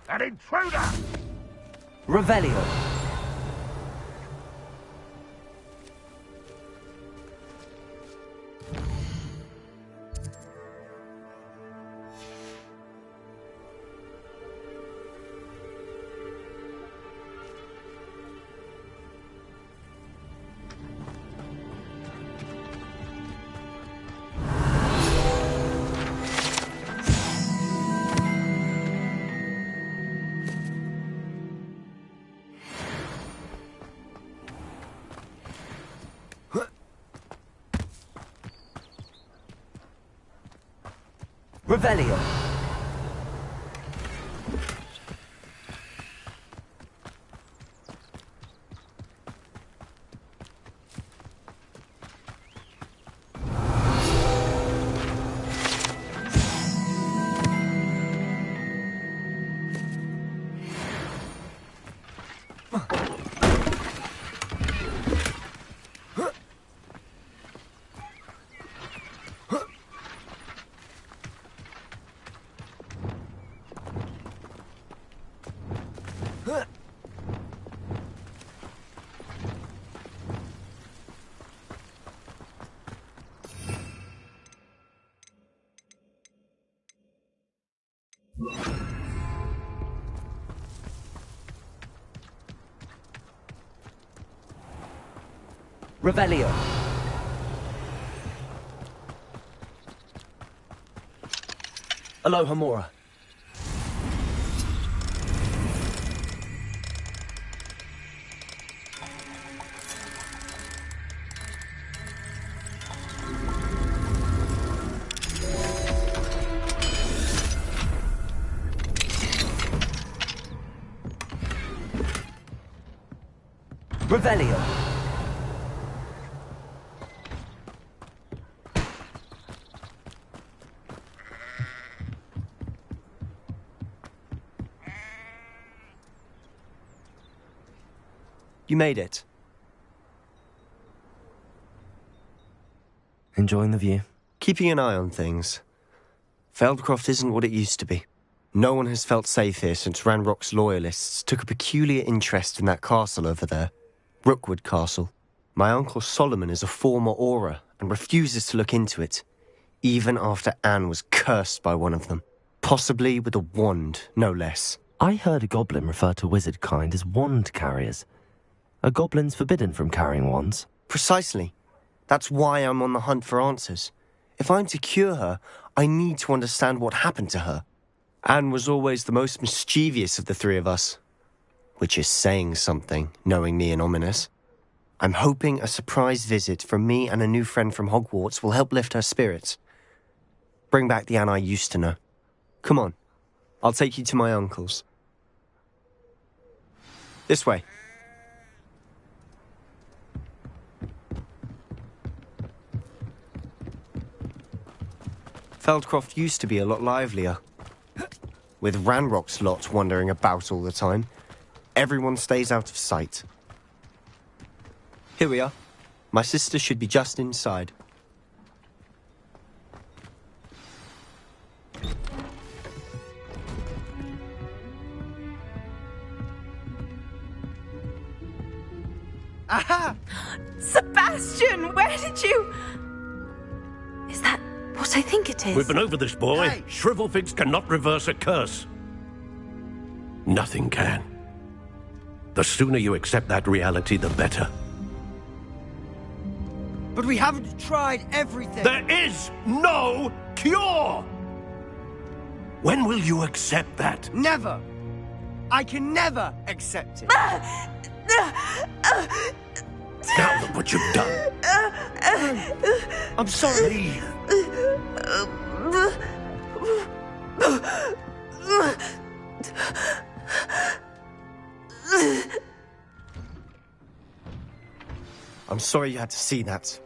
An intruder! Revelio. Revelio. Revelio. Aloha Mora. Revelio. You made it. Enjoying the view? Keeping an eye on things. Feldcroft isn't what it used to be. No one has felt safe here since Ranrock's loyalists took a peculiar interest in that castle over there. Rookwood Castle. My uncle Solomon is a former Auror and refuses to look into it, even after Anne was cursed by one of them. Possibly with a wand, no less. I heard a goblin refer to wizard kind as wand carriers. Are goblins forbidden from carrying wands? Precisely. That's why I'm on the hunt for answers. If I'm to cure her, I need to understand what happened to her. Anne was always the most mischievous of the three of us. Which is saying something, knowing me and Ominous. I'm hoping a surprise visit from me and a new friend from Hogwarts will help lift her spirits. Bring back the Anne I used to know. Come on, I'll take you to my uncle's. This way. Feldcroft used to be a lot livelier. With Ranrock's lot wandering about all the time, everyone stays out of sight. Here we are. My sister should be just inside. Aha! Sebastian, where did you... Is that what I think it is? We've been over this, boy. Hey. Shrivelfigs cannot reverse a curse. Nothing can. The sooner you accept that reality, the better. But we haven't tried everything. There is no cure! When will you accept that? Never. I can never accept it. Now look what you've done. I'm sorry. I'm sorry you had to see that.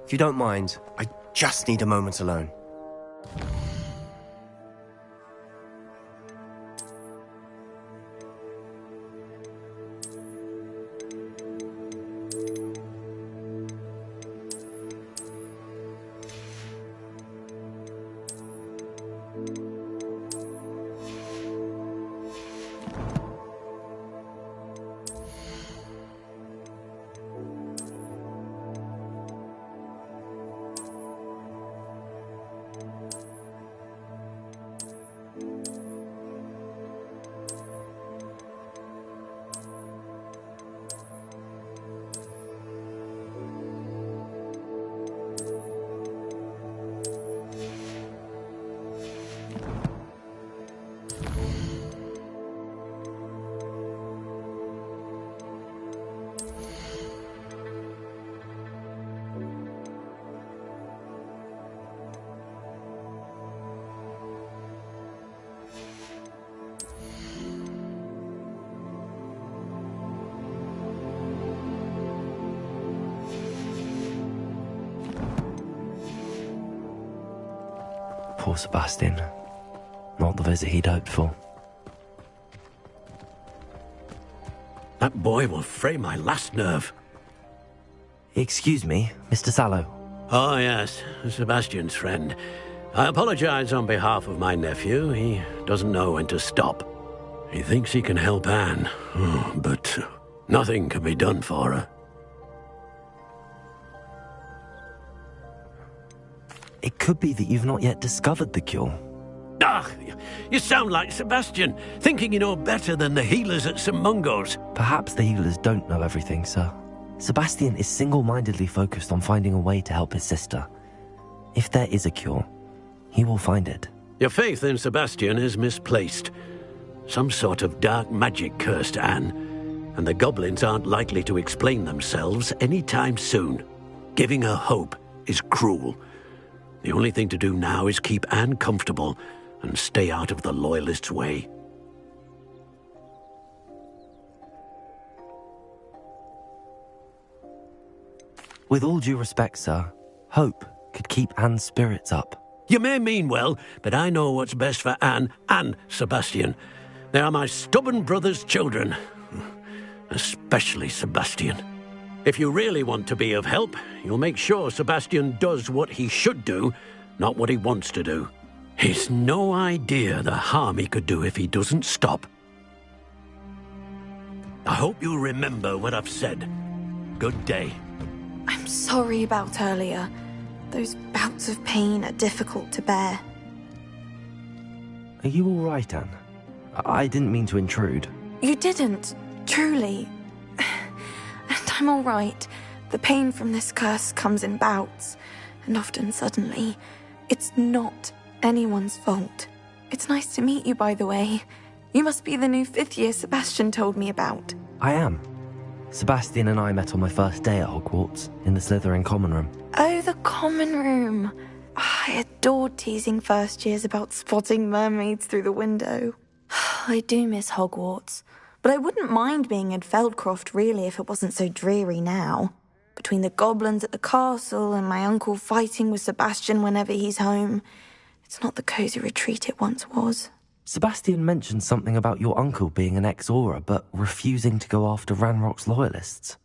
If you don't mind, I just need a moment alone. Poor Sebastian. Not the visit he'd hoped for. That boy will fray my last nerve. Excuse me, Mr. Sallow. Oh, yes, Sebastian's friend. I apologize on behalf of my nephew. He doesn't know when to stop. He thinks he can help Anne, but nothing can be done for her. It could be that you've not yet discovered the cure. Ah, you sound like Sebastian, thinking you know better than the healers at St. Mungo's. Perhaps the healers don't know everything, sir. Sebastian is single-mindedly focused on finding a way to help his sister. If there is a cure, he will find it. Your faith in Sebastian is misplaced. Some sort of dark magic cursed Anne, and the goblins aren't likely to explain themselves anytime soon. Giving her hope is cruel. The only thing to do now is keep Anne comfortable and stay out of the Loyalists' way. With all due respect, sir, hope could keep Anne's spirits up. You may mean well, but I know what's best for Anne and Sebastian. They are my stubborn brother's children. Especially Sebastian. If you really want to be of help, you'll make sure Sebastian does what he should do, not what he wants to do. He's no idea the harm he could do if he doesn't stop. I hope you'll remember what I've said. Good day. I'm sorry about earlier. Those bouts of pain are difficult to bear. Are you all right, Anne? I didn't mean to intrude. You didn't, truly. And I'm all right. The pain from this curse comes in bouts, and often suddenly. It's not anyone's fault. It's nice to meet you, by the way. You must be the new 5th year Sebastian told me about. I am. Sebastian and I met on my first day at Hogwarts, in the Slytherin common room. Oh, the common room. I adored teasing first years about spotting mermaids through the window. I do miss Hogwarts, but I wouldn't mind being in Feldcroft, really, if it wasn't so dreary now. Between the goblins at the castle and my uncle fighting with Sebastian whenever he's home, it's not the cosy retreat it once was. Sebastian mentioned something about your uncle being an ex-Auror, but refusing to go after Ranrock's loyalists.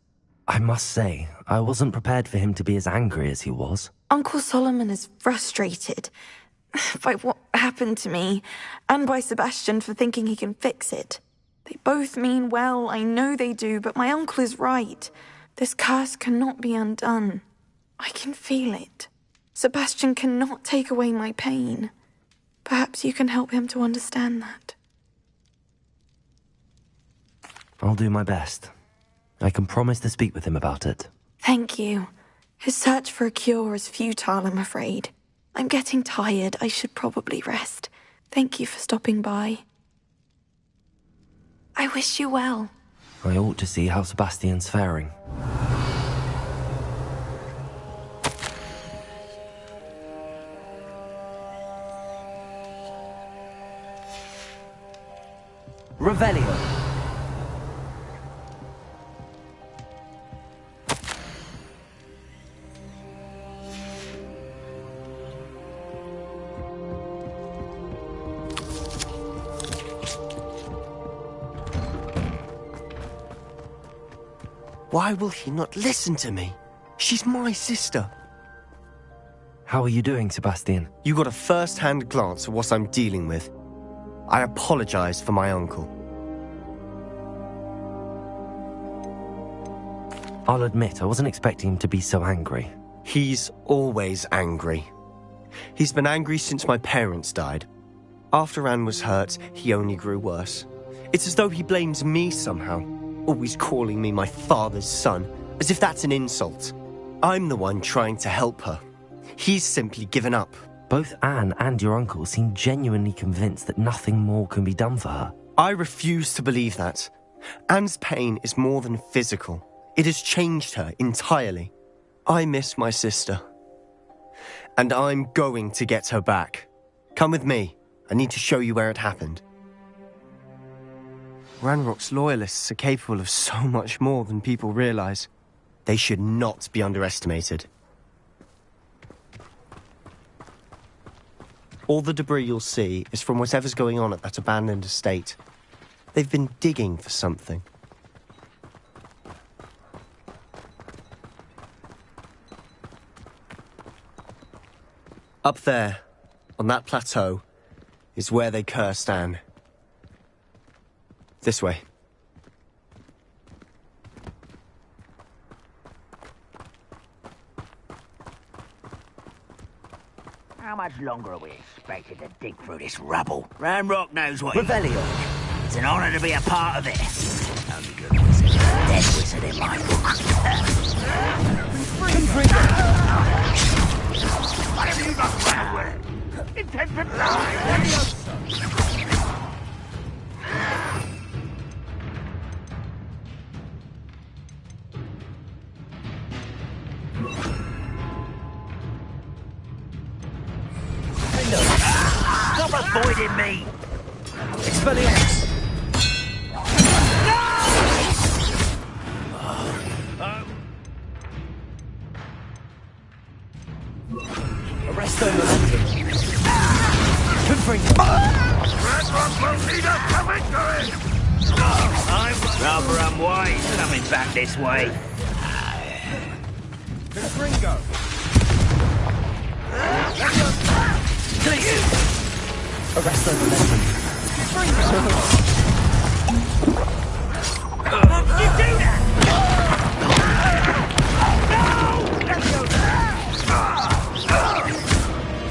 I must say, I wasn't prepared for him to be as angry as he was. Uncle Solomon is frustrated by what happened to me, and by Sebastian for thinking he can fix it. They both mean well, I know they do, but my uncle is right. This curse cannot be undone. I can feel it. Sebastian cannot take away my pain. Perhaps you can help him to understand that. I'll do my best. I can promise to speak with him about it. Thank you. His search for a cure is futile, I'm afraid. I'm getting tired. I should probably rest. Thank you for stopping by. I wish you well. I ought to see how Sebastian's faring. Revelio. Why will he not listen to me? She's my sister. How are you doing, Sebastian? You got a first-hand glance at what I'm dealing with. I apologize for my uncle. I'll admit, I wasn't expecting him to be so angry. He's always angry. He's been angry since my parents died. After Anne was hurt, he only grew worse. It's as though he blames me somehow, always calling me my father's son, as if that's an insult. I'm the one trying to help her. He's simply given up. Both Anne and your uncle seem genuinely convinced that nothing more can be done for her. I refuse to believe that. Anne's pain is more than physical. It has changed her entirely. I miss my sister. And I'm going to get her back. Come with me. I need to show you where it happened. Ranrock's loyalists are capable of so much more than people realize. They should not be underestimated. All the debris you'll see is from whatever's going on at that abandoned estate. They've been digging for something. Up there, on that plateau, is where they cursed Anne. This way. How much longer are we expected to dig through this rubble? Ranrock knows what Revelio. It's an honor to be a part of it. Only good wizard, dead wizard in my book. What have you got now with? Intent to die! Stop avoiding me! Expelliarmus! Arresto momentum. Confringo. Ranrock will lead us to victory! I'm rather unwise coming back this way. Confringo! Arresto momentum. How did you do that?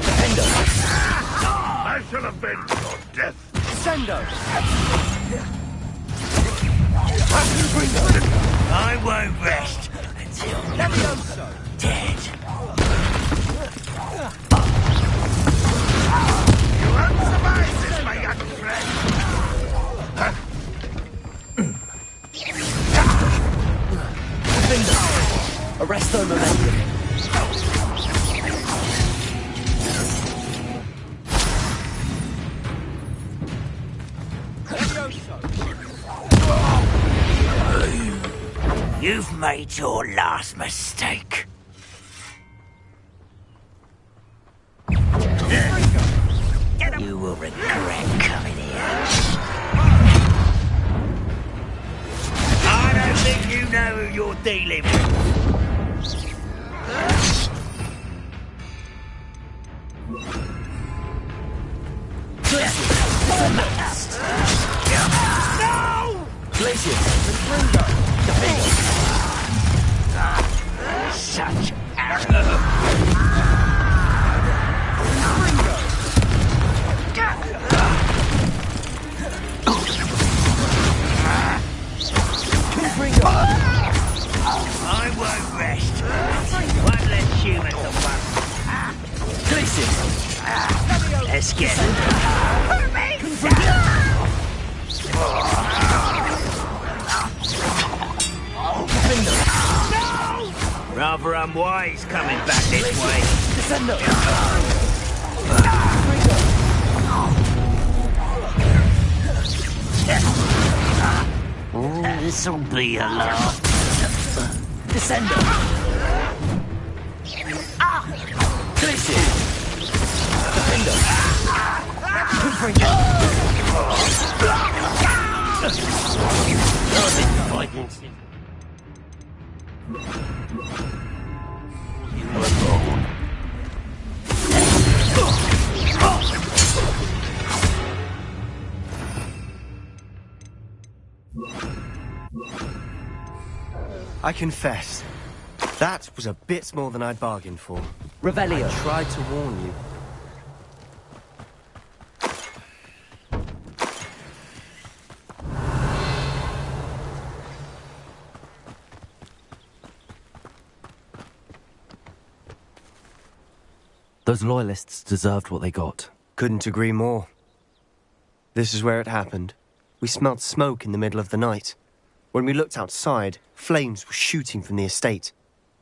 Defendo. I shall avenge your death. Descendo! I won't rest until Levioso! dead. You won't survive this, my young friend. Arresto momentum. You've made your last mistake. You will regret coming here. I don't think you know who you're dealing with. No! Glacius. Confringo! Such arrogance. I won't rest. One less human to worry. Glacius. Let's get rather unwise coming back this way. Descendo. Oh, this'll be a laugh. Descendo. Glacius. Defendo. Confringo. I confess, that was a bit more than I'd bargained for. Revelio. I tried to warn you. Those loyalists deserved what they got. Couldn't agree more. This is where it happened. We smelled smoke in the middle of the night. When we looked outside, flames were shooting from the estate.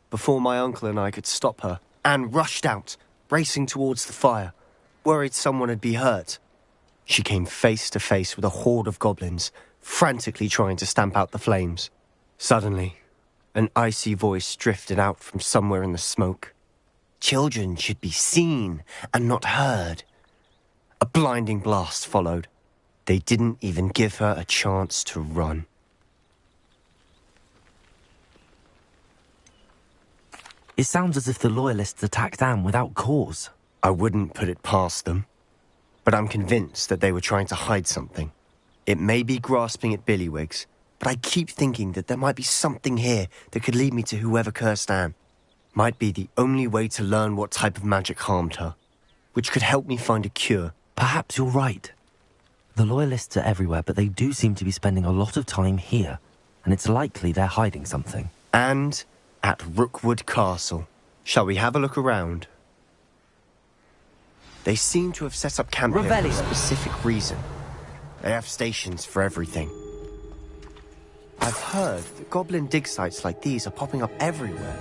Before my uncle and I could stop her, Anne rushed out, racing towards the fire, worried someone would be hurt. She came face to face with a horde of goblins, frantically trying to stamp out the flames. Suddenly, an icy voice drifted out from somewhere in the smoke. Children should be seen and not heard. A blinding blast followed. They didn't even give her a chance to run. It sounds as if the Loyalists attacked Anne without cause. I wouldn't put it past them, but I'm convinced that they were trying to hide something. It may be grasping at Billywigs, but I keep thinking that there might be something here that could lead me to whoever cursed Anne. Might be the only way to learn what type of magic harmed her, which could help me find a cure. Perhaps you're right. The Loyalists are everywhere, but they do seem to be spending a lot of time here, and it's likely they're hiding something. And at Rookwood Castle. Shall we have a look around? They seem to have set up camp here for a specific reason. They have stations for everything. I've heard that goblin dig sites like these are popping up everywhere.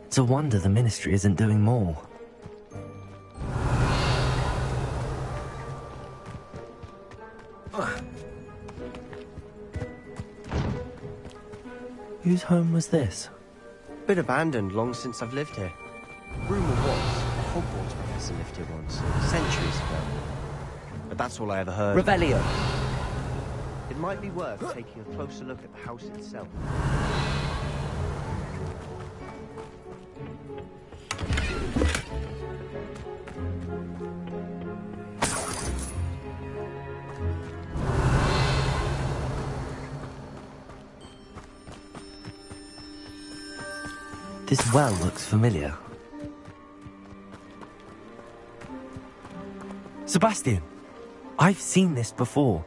It's a wonder the Ministry isn't doing more. Whose home was this? Been abandoned long since I've lived here. Rumour was a Hogwarts professor lived here once, centuries ago. But that's all I ever heard. Revelio. It might be worth taking a closer look at the house itself. This well looks familiar. Sebastian, I've seen this before.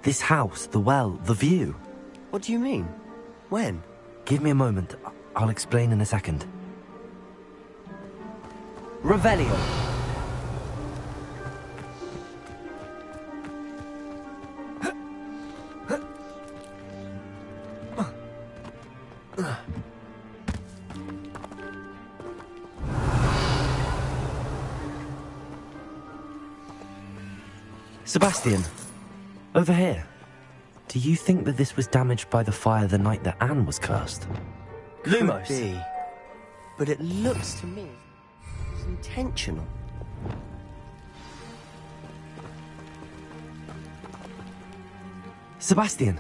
This house, the well, the view. What do you mean? When? Give me a moment. I'll explain in a second. Revelio. Sebastian, over here. Do you think that this was damaged by the fire the night that Anne was cursed? Lumos. Could be. But it looks to me it's intentional. Sebastian,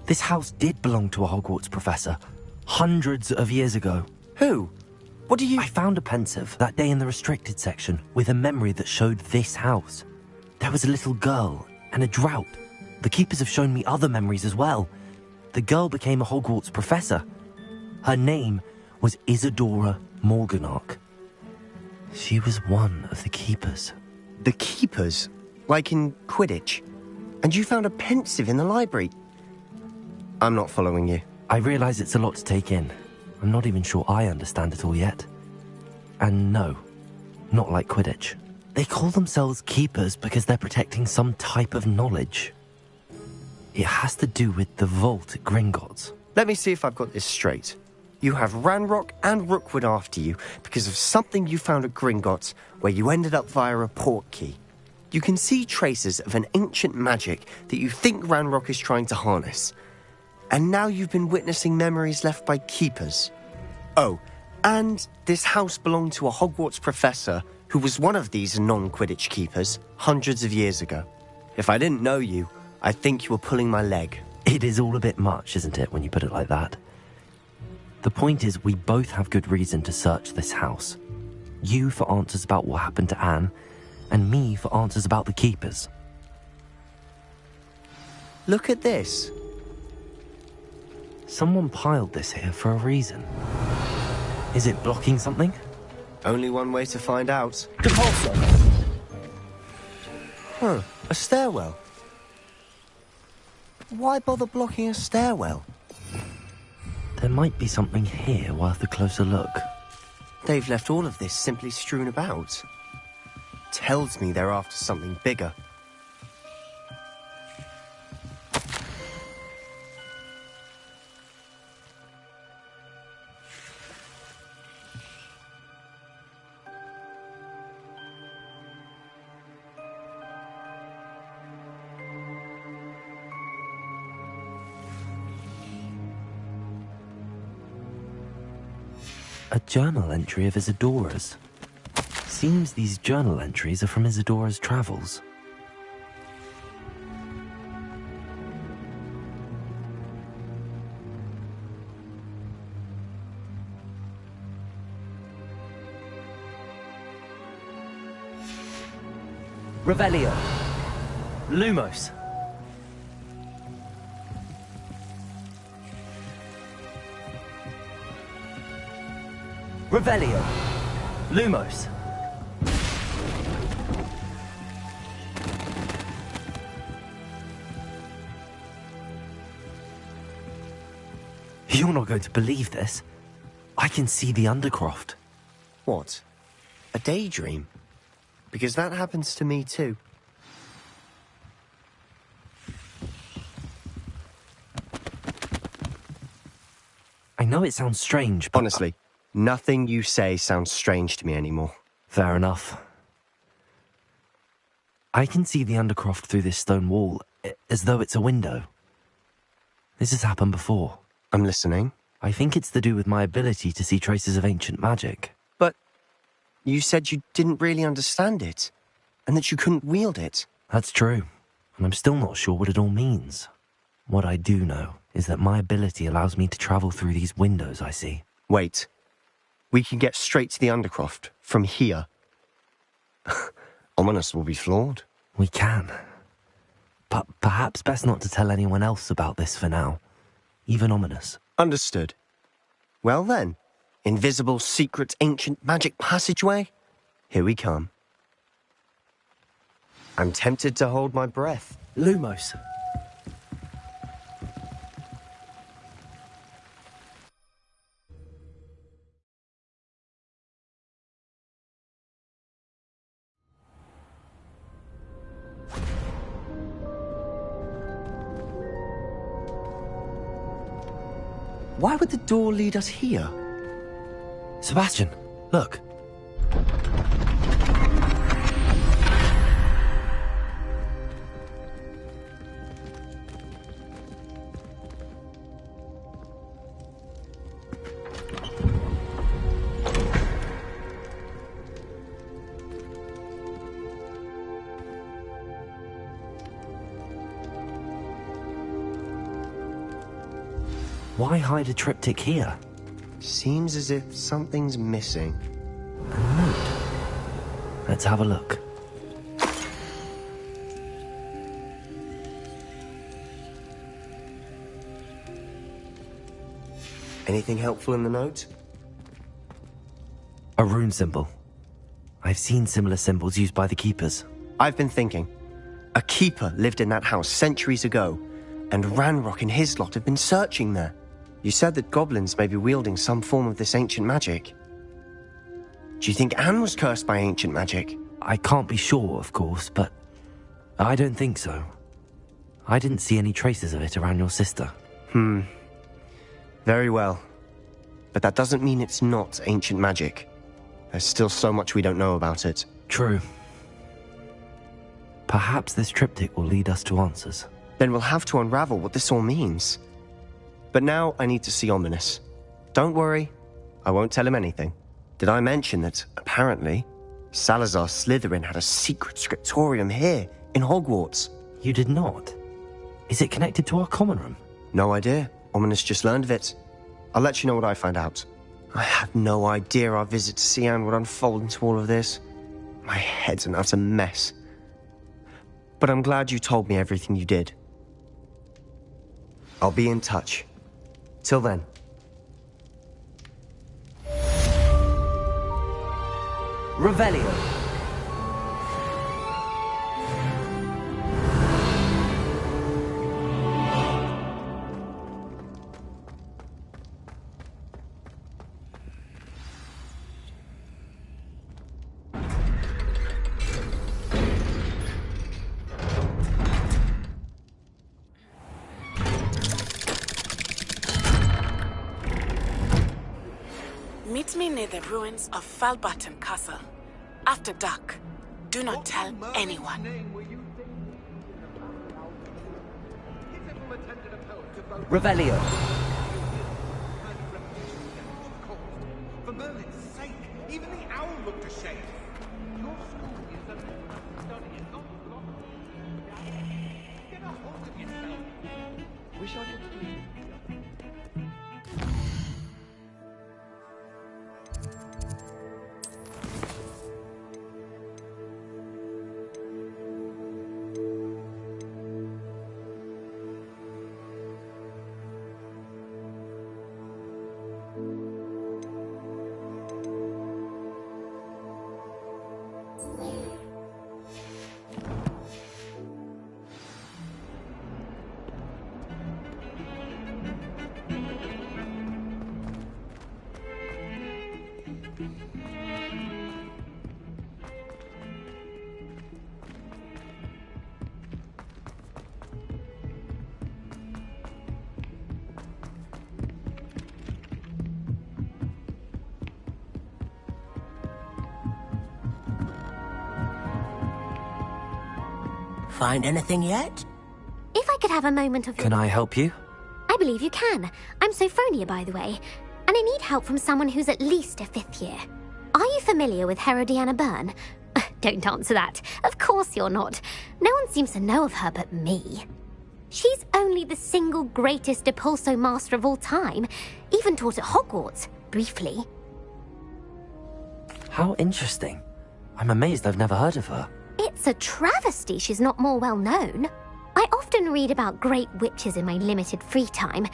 this house did belong to a Hogwarts professor, hundreds of years ago. Who? What do you... I found a pensive that day in the restricted section with a memory that showed this house. There was a little girl and a drought. The keepers have shown me other memories as well. The girl became a Hogwarts professor. Her name was Isadora Morganach. She was one of the keepers. The keepers? Like in Quidditch? And you found a pensive in the library? I'm not following you. I realize it's a lot to take in. I'm not even sure I understand it all yet. And no, not like Quidditch. They call themselves keepers because they're protecting some type of knowledge. It has to do with the vault at Gringotts. Let me see if I've got this straight. You have Ranrock and Rookwood after you because of something you found at Gringotts where you ended up via a port key. You can see traces of an ancient magic that you think Ranrock is trying to harness. And now you've been witnessing memories left by keepers. Oh, and this house belonged to a Hogwarts professor who was one of these non-Quidditch keepers hundreds of years ago. If I didn't know you, I think you were pulling my leg. It is all a bit much, isn't it, when you put it like that? The point is, we both have good reason to search this house. You for answers about what happened to Anne, and me for answers about the keepers. Look at this. Someone piled this here for a reason. Is it blocking something? Only one way to find out. Depulso. Huh, a stairwell. Why bother blocking a stairwell? There might be something here worth a closer look. They've left all of this simply strewn about. Tells me they're after something bigger. A journal entry of Isadora's. seems these journal entries are from Isadora's travels. Revelio. Lumos. Revelio. Lumos. You're not going to believe this. I can see the Undercroft. What? A daydream? Because that happens to me too. I know it sounds strange, but... Honestly, nothing you say sounds strange to me anymore. Fair enough. I can see the Undercroft through this stone wall, as though it's a window. This has happened before. I'm listening. I think it's to do with my ability to see traces of ancient magic. But you said you didn't really understand it, and that you couldn't wield it. That's true, and I'm still not sure what it all means. What I do know is that my ability allows me to travel through these windows I see. Wait. We can get straight to the Undercroft from here. Ominous will be floored. We can. But perhaps best not to tell anyone else about this for now. Even Ominous. Understood. Well then, invisible, secret, ancient magic passageway? Here we come. I'm tempted to hold my breath. Lumos. Why would the door lead us here? Sebastian, look. Why hide a triptych here? Seems as if something's missing. A note. Let's have a look. Anything helpful in the note? A rune symbol. I've seen similar symbols used by the keepers. I've been thinking. A keeper lived in that house centuries ago, and Ranrock and his lot have been searching there. You said that goblins may be wielding some form of this ancient magic. Do you think Anne was cursed by ancient magic? I can't be sure, of course, but I don't think so. I didn't see any traces of it around your sister. Very well. But that doesn't mean it's not ancient magic. There's still so much we don't know about it. True. Perhaps this triptych will lead us to answers. Then we'll have to unravel what this all means. But now I need to see Ominous. Don't worry, I won't tell him anything. Did I mention that, apparently, Salazar Slytherin had a secret scriptorium here, in Hogwarts? You did not? Is it connected to our common room? No idea. Ominous just learned of it. I'll let you know what I find out. I had no idea our visit to Cian would unfold into all of this. My head's an utter mess. But I'm glad you told me everything you did. I'll be in touch. Till then. Revelio. Meet me near the ruins of Falbaton Castle. After dark. Do not tell anyone. Revelio. For Merlin's sake, even the owl looked ashamed. Wish I could clean it. Find anything yet? If I could have a moment of... Can I help you? I believe you can. I'm Sophronia, by the way, and I need help from someone who's at least a 5th year. Are you familiar with Herodiana Byrne? Don't answer that. Of course you're not. No one seems to know of her but me. She's only the single greatest Depulso master of all time, even taught at Hogwarts, briefly. How interesting. I'm amazed I've never heard of her. It's a travesty she's not more well known. I often read about great witches in my limited free time.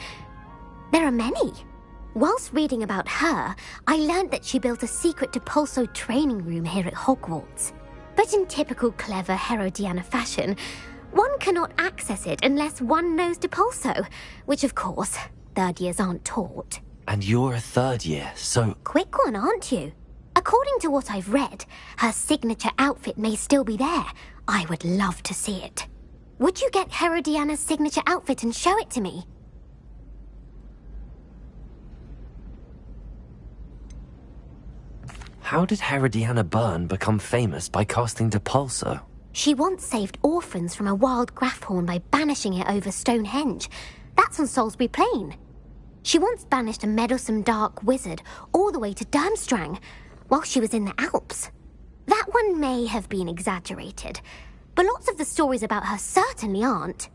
There are many. Whilst reading about her, I learned that she built a secret Depulso training room here at Hogwarts. But in typical clever Herodiana fashion, one cannot access it unless one knows Depulso, which of course, 3rd years aren't taught. And you're a 3rd year, so... Quick one, aren't you? According to what I've read, her signature outfit may still be there. I would love to see it. Would you get Herodiana's signature outfit and show it to me? How did Herodiana Byrne become famous by casting Depulso? She once saved orphans from a wild Grafhorn by banishing it over Stonehenge. That's on Salisbury Plain. She once banished a meddlesome dark wizard all the way to Durmstrang, while she was in the Alps. That one may have been exaggerated, but lots of the stories about her certainly aren't.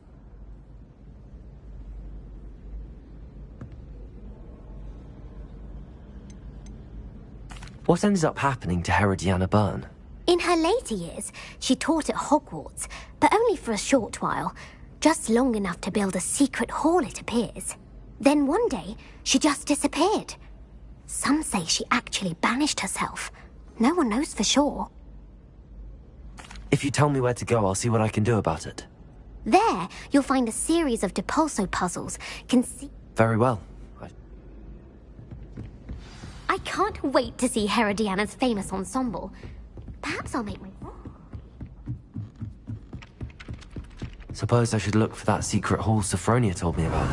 What ended up happening to Herodiana Byrne? In her later years, she taught at Hogwarts, but only for a short while, just long enough to build a secret hall, it appears. Then one day, she just disappeared. Some say she actually banished herself. No one knows for sure. If you tell me where to go, I'll see what I can do about it. There, you'll find a series of Depulso puzzles. Very well. I can't wait to see Herodiana's famous ensemble. Perhaps I'll make my... Suppose I should look for that secret hall Sophronia told me about.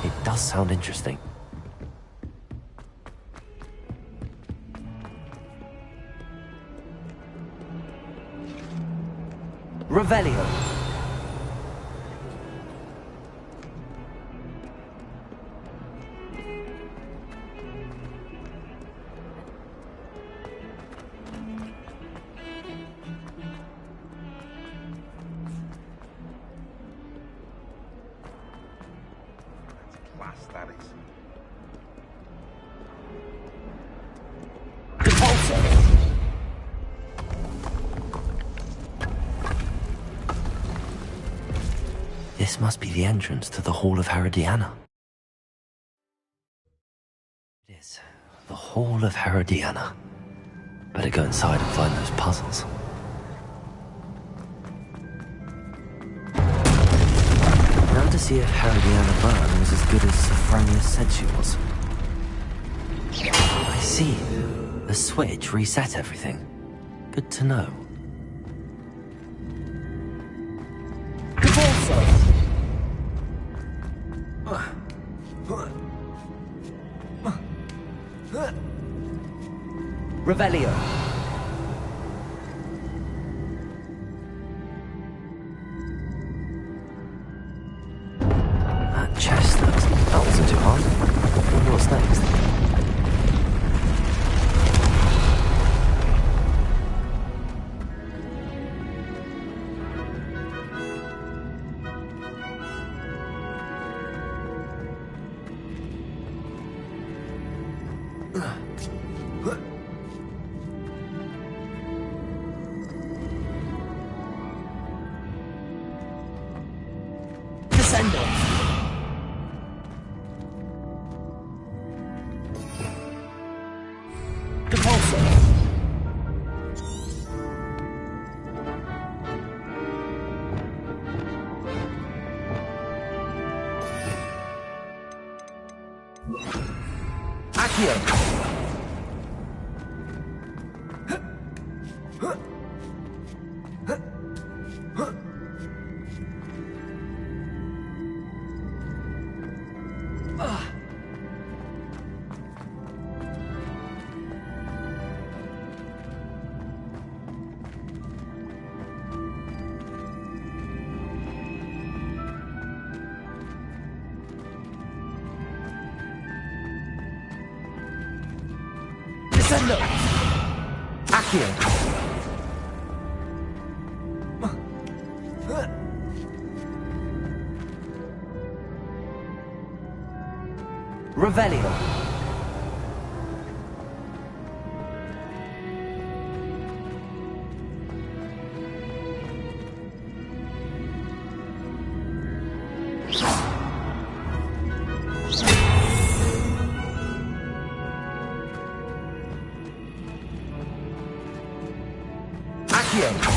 It does sound interesting. Revelio. Class, that is. This must be the entrance to the Hall of Herodiana. It is. The Hall of Herodiana. Better go inside and find those puzzles. Now to see if Herodiana Byrne was as good as Sophronia said she was. I see. The switch reset everything. Good to know. Revelio. That chest looks... That wasn't too hard. What's next? Descendo. Repulsor. Accio. Descendo. Accio. Revelio. Accio.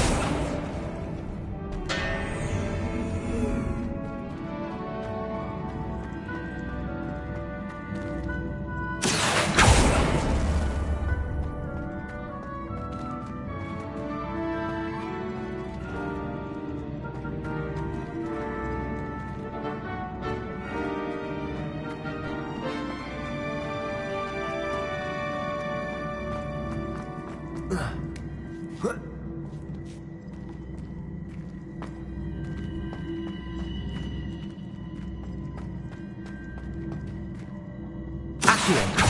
Accio.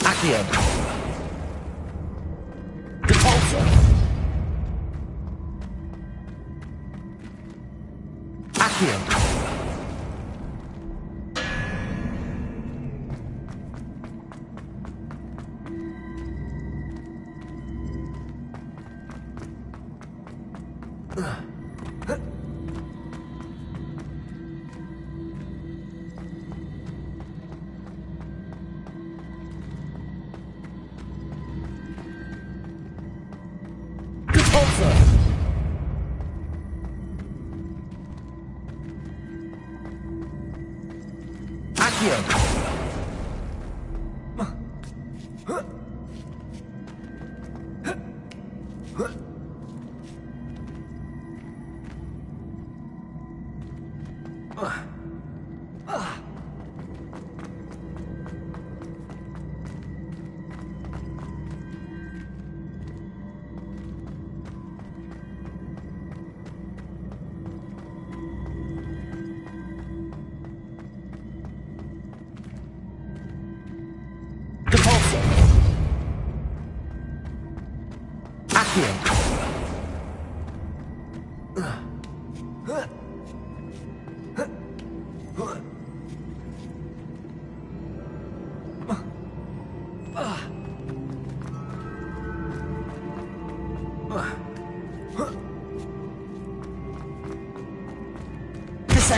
Accio. Repulsor. Accio.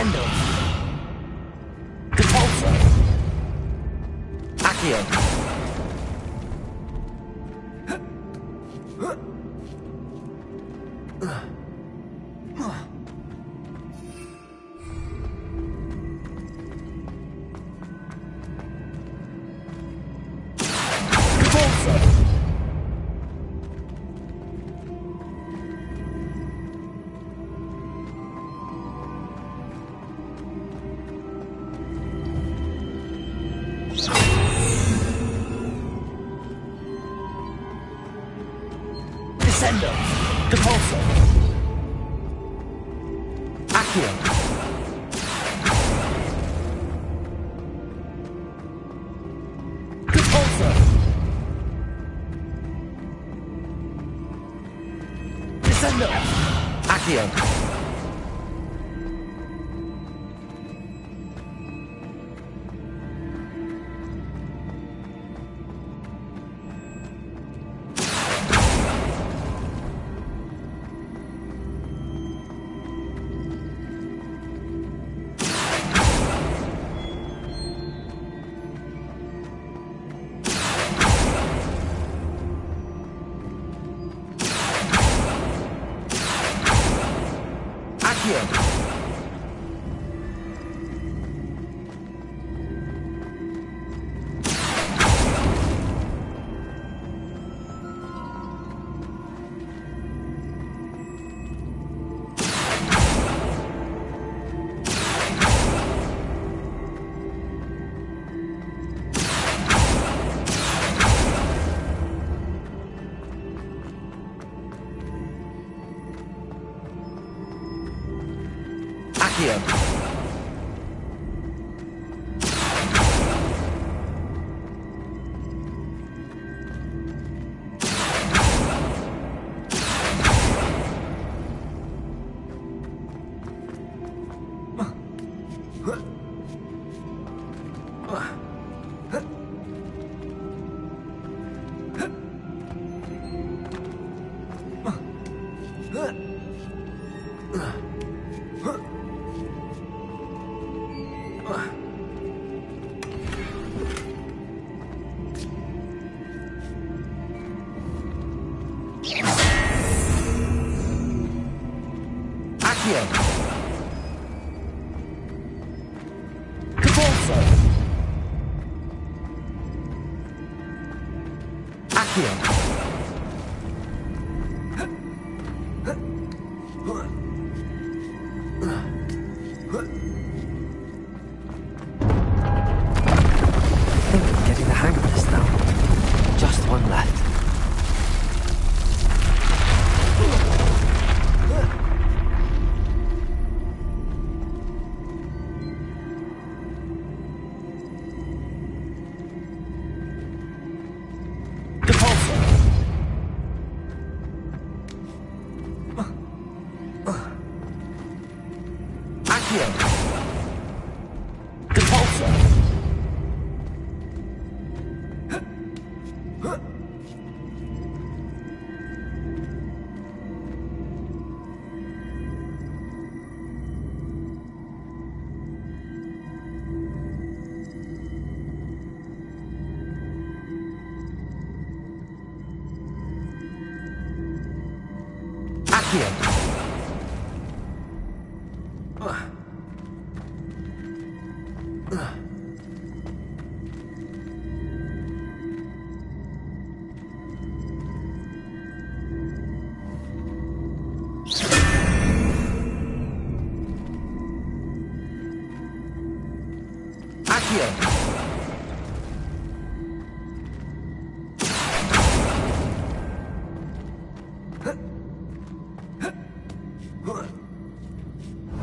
Descendo. Repulsor. Accio. Descendo. Repulsor. Accio. Repulsor. Descendo. Accio.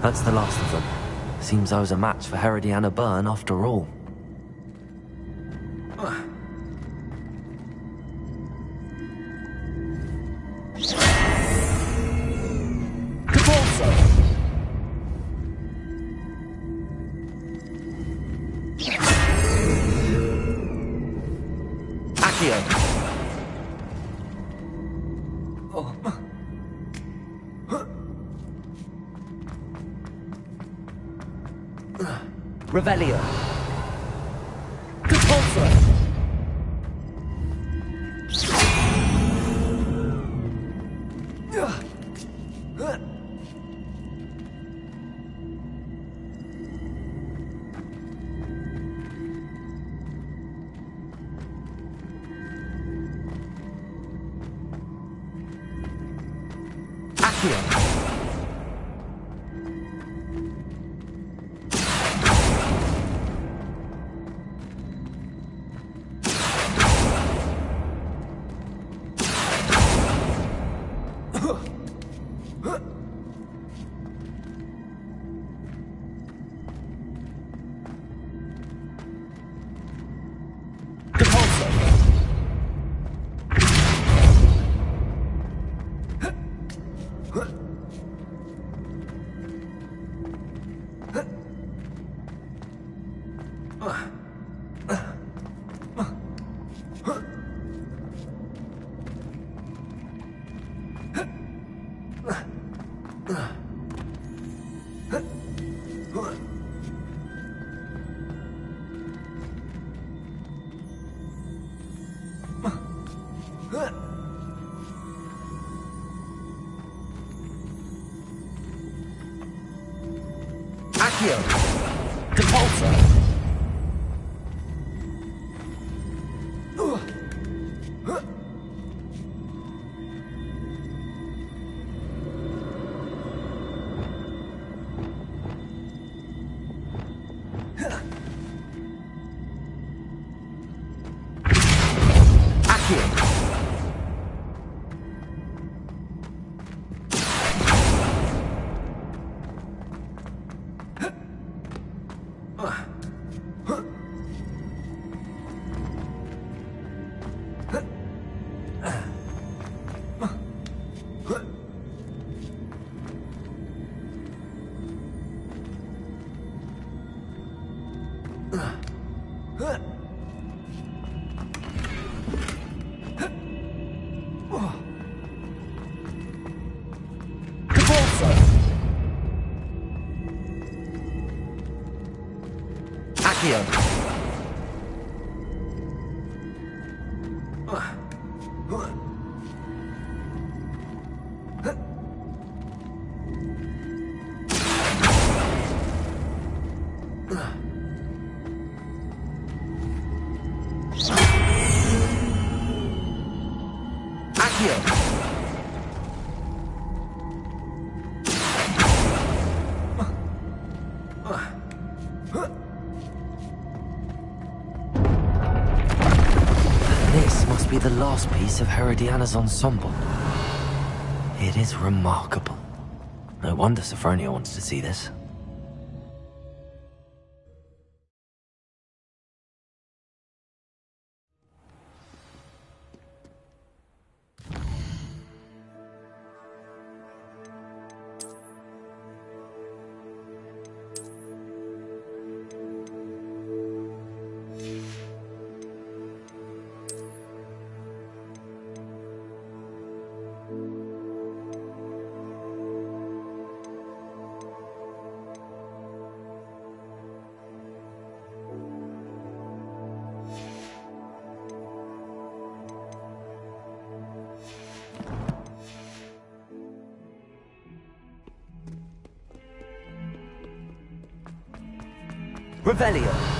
That's the last of them. Seems I was a match for Herodiana Byrne after all. Revelio. Compulso. Accio. Compulso. This must be the last piece of Herodiana's ensemble. It is remarkable. No wonder Sophronia wants to see this. Revelio.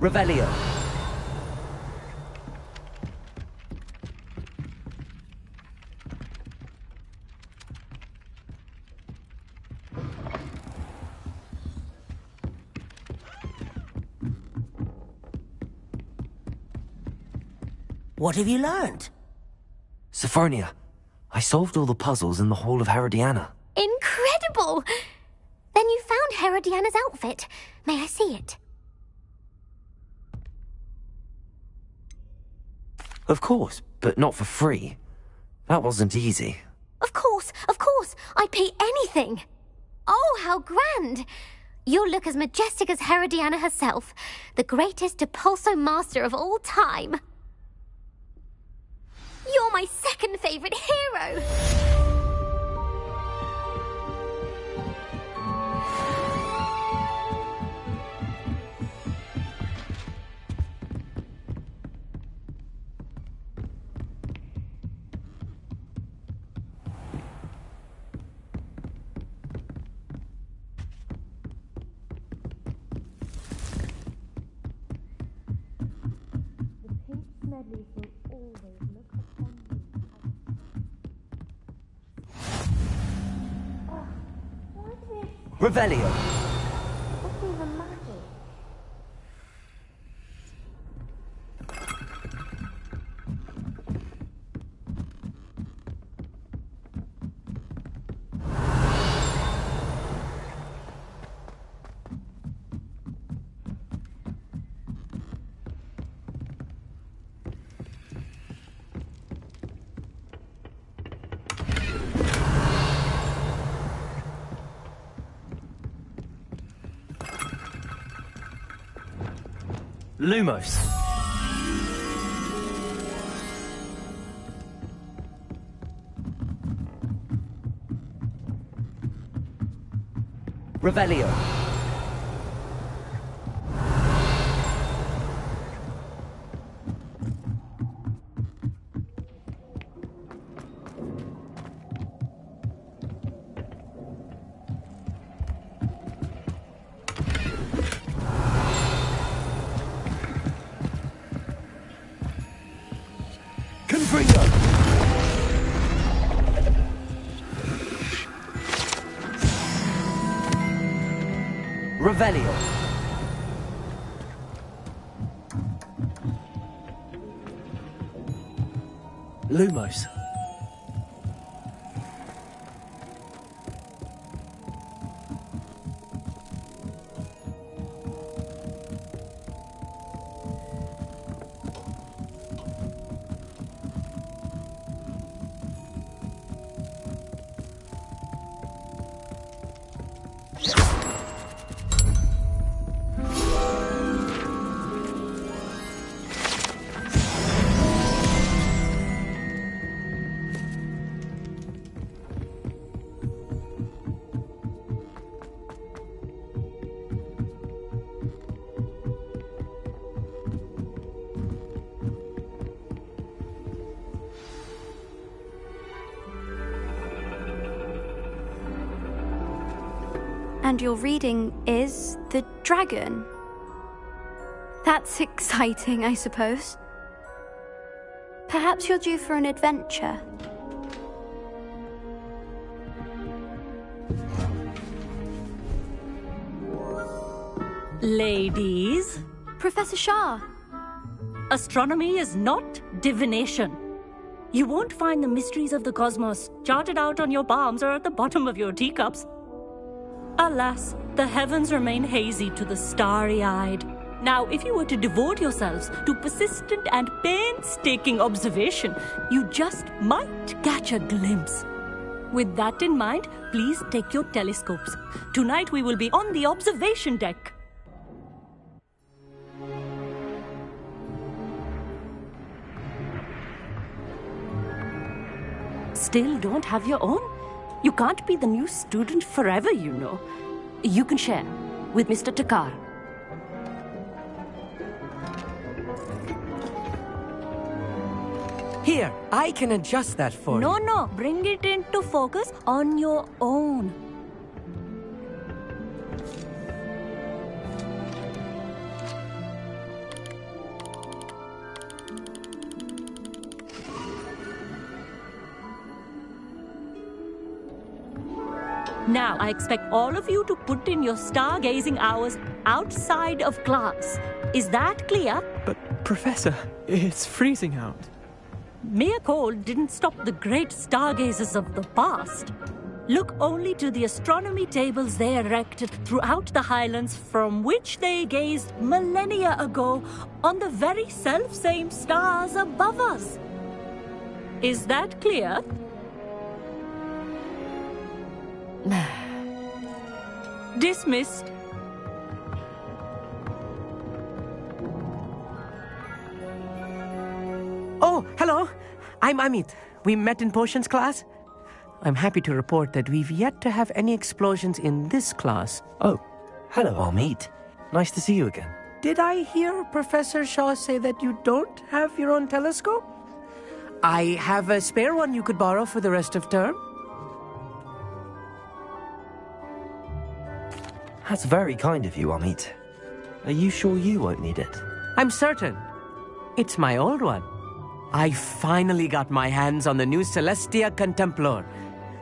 Revelio. What have you learned? Sophronia, I solved all the puzzles in the Hall of Herodiana. Incredible! Then you found Herodiana's outfit. May I see it? Of course, but not for free. That wasn't easy. Of course, I'd pay anything. Oh, how grand! You'll look as majestic as Herodiana herself, the greatest Depulso master of all time. You're my second favorite hero! Revelio! Lumos. Revelio. Revelio. Lumos. And your reading is the dragon. That's exciting, I suppose. Perhaps you're due for an adventure. Ladies, Professor Shah. astronomy is not divination. You won't find the mysteries of the cosmos charted out on your palms or at the bottom of your teacups. Alas, the heavens remain hazy to the starry-eyed. Now, if you were to devote yourselves to persistent and painstaking observation, you just might catch a glimpse. With that in mind, please take your telescopes. Tonight we will be on the observation deck. Still don't have your own? You can't be the new student forever, you know. You can share with Mr. Takar. Here, I can adjust that for you. No, bring it into focus on your own. Now, I expect all of you to put in your stargazing hours outside of class. Is that clear? But, Professor, it's freezing out. Mere cold didn't stop the great stargazers of the past. Look only to the astronomy tables they erected throughout the Highlands from which they gazed millennia ago on the very self-same stars above us. Is that clear? Dismissed. Oh, hello. I'm Amit. We met in potions class. I'm happy to report that we've yet to have any explosions in this class. Oh, hello, Amit. Nice to see you again. Did I hear Professor Shaw say that you don't have your own telescope? I have a spare one you could borrow for the rest of term. That's very kind of you, Amit. Are you sure you won't need it? I'm certain. It's my old one. I finally got my hands on the new Celestia Contemplar.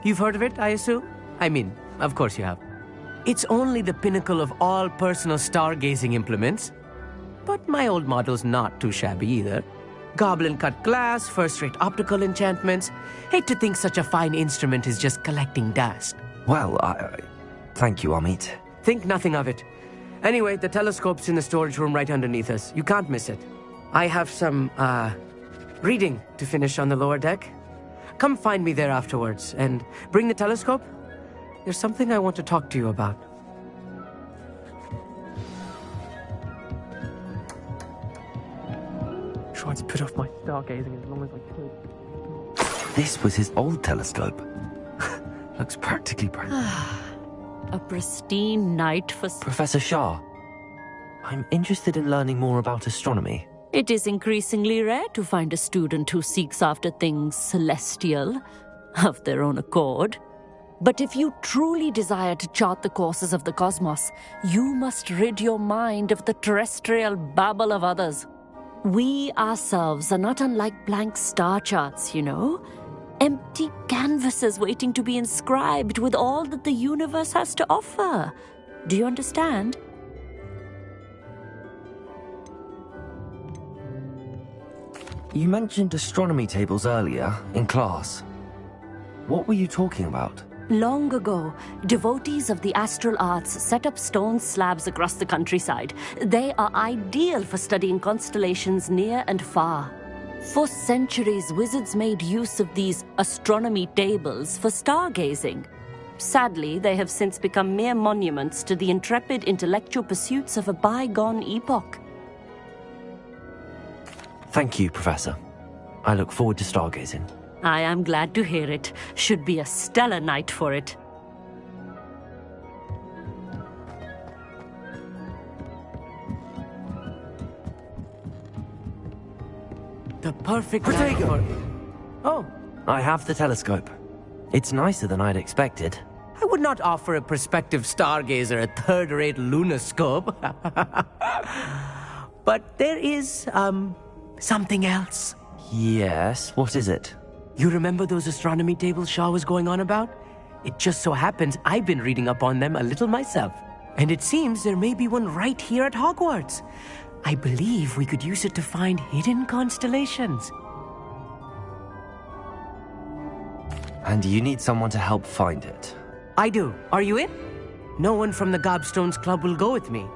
You've heard of it, I assume? I mean, of course you have. It's only the pinnacle of all personal stargazing implements. But my old model's not too shabby either. Goblin-cut glass, first-rate optical enchantments. Hate to think such a fine instrument is just collecting dust. Well, thank you, Amit. Think nothing of it. Anyway, the telescope's in the storage room right underneath us. You can't miss it. I have some, reading to finish on the lower deck. Come find me there afterwards, and bring the telescope. There's something I want to talk to you about. Tried to put off my stargazing as long as I could. This was his old telescope. Looks practically brand new. A pristine night for... Professor Shah, I'm interested in learning more about astronomy. It is increasingly rare to find a student who seeks after things celestial, of their own accord. But if you truly desire to chart the courses of the cosmos, you must rid your mind of the terrestrial babble of others. We ourselves are not unlike blank star charts, you know. Empty canvases waiting to be inscribed with all that the universe has to offer. Do you understand? You mentioned astronomy tables earlier, in class. What were you talking about? Long ago, devotees of the astral arts set up stone slabs across the countryside. They are ideal for studying constellations near and far. For centuries, wizards made use of these astronomy tables for stargazing. Sadly, they have since become mere monuments to the intrepid intellectual pursuits of a bygone epoch. Thank you, Professor. I look forward to stargazing. I am glad to hear it. Should be a stellar night for it. The perfect night for... Oh. I have the telescope. It's nicer than I'd expected. I would not offer a prospective stargazer a third-rate lunoscope. But there is, something else. Yes, what is it? You remember those astronomy tables Shaw was going on about? It just so happens I've been reading up on them a little myself. And it seems there may be one right here at Hogwarts. I believe we could use it to find hidden constellations. And you need someone to help find it? I do. Are you in? No one from the Gobstones Club will go with me.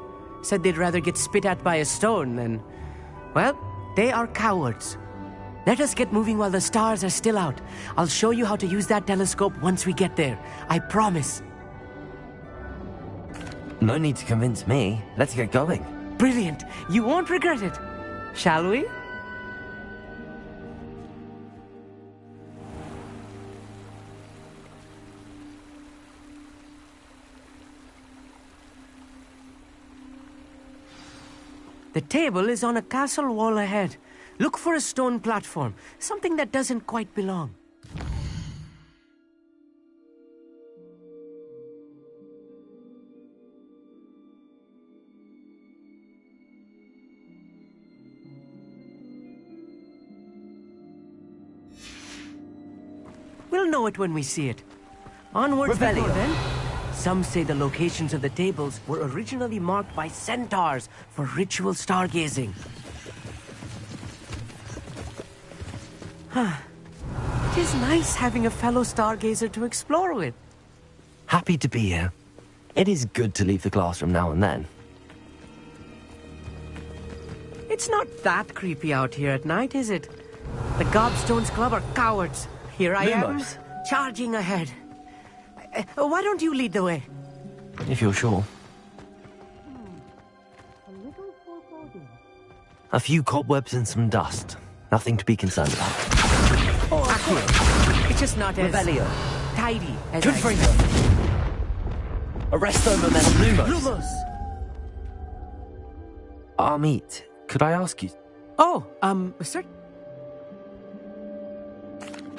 Said they'd rather get spit at by a stone than... Well, they are cowards. Let us get moving while the stars are still out. I'll show you how to use that telescope once we get there. I promise. No need to convince me. Let's get going. Brilliant. You won't regret it. Shall we? The table is on a castle wall ahead. Look for a stone platform, something that doesn't quite belong. We'll know it when we see it. Onwards, before then. Some say the locations of the tables were originally marked by centaurs for ritual stargazing. It is nice having a fellow stargazer to explore with. Happy to be here. It is good to leave the classroom now and then. It's not that creepy out here at night, is it? The Gobstones Club are cowards. Here I Lumos. am, charging ahead. Why don't you lead the way? If you're sure. A few cobwebs and some dust. Nothing to be concerned about. Oh, Accio. It's just not as Revelio. tidy as Confringo. Arresto Momentum Lumos. Lumos. Amit, could I ask you, Oh, sir?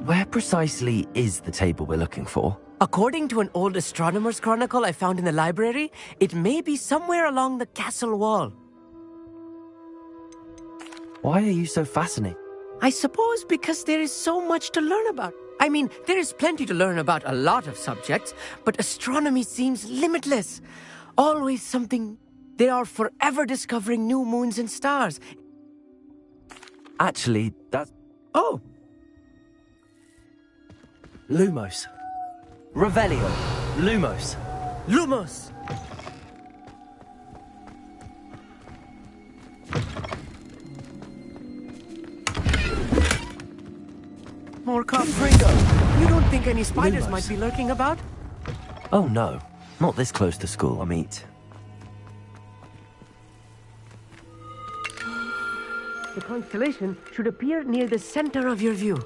where precisely is the table we're looking for? According to an old astronomer's chronicle I found in the library, it may be somewhere along the castle wall. Why are you so fascinated? I suppose because there is so much to learn about. I mean, there is plenty to learn about a lot of subjects, but astronomy seems limitless. Always something. They are forever discovering new moons and stars. Actually, that's... Oh! Lumos. Revelio. Lumos. Lumos! More Confringo. You don't think any spiders Lumos. might be lurking about? Oh no, not this close to school, Amit. The constellation should appear near the center of your view.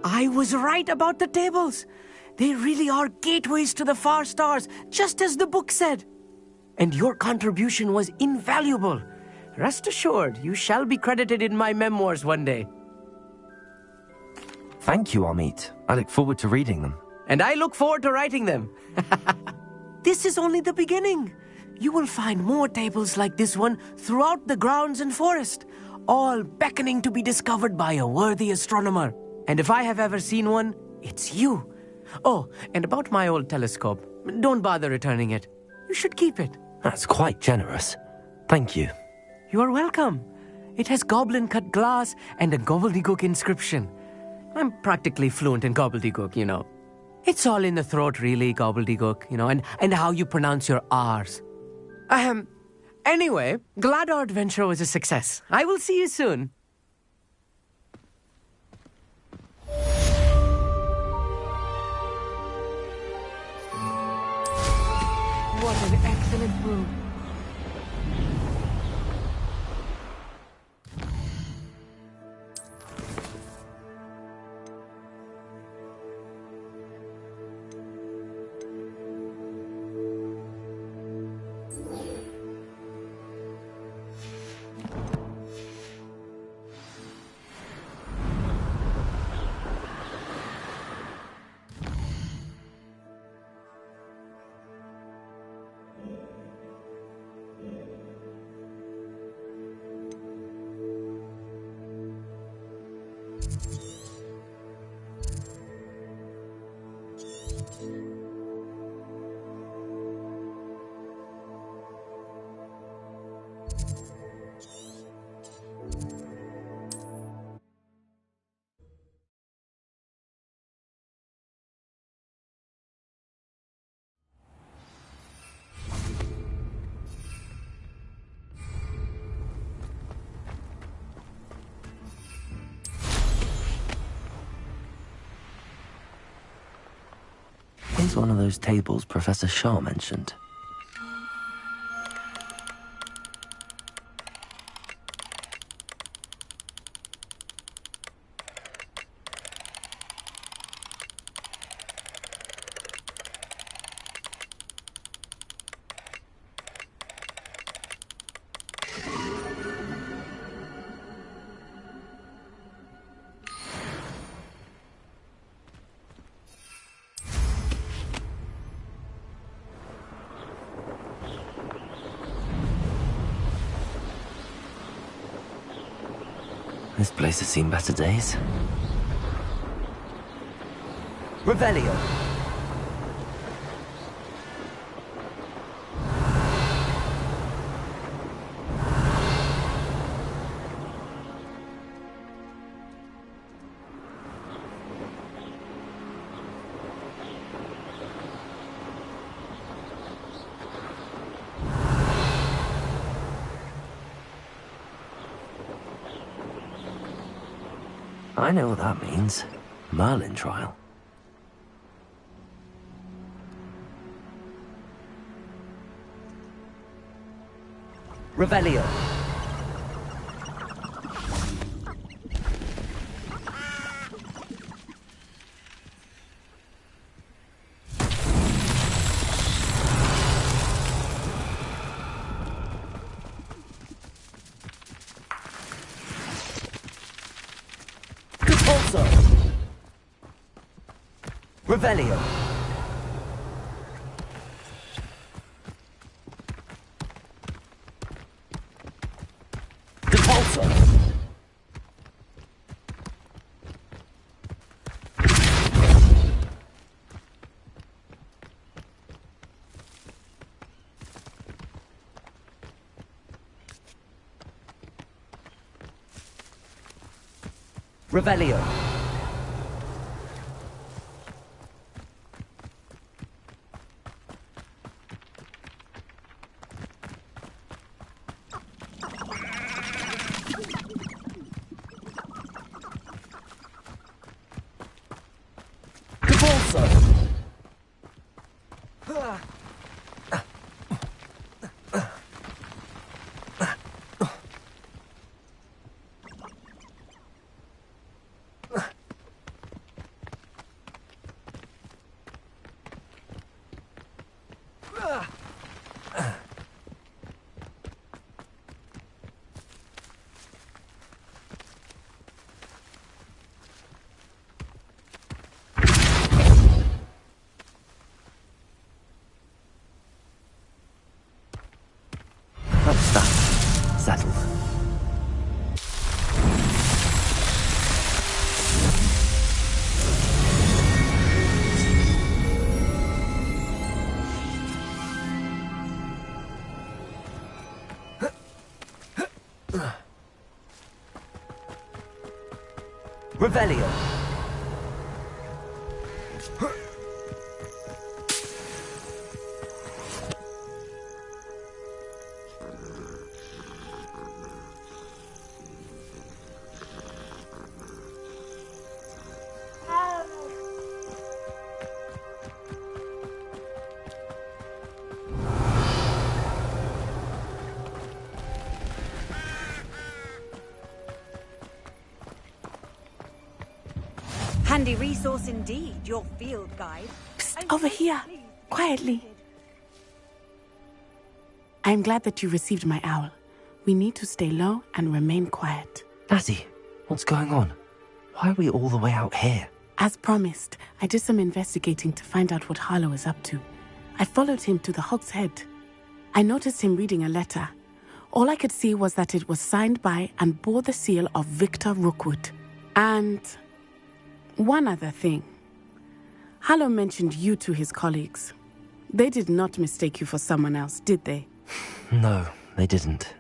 I was right about the tables. They really are gateways to the far stars, just as the book said. And your contribution was invaluable. Rest assured, you shall be credited in my memoirs one day. Thank you, Amit. I look forward to reading them. And I look forward to writing them. This is only the beginning. You will find more tables like this one throughout the grounds and forest, all beckoning to be discovered by a worthy astronomer. And if I have ever seen one, it's you. Oh, and about my old telescope, don't bother returning it. You should keep it. That's quite generous. Thank you. You are welcome. It has goblin-cut glass and a gobbledygook inscription. I'm practically fluent in gobbledygook, you know. It's all in the throat, really, gobbledygook, you know, and how you pronounce your R's. Anyway, glad our adventure was a success. I will see you soon. What an excellent room. Here's one of those tables Professor Shah mentioned. This place has seen better days. Revelio. I know what that means. Merlin trial. Revelio. Repulso. Revelio. Repulso. Revelio. That's that. Settled. Revelio. Handy resource indeed, your field guide. Psst, over here, quietly. I'm glad that you received my owl. We need to stay low and remain quiet. Natty, what's going on? Why are we all the way out here? As promised, I did some investigating to find out what Harlow is up to. I followed him to the Hog's Head. I noticed him reading a letter. All I could see was that it was signed by and bore the seal of Victor Rookwood. And one other thing. Harlow mentioned you to his colleagues. They did not mistake you for someone else, did they? No, they didn't.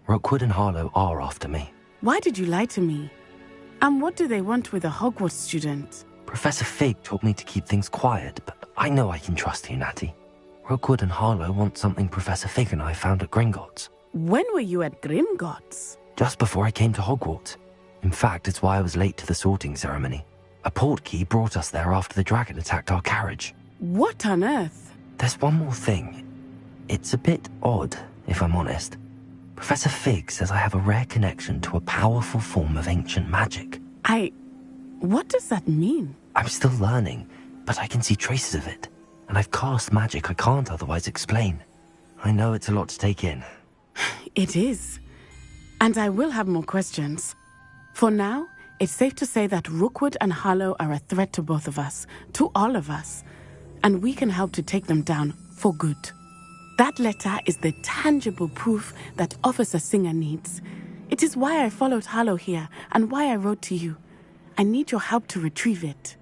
Rookwood and Harlow are after me. Why did you lie to me? And what do they want with a Hogwarts student? Professor Fig told me to keep things quiet, but I know I can trust you, Natty. Rookwood and Harlow want something Professor Fig and I found at Gringotts. When were you at Gringotts? Just before I came to Hogwarts. In fact, it's why I was late to the sorting ceremony. A portkey brought us there after the dragon attacked our carriage. What on earth? There's one more thing. It's a bit odd, if I'm honest. Professor Fig says I have a rare connection to a powerful form of ancient magic. What does that mean? I'm still learning, but I can see traces of it. And I've cast magic I can't otherwise explain. I know it's a lot to take in. It is. And I will have more questions. For now, it's safe to say that Rookwood and Harlow are a threat to both of us, to all of us. And we can help to take them down for good. That letter is the tangible proof that Officer Singer needs. It is why I followed Harlow here and why I wrote to you. I need your help to retrieve it.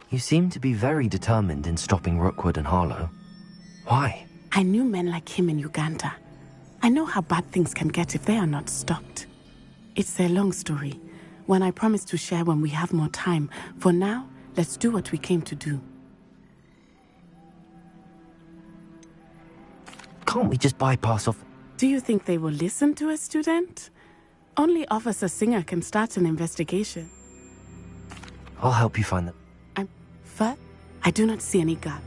You seem to be very determined in stopping Rookwood and Harlow. Why? I knew men like him in Uganda. I know how bad things can get if they are not stopped. It's a long story, one I promise to share when we have more time. For now, let's do what we came to do. Can't we just bypass off? Do you think they will listen to a student? Only Officer Singer can start an investigation. I'll help you find them. First, I do not see any guard.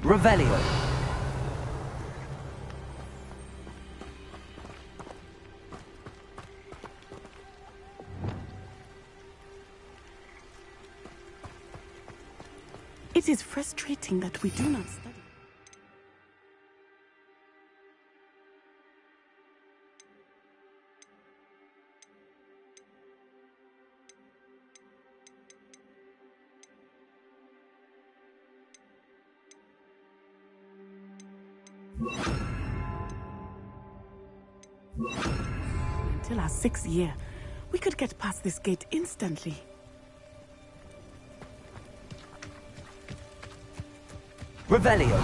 Revelio. It is frustrating that we do not study. Until our 6th year, we could get past this gate instantly. Revelio.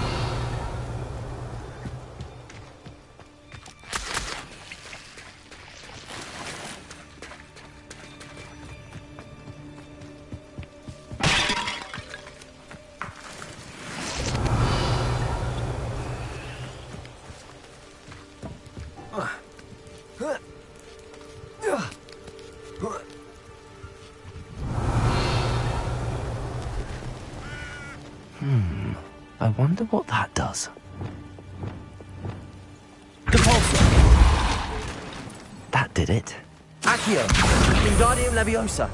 I wonder what that does. Depulso! That did it. Accio! Wingardium Leviosa!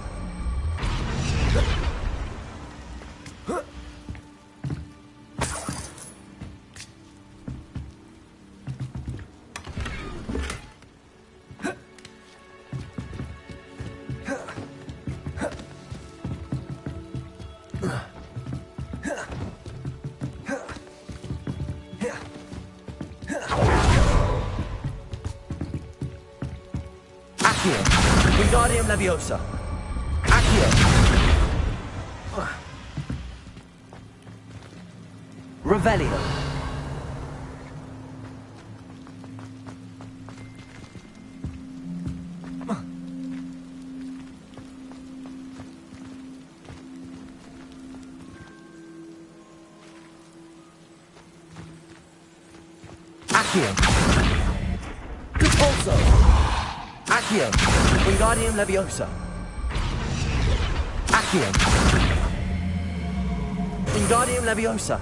Wingardium Leviosa. Accio. Revelio. Accio. Depulso. Accio. Wingardium Leviosa. Accio. Wingardium Leviosa.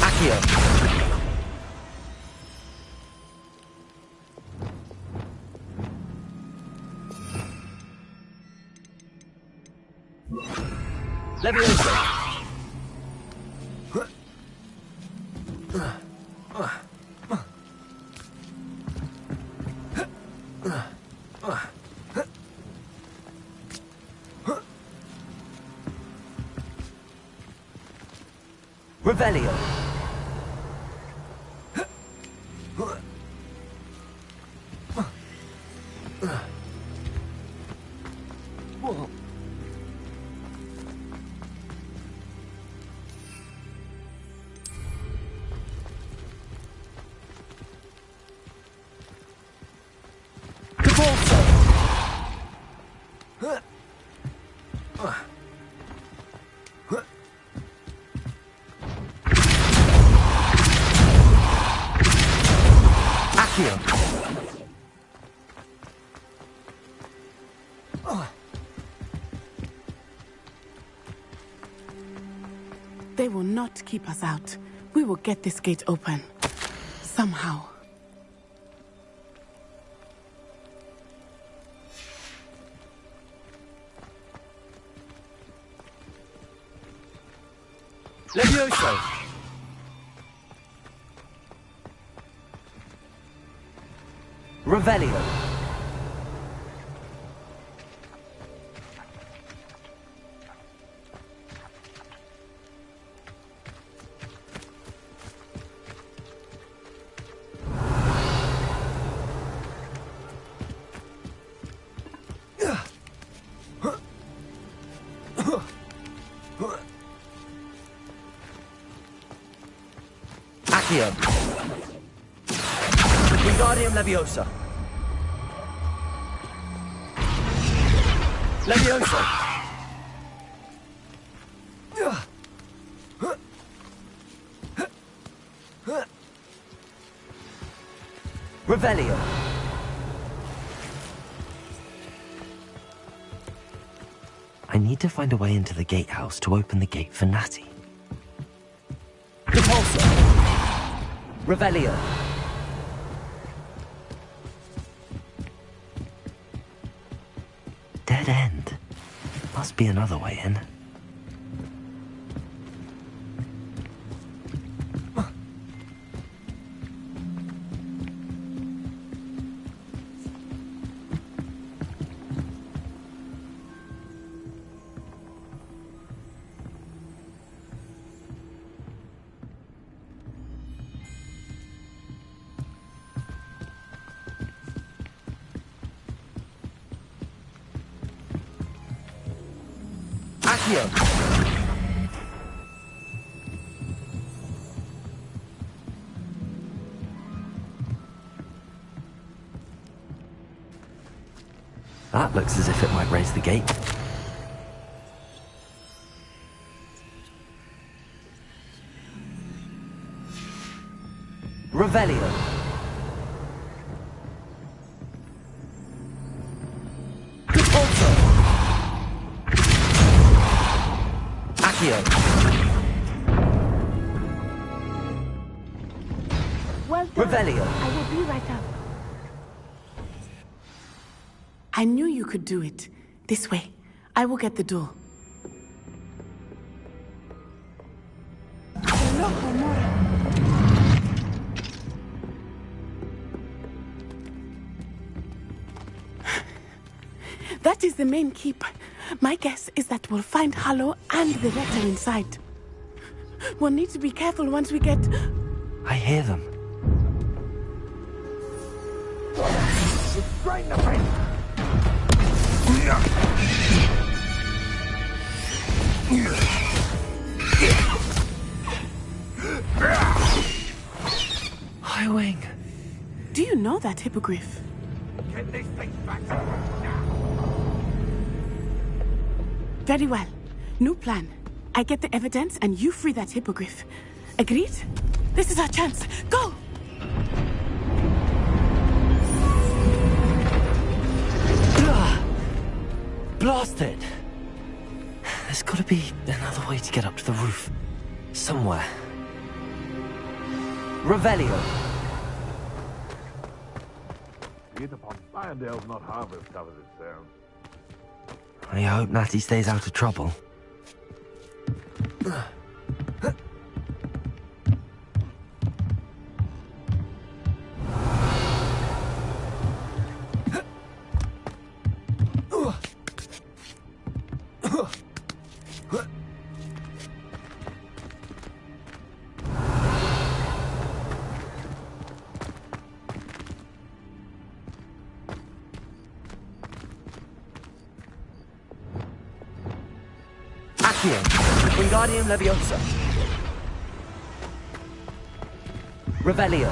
Accio. Leviosa. Revelio. Whoa. Accio. They will not keep us out. We will get this gate open. Somehow. Levioso. Revelio. Accio. Wingardium Leviosa. Leviosa. Revelio. I need to find a way into the gatehouse to open the gate for Natty. Depulso. Revelio. Dead end. Must be another way in. Accio! That looks as if it might raise the gate. Revelio. Defaulto. Accio. Well done. Revelio. I will be right up. I knew you could do it. This way. I will get the door. Hello, Homura. That is the main keep. My guess is that we'll find Hallow and the letter inside. We'll need to be careful once we get... I hear them. Restrain the beast! High Wing. Do you know that hippogriff? Get this thing back to now! Very well. New plan. I get the evidence and you free that hippogriff. Agreed? This is our chance. Go! Blasted! There's gotta be another way to get up to the roof. Somewhere. Revelio. Get upon Irondale's not half as tough as it sounds. I hope Natty stays out of trouble. Accio. Wingardium Leviosa. Revelio.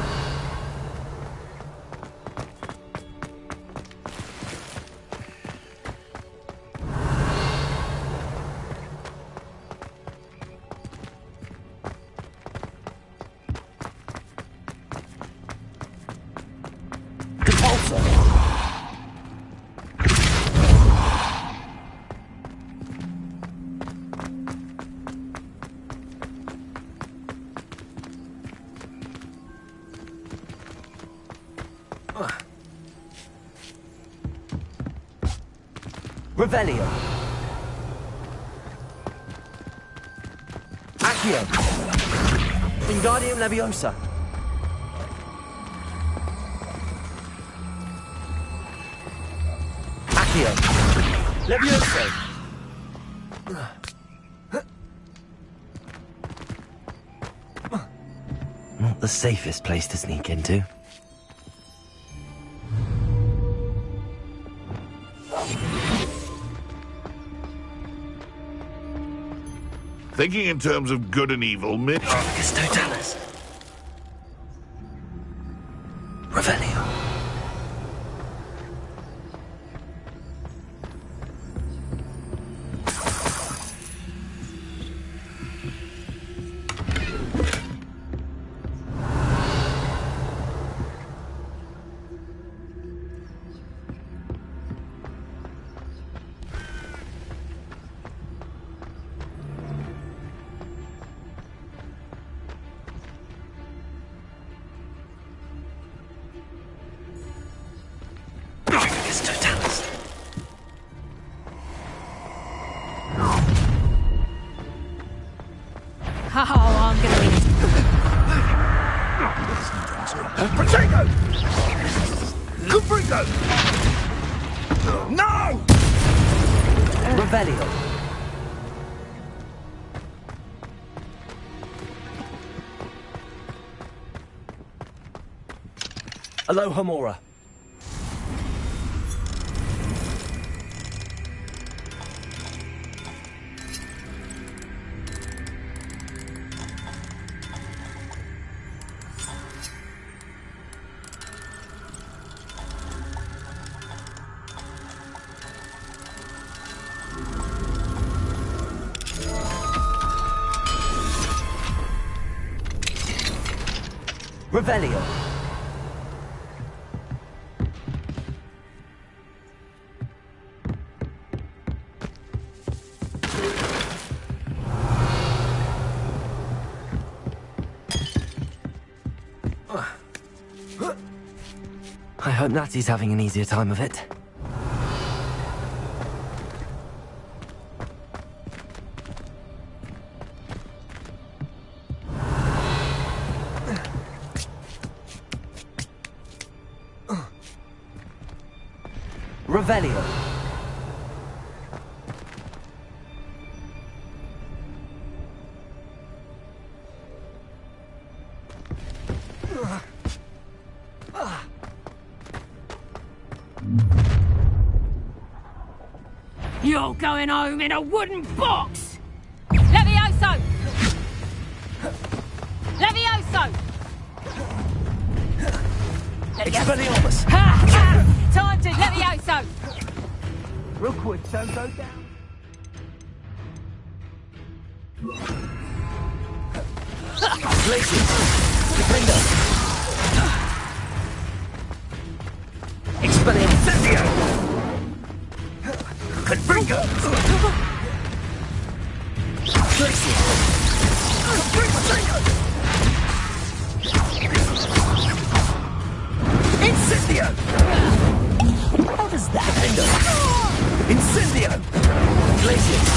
Depulso. Revelio. Accio. Wingardium Leviosa. Accio. Leviosa. Not the safest place to sneak into. Thinking in terms of good and evil, Arcus Totalis. Revelio. Arcus Totalis. Oh, I'm gonna be... Potato! Lubrigo! No! Revelio. Alohomora. Revelio. I hope Natty's having an easier time of it. Revelio. You're going home in a wooden box! Levioso! Levioso! Expelliarmus! Ha! Ha! Time to Levioso! Rookwood, don't go down. Glacius! Defender! Expelliarmus! Incendio! Confringo! Glacius! Incendio! How does that end? Incendio! Glacius!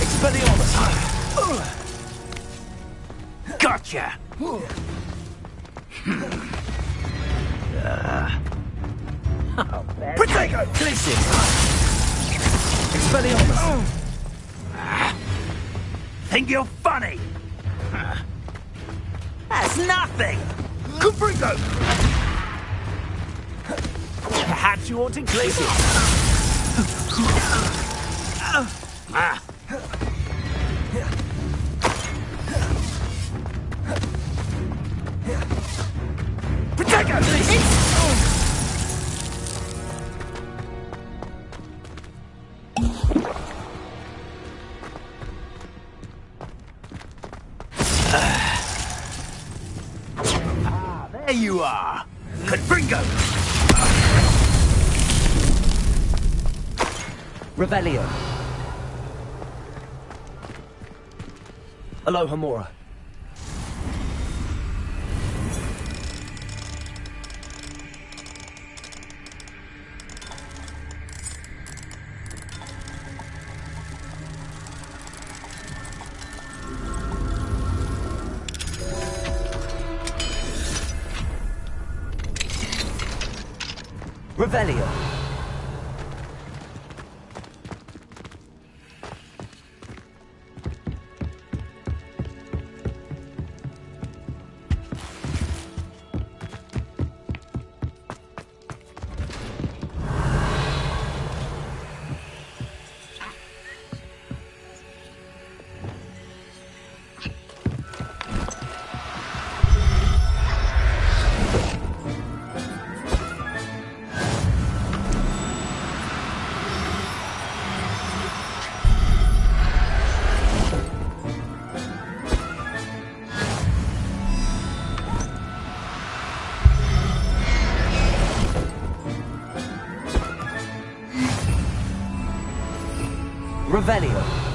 Expelliarmus! Gotcha! Protego! Glacius! Expelliarmus! Think you're funny? That's nothing! Confringo! Perhaps you want to Glacius? Protego! There you are! Confringo! Revelio. Aloha Mora. Revelio. Revelio.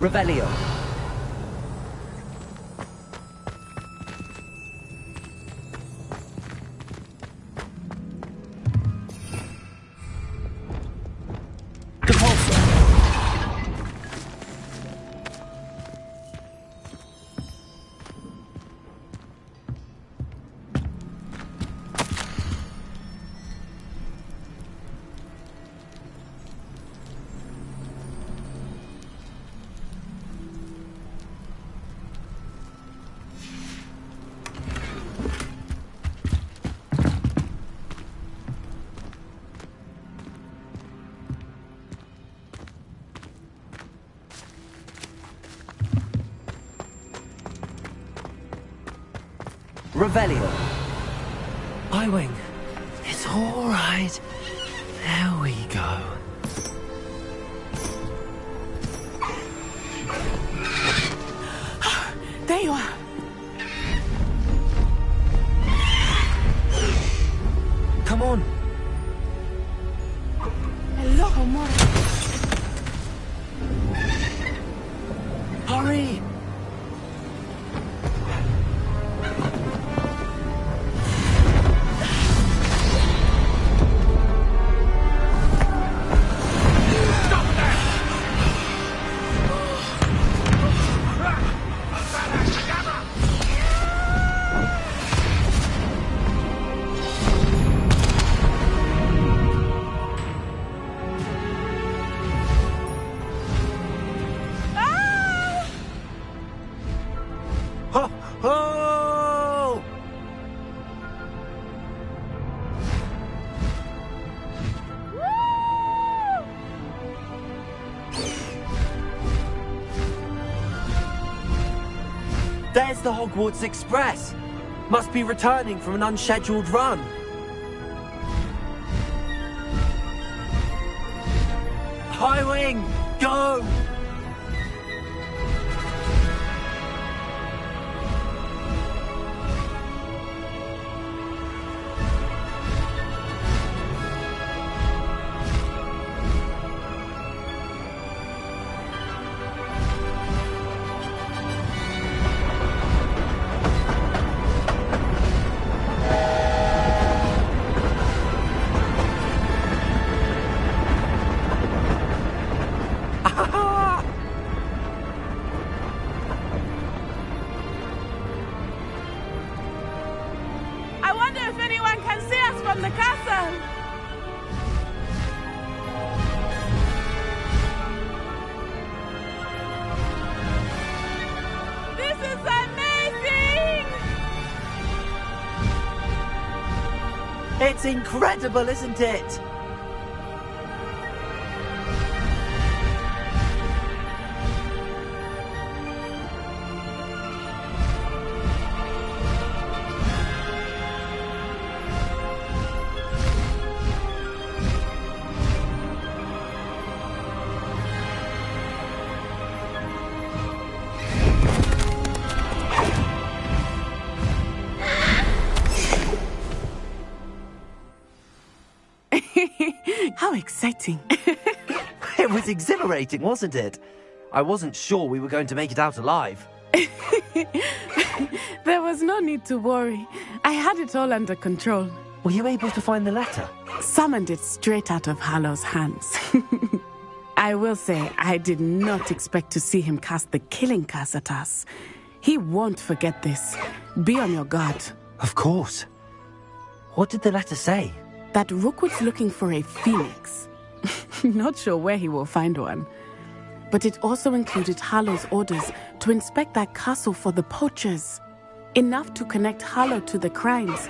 Revelio. Compulsor. Revelio. Highwing. It's all right. There we go. There you are. Come on. Hello, amore. Hurry! There's the Hogwarts Express. Must be returning from an unscheduled run. Highwing, go! I wonder if anyone can see us from the castle. This is amazing! It's incredible, isn't it? How exciting. It was exhilarating, wasn't it? I wasn't sure we were going to make it out alive. There was no need to worry. I had it all under control. Were you able to find the letter? Summoned it straight out of Hallow's hands. I will say, I did not expect to see him cast the killing curse at us. He won't forget this. Be on your guard. Of course. What did the letter say? That Rookwood's looking for a phoenix. Not sure where he will find one. But it also included Hallow's orders to inspect that castle for the poachers. Enough to connect Hallow to the crimes.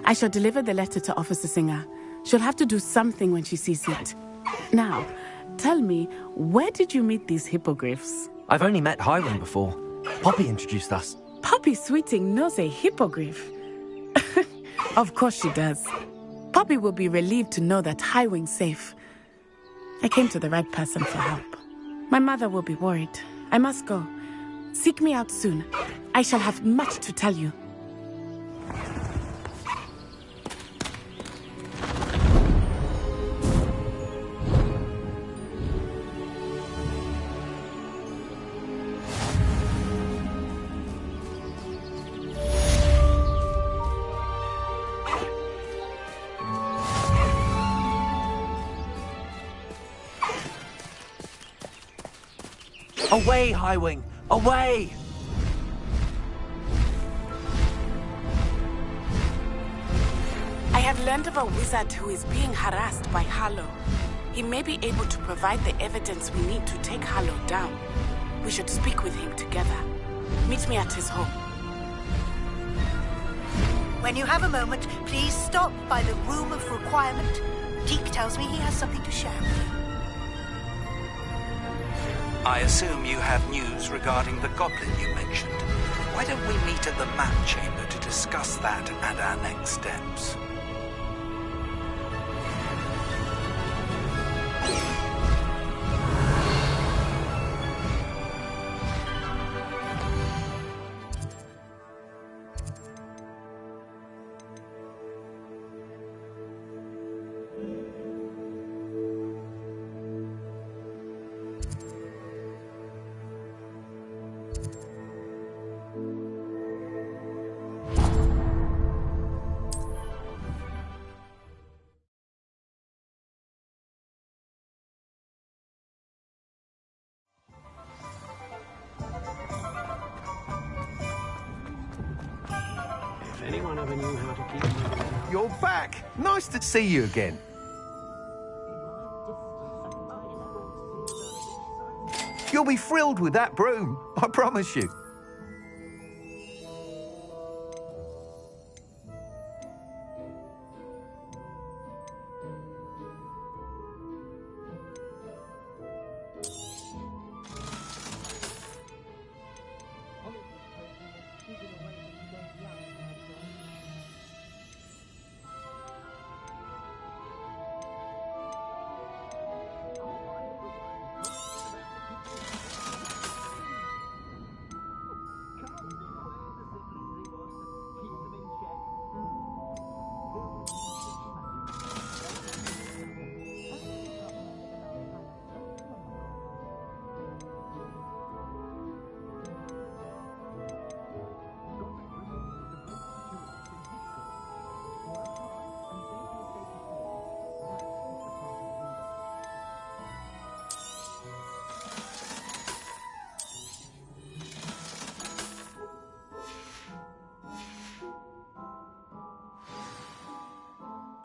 I shall deliver the letter to Officer Singer. She'll have to do something when she sees it. Now, tell me, where did you meet these hippogriffs? I've only met Highwing before. Poppy introduced us. Poppy Sweeting knows a hippogriff. Of course she does. Poppy will be relieved to know that Highwing's safe. I came to the right person for help. My mother will be worried. I must go. Seek me out soon. I shall have much to tell you. Away, Highwing! Away! I have learned of a wizard who is being harassed by Hallow. He may be able to provide the evidence we need to take Hallow down. We should speak with him together. Meet me at his home. When you have a moment, please stop by the Room of Requirement. Deke tells me he has something to share with you. I assume you have news regarding the goblin you mentioned. Why don't we meet at the map chamber to discuss that and our next steps? Anyone ever knew how to keep... You're back! Nice to see you again. You'll be thrilled with that broom, I promise you.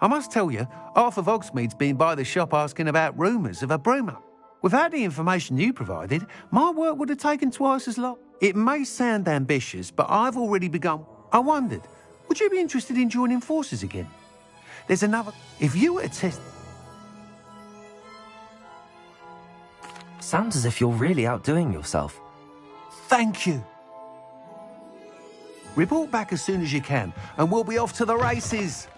I must tell you, half of Hogsmeade's been by the shop asking about rumours of a broom up. Without the information you provided, my work would have taken twice as long. It may sound ambitious, but I've already begun. I wondered, would you be interested in joining forces again? There's another... If you were to test... Sounds as if you're really outdoing yourself. Thank you. Report back as soon as you can, and we'll be off to the races.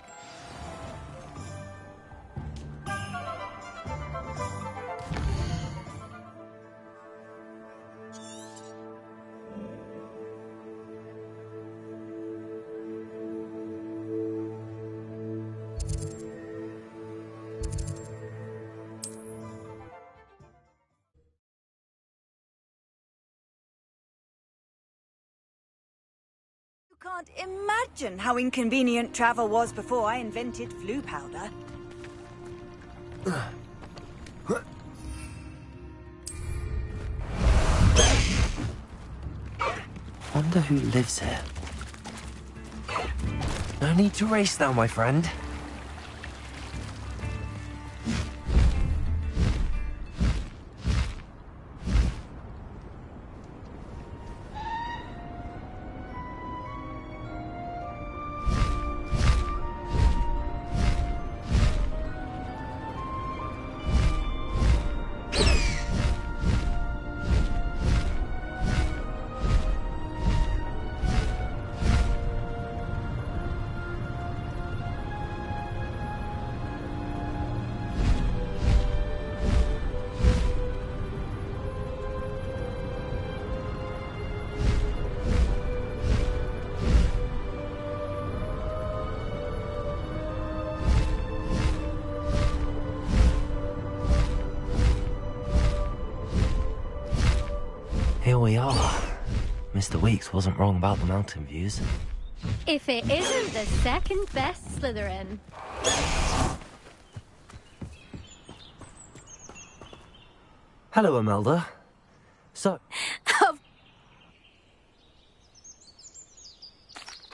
Can't imagine how inconvenient travel was before I invented flu powder. Wonder who lives here. No need to race now, my friend. Here we are. Mr. Weeks wasn't wrong about the mountain views. If it isn't the second best Slytherin. Hello, Imelda. So...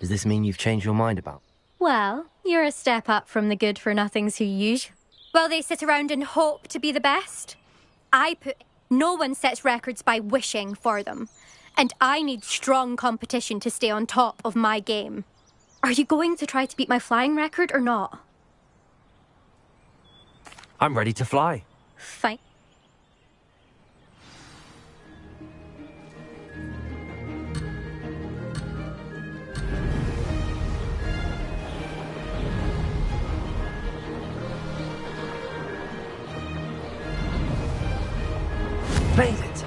Does this mean you've changed your mind about... Well, you're a step up from the good-for-nothings who usually... Well, they sit around and hope to be the best. No one sets records by wishing for them. And I need strong competition to stay on top of my game. Are you going to try to beat my flying record or not? I'm ready to fly. Fine. Made it.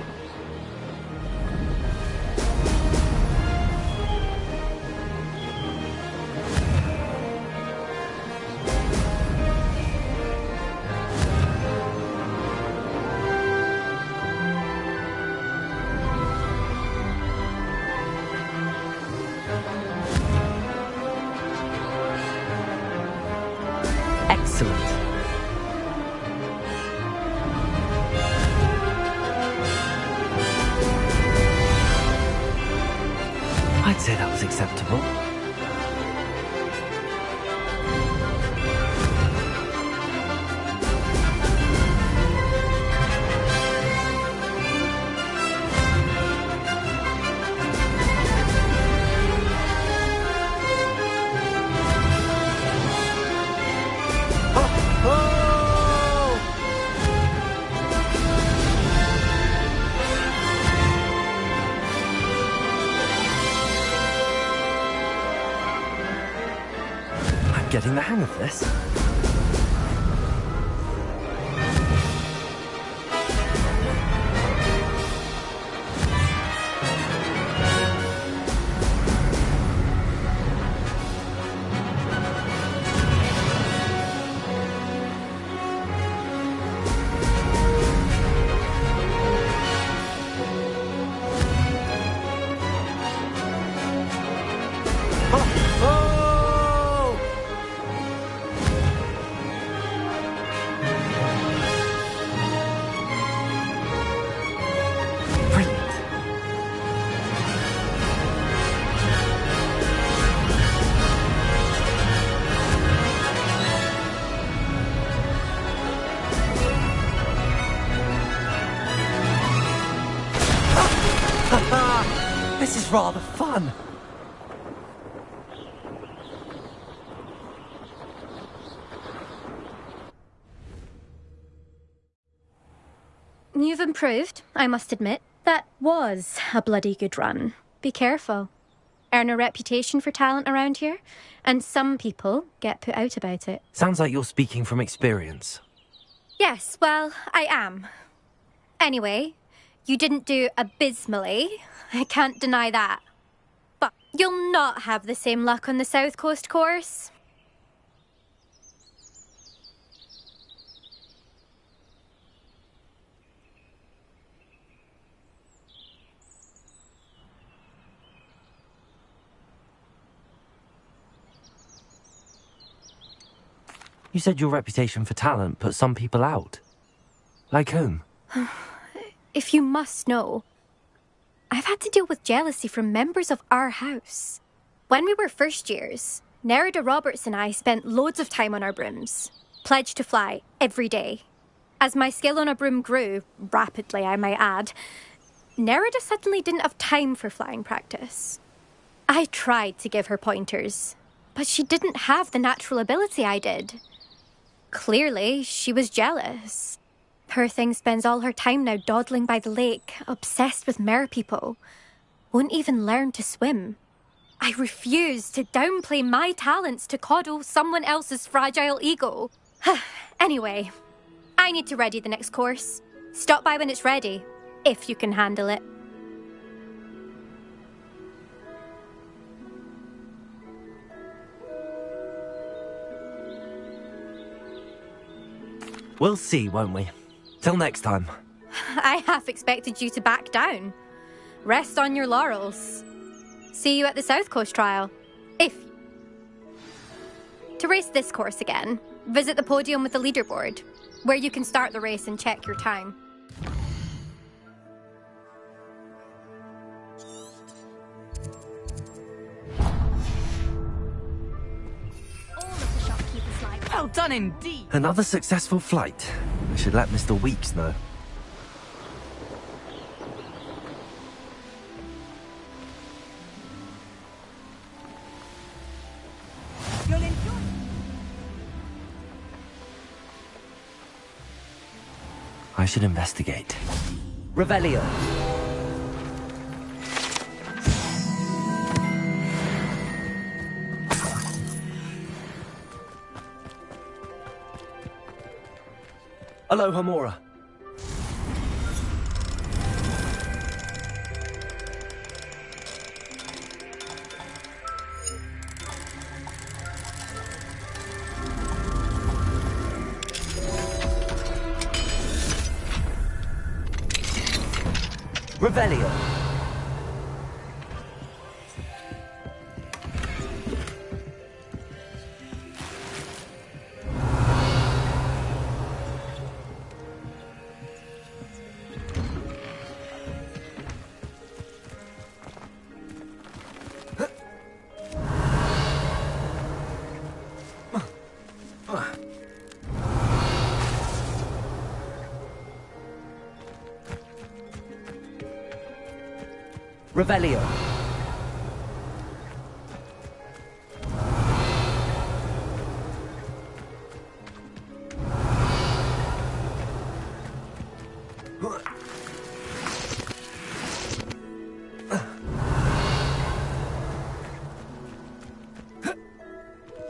Excellent. I'd say that was acceptable. Getting the hang of this. This is rather fun. You've improved, I must admit. That was a bloody good run. Be careful. Earn a reputation for talent around here, and some people get put out about it. Sounds like you're speaking from experience. Yes, well, I am. Anyway, you didn't do abysmally. I can't deny that. But you'll not have the same luck on the South Coast course. You said your reputation for talent put some people out. Like whom? If you must know, I've had to deal with jealousy from members of our house. When we were first years, Nerida Roberts and I spent loads of time on our brooms, pledged to fly every day. As my skill on a broom grew, rapidly I might add, Nerida suddenly didn't have time for flying practice. I tried to give her pointers, but she didn't have the natural ability I did. Clearly, she was jealous. Poor thing spends all her time now dawdling by the lake, obsessed with merpeople. Won't even learn to swim. I refuse to downplay my talents to coddle someone else's fragile ego. Anyway, I need to ready the next course. Stop by when it's ready, if you can handle it. We'll see, won't we? Till next time. I half expected you to back down. Rest on your laurels. See you at the South Coast trial. To race this course again, visit the podium with the leaderboard, where you can start the race and check your time. Well done indeed. Another successful flight. I should let Mr. Weeks know. You'll enjoy. I should investigate. Revelio. Aloha Mora. Revelio. Revelio.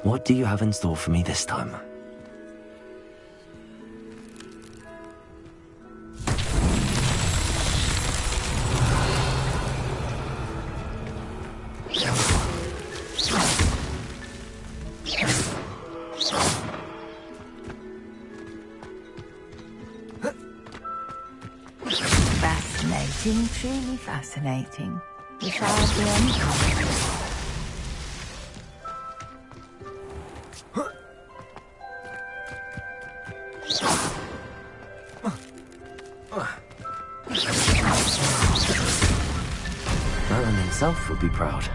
What do you have in store for me this time? Fascinating, truly fascinating. There's hardly any comment. Merlin himself would be proud.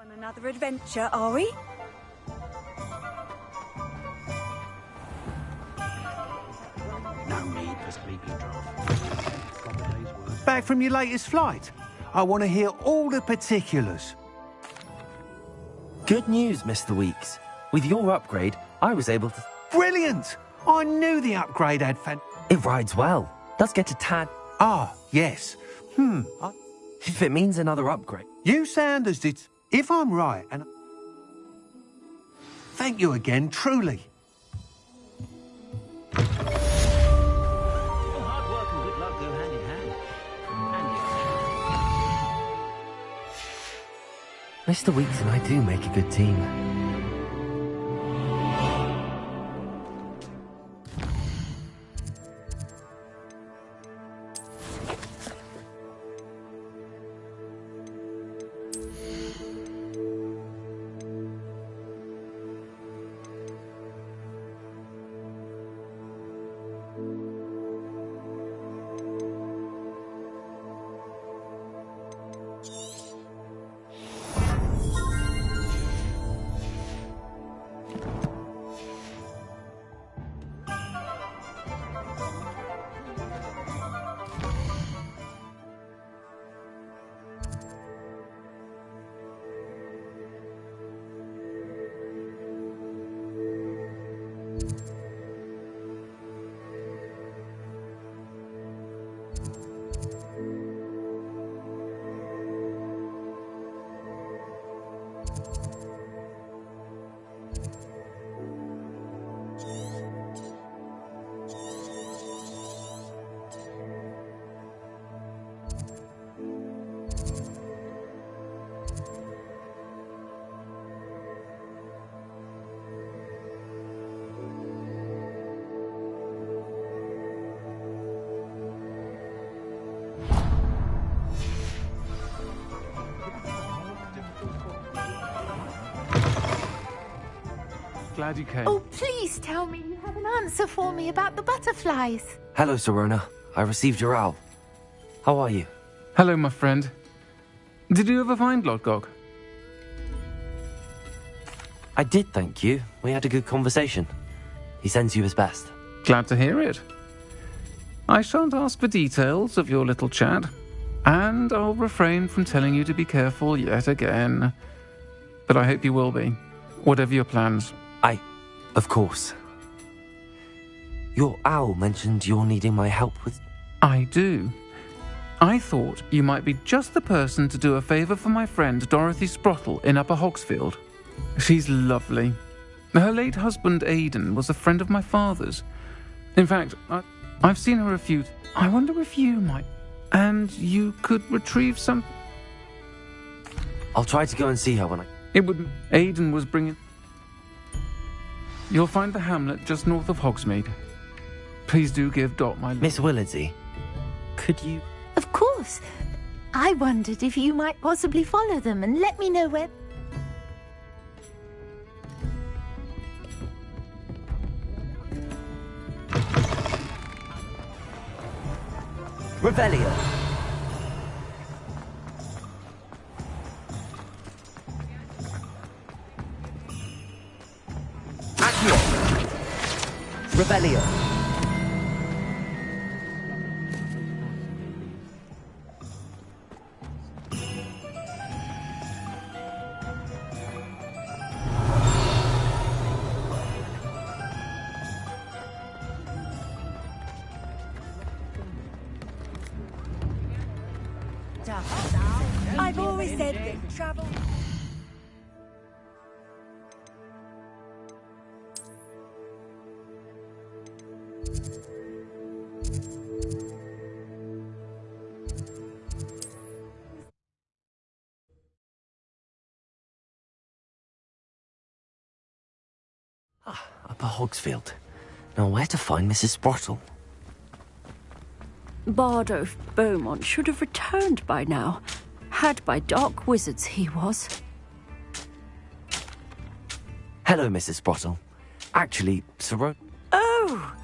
On another adventure, are we? No need for sleeping draught. Back from your latest flight? I want to hear all the particulars. Good news, Mr. Weeks. With your upgrade, I was able to... Brilliant! I knew the upgrade had It rides well. Does get a tad... Ah, yes. If it means another upgrade. You sound as did... If I'm right, and... Thank you again, truly. Your hard work and good luck go hand in hand. Mr. Weeks and I do make a good team. Glad you came. Oh, please tell me you have an answer for me about the butterflies. Hello, Serona. I received your owl. How are you? Hello, my friend. Did you ever find Lodgog? I did, thank you. We had a good conversation. He sends you his best. Glad to hear it. I shan't ask for details of your little chat, and I'll refrain from telling you to be careful yet again. But I hope you will be, whatever your plans. Of course. Your owl mentioned you're needing my help with... I do. I thought you might be just the person to do a favour for my friend Dorothy Sprottle in Upper Hogsfield. She's lovely. Her late husband Aidan was a friend of my father's. In fact, I've seen her a few... I wonder if you might... And you could retrieve some... I'll try to go and see her when I... It would... Aidan was bringing... You'll find the hamlet just north of Hogsmeade. Please do give Dot my... Miss Willardsey, could you... Of course. I wondered if you might possibly follow them and let me know where... Revelio. Accio. Revelio. I've always said that travel... Upper Hogsfield. Now where to find Mrs. Sprottle? Bardolph Beaumont should have returned by now. Had by dark wizards he was. Hello, Mrs. Sprottle. Actually, Sir... Oh!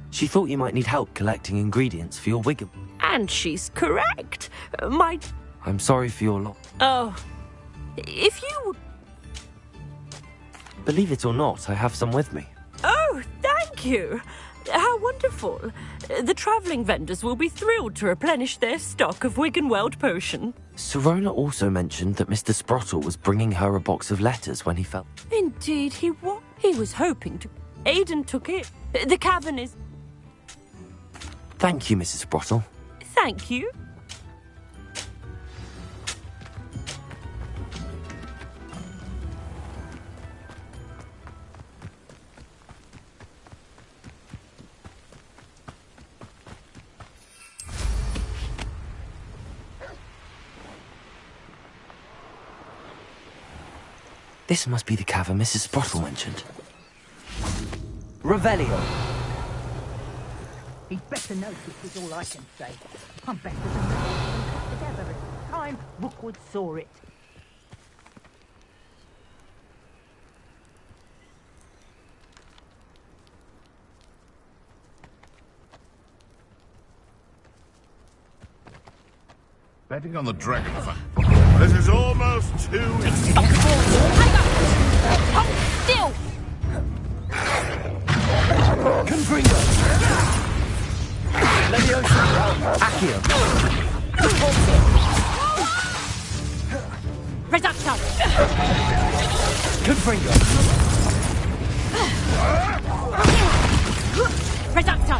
She thought you might need help collecting ingredients for your wig. And she's correct. I'm sorry for your loss. Oh. If you... Believe it or not, I have some with me. Oh, thank you. How wonderful. The travelling vendors will be thrilled to replenish their stock of Wiggenweld potion. Sirona also mentioned that Mr. Sprottle was bringing her a box of letters when he fell. Indeed he was. He was hoping to... Aidan took it. The cavern is... Thank you, Mrs. Sprottle. Thank you. This must be the cavern Mrs. Sprottle mentioned. Revelio. He'd better notice is all I can say. I'm better than that. Together at the time Rookwood saw it. Betting on the dragon. This is almost too... Hold still! Confringo! Leviosa! Accio! Reducto! Confringo! Reducto!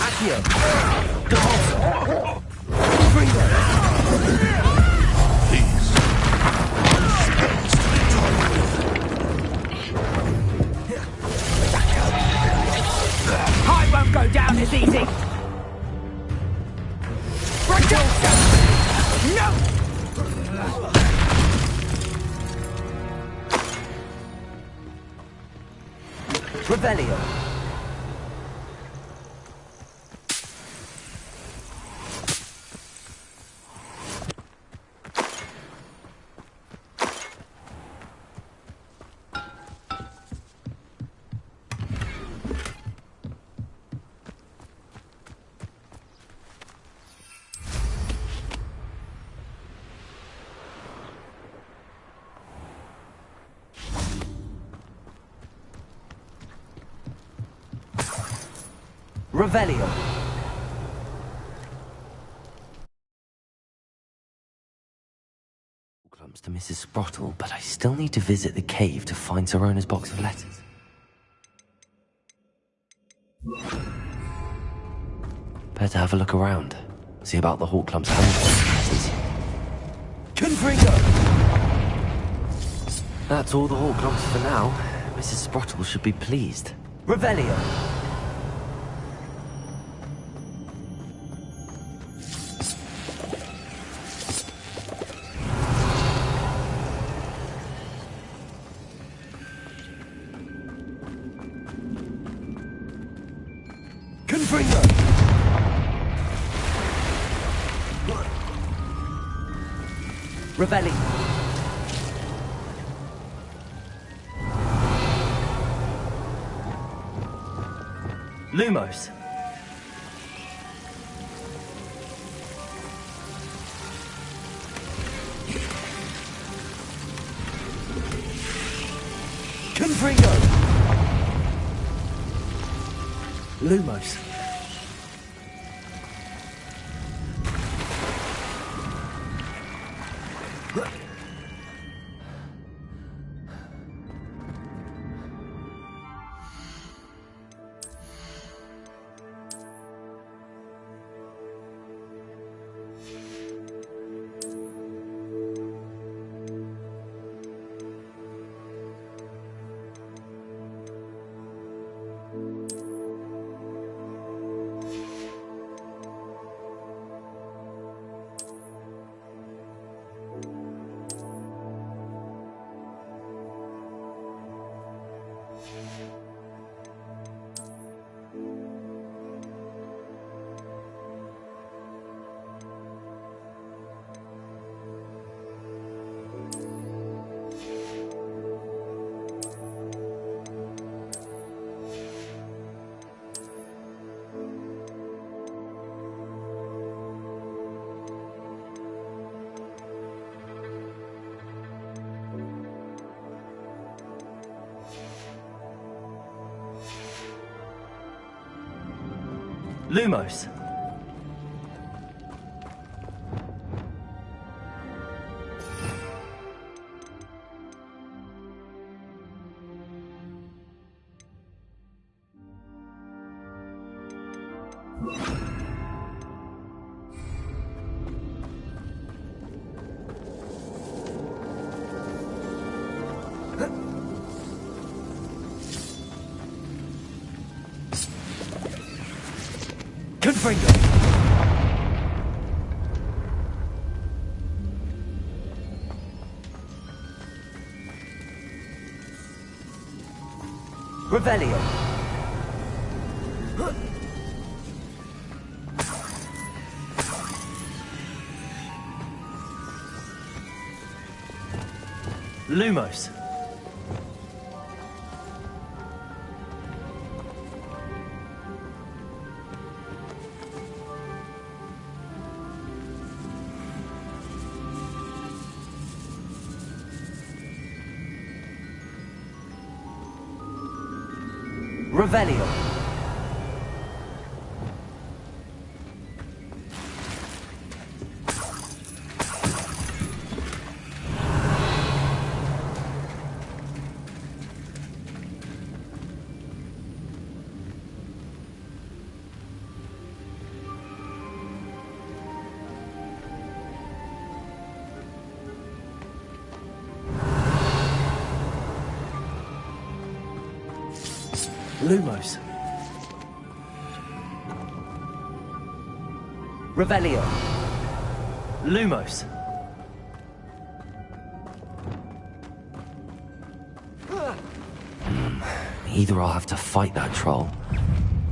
Accio! Confringo! Please. Spells to be told with. I won't go down as easy! Reducto! No! Revelio. Revelio. comes to Mrs. Sprottle, but I still need to visit the cave to find Sorona's box of letters. Better have a look around. See about the Hawk Clump's letters. Confringo! That's all the Hawk Clumps for now. Mrs. Sprottle should be pleased. Revelio! Confringo! Revelli! Lumos! Confringo! Lumos! Lumos! Confringo! Revelio! Lumos! Revelio! Lumos. Revelio. Lumos. Either I'll have to fight that troll,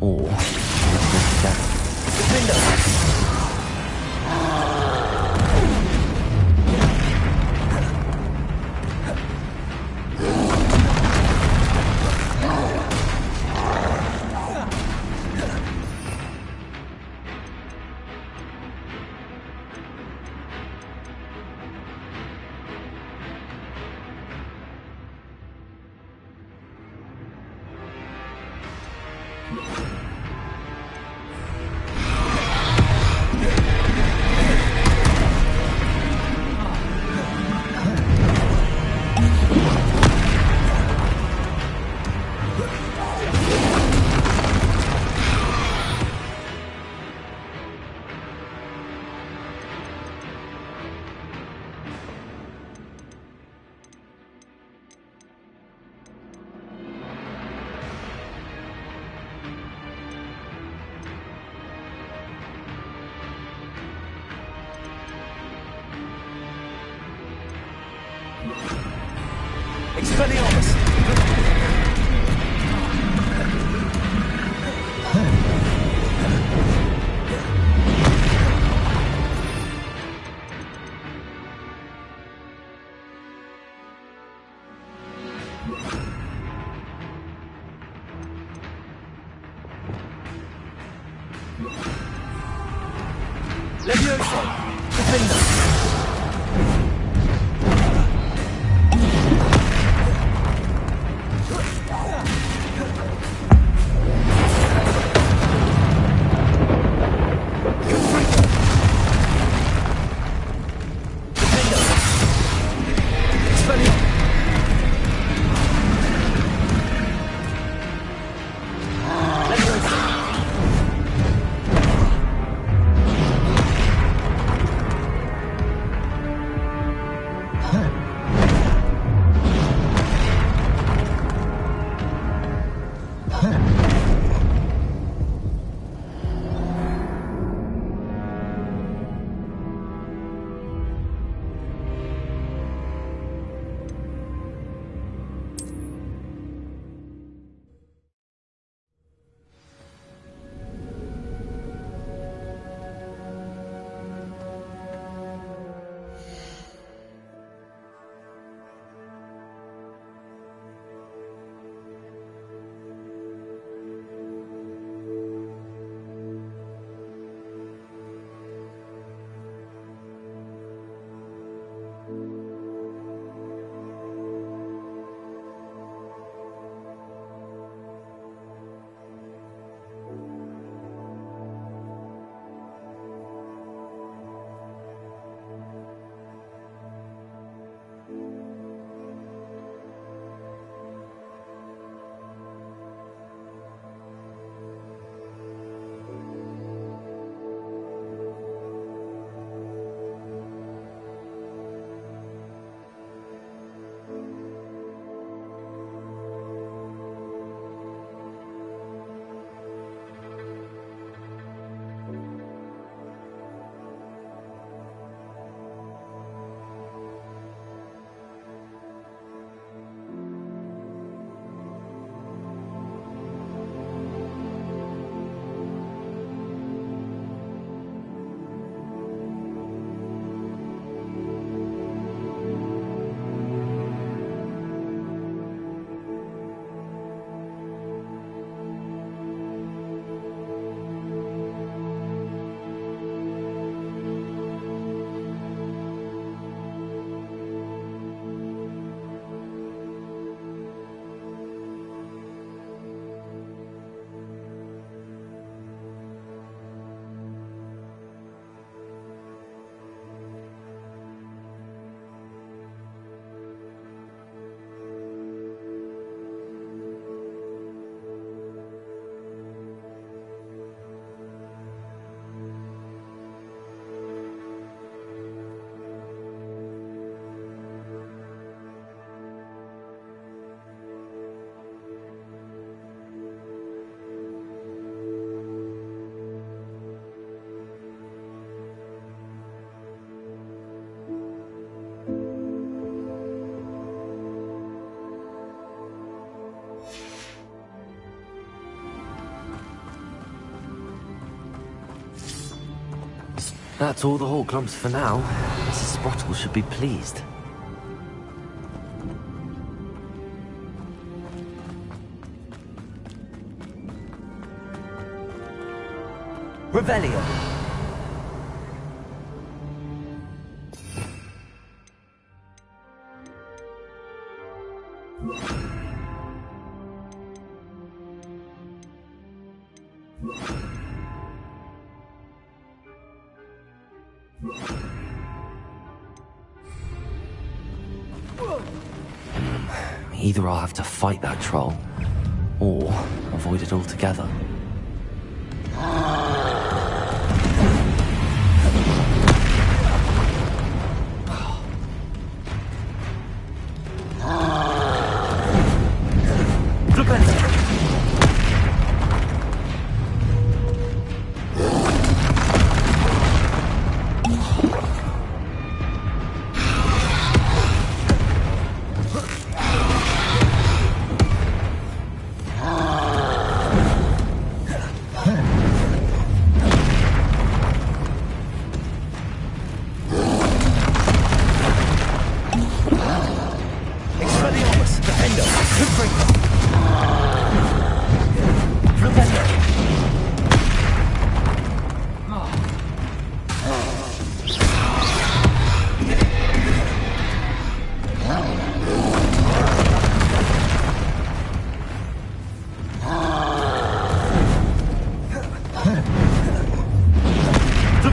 or I'll take it down. Window! That's all the whole clumps for now. Mrs. Sprottle should be pleased. Revelio. Either I'll have to fight that troll, or avoid it altogether.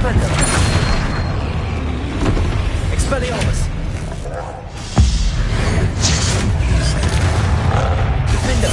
Propender. Expelliarmus. Defender.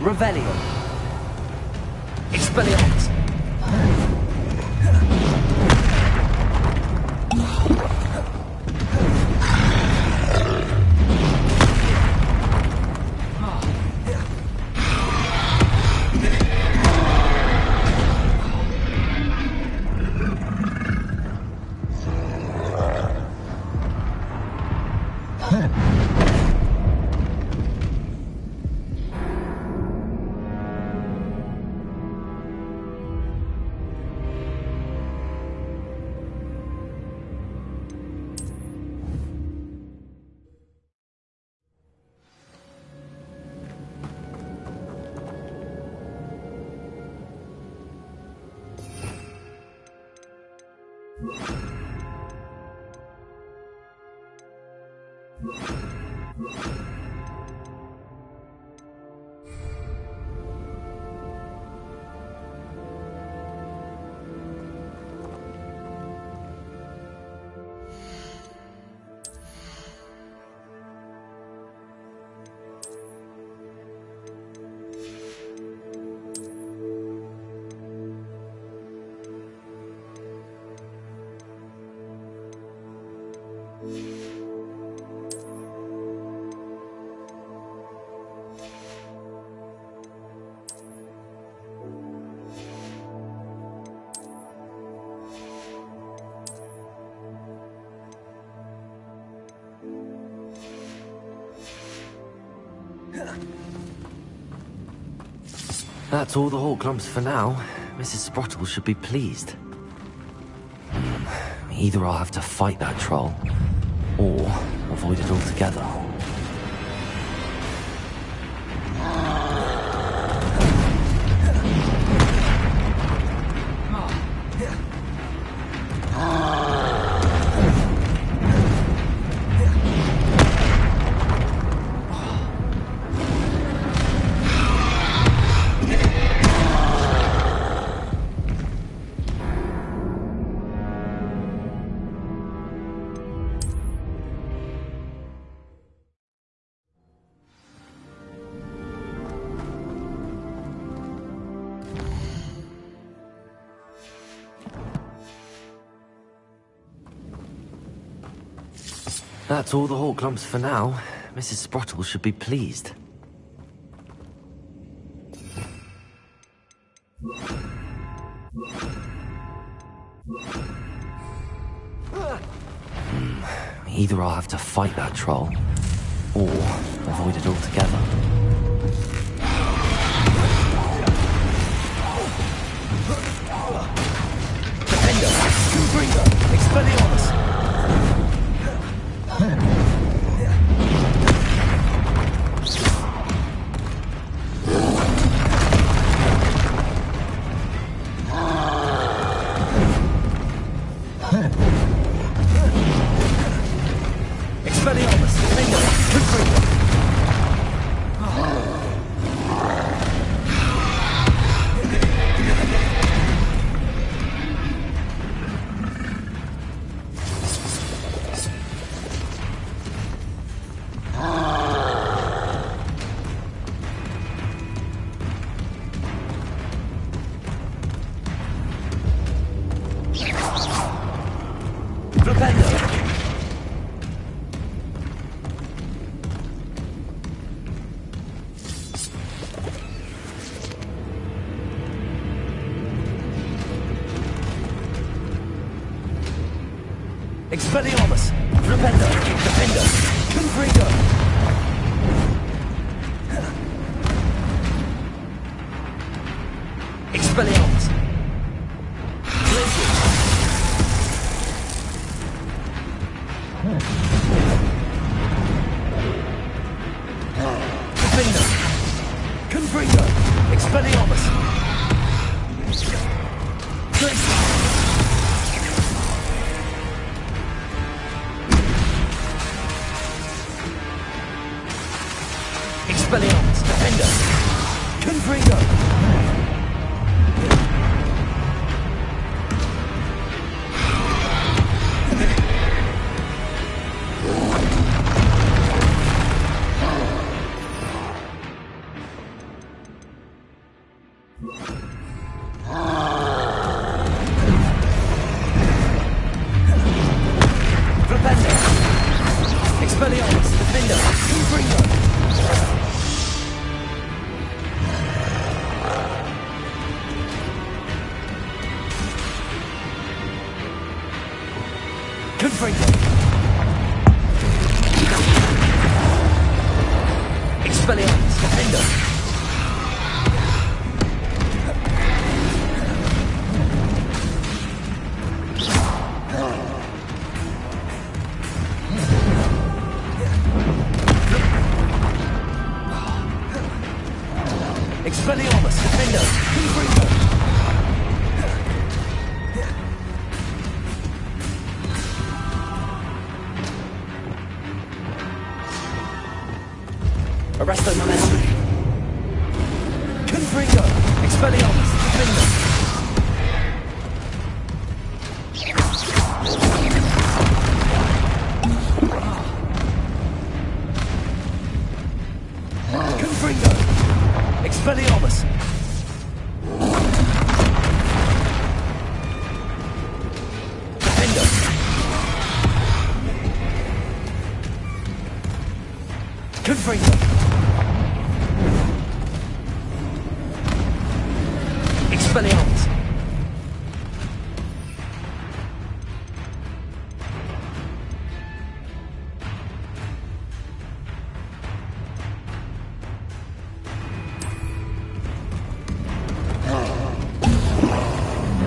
Revelio. Expelliarmus. That's all the Hawklumps for now. Mrs. Sprottle should be pleased. Either I'll have to fight that troll, or avoid it altogether. That's all the Hawklumps for now. Mrs. Sprottle should be pleased. Either I'll have to fight that troll, or avoid it altogether. Defender. Confringo. Expelliarmus. Expelliarmus. Defender. Confringo. Expelliarmus! Repender! Defender! Confringo! Expelliarmus! Glacius! Confringo. Expelliarmus. Defender. Expelliarmus. Defender. Confringo. Arresto Momentum. Confringo. Expelliarmus. Defender. Confringo. Expelliarmus. Defender. Confringo. Expelliarmus.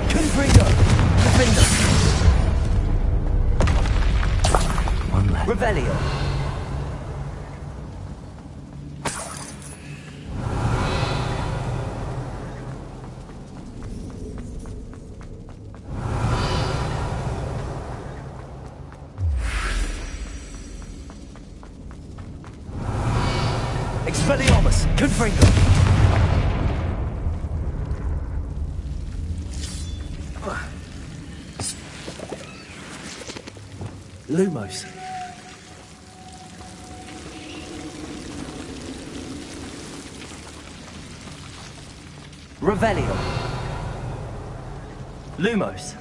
Confringo. Defender. One left. Revelio. Expelliarmus. Confringo. Lumos. Revelio. Lumos.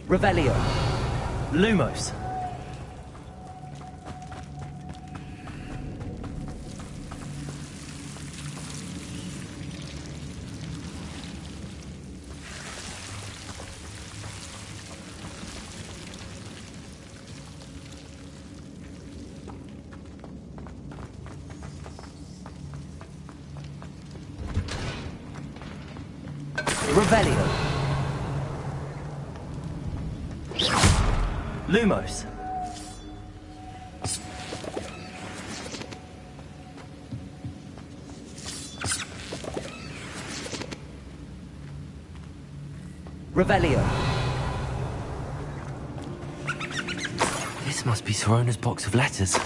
Revelio. Lumos. Revelio. Lumos. Revelio. This must be Sorona's box of letters.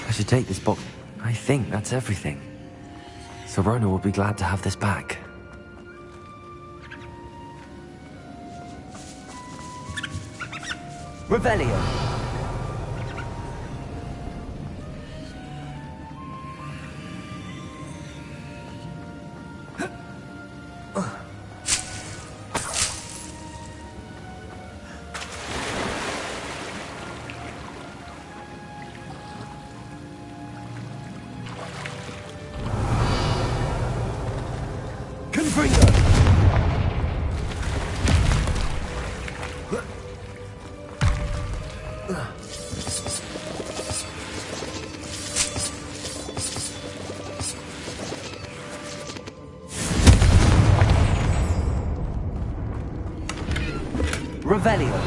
I should take this box. I think that's everything. Sorona will be glad to have this back. Revelio. Confringo. Revelio.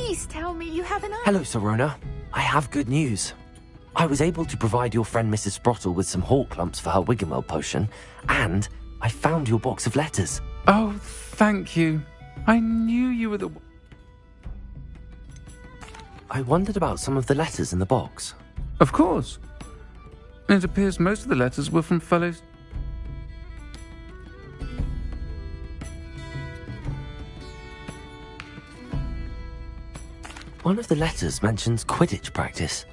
please tell me you have an answer. Hello, Sorona. I have good news. I was able to provide your friend Mrs. Sprottle with some hawk lumps for her Wiggenweld potion, and I found your box of letters. Oh, thank you. I knew you were the... I wondered about some of the letters in the box. Of course. It appears most of the letters were from fellows... One of the letters mentions Quidditch practice.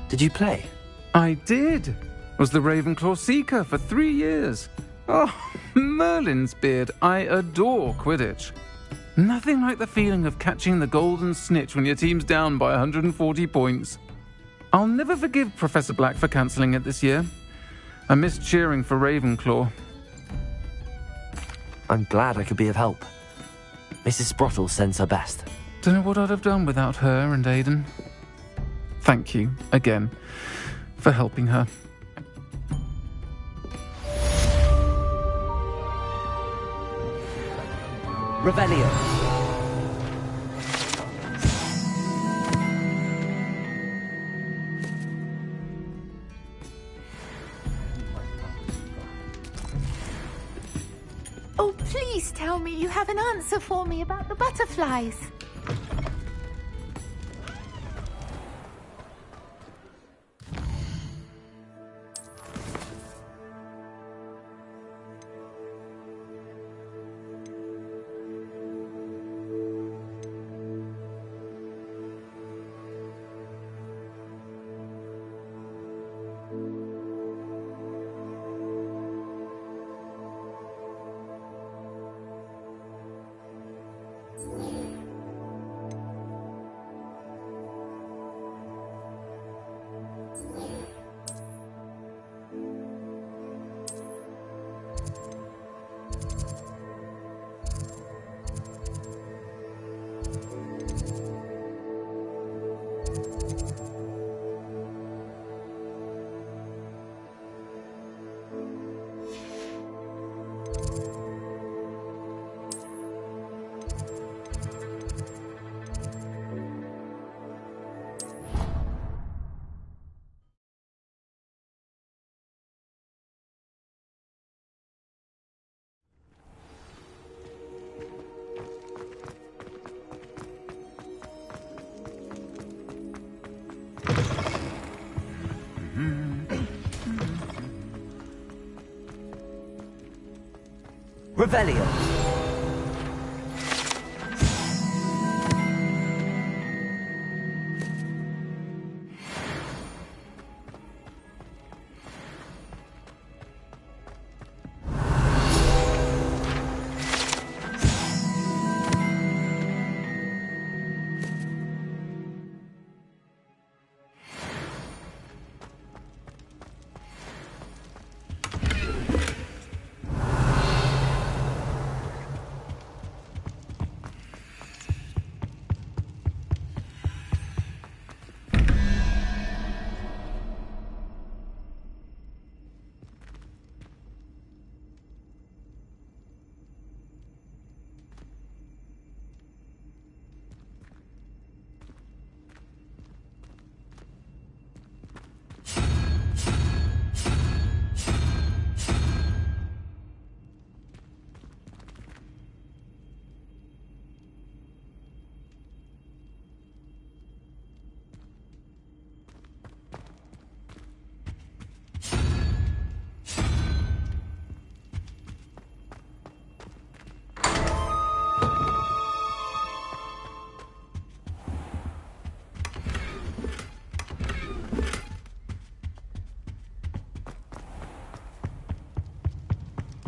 Did you play? I did. Was the Ravenclaw Seeker for 3 years. Oh, Merlin's beard. I adore Quidditch. Nothing like the feeling of catching the golden snitch when your team's down by 140 points. I'll never forgive Professor Black for cancelling it this year. I missed cheering for Ravenclaw. I'm glad I could be of help. Mrs. Sprottle sends her best. Don't know what I'd have done without her and Aidan. Thank you, again, for helping her. Revelio. Oh, please tell me you have an answer for me about the butterflies. Revelio.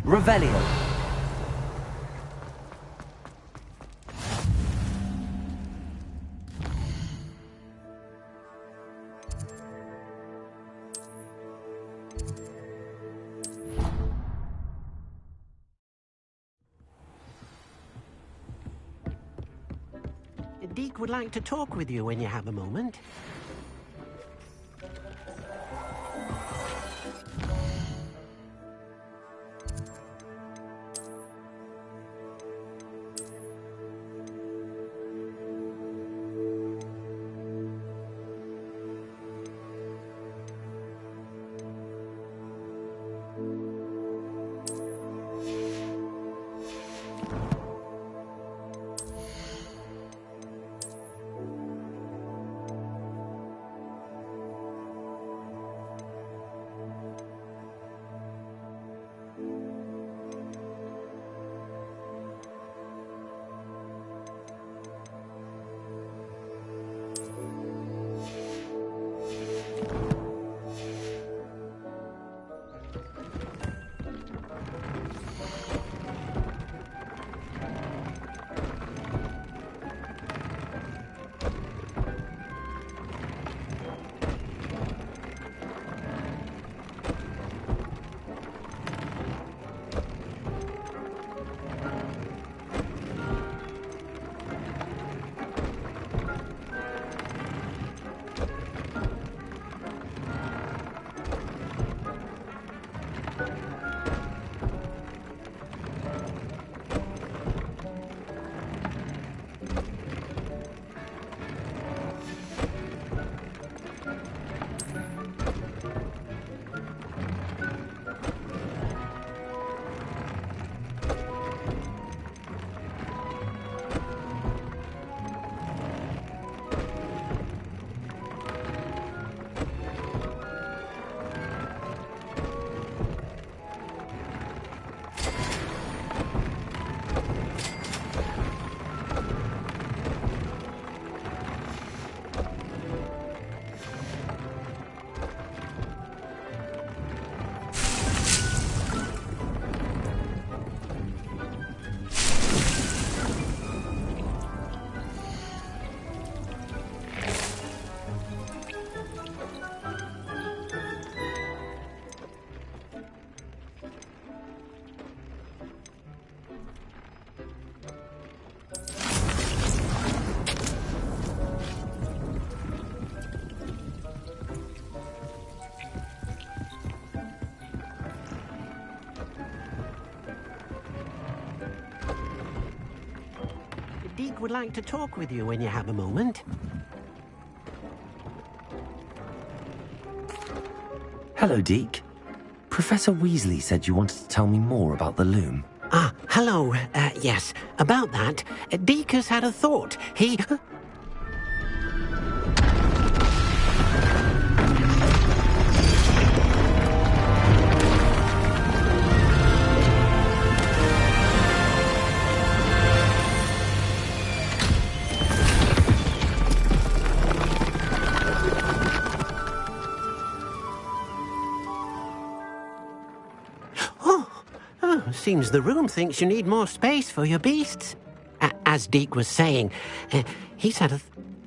Revelio. Deke would like to talk with you when you have a moment. Deke would like to talk with you when you have a moment. Hello, Deke. Professor Weasley said you wanted to tell me more about the loom. Ah, hello. Yes, about that. Deke has had a thought. He... Seems the room thinks you need more space for your beasts. As Deke was saying, he's had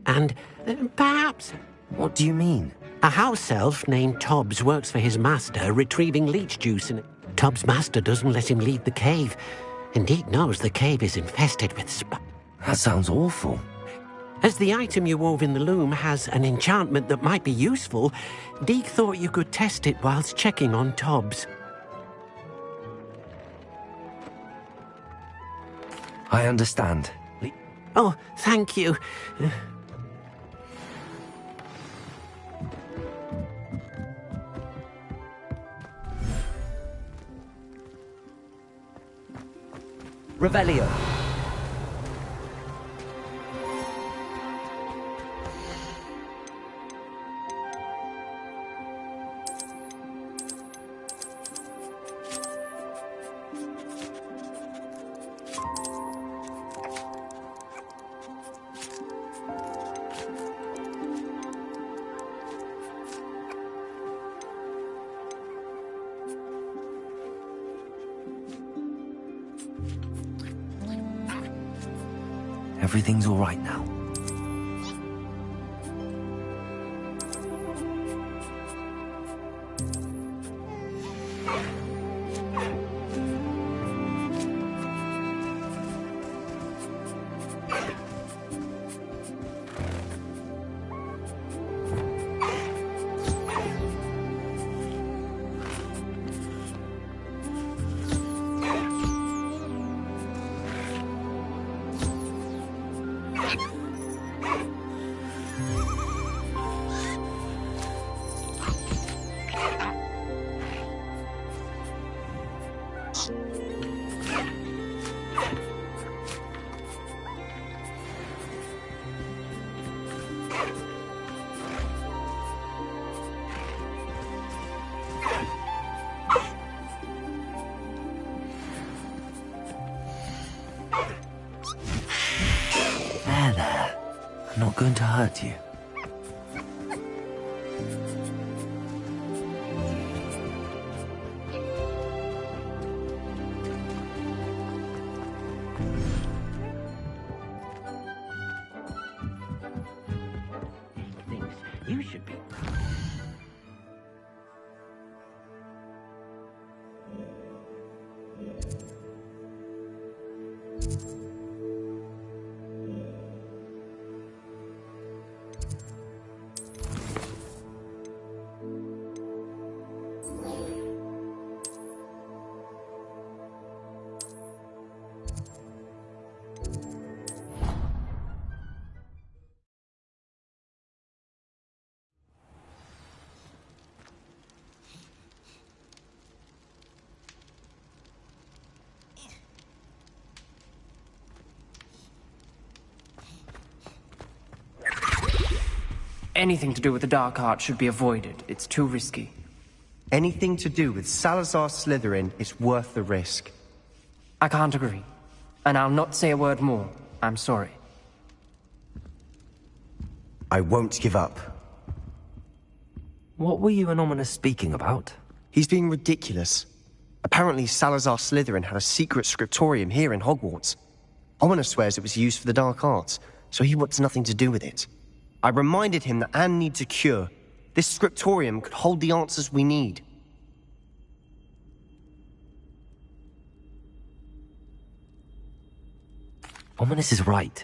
and perhaps... What do you mean? A house elf named Tobbs works for his master, retrieving leech juice, and Tobbs' master doesn't let him leave the cave. And Deke knows the cave is infested with That sounds awful. As the item you wove in the loom has an enchantment that might be useful, Deke thought you could test it whilst checking on Tobbs. I understand. Oh, thank you. Revelio. Everything's all right now. There. I'm not going to hurt you. You should be... Anything to do with the dark art should be avoided. It's too risky. Anything to do with Salazar Slytherin is worth the risk. I can't agree. And I'll not say a word more. I'm sorry. I won't give up. What were you and Ominous speaking about? He's being ridiculous. Apparently Salazar Slytherin had a secret scriptorium here in Hogwarts. Ominous swears it was used for the dark arts, so he wants nothing to do with it. I reminded him that Anne needs a cure. This scriptorium could hold the answers we need. Ominous is right.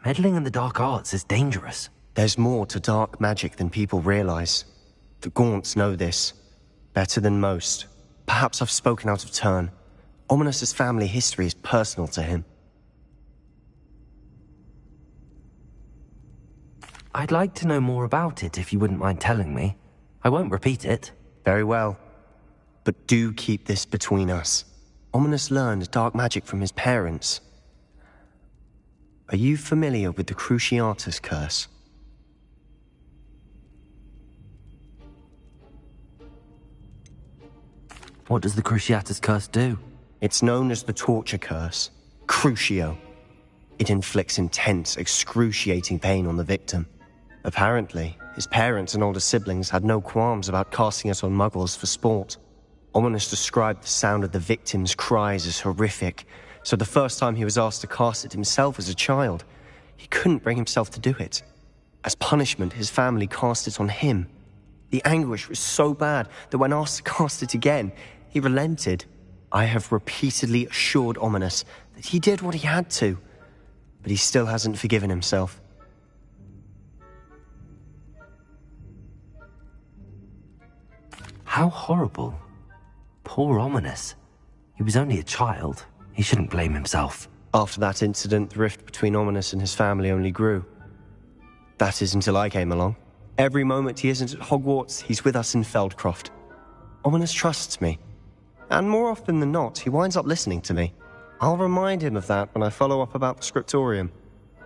Meddling in the dark arts is dangerous. There's more to dark magic than people realize. The Gaunts know this. Better than most. Perhaps I've spoken out of turn. Ominous's family history is personal to him. I'd like to know more about it if you wouldn't mind telling me. I won't repeat it. Very well. But do keep this between us. Ominous learned dark magic from his parents. Are you familiar with the Cruciatus curse? What does the Cruciatus curse do? It's known as the torture curse, Crucio. It inflicts intense, excruciating pain on the victim. Apparently, his parents and older siblings had no qualms about casting it on muggles for sport. Ominous described the sound of the victim's cries as horrific, so the first time he was asked to cast it himself as a child, he couldn't bring himself to do it. As punishment, his family cast it on him. The anguish was so bad that when asked to cast it again, he relented. I have repeatedly assured Ominous that he did what he had to, but he still hasn't forgiven himself. How horrible. Poor Ominous. He was only a child. He shouldn't blame himself. After that incident, the rift between Ominous and his family only grew. That is until I came along. Every moment he isn't at Hogwarts, he's with us in Feldcroft. Ominous trusts me. And more often than not, he winds up listening to me. I'll remind him of that when I follow up about the scriptorium.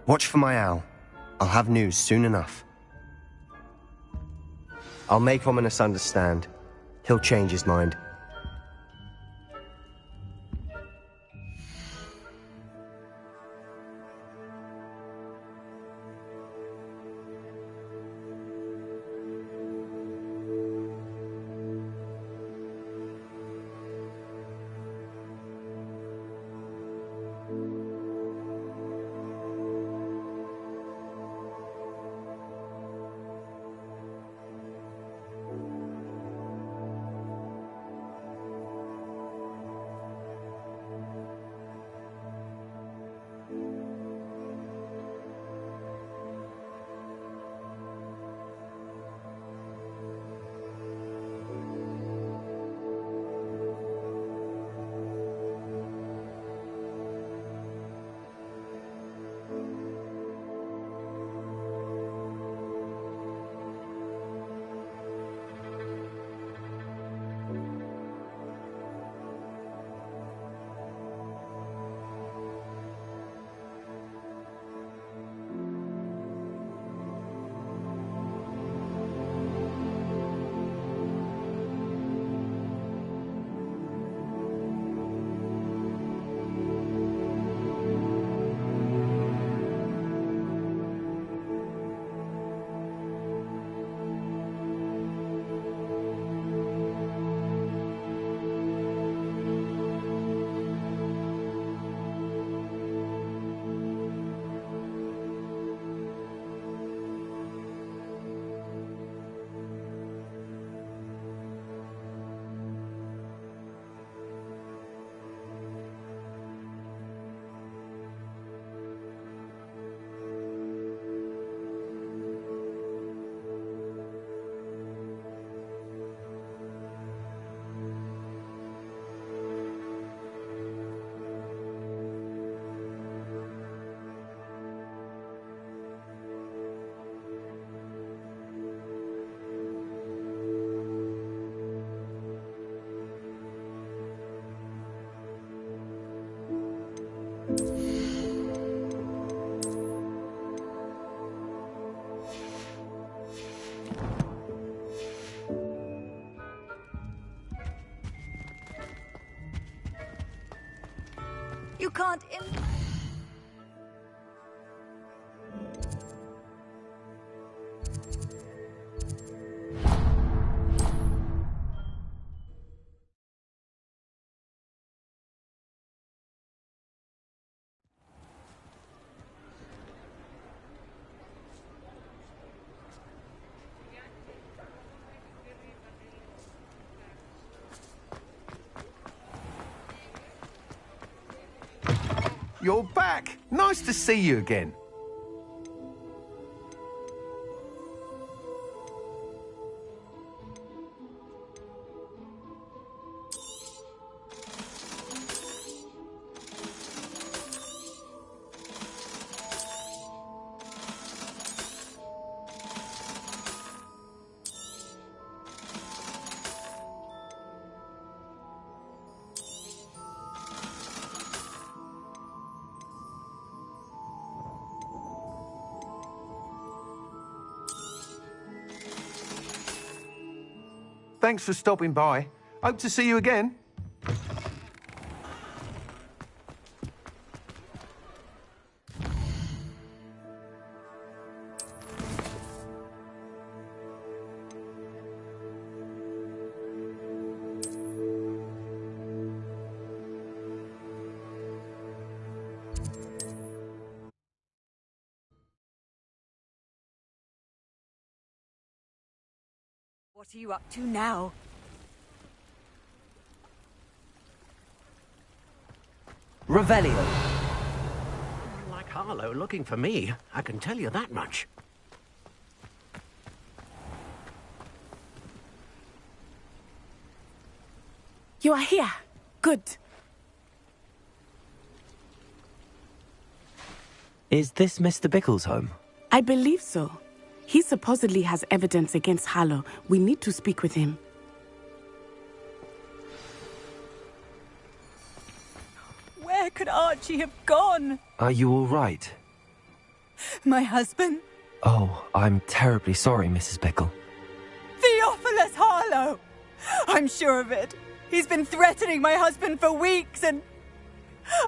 Watch for my owl. I'll have news soon enough. I'll make Ominous understand. He'll change his mind. You can't You're back. Nice to see you again. Thanks for stopping by. Hope to see you again. What are you up to now? Revelio. Like Harlow looking for me, I can tell you that much. You are here. Good. Is this Mr. Bickle's home? I believe so. He supposedly has evidence against Harlow. We need to speak with him. Where could Archie have gone? Are you all right? My husband? Oh, I'm terribly sorry, Mrs. Bickle. Theophilus Harlow! I'm sure of it. He's been threatening my husband for weeks and...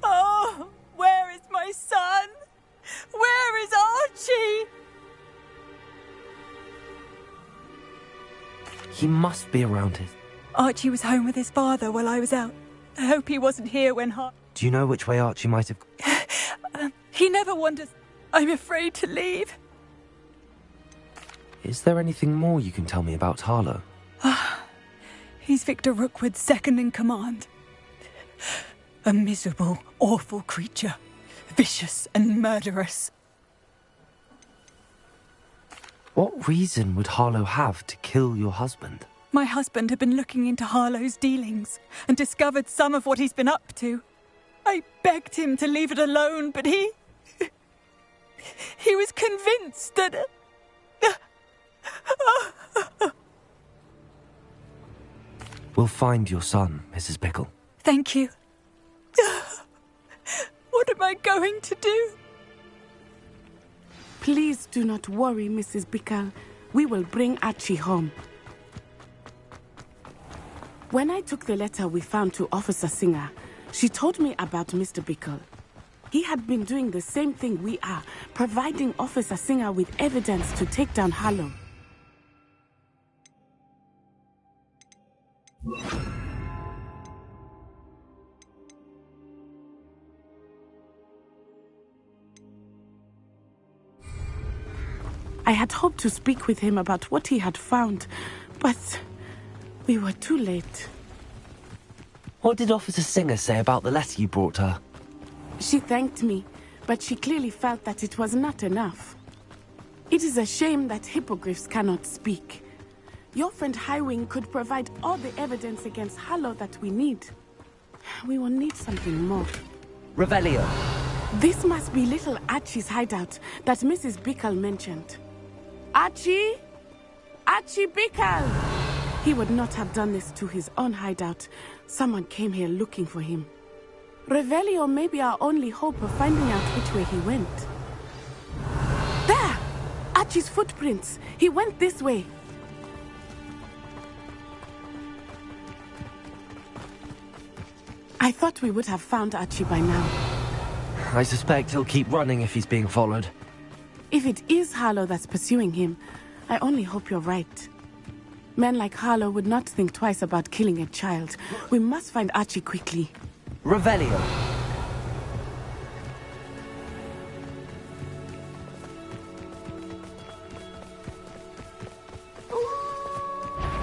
Oh, where is my son? Where is Archie? He must be around his... Archie was home with his father while I was out. I hope he wasn't here when Do you know which way Archie might have... He never wanders. I'm afraid to leave. Is there anything more you can tell me about Harlow? He's Victor Rookwood's second in command. A miserable, awful creature. Vicious and murderous. What reason would Harlow have to kill your husband? My husband had been looking into Harlow's dealings and discovered some of what he's been up to. I begged him to leave it alone, but he was convinced that... We'll find your son, Mrs. Bickle. Thank you. What am I going to do? Please do not worry, Mrs. Bickle. We will bring Archie home. When I took the letter we found to Officer Singer, she told me about Mr. Bickle. He had been doing the same thing we are, providing Officer Singer with evidence to take down Harlow. I had hoped to speak with him about what he had found, but we were too late. What did Officer Singer say about the letter you brought her? She thanked me, but she clearly felt that it was not enough. It is a shame that hippogriffs cannot speak. Your friend Highwing could provide all the evidence against Harlow that we need. We will need something more. Revelio. This must be little Archie's hideout that Mrs. Bickle mentioned. Archie? Archie Bickle! He would not have done this to his own hideout. Someone came here looking for him. Revelio may be our only hope of finding out which way he went. There! Archie's footprints. He went this way. I thought we would have found Archie by now. I suspect he'll keep running if he's being followed. If it is Harlow that's pursuing him, I only hope you're right. Men like Harlow would not think twice about killing a child. We must find Archie quickly. Revelio.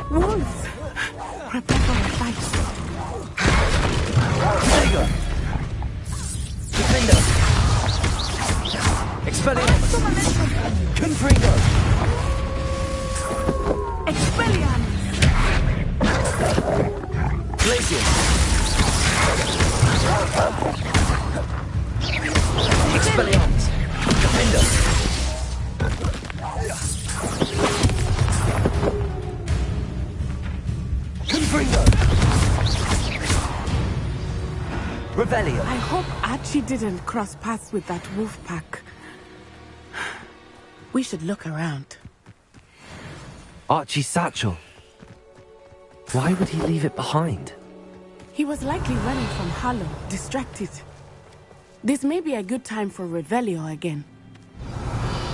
Wolves! Prepare for a fight. Tiger. Defender. Expelliarmus. Confringo. Expelliarmus. Glacier. Expelliarmus. Defender. Confringo. Revelio. I hope Archie didn't cross paths with that wolf pack. We should look around. Archie's satchel. Why would he leave it behind? He was likely running from Harlow, distracted. This may be a good time for Revelio again.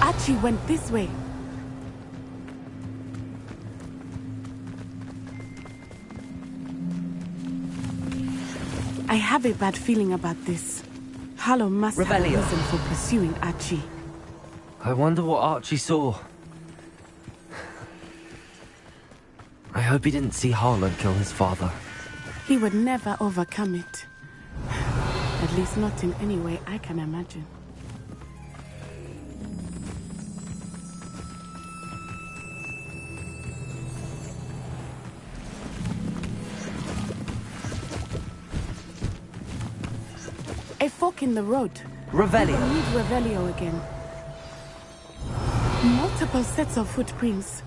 Archie went this way. I have a bad feeling about this. Harlow must have a reason for pursuing Archie. I wonder what Archie saw. I hope he didn't see Harlow kill his father. He would never overcome it. At least not in any way I can imagine. A fork in the road. Revelio. We need Revelio again. Multiple sets of footprints.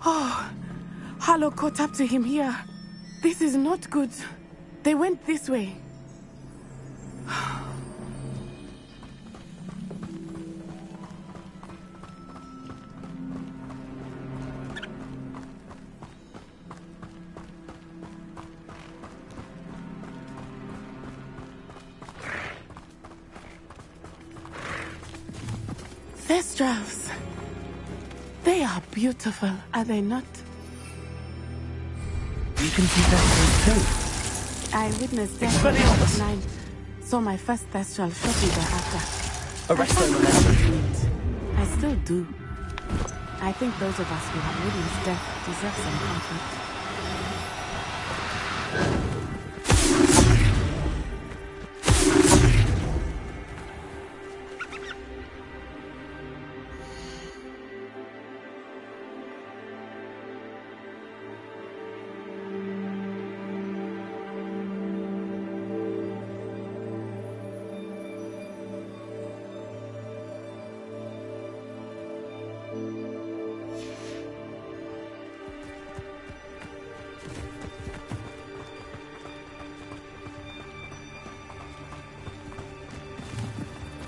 Oh, Harlow caught up to him here. This is not good. They went this way. Thestrals. They are beautiful, are they not? You can see Thestrals too. I witnessed death at age 9. Saw my first Thestral shortly thereafter. I still do. I think those of us who have witnessed death deserve some comfort.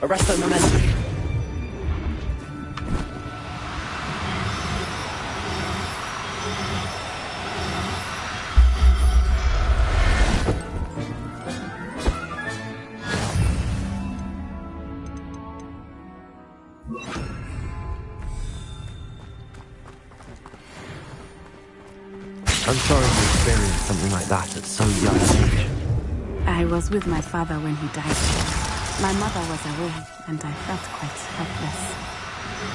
Arresto momentum. I'm sorry you experienced something like that at so young an age. I was with my father when he died. My mother was away, and I felt quite helpless.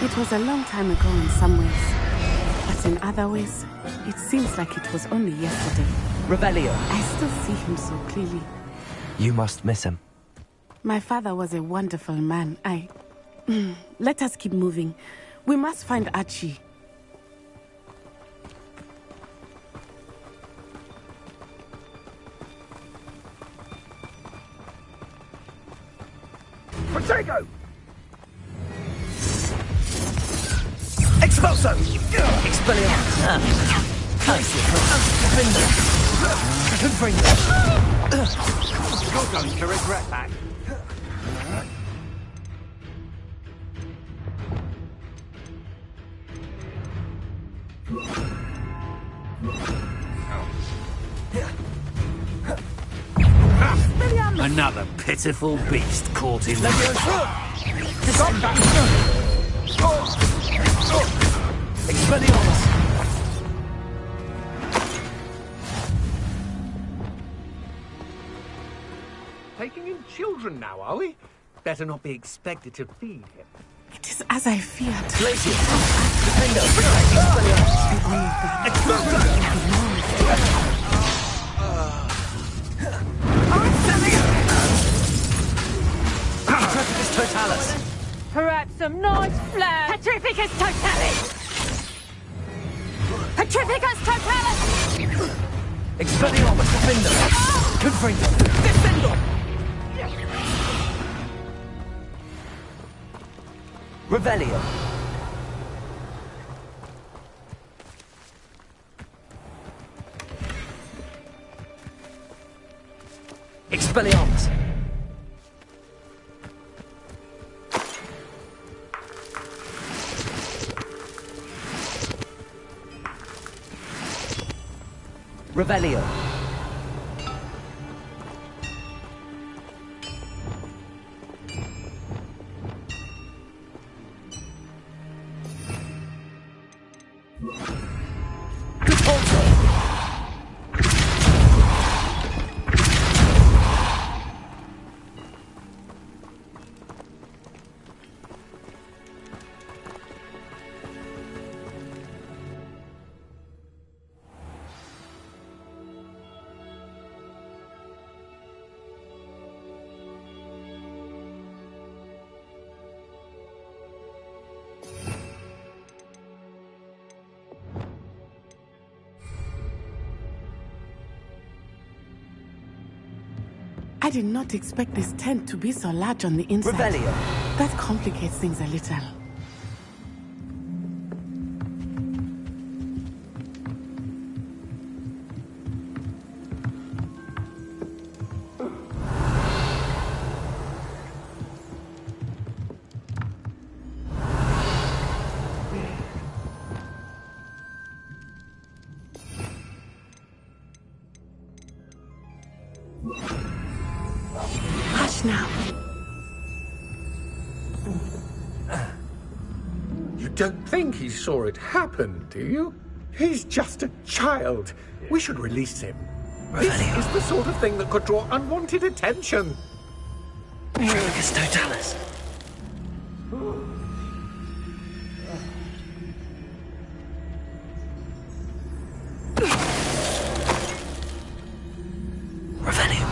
It was a long time ago in some ways, but in other ways, it seems like it was only yesterday. Revelio. I still see him so clearly. You must miss him. My father was a wonderful man. Let us keep moving. We must find Archie. Protego! Expulso! Expelliarmus! You're going to regret that. Another pitiful beast caught in Expelliarmus! Taking in children now, are we? Better not be expected to feed him. It is as I feared. Glacier! Defender! Petrificus totalis! Perhaps some nice flair. Petrificus totalis! Petrificus totalis! Expelliarmus defender! Confringo! Defender! Revelio! Expelliarmus! Revelio. I did not expect this tent to be so large on the inside. Revelio. That complicates things a little. Hush now. You don't think he saw it happen, do you? He's just a child. We should release him. This is the sort of thing that could draw unwanted attention. Tremicus totalis. Revelio.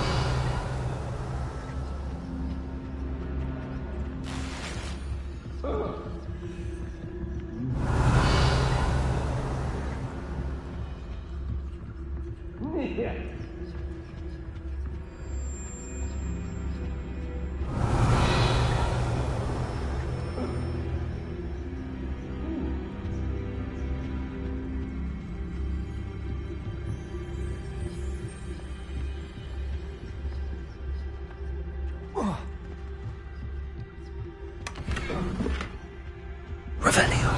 Revelio.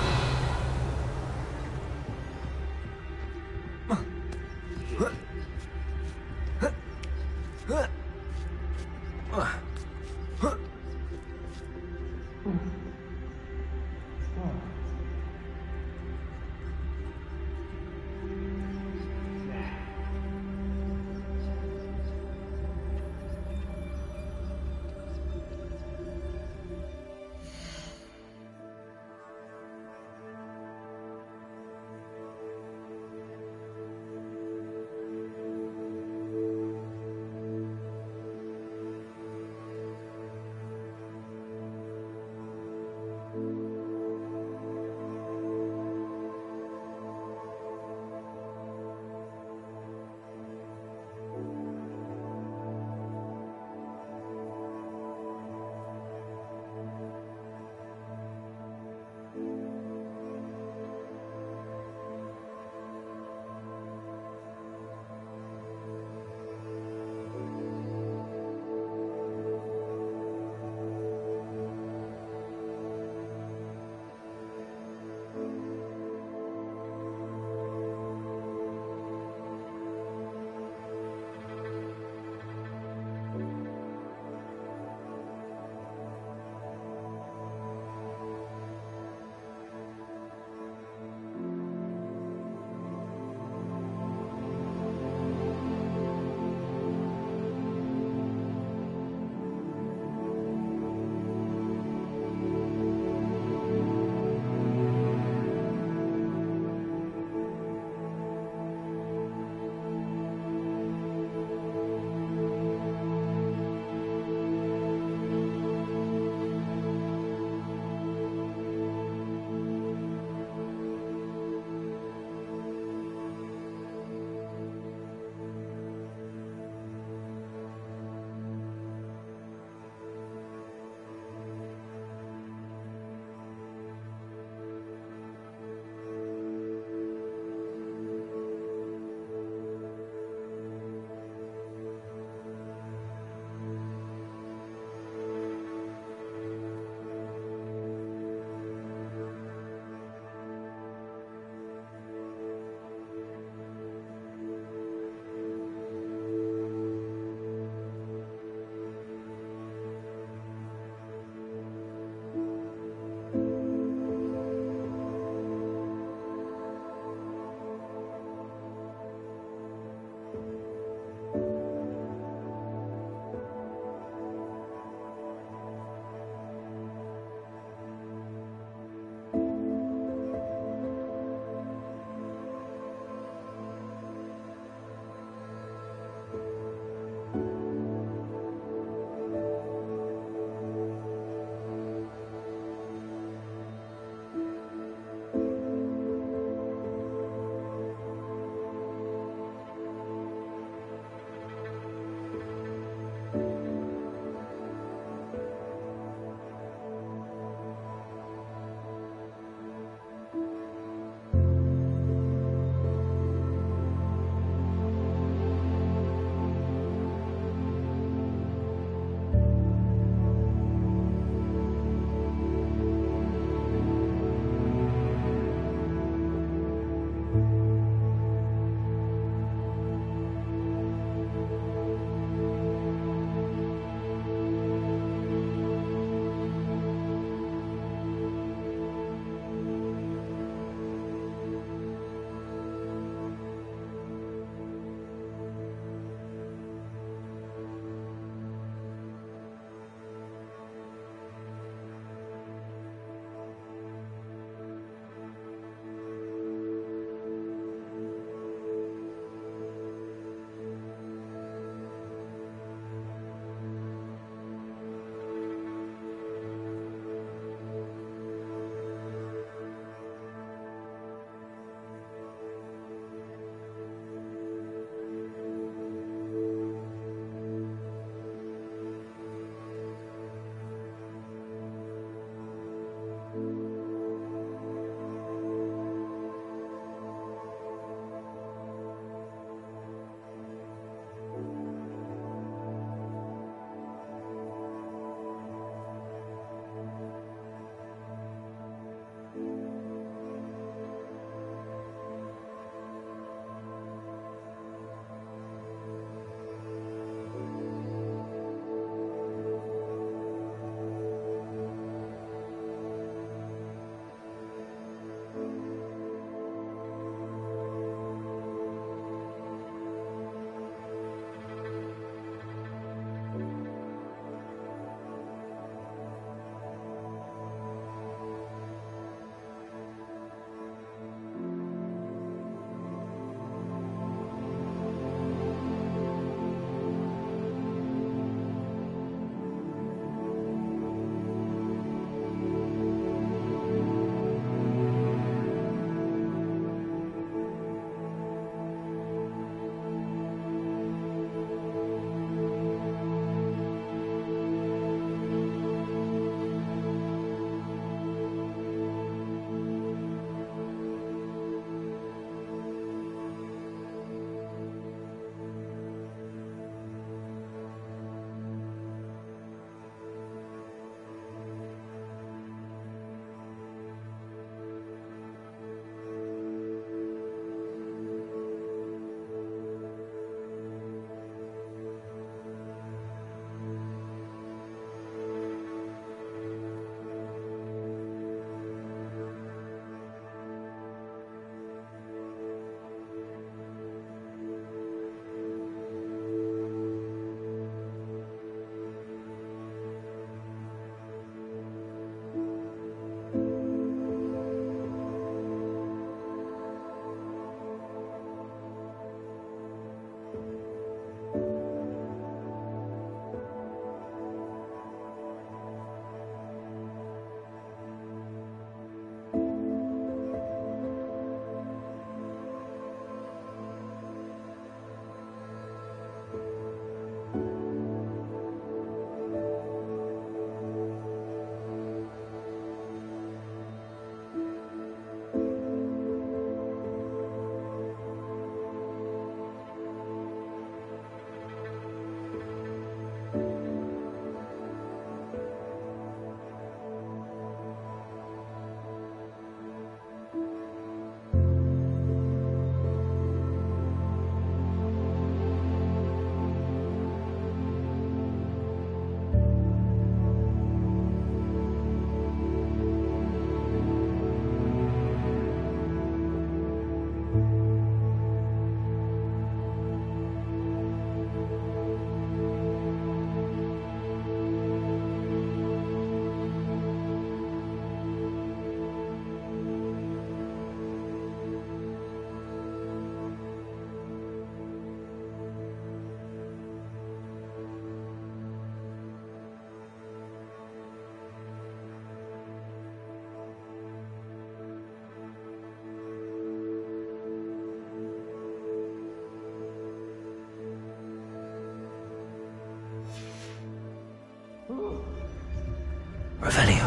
Revelio.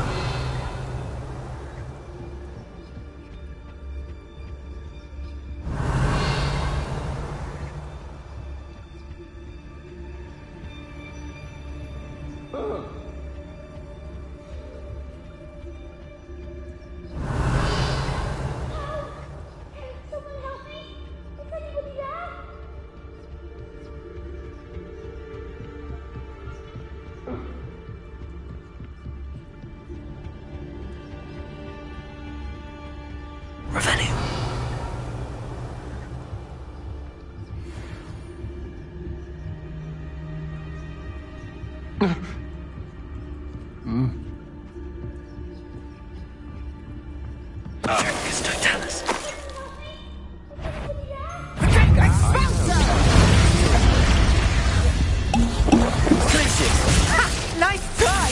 Nice try!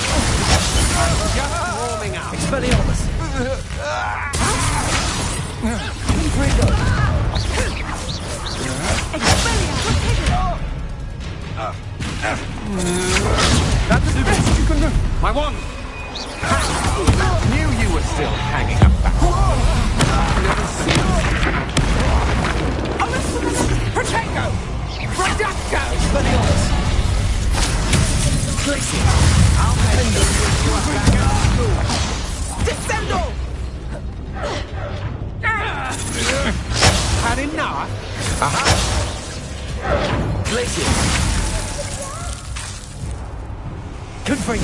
Just warming up. Expelliarmus. That's the best you can do. My wand. Knew you were still hanging up that. Never seen. Protego! Reducto! Expelliarmus. Glacier. I'll make you wish you were back at school. Descendo! Had enough? Glacier. Confirm.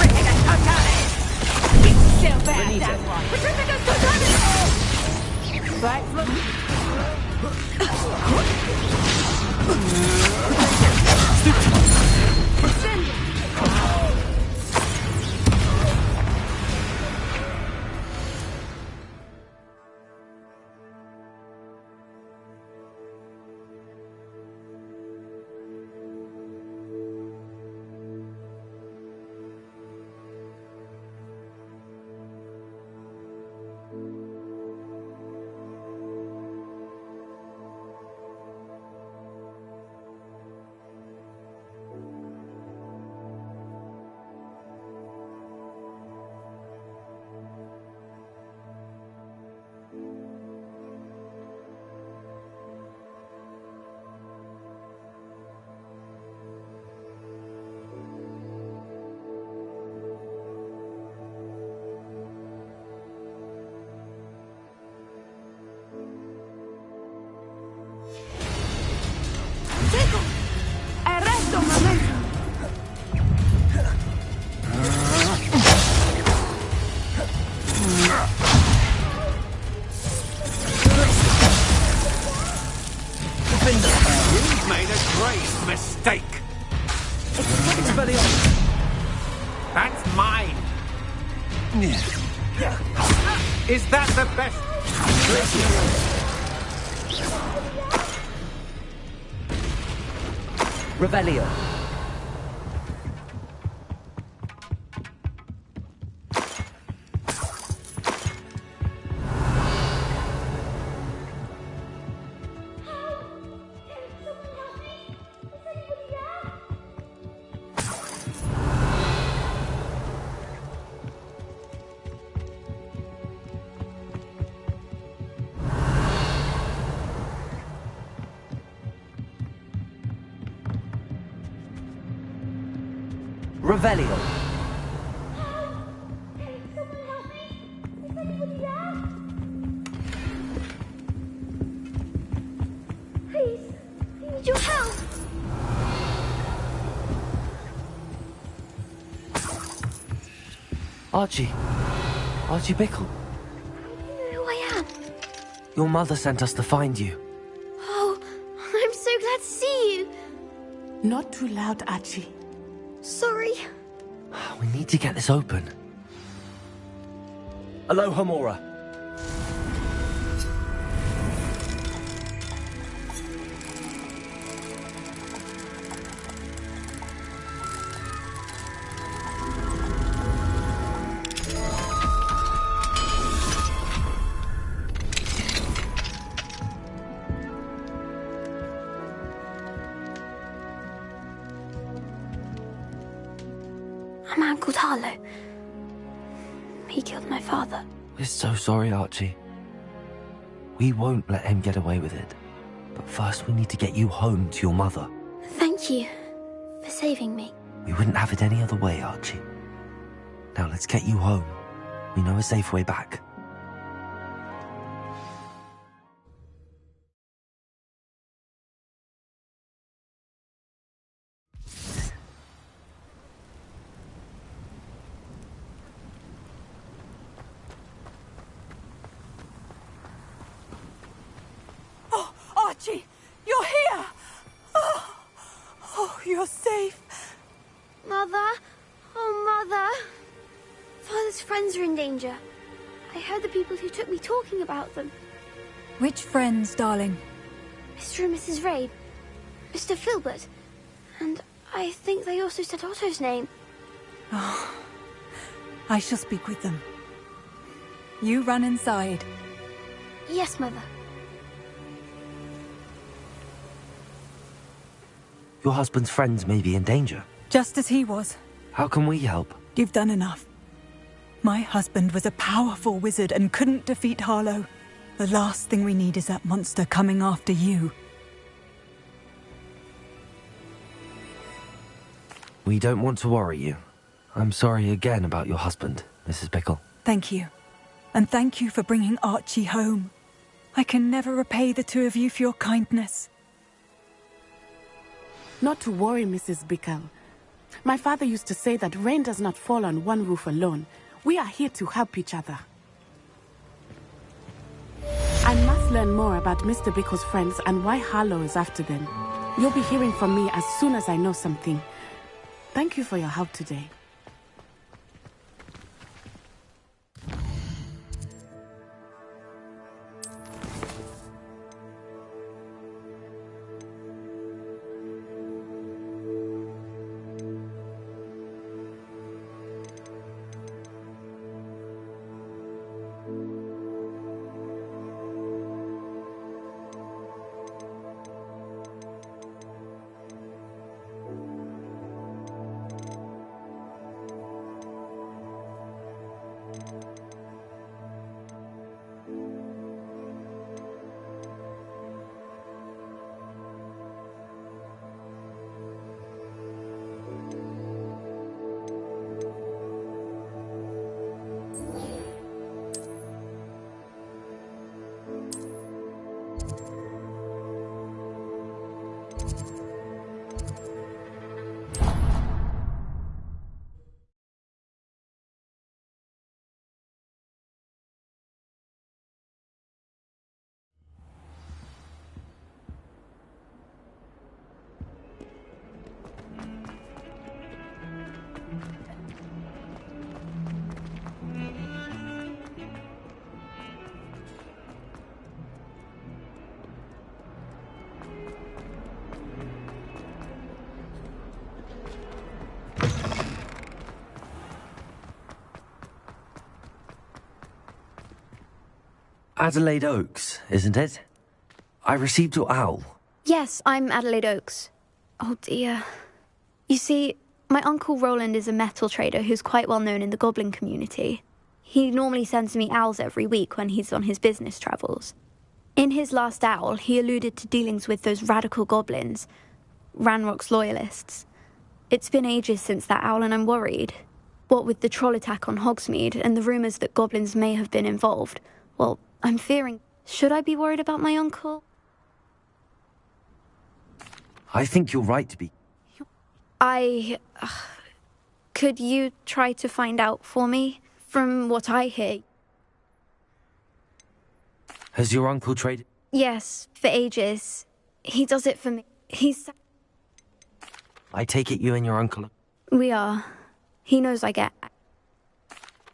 Still bad, that one. Back You've made a grave mistake. Expelliarmus. That's mine. Is that the best? Revelio. Revelio. Please, I need your help. Archie. Archie Bickle. You know who I am? Your mother sent us to find you. Oh, I'm so glad to see you. Not too loud, Archie. Sorry. We need to get this open. Aloha, Mora. I'm Uncle Tarlo. he killed my father. We're so sorry, Archie. We won't let him get away with it. But first we need to get you home to your mother. Thank you for saving me. We wouldn't have it any other way, Archie. Now let's get you home. We know a safe way back. Oh, Archie, you're here! Oh, you're safe. Mother? Oh, Mother. Father's friends are in danger. I heard the people who took me talking about them. Which friends, darling? Mr. and Mrs. Ray, Mr. Filbert, and I think they also said Otto's name. Oh, I shall speak with them. You run inside. Yes, Mother. Your husband's friends may be in danger. Just as he was. How can we help? You've done enough. My husband was a powerful wizard and couldn't defeat Harlow. The last thing we need is that monster coming after you. We don't want to worry you. I'm sorry again about your husband, Mrs. Bickle. Thank you. And thank you for bringing Archie home. I can never repay the two of you for your kindness. Not to worry, Mrs. Bickle. My father used to say that rain does not fall on one roof alone. We are here to help each other. I must learn more about Mr. Bickle's friends and why Harlow is after them. You'll be hearing from me as soon as I know something. Thank you for your help today. Adelaide Oaks, isn't it? I received your owl. Yes, I'm Adelaide Oaks. Oh dear. You see, my Uncle Roland is a metal trader who's quite well known in the goblin community. He normally sends me owls every week when he's on his business travels. In his last owl, he alluded to dealings with those radical goblins, Ranrock's loyalists. It's been ages since that owl and I'm worried. What with the troll attack on Hogsmeade and the rumours that goblins may have been involved, well, I'm fearing... Should I be worried about my uncle? I think you're right to be. Could you try to find out for me? From what I hear... Has your uncle traded? Yes, for ages. He does it for me. He's... I take it you and your uncle... We are. He knows I get...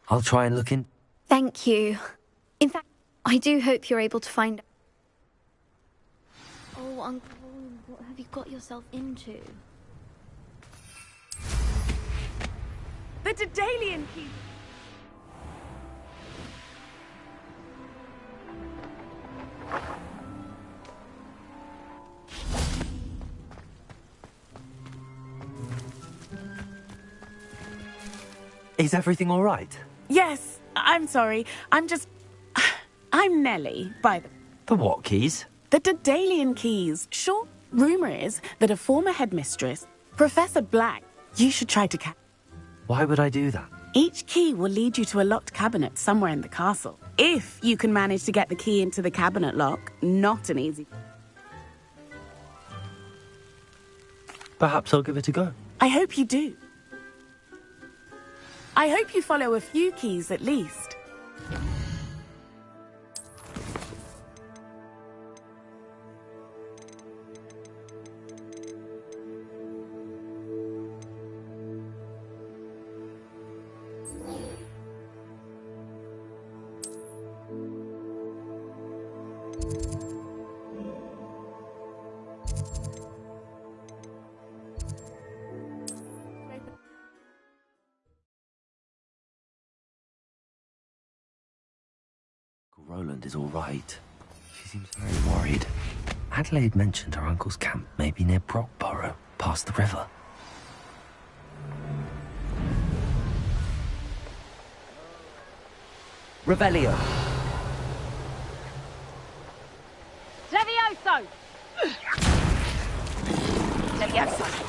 I'll try and look in... Thank you. In fact, I do hope you're able to find... Oh, Uncle, what have you got yourself into? The Daedalian Keep! Is everything all right? Yes, I'm sorry. I'm Nellie, by the... The what keys? The Daedalian keys. Sure, rumour is that a former headmistress, Professor Black, you should try to catch. Why would I do that? Each key will lead you to a locked cabinet somewhere in the castle. If you can manage to get the key into the cabinet lock, not an easy... Perhaps I'll give it a go. I hope you do. I hope you follow a few keys at least. Roland is all right. She seems very worried. Adelaide mentioned her uncle's camp may be near Brockborough, past the river. Revelio. Levioso! Levioso!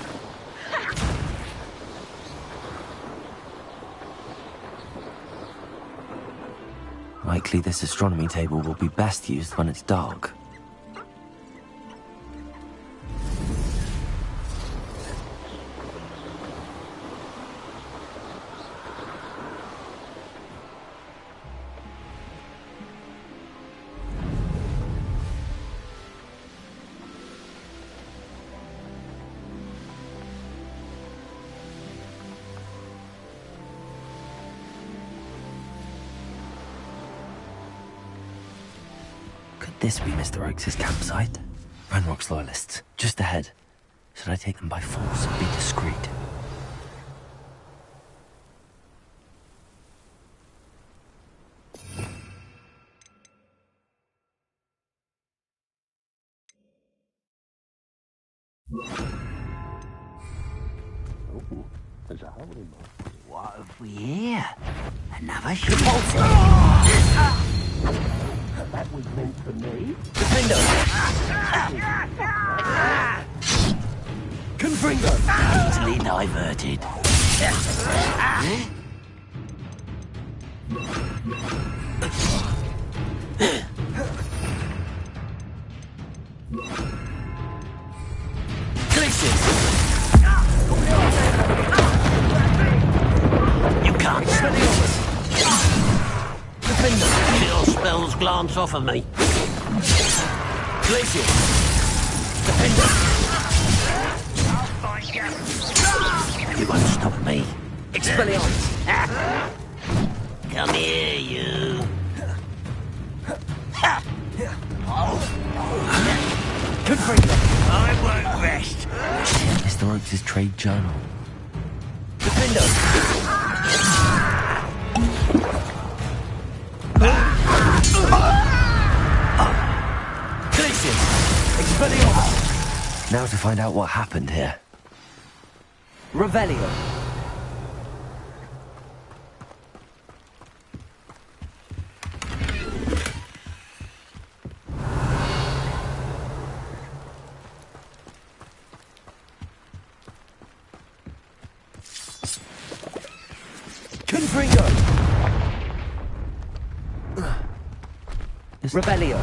Likely this astronomy table will be best used when it's dark. This be Mr. Oakes' campsite? Ranrock's loyalists, just ahead. Should I take them by force and be discreet? What have we here? Another ship. That was meant for me. Defender! Confringo! Easily diverted. You can't study your spells glance off of me. Glacier! Defender! You won't stop me. Expelliarmus! Come here, you. Confringo! I won't rest. Mr. Oakes' trade journal. Defender! Now to find out what happened here. Revelio. Confringo! Revelio.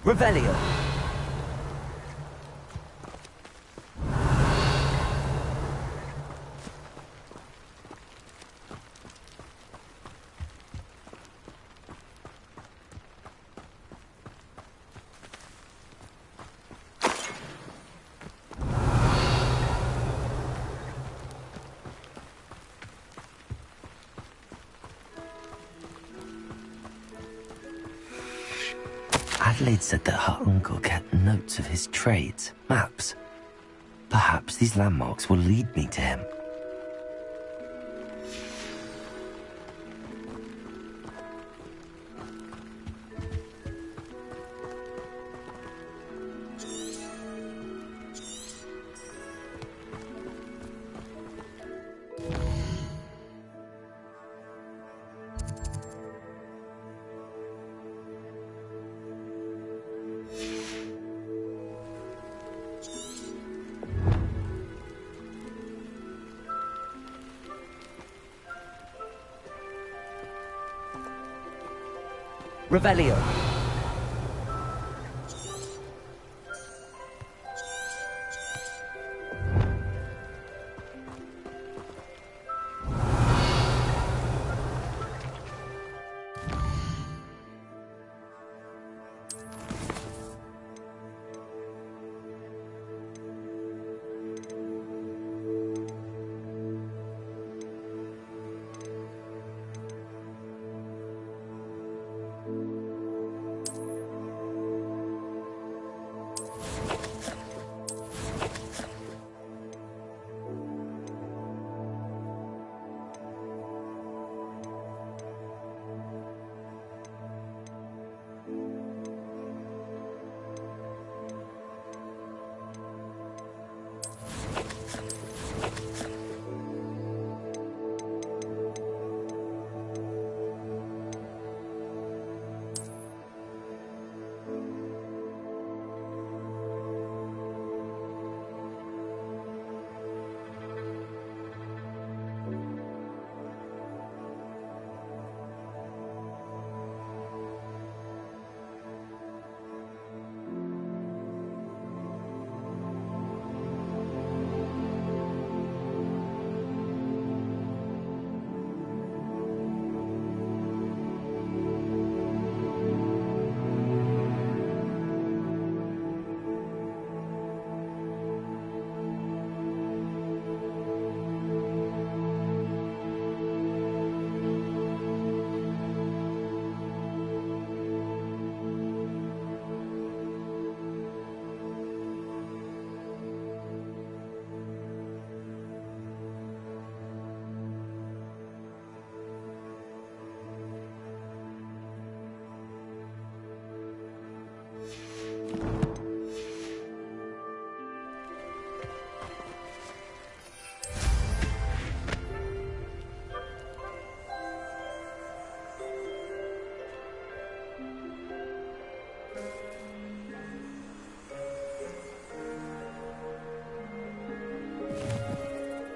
Revelio. Adelaide said that her uncle kept notes of his trades, maps. Perhaps these landmarks will lead me to him. Revelio.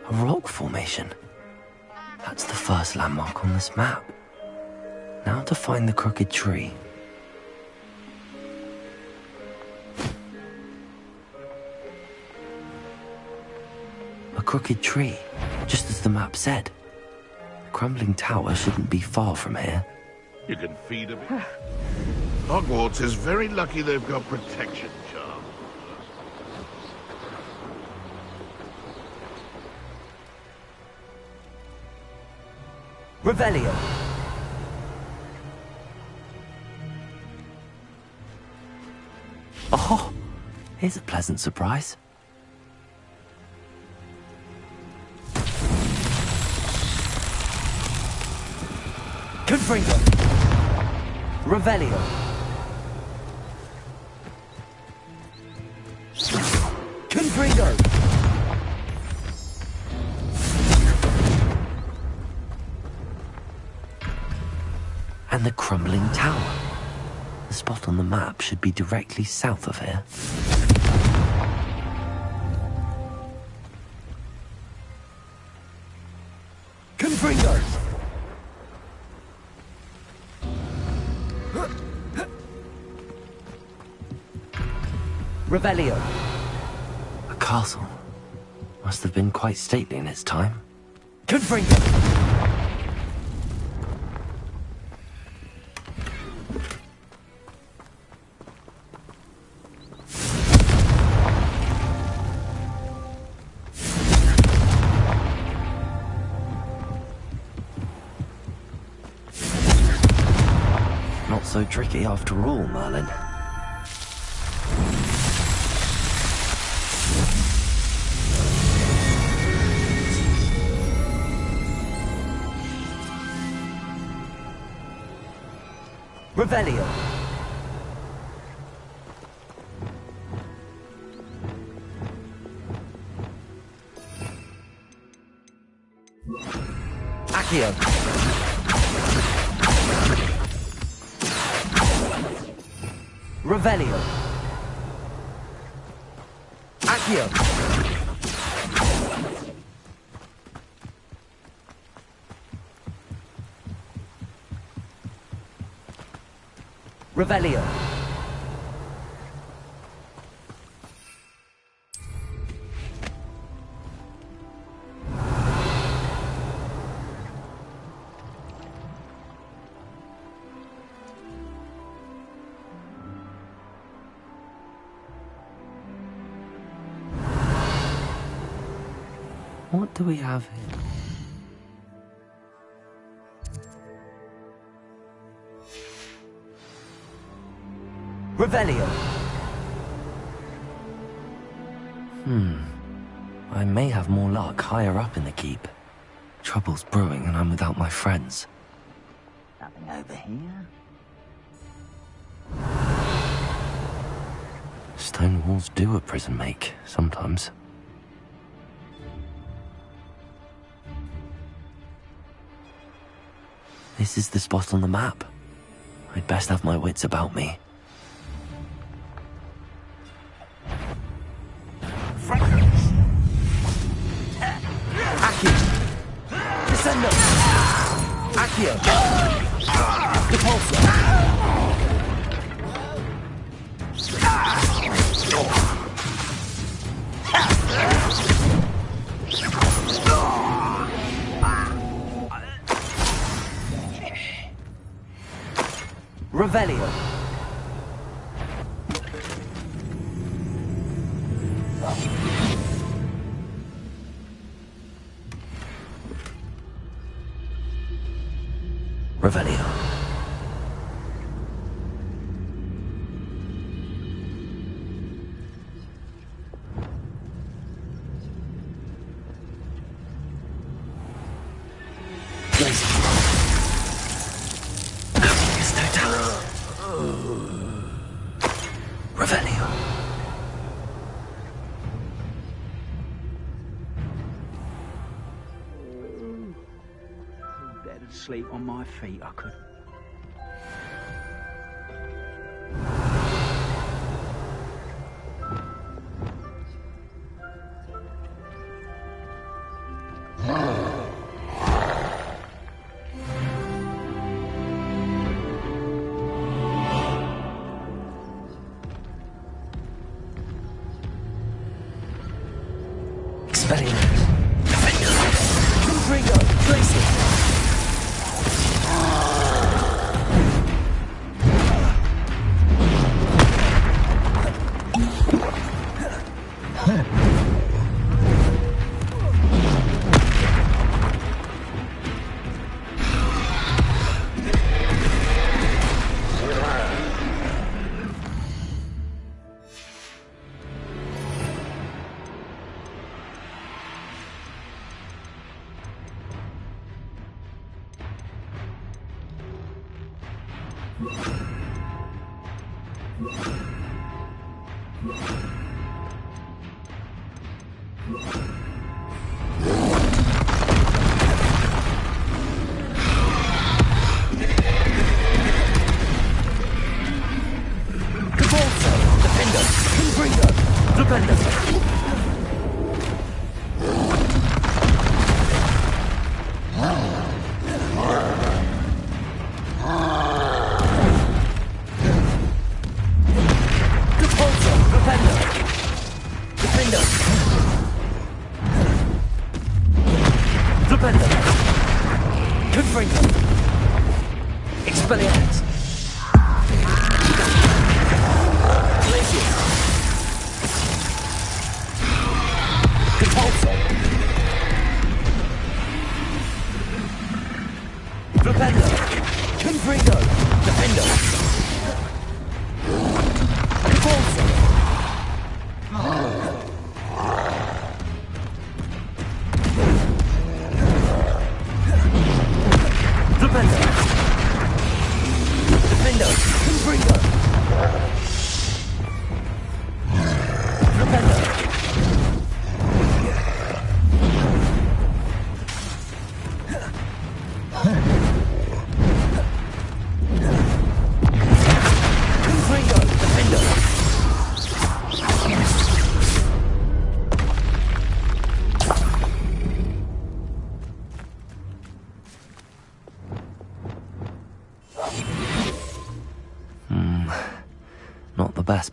A rock formation. That's the first landmark on this map. Now to find the crooked tree. A crooked tree, just as the map said. The crumbling tower shouldn't be far from here. You can feed a bit. Hogwarts is very lucky they've got protection charms. Revelio. Oh, here's a pleasant surprise. Confringo. Revelio. Confringo. And the crumbling tower. The spot on the map should be directly south of here. Confringo. Revelio. A castle. Must have been quite stately in its time. Confringo. Not so tricky after all, Merlin. Revelio. Accio. Revelio. Accio. Revelio. What do we have here? Revelio. I may have more luck higher up in the keep. Trouble's brewing and I'm without my friends. Nothing over here. Stone walls do a prison make, sometimes. This is the spot on the map. I'd best have my wits about me. Accio! Descendo! Accio! Repulsor! Revelio. Revelio. Revelio. Better sleep on my feet, I could.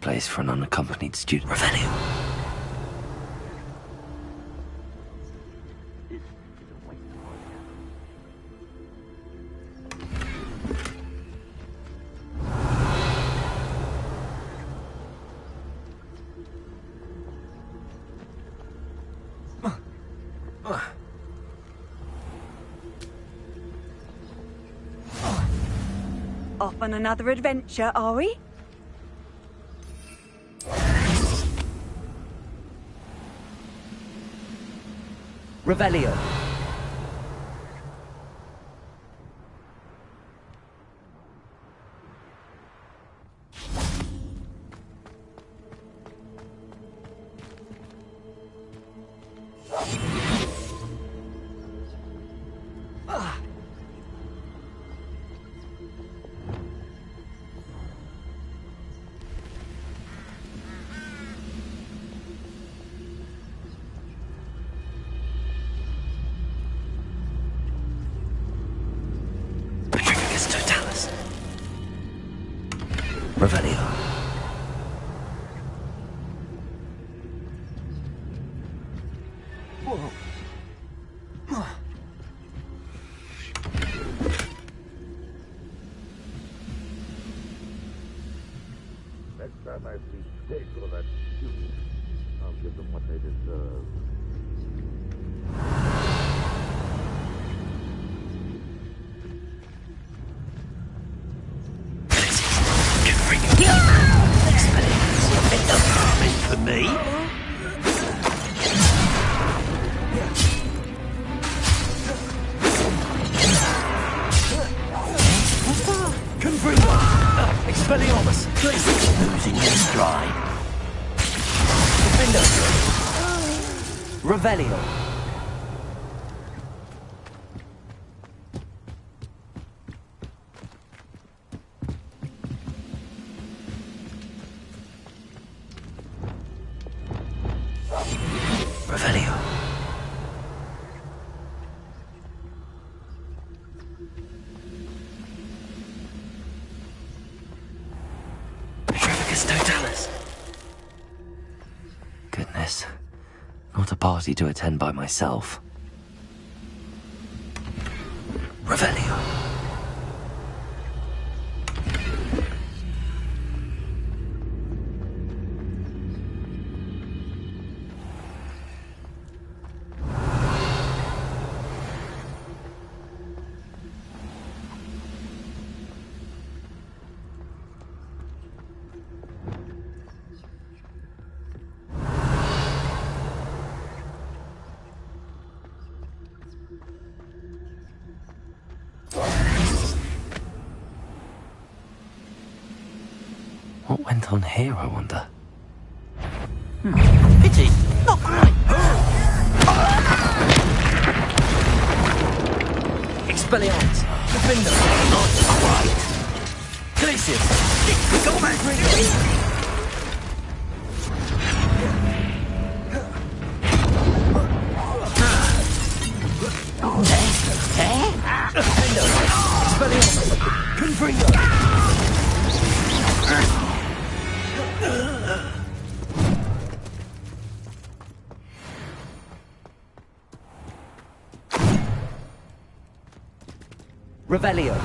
place for an unaccompanied student. Revelio. Off on another adventure, are we? Revelio. Revelio. Next time I see Pig or that student, I'll give them what they deserve. For me? Confringo! Expelliarmus! Losing your stride. Defender! Revelio! Revelio. Petrificus totalis. Goodness. Not a party to attend by myself. Revelio. What went on here, I wonder? Pity. Not quite. Expelliarmus! Defender! Not quite. Glacius! Go back! Defender! Expelliarmus! Confringo! Revelio.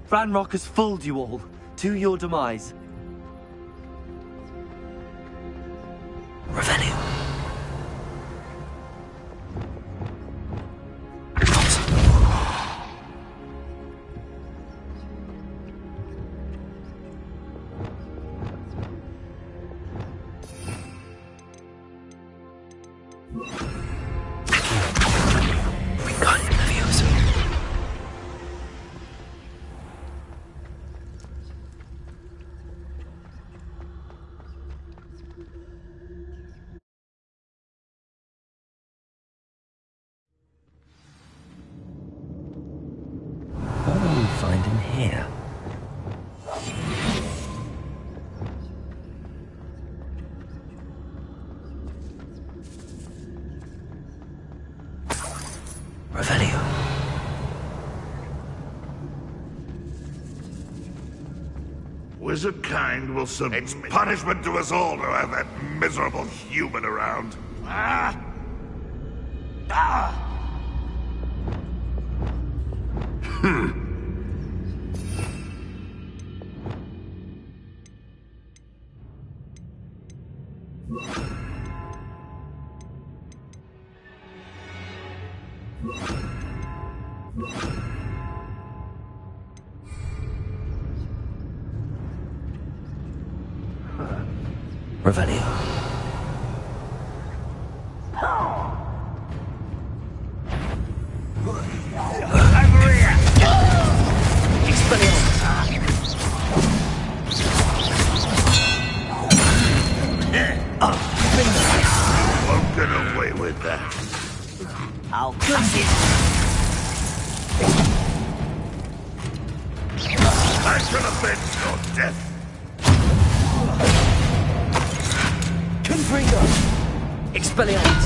Ranrock has fooled you all, to your demise. Revelio. Wizard kind will submit. It's punishment to us all to have that miserable human around. Ah! Ah! Revelio. Over here! Expelliarmus. Won't get away with that. I'll crush it! I should have been your death. Confringo. Expelliarmus.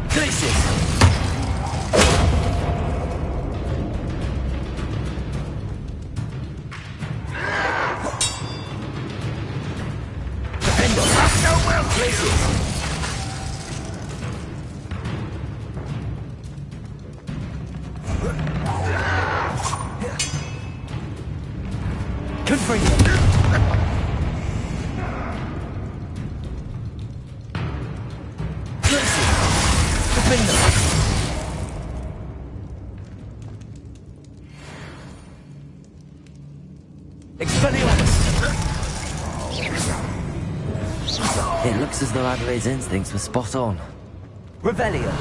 Glacius. It looks as though Adelaide's instincts were spot on. Revelio.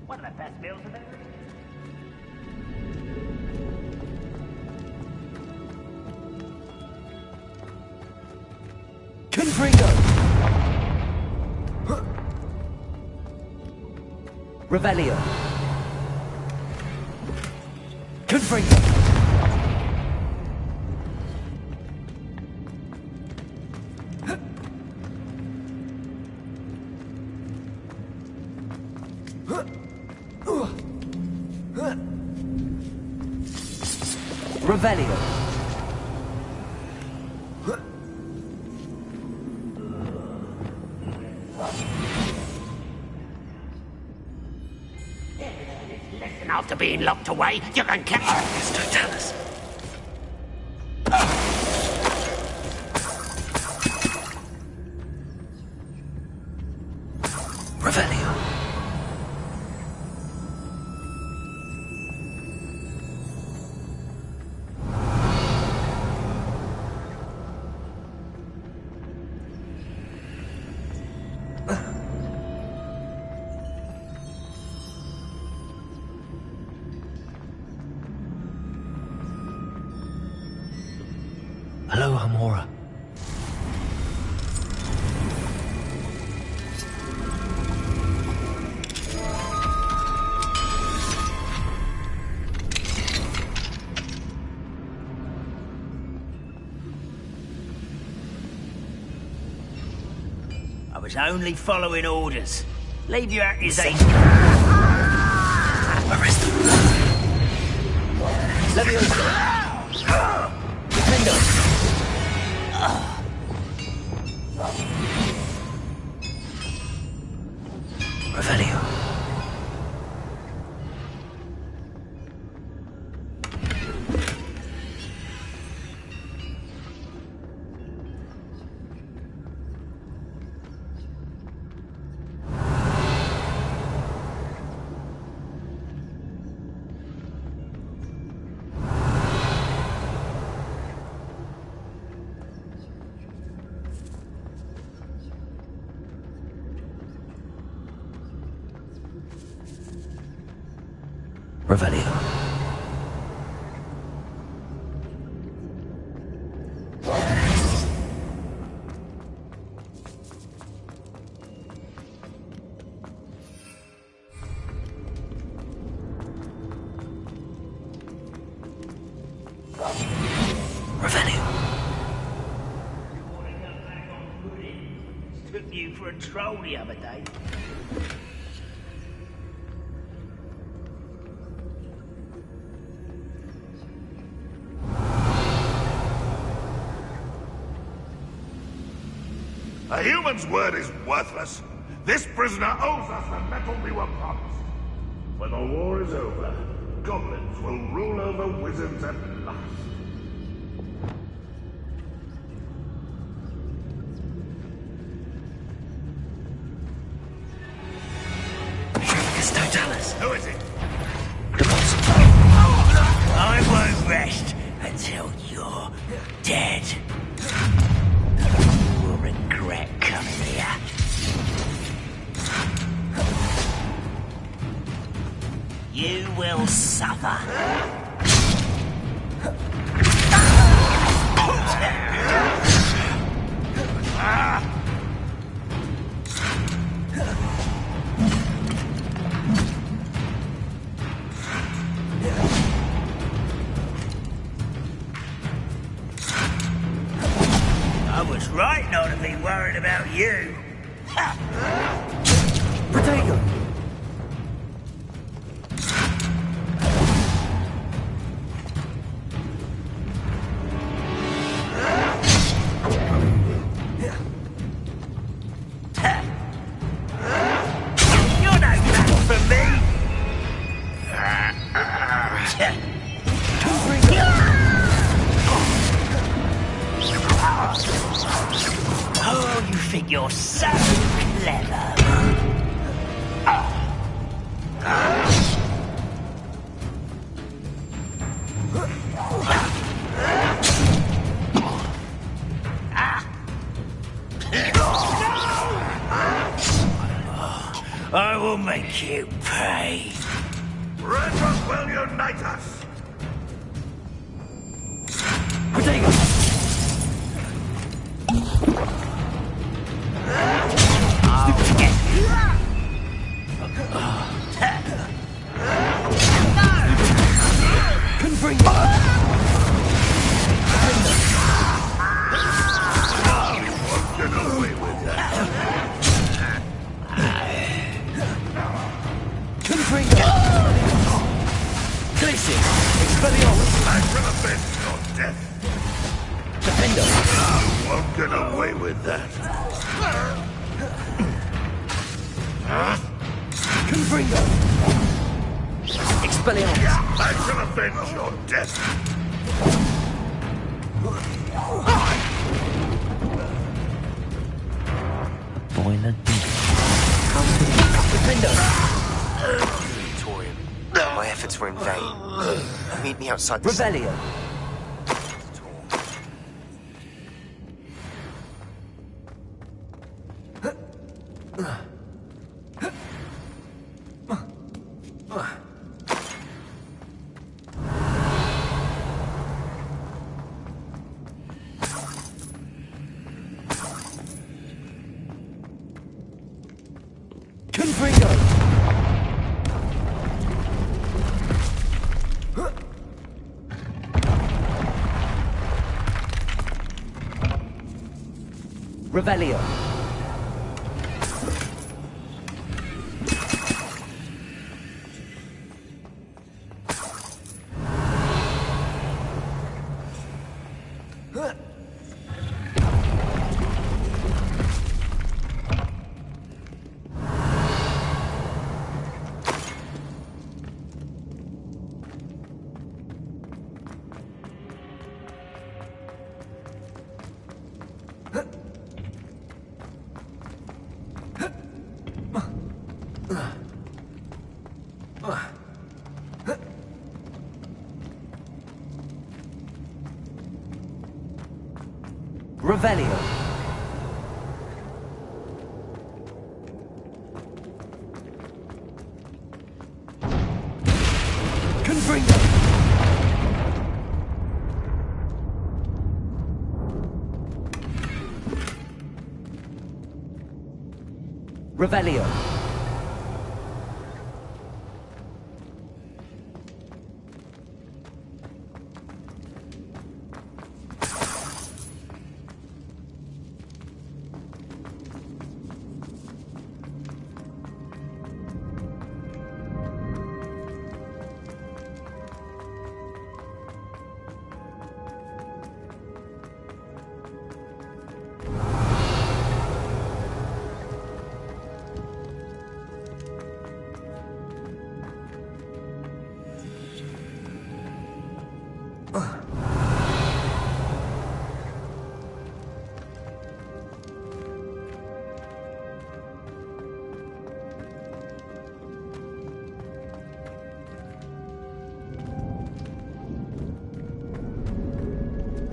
One of the best meals of the Confringo. Revelio. Confringo. Revelio. Listen, after being locked away, you can catch Mr. Dallas. Revelio. Hello, Hamora. I was only following orders. Leave your accusation. Arrest him. Leviosa. Defendo. Revelio. Revelio. Revelio. Took you for a troll the other day. A human's word is worthless. This prisoner owes us the metal we were promised. When the war is over, goblins will rule over wizards at last. Who is it? I won't rest until you're dead. You will regret coming here. You will suffer. I was right not to be worried about you. Protego! You're no match for me. Oh, you think you're so clever. I will make you pay. Red Rock will unite us! Protego! You won't get away with that. Confringo! Expelliarmus! I shall avenge your death. Boiler deep. Defendo! Torium, my efforts were in vain. Meet me outside the... Revelio! Revelio. Revelio. Confringo. Revelio.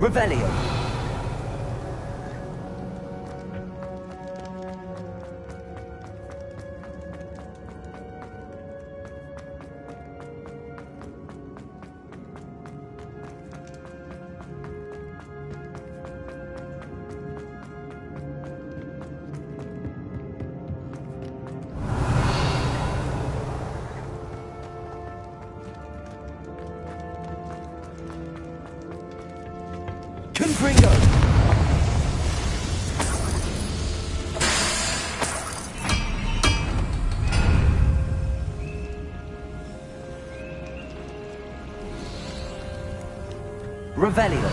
Revelio. Confringo! Revelio.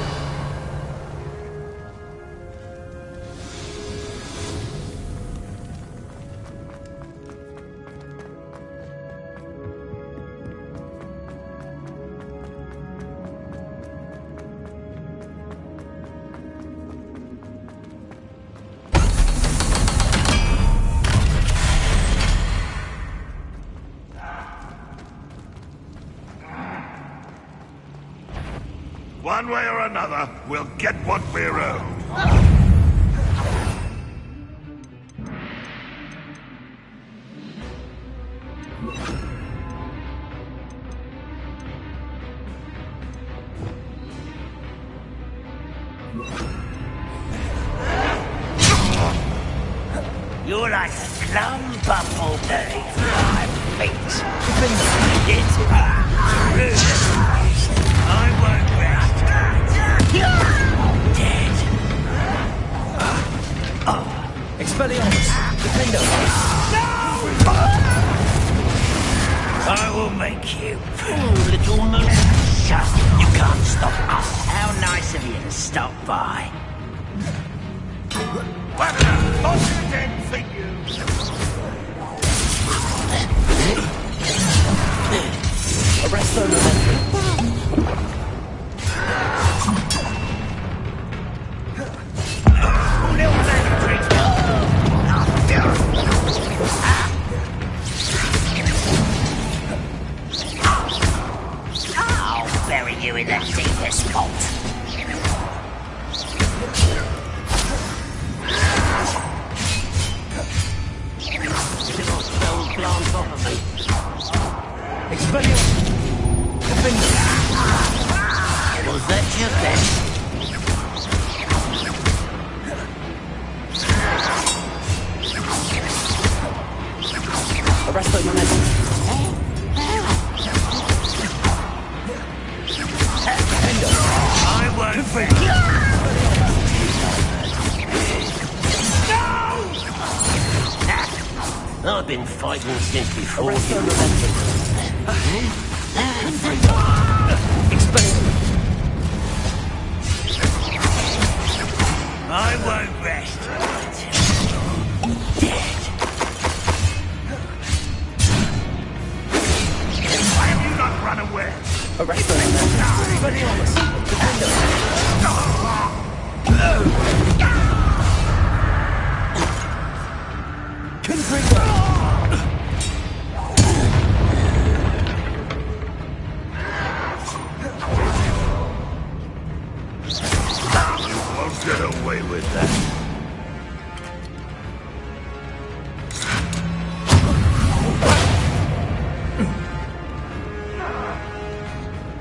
One way or another, we'll get what we're owed. You're like a plum bumblebee. My feet. I won't rest. Dead. Expelliarmus. Defendo. I will make you. Little moon. Shut. You can't stop us. How nice of you to stop by. Arresto momentum. I'll bury you in the deepest vault. Glance off of me. Expelliarmus. Defendo. Was that your best? Arresto momentum. Defendo. I won't be. I've been fighting since before Arresto you. momentum. Expelliarmus. I won't rest. Dead. Why have you not run away? Arresto momentum. Expelliarmus. Defendo. Confringo. You won't get away with that.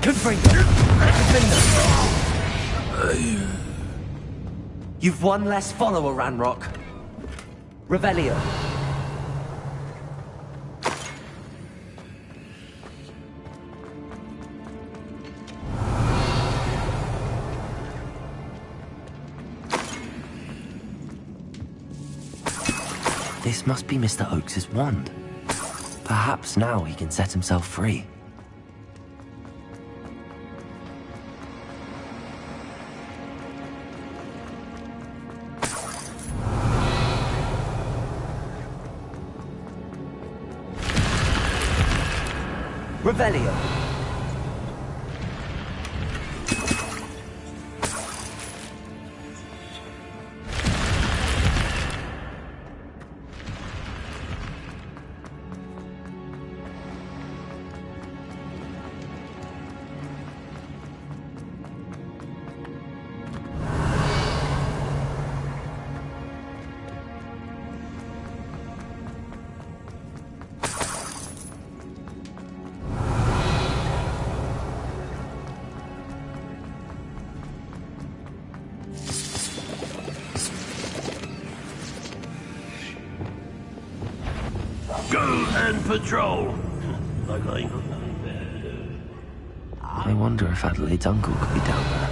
Confringo. Defendo. You've one less follower, Ranrock. Revelio. This must be Mr. Oakes's wand. Perhaps now he can set himself free. Revelio. Go and patrol. Like I ain't got nothing better to do. I wonder if Adelaide's uncle could be down there.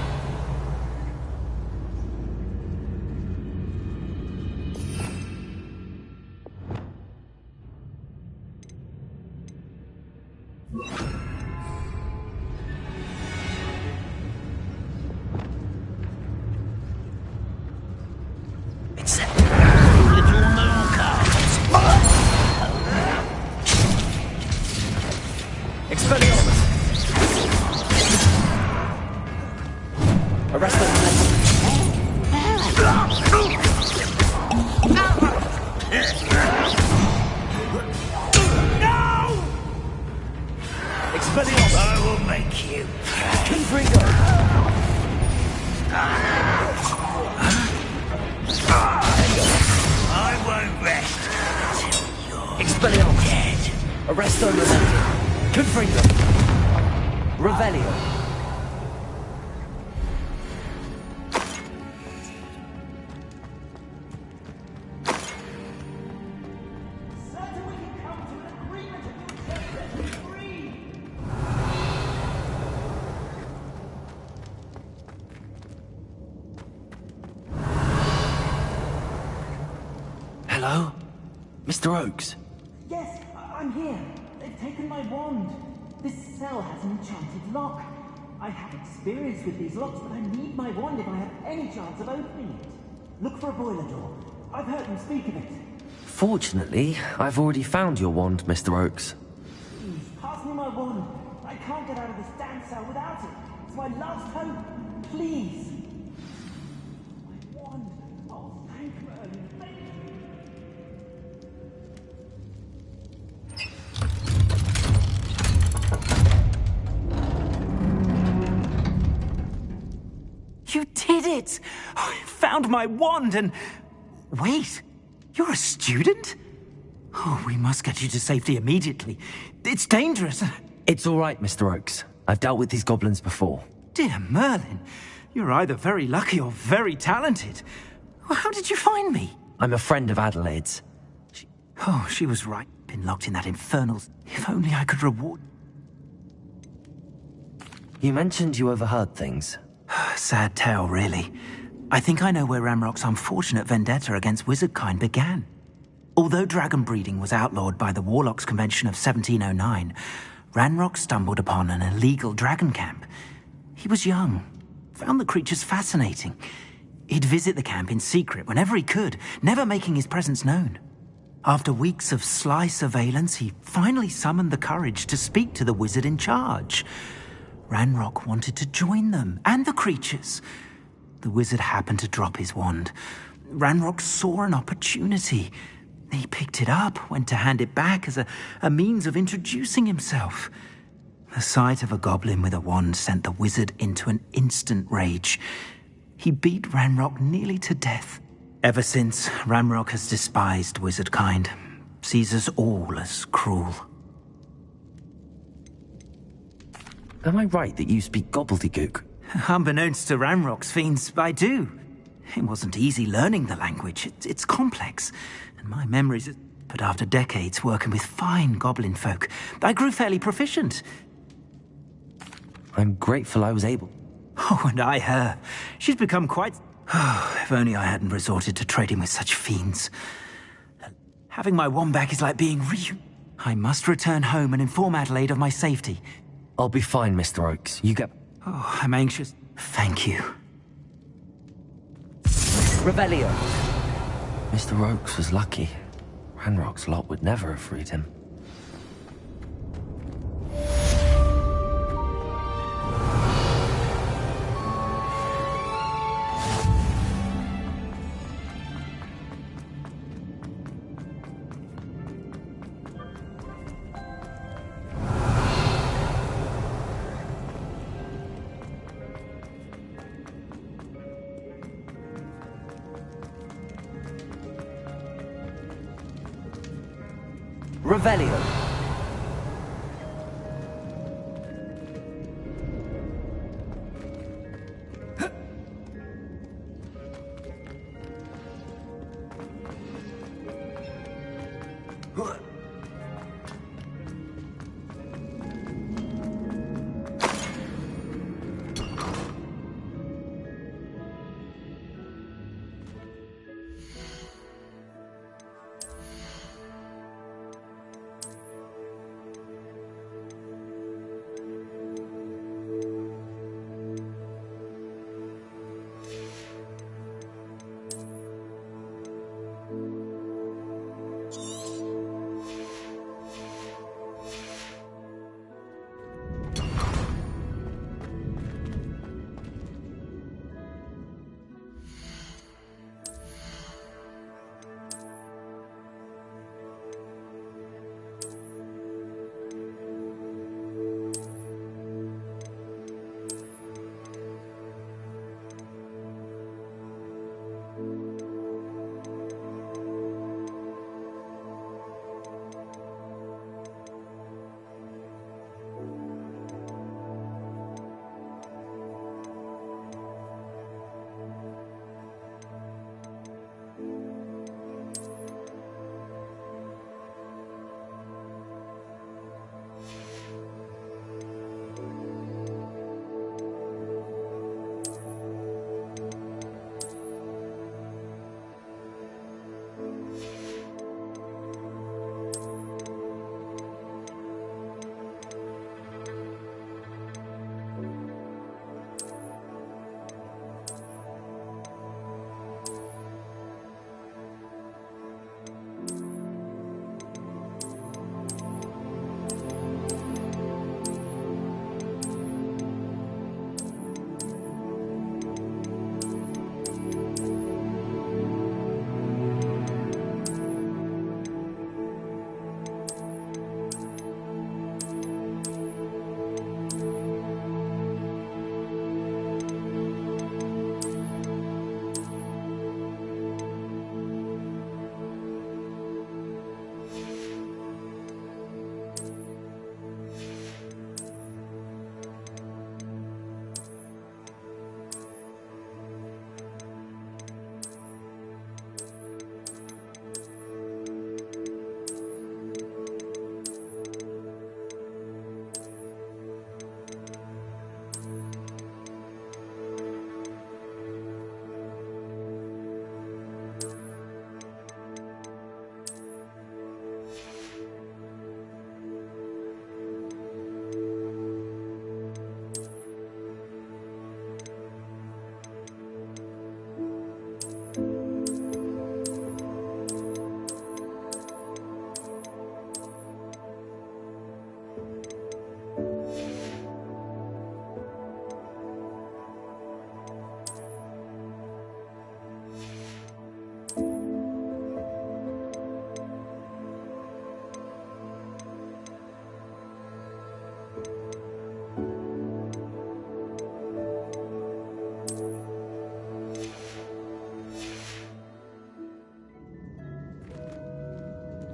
Hello? Mr. Oakes? Yes, I'm here. They've taken my wand. This cell has an enchanted lock. I have experience with these locks, but I need my wand if I have any chance of opening it. Look for a boiler door. I've heard them speak of it. Fortunately, I've already found your wand, Mr. Oakes. Please, pass me my wand. I can't get out of this damn cell without it. It's my last hope. Please. My wand. Oh, thank Merlin. Thank you. You did it! I found my wand and... Wait, you're a student? Oh, we must get you to safety immediately. It's dangerous. It's all right, Mr. Oakes. I've dealt with these goblins before. Dear Merlin, you're either very lucky or very talented. Well, how did you find me? I'm a friend of Adelaide's. She was right. Been locked in that infernal... If only I could reward... You mentioned you overheard things. Sad tale, really. I think I know where Ranrock's unfortunate vendetta against wizardkind began. Although dragon breeding was outlawed by the Warlocks Convention of 1709, Ranrock stumbled upon an illegal dragon camp. He was young, found the creatures fascinating. He'd visit the camp in secret whenever he could, never making his presence known. After weeks of sly surveillance, he finally summoned the courage to speak to the wizard in charge. Ranrock wanted to join them, and the creatures. The wizard happened to drop his wand. Ranrock saw an opportunity. He picked it up, went to hand it back as a means of introducing himself. The sight of a goblin with a wand sent the wizard into an instant rage. He beat Ranrock nearly to death. Ever since, Ranrock has despised wizardkind, sees us all as cruel. Am I right that you speak gobbledygook? Unbeknownst to Ranrock's fiends, I do. It wasn't easy learning the language. It's complex, and my memories... But after decades working with fine goblin folk, I grew fairly proficient. I'm grateful I was able. Oh, and I her. She's become quite... Oh, if only I hadn't resorted to trading with such fiends. Having my wand back is like being I must return home and inform Adelaide of my safety. I'll be fine, Mr. Oakes. You get... Oh, I'm anxious. Thank you. Revelio. Mr. Oakes was lucky. Ranrock's lot would never have freed him. Revelio.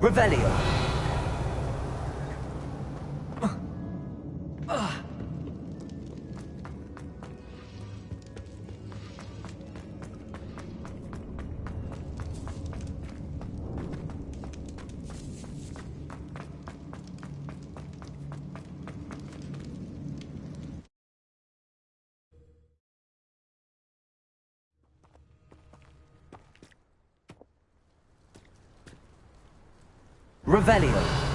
Revelio. Revelio.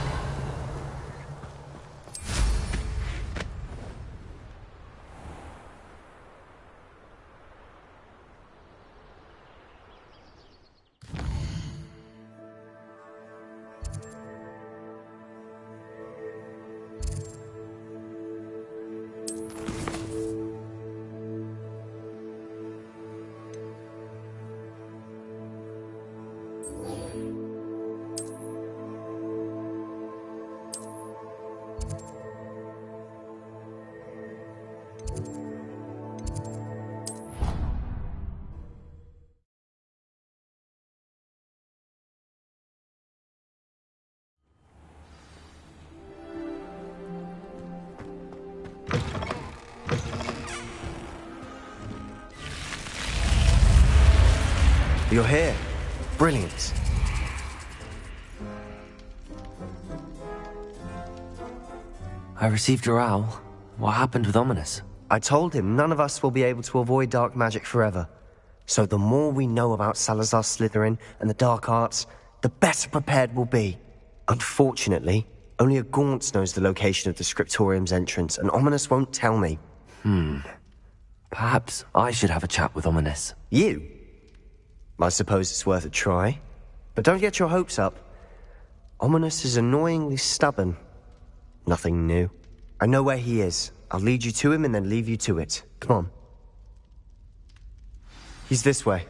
You're here. Brilliant. I received your owl. What happened with Ominous? I told him none of us will be able to avoid dark magic forever. So the more we know about Salazar Slytherin and the dark arts, the better prepared we'll be. Unfortunately, only a Gaunt knows the location of the Scriptorium's entrance, and Ominous won't tell me. Perhaps I should have a chat with Ominous. You? I suppose it's worth a try. But don't get your hopes up. Ominous is annoyingly stubborn. Nothing new. I know where he is. I'll lead you to him and then leave you to it. Come on. He's this way.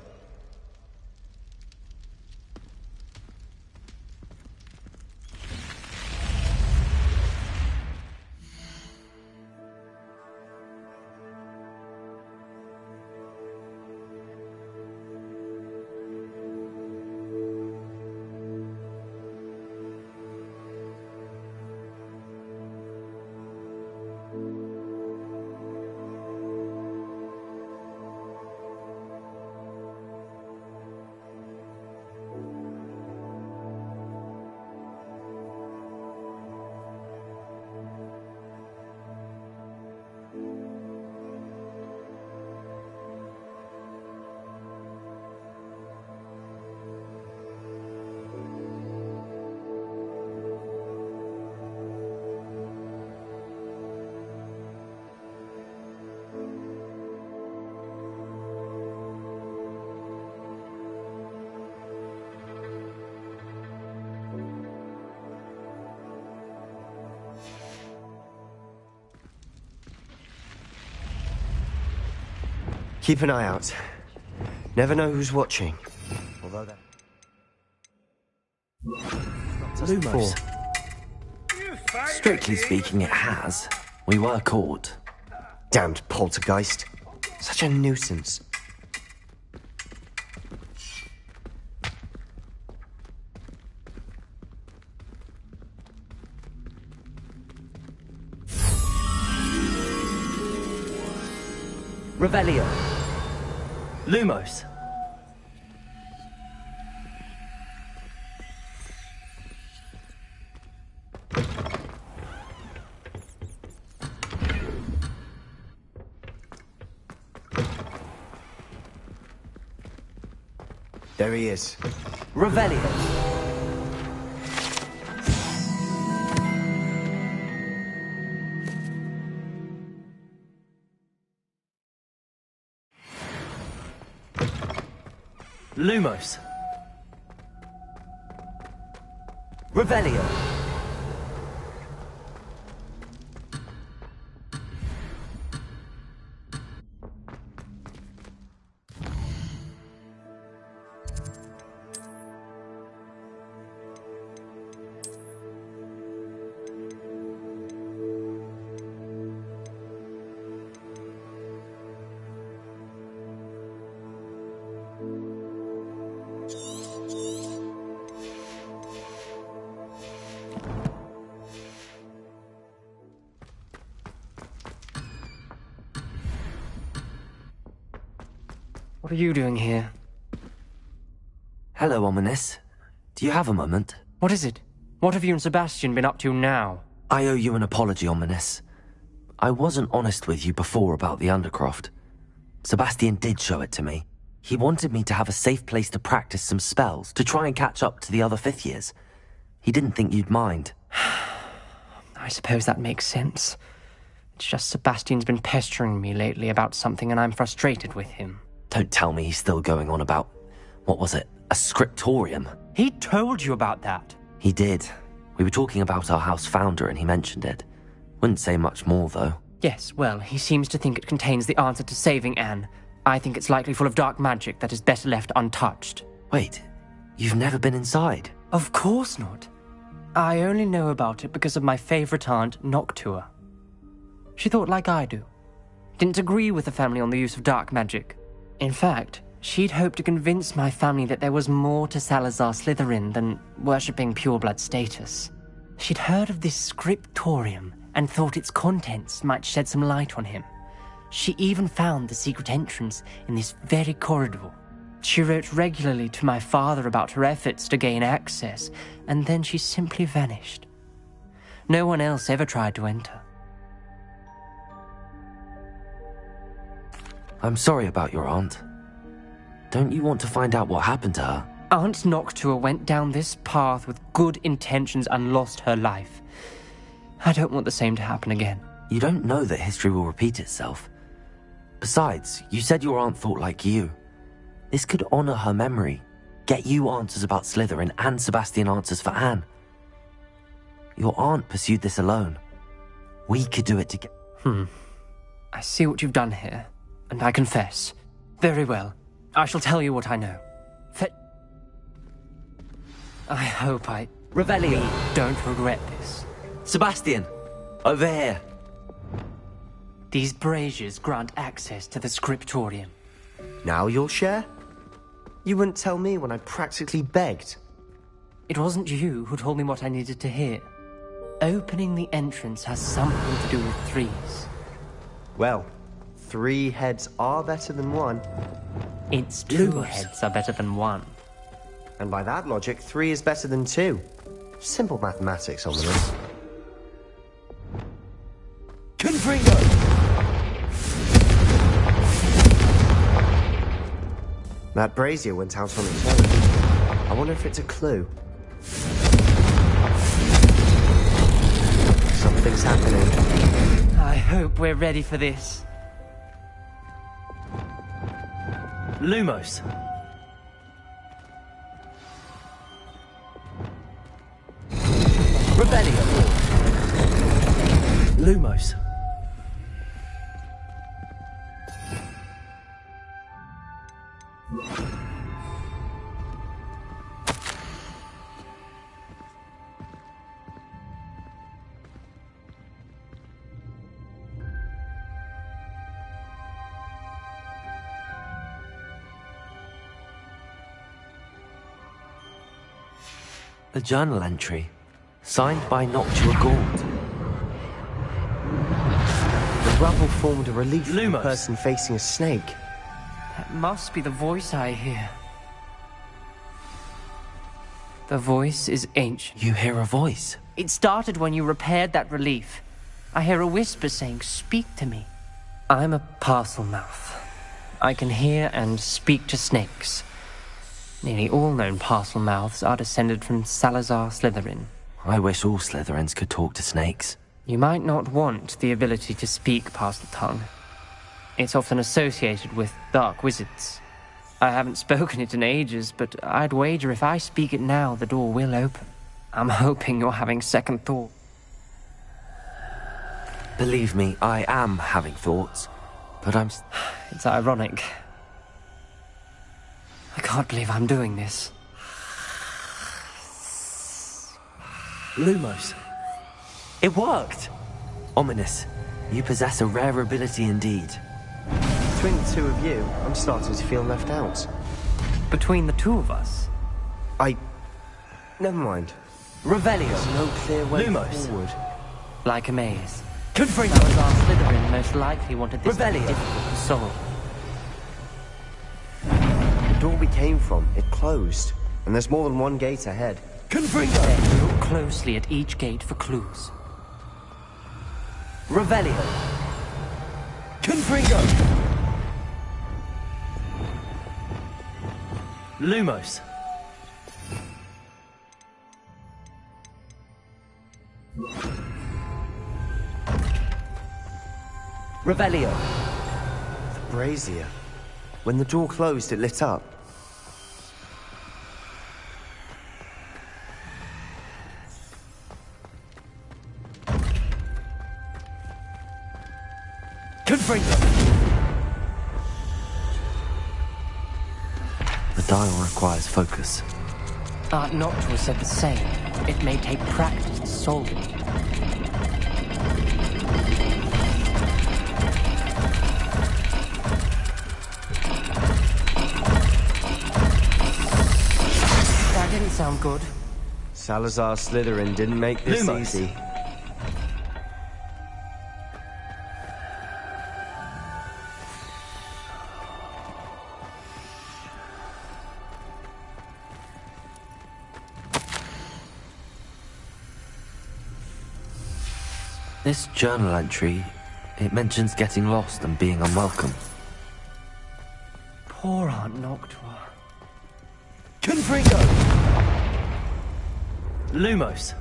Keep an eye out. Never know who's watching. Although that... Lumos. Strictly speaking, it has. We were caught. Damned poltergeist. Such a nuisance. Revelio. Lumos. There he is. Revelio. Lumos. Revelio. What are you doing here? Hello, Ominous. Do you have a moment? What is it? What have you and Sebastian been up to now? I owe you an apology, Ominous. I wasn't honest with you before about the Undercroft. Sebastian did show it to me. He wanted me to have a safe place to practice some spells, to try and catch up to the other 5th years. He didn't think you'd mind. I suppose that makes sense. It's just Sebastian's been pestering me lately about something and I'm frustrated with him. Don't tell me he's still going on about, what was it, a scriptorium? He told you about that. He did. We were talking about our house founder and he mentioned it. Wouldn't say much more, though. Yes, well, he seems to think it contains the answer to saving Anne. I think it's likely full of dark magic that is better left untouched. Wait, you've never been inside? Of course not. I only know about it because of my favourite aunt, Noctua. She thought like I do. Didn't agree with the family on the use of dark magic. In fact, she'd hoped to convince my family that there was more to Salazar Slytherin than worshipping pureblood status. She'd heard of this scriptorium and thought its contents might shed some light on him. She even found the secret entrance in this very corridor. She wrote regularly to my father about her efforts to gain access, and then she simply vanished. No one else ever tried to enter. I'm sorry about your aunt. Don't you want to find out what happened to her? Aunt Noctua went down this path with good intentions and lost her life. I don't want the same to happen again. You don't know that history will repeat itself. Besides, you said your aunt thought like you. This could honor her memory, get you answers about Slytherin and Sebastian answers for Anne. Your aunt pursued this alone. We could do it together. I see what you've done here, and I confess. Very well. I shall tell you what I know. I hope I Revelio. Don't regret this. Sebastian, over here. These braziers grant access to the scriptorium. Now you'll share? You wouldn't tell me when I practically begged. It wasn't you who told me what I needed to hear. Opening the entrance has something to do with 3s. Well, 3 heads are better than 1. It's 2 heads are better than 1. And by that logic, 3 is better than 2. Simple mathematics, Ominous. Confringo! That brazier went out on its own. I wonder if it's a clue. Something's happening. I hope we're ready for this. Lumos. Rebellion. Lumos. A journal entry, signed by Noctua Gaunt. The rubble formed a relief from a person facing a snake. That must be the voice I hear. The voice is ancient. You hear a voice? It started when you repaired that relief. I hear a whisper saying, "Speak to me." I'm a parcel mouth. I can hear and speak to snakes. Nearly all known parcel mouths are descended from Salazar Slytherin. I wish all Slytherins could talk to snakes. You might not want the ability to speak parcel tongue. It's often associated with dark wizards. I haven't spoken it in ages, but I'd wager if I speak it now, the door will open. I'm hoping you're having second thought. Believe me, I am having thoughts, but I'm... It's ironic. I can't believe I'm doing this. Lumos. It worked! Ominous, you possess a rare ability indeed. Between the 2 of you, I'm starting to feel left out. Between the 2 of us? Never mind. Revelio. There's no clear way Lumos. forward. Like a maze. Confringo. Salazar Slytherin most likely wanted this to be Revelio. difficult to solve. door we came from, it closed. And there's more than one gate ahead. Confringo! Look closely at each gate for clues. Revelio. Confringo! Lumos. Revelio. The brazier. When the door closed, it lit up. Confringo. The dial requires focus. Aunt Noctua said the same. It may take practice to solve it. That didn't sound good. Salazar Slytherin didn't make this easy. This journal entry, it mentions getting lost and being unwelcome. Poor Aunt Noctua. Confringo! Lumos.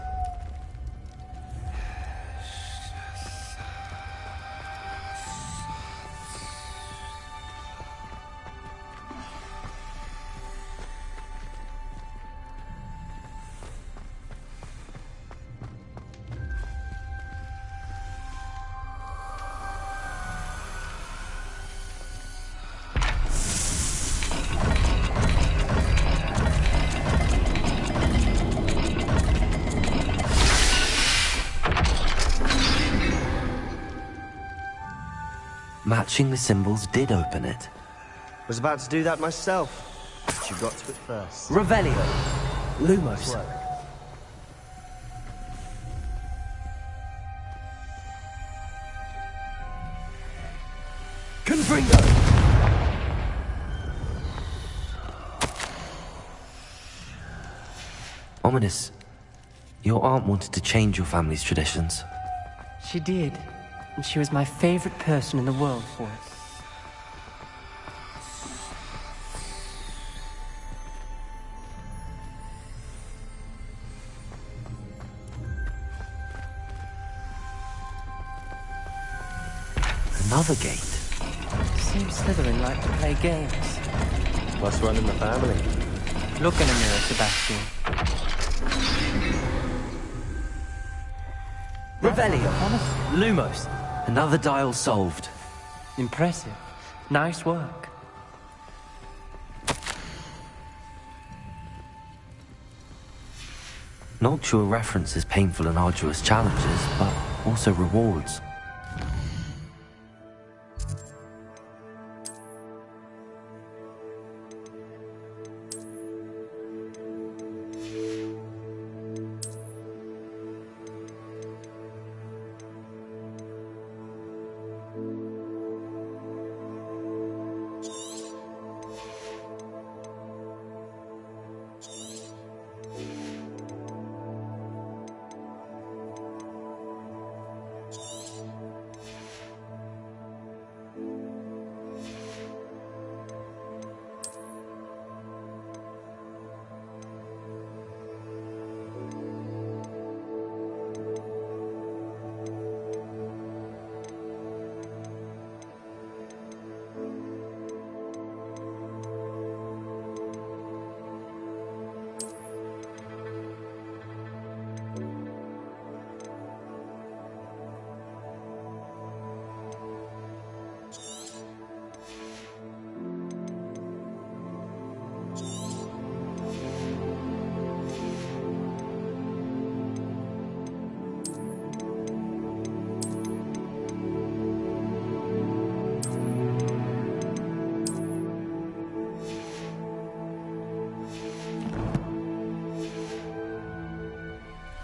Matching the symbols did open it. Was about to do that myself. But you got to it first. Revelio. Lumos. Confringo! Ominous. Your aunt wanted to change your family's traditions. She did. And she was my favorite person in the world for it. Another gate. Seems Slytherin like to play games. Must run in the family. Look in a mirror, Sebastian. Revelio. Lumos. Another dial solved. Impressive. Nice work. Noctua references painful and arduous challenges, but also rewards.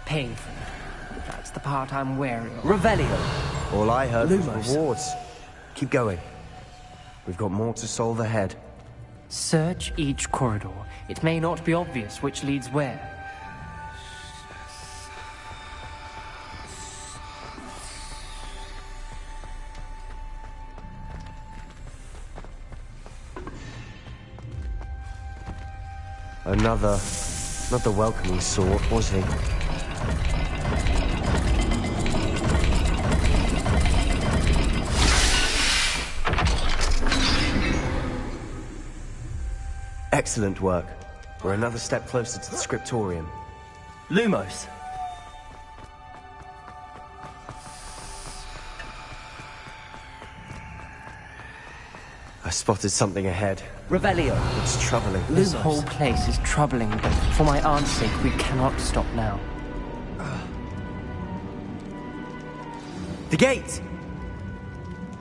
Painful. That's the part I'm wary of. Revelio. All I heard was Lumos. rewards. Keep going. We've got more to solve ahead. Search each corridor. It may not be obvious which leads where. Another, not the welcoming sort, was he? Excellent work. We're another step closer to the scriptorium. Lumos! I spotted something ahead. Revelio! It's troubling. This whole place is troubling, but for my aunt's sake, we cannot stop now. The gate!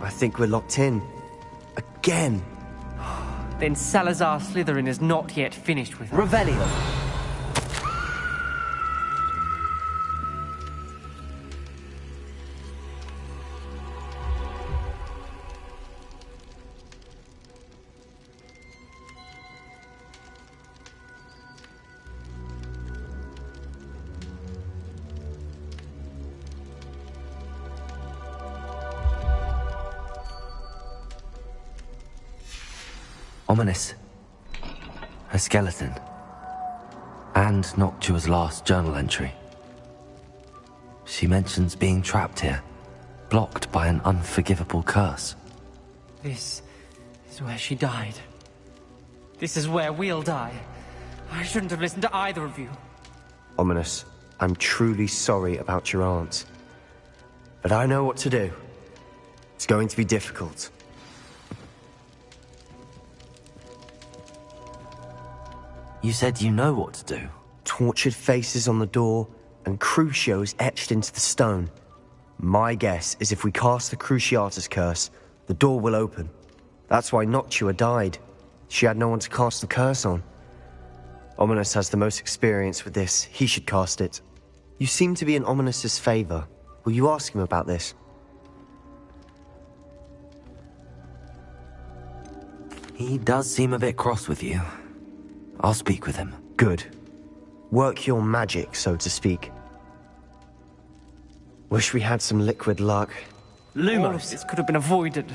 I think we're locked in. Again. Then Salazar Slytherin is not yet finished with us. Revelio! Ominous. Her skeleton. And Noctua's last journal entry. She mentions being trapped here, blocked by an unforgivable curse. This is where she died. This is where we'll die. I shouldn't have listened to either of you. Ominous, I'm truly sorry about your aunt. But I know what to do. It's going to be difficult. You said you know what to do. Tortured faces on the door, and Crucios etched into the stone. My guess is if we cast the Cruciatus curse, the door will open. That's why Noctua died. She had no one to cast the curse on. Ominous has the most experience with this. He should cast it. You seem to be in Ominous's favor. Will you ask him about this? He does seem a bit cross with you. I'll speak with him. Good. Work your magic, so to speak. Wish we had some liquid luck. All of this could have been avoided.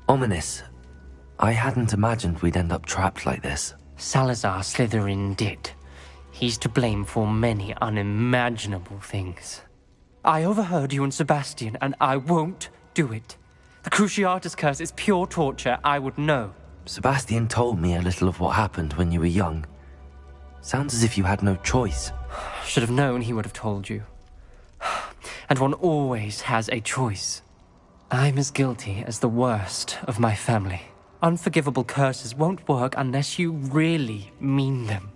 Ominous. I hadn't imagined we'd end up trapped like this. Salazar Slytherin did. He's to blame for many unimaginable things. I overheard you and Sebastian, and I won't do it. The Cruciatus curse is pure torture. I would know. Sebastian told me a little of what happened when you were young. Sounds as if you had no choice. Should have known he would have told you. And one always has a choice. I'm as guilty as the worst of my family. Unforgivable curses won't work unless you really mean them.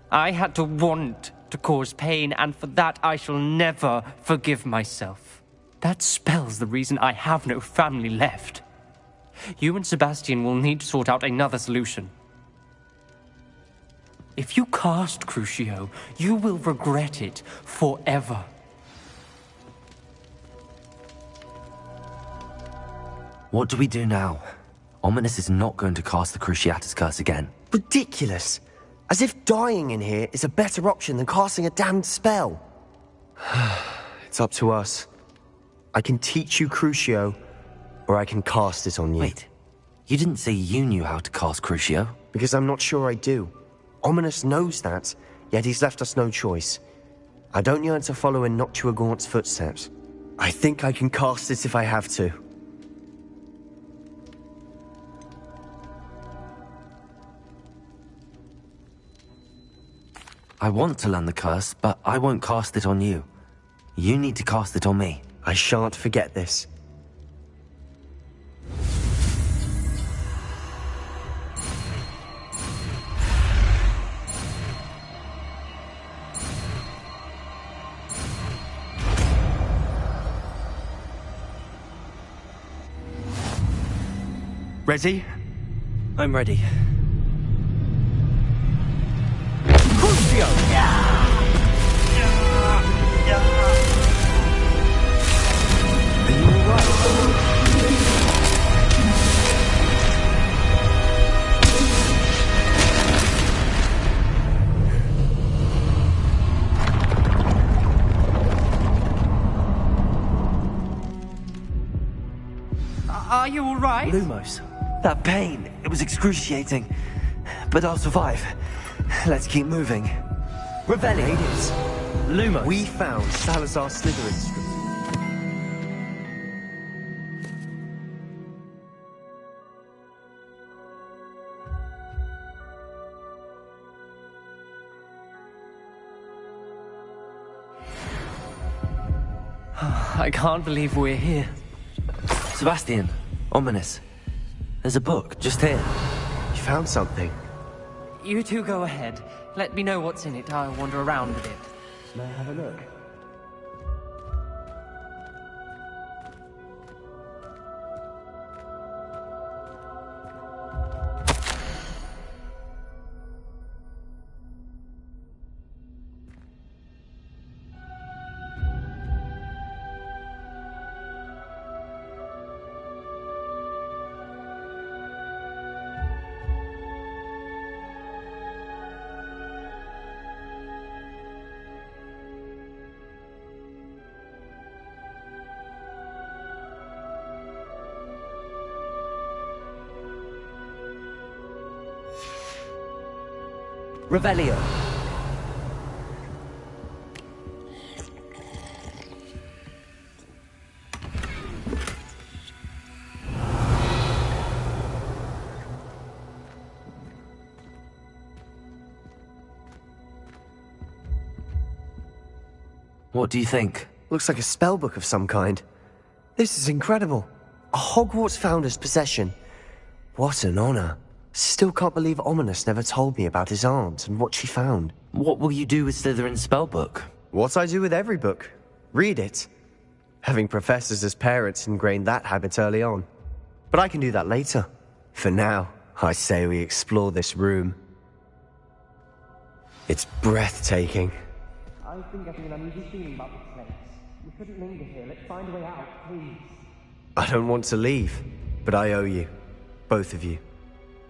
I had to want to cause pain, and for that I shall never forgive myself. That spells the reason I have no family left. You and Sebastian will need to sort out another solution. If you cast Crucio, you will regret it forever. What do we do now? Ominous is not going to cast the Cruciatus curse again. Ridiculous! As if dying in here is a better option than casting a damned spell. It's up to us. I can teach you Crucio, or I can cast it on you. Wait, you didn't say you knew how to cast Crucio? Because I'm not sure I do. Ominous knows that, yet he's left us no choice. I don't yearn to follow in Noctua Gaunt's footsteps. I think I can cast it if I have to. I want to learn the curse, but I won't cast it on you. You need to cast it on me. I shan't forget this. Ready? I'm ready. Crucio! Are you all right? Lumos. That pain, it was excruciating. But I'll survive. Let's keep moving. Revelli. Ladies, Lumos. we found Salazar Slytherin's strip. I can't believe we're here. Sebastian, ominous. There's a book just here. You found something. You two go ahead. Let me know what's in it. I'll wander around with it. May I have a look? Revelio. What do you think? Looks like a spellbook of some kind. This is incredible. A Hogwarts founder's possession. What an honor. Still can't believe Ominous never told me about his aunt and what she found. What will you do with Slytherin's spellbook? What I do with every book. Read it. Having professors as parents ingrained that habit early on. But I can do that later. For now, I say we explore this room. It's breathtaking. I've been getting an uneasy feeling about this place. We couldn't linger here. Let's find a way out, please. I don't want to leave, but I owe you. Both of you.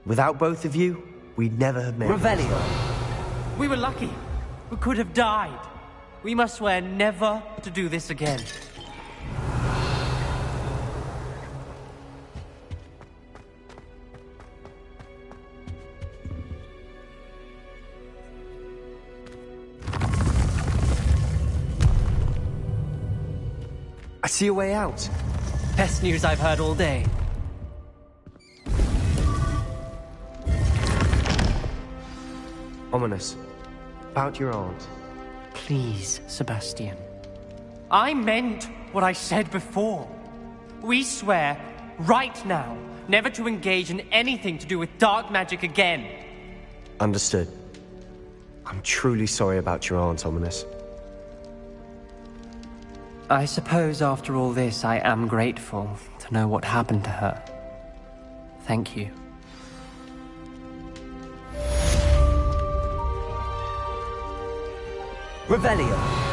Without both of you, we'd never have made it. Revelio. We were lucky. We could have died. We must swear never to do this again. I see a way out. Best news I've heard all day. Ominous. About your aunt. Please, Sebastian. I meant what I said before. We swear, right now, never to engage in anything to do with dark magic again. Understood. I'm truly sorry about your aunt, Ominous. I suppose after all this, I am grateful to know what happened to her. Thank you. Revelio.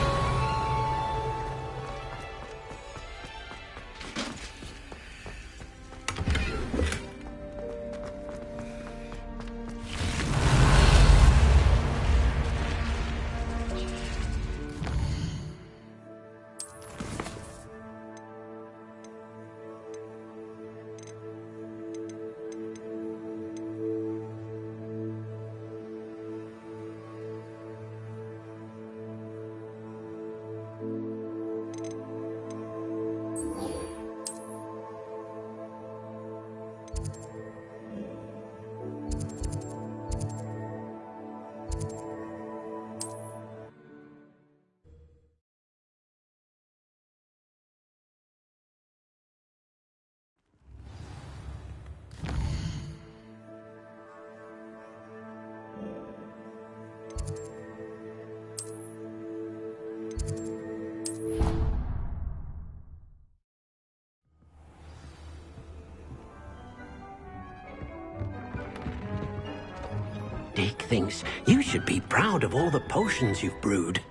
Dick thinks you should be proud of all the potions you've brewed.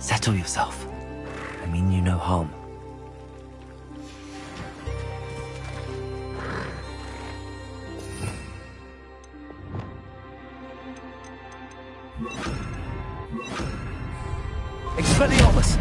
Settle yourself. I mean you no harm. Expelliarmus!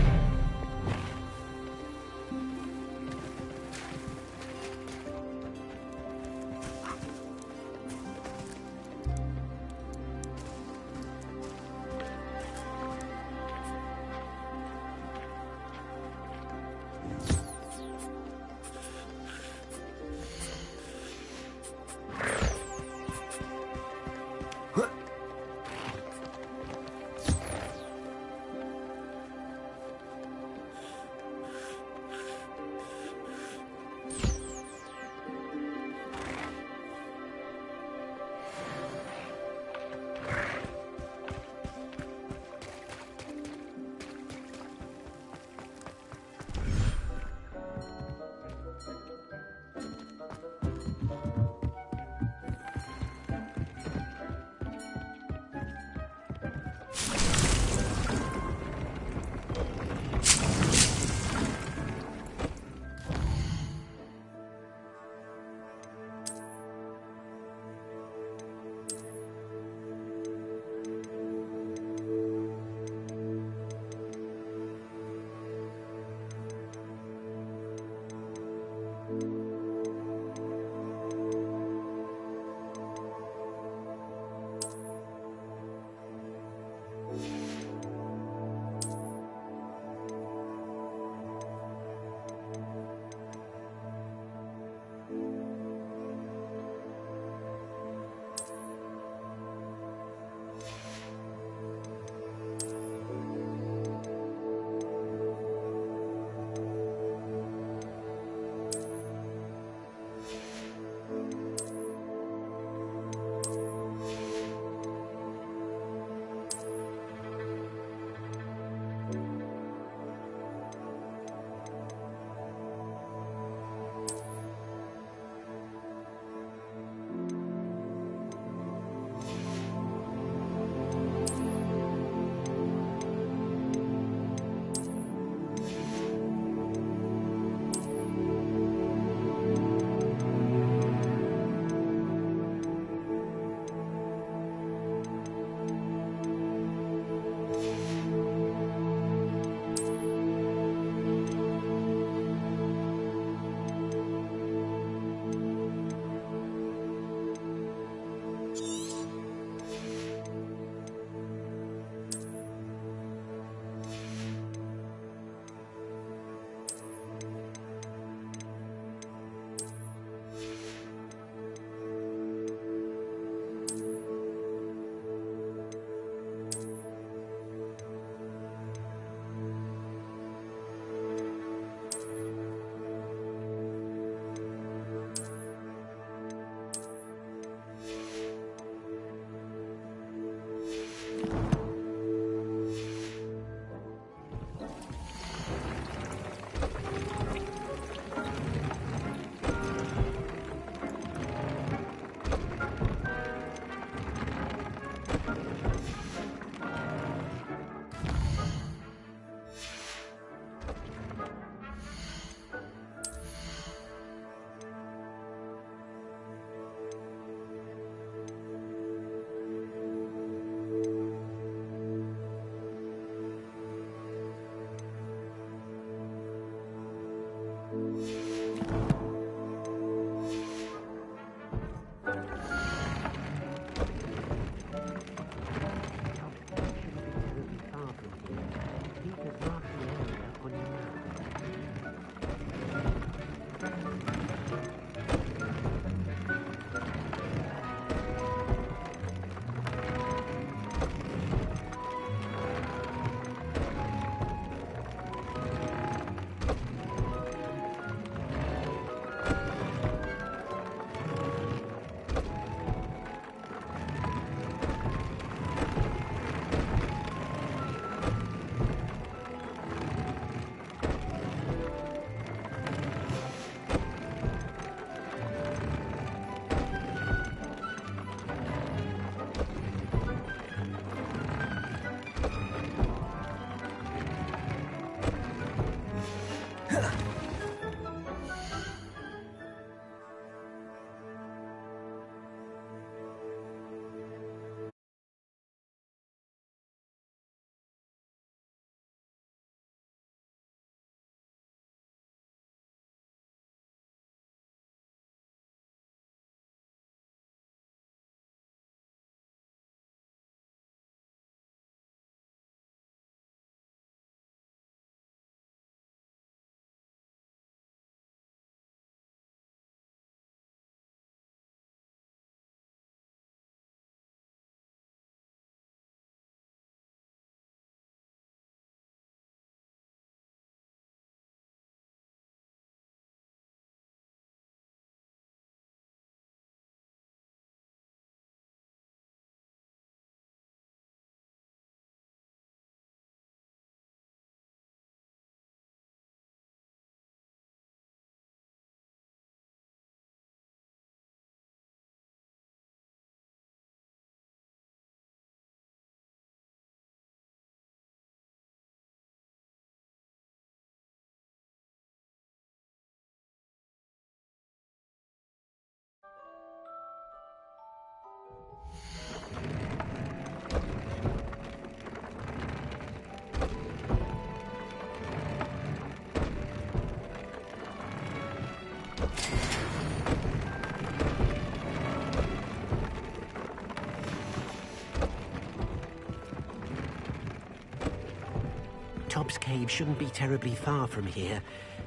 Tobbs Cave shouldn't be terribly far from here.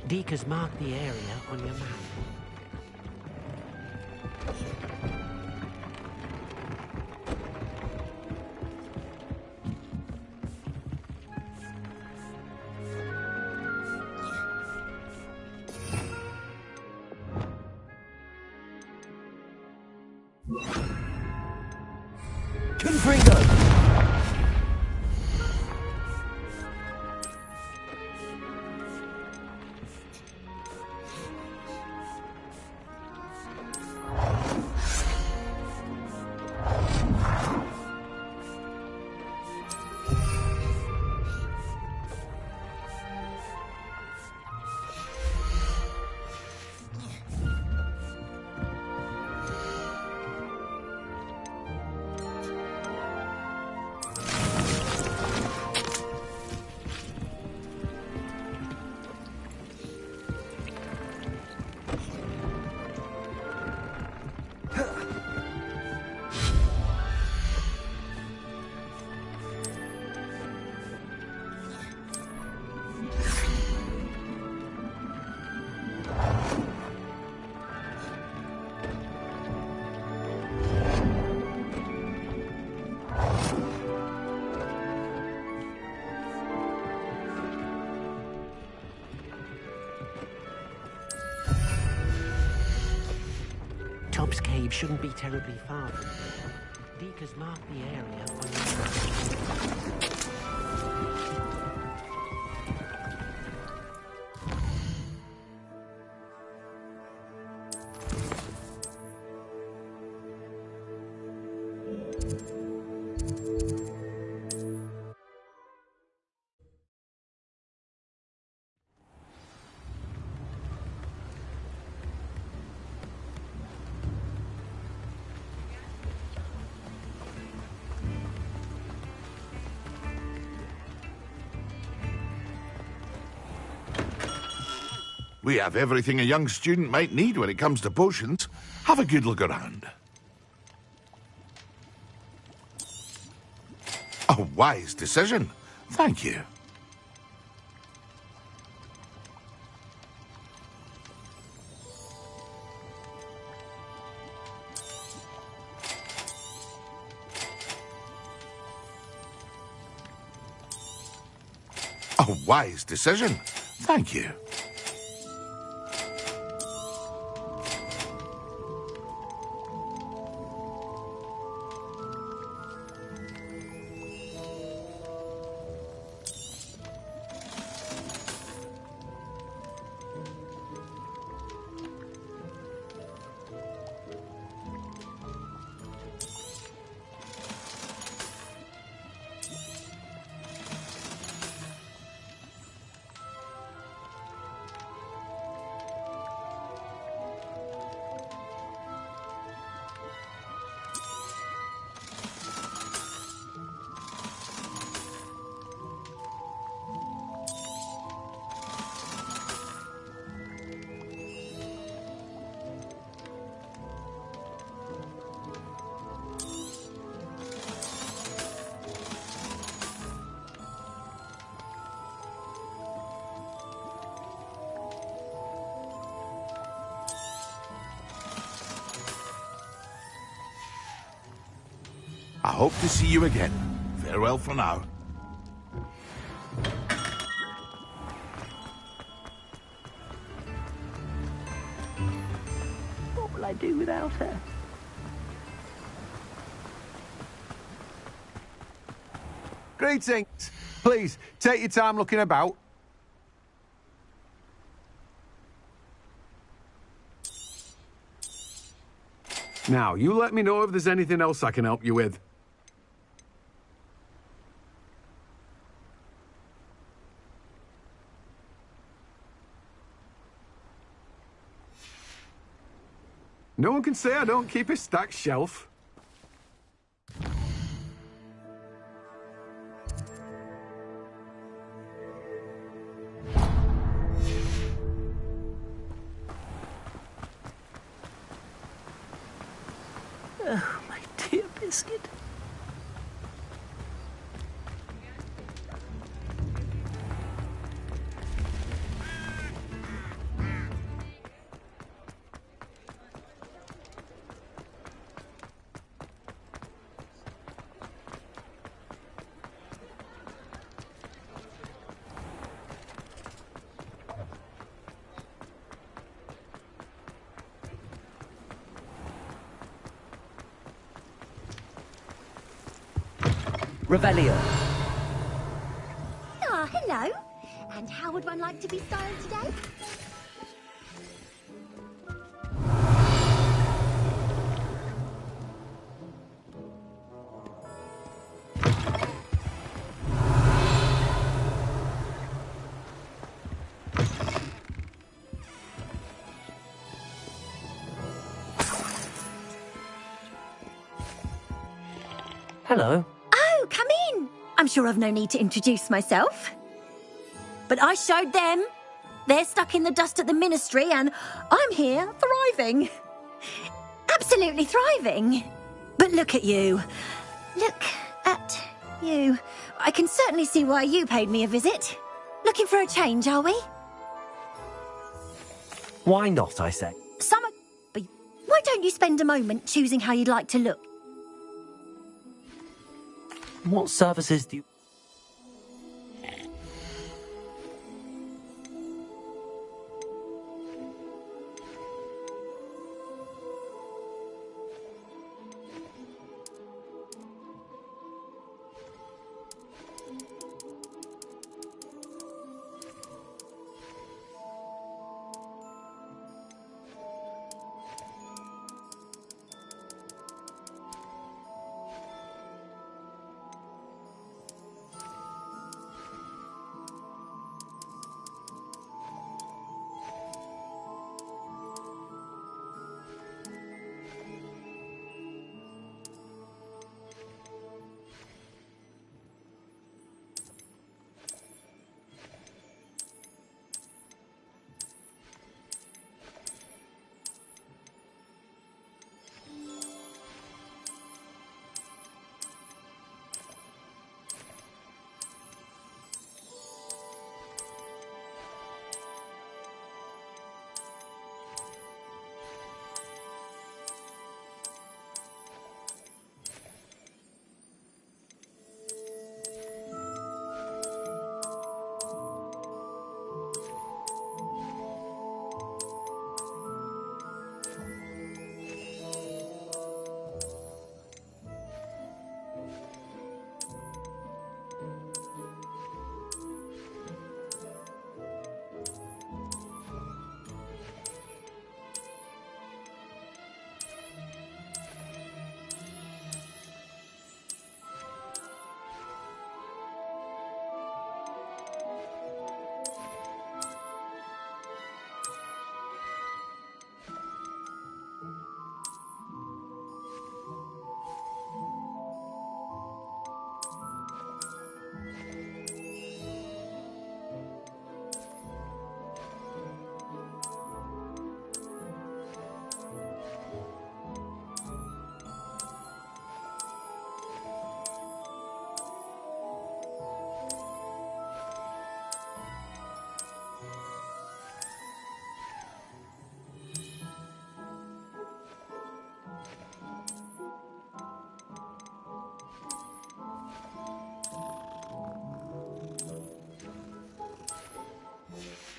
Deke has marked the area on your map. Confringo! Tobbs Cave shouldn't be terribly far from here. Deke has marked the area on your map. We have everything a young student might need when it comes to potions. Have a good look around. A wise decision. Thank you. A wise decision. Thank you. I hope to see you again. Farewell for now. What will I do without her? Greetings. Please, take your time looking about. Now, you let me know if there's anything else I can help you with. No one can say I don't keep a stacked shelf. Oh, my dear biscuit. Revelio. Ah, hello. And how would one like to be styled today? Hello. Oh, come in. I'm sure I've no need to introduce myself. But I showed them. They're stuck in the dust at the ministry and I'm here thriving. Absolutely thriving. But look at you. Look at you. I can certainly see why you paid me a visit. Looking for a change, are we? Why not, I say? Summer... But why don't you spend a moment choosing how you'd like to look? What services do you...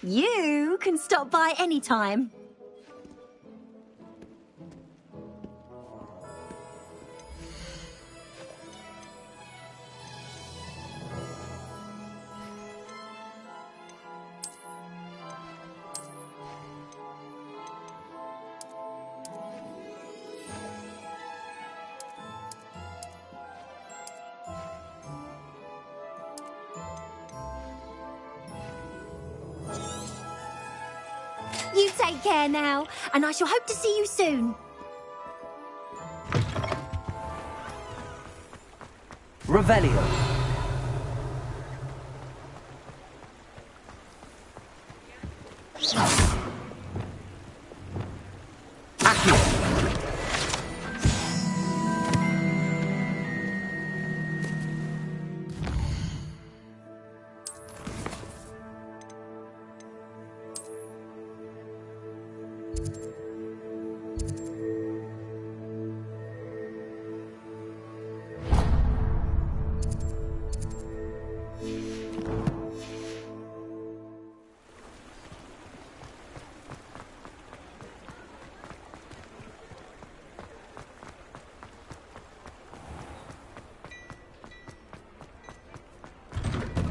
You can stop by any time. You take care now, and I shall hope to see you soon. Revelio.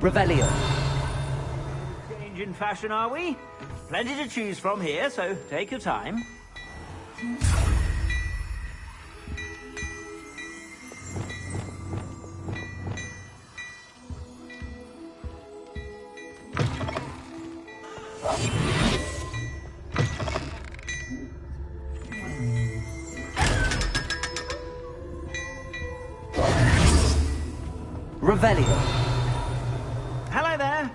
Revelio. Change in fashion, are we? Plenty to choose from here, so take your time. Revelio. Hello there.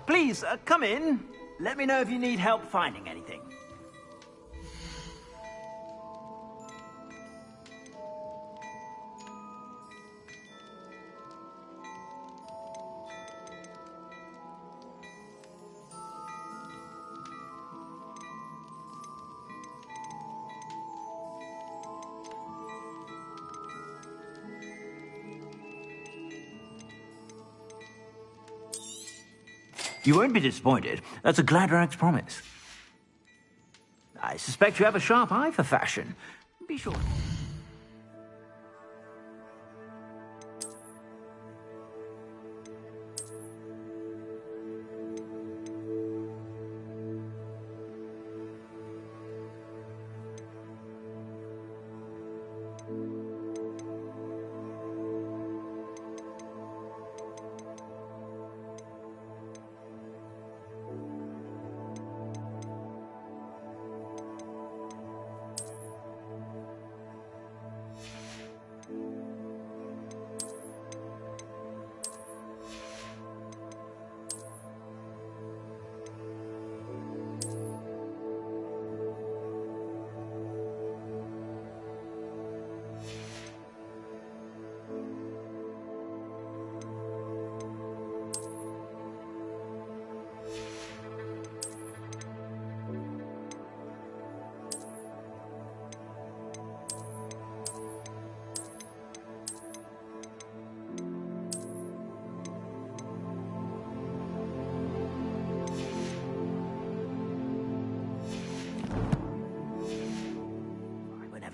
Please, come in. Let me know if you need help finding anything. You won't be disappointed. That's a Gladrag's promise. I suspect you have a sharp eye for fashion. Be sure.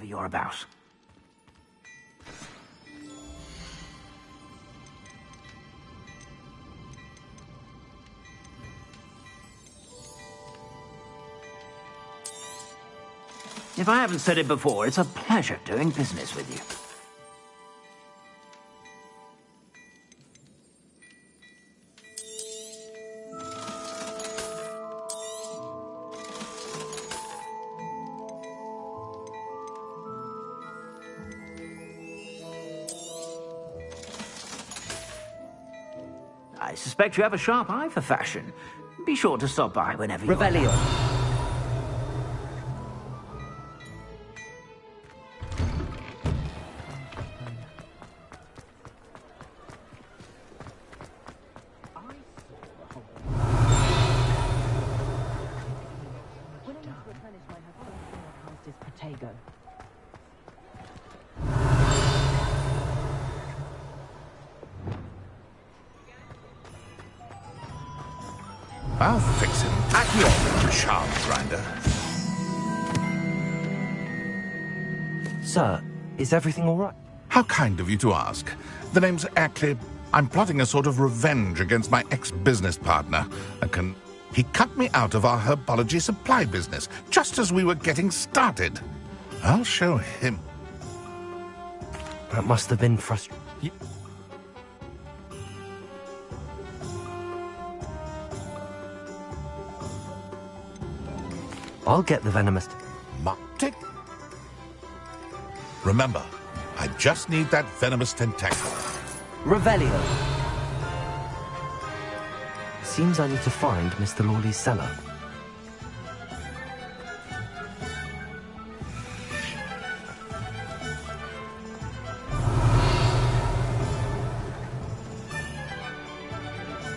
You're about. If I haven't said it before, it's a pleasure doing business with you. I suspect you have a sharp eye for fashion. Be sure to stop by whenever you Revelio. I'll fix him. At your charm grinder. Sir, is everything all right? How kind of you to ask. The name's Ackley. I'm plotting a sort of revenge against my ex-business partner. He cut me out of our herbology supply business, just as we were getting started. I'll show him. That must have been frustrating. I'll get the venomous... Tick. Remember, I just need that venomous tentacle. Revelio. Seems I need to find Mr. Lawley's cellar.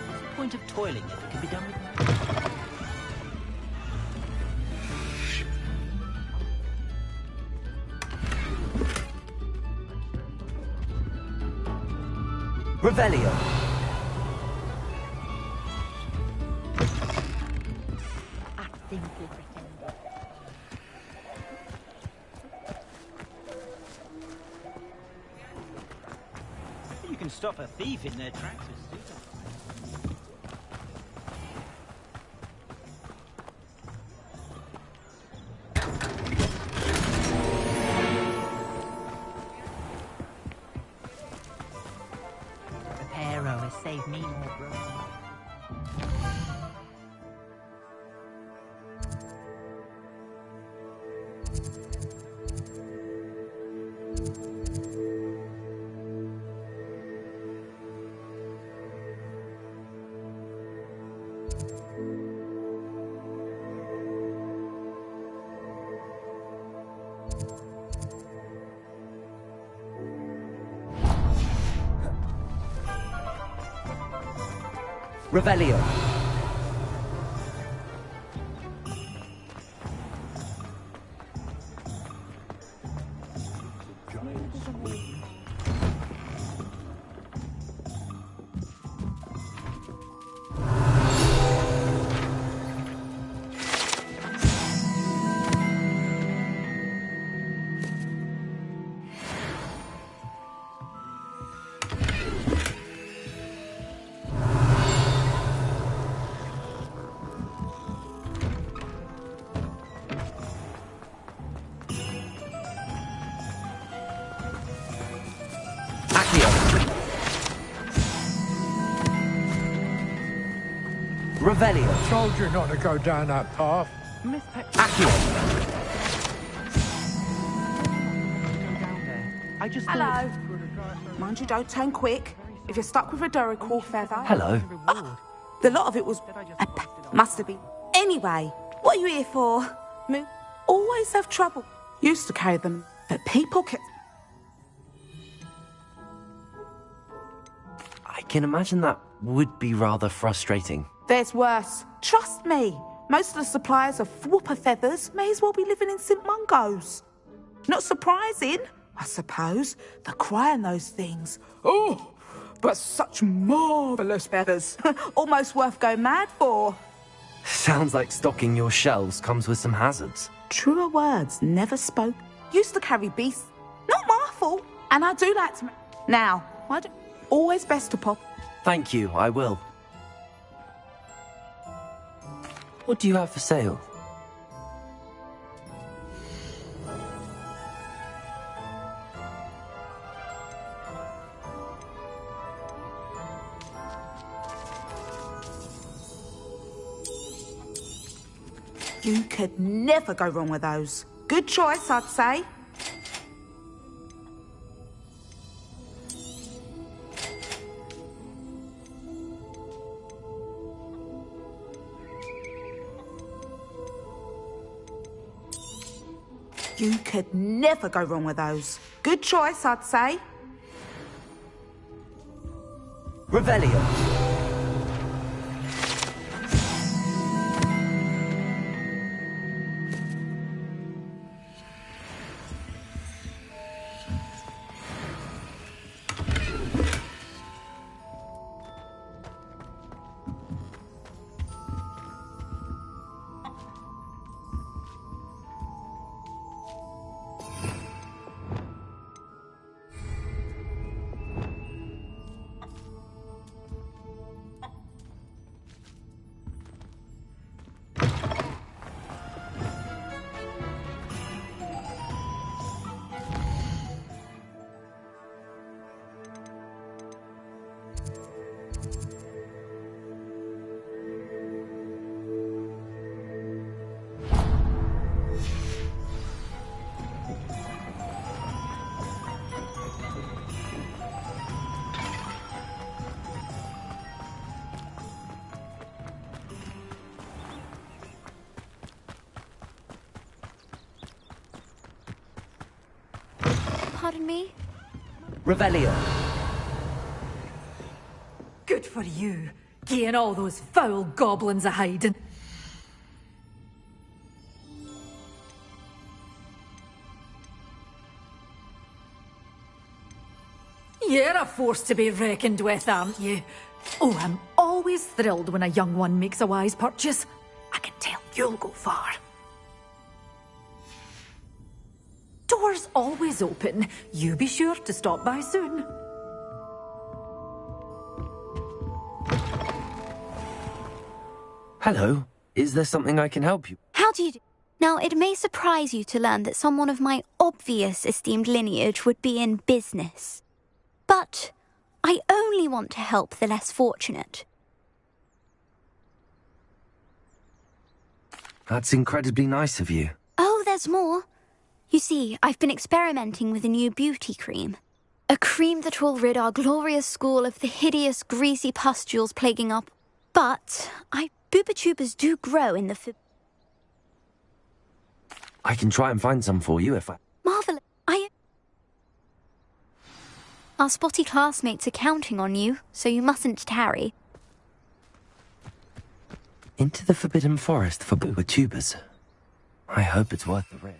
What's the point of toiling if it can be done with... Revelio. You can stop a thief in their tracks. save me more broken. Revelio. Revelio. Told you not to go down that path. Hello. Mind you, don't turn quick. If you're stuck with a Duracell feather... Hello. The lot of it was... must have been. Anyway, what are you here for? Always have trouble. Used to carry them, but people can... I can imagine that would be rather frustrating. There's worse. Trust me. Most of the suppliers of whooper feathers may as well be living in St Mungo's. Not surprising, I suppose. The cry on those things. Oh, but such marvellous feathers. Almost worth going mad for. Sounds like stocking your shelves comes with some hazards. Truer words never spoke. Used to carry beasts. Not my fault. And I do like to... Now, why do... Always best to pop. Thank you, I will. What do you have for sale? You could never go wrong with those. Good choice, I'd say. You could never go wrong with those. Good choice, I'd say. Revelio. Pardon me? Revelio. Good for you, getting all those foul goblins a hiding. You're a force to be reckoned with, aren't you? Oh, I'm always thrilled when a young one makes a wise purchase. I can tell you'll go far. Doors always open. You be sure to stop by soon. Hello. Is there something I can help you? How do you do? Now, it may surprise you to learn that someone of my obvious esteemed lineage would be in business. But I only want to help the less fortunate. That's incredibly nice of you. Oh, there's more. You see, I've been experimenting with a new beauty cream. A cream that will rid our glorious school of the hideous, greasy pustules plaguing up. But boobotubers do grow in the I can try and find some for you if I... Marvelous. Our spotty classmates are counting on you, so you mustn't tarry. Into the Forbidden Forest for boobotubers. I hope it's worth the risk.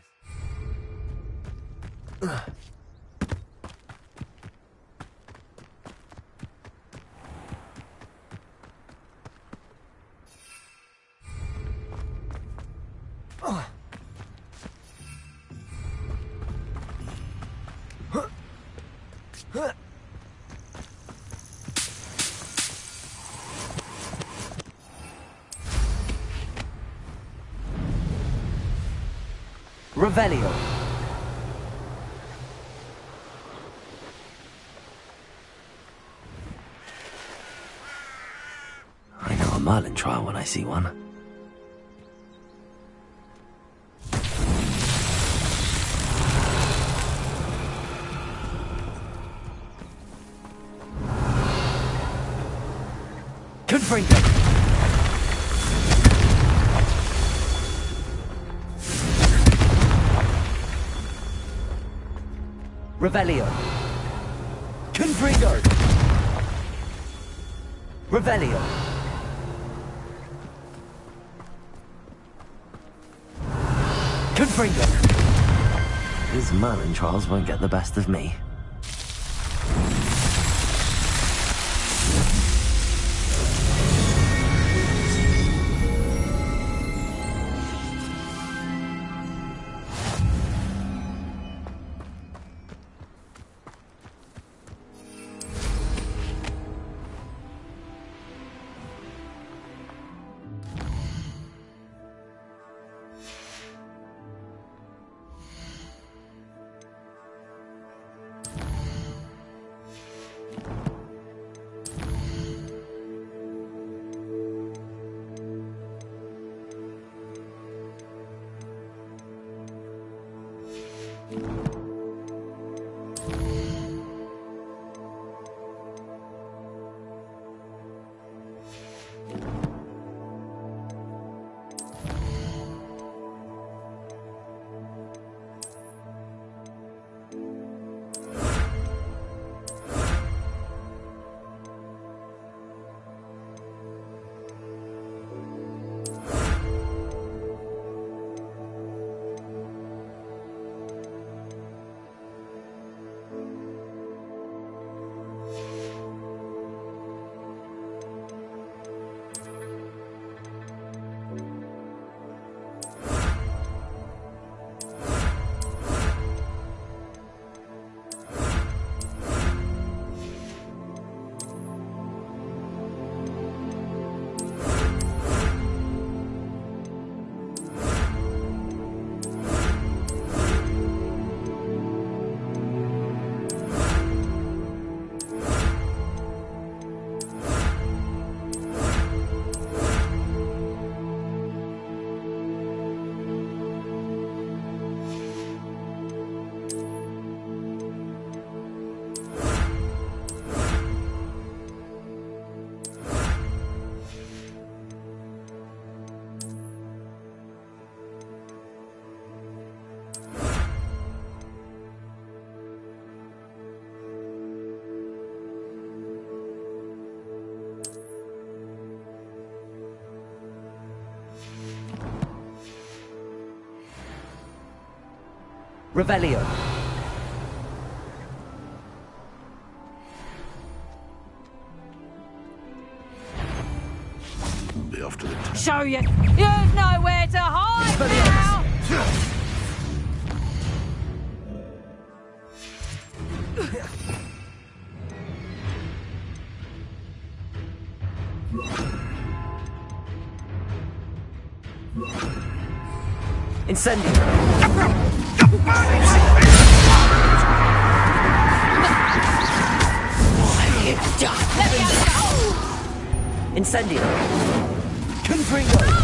Revelio. I know a Merlin trial when I see one. Confringo. Revelio. Confringo. Revelio. Confringo. These Merlin trials won't get the best of me. Revelio. Be off to the town. Show you. You've nowhere to hide now. Incendio. Incendio. Confringo.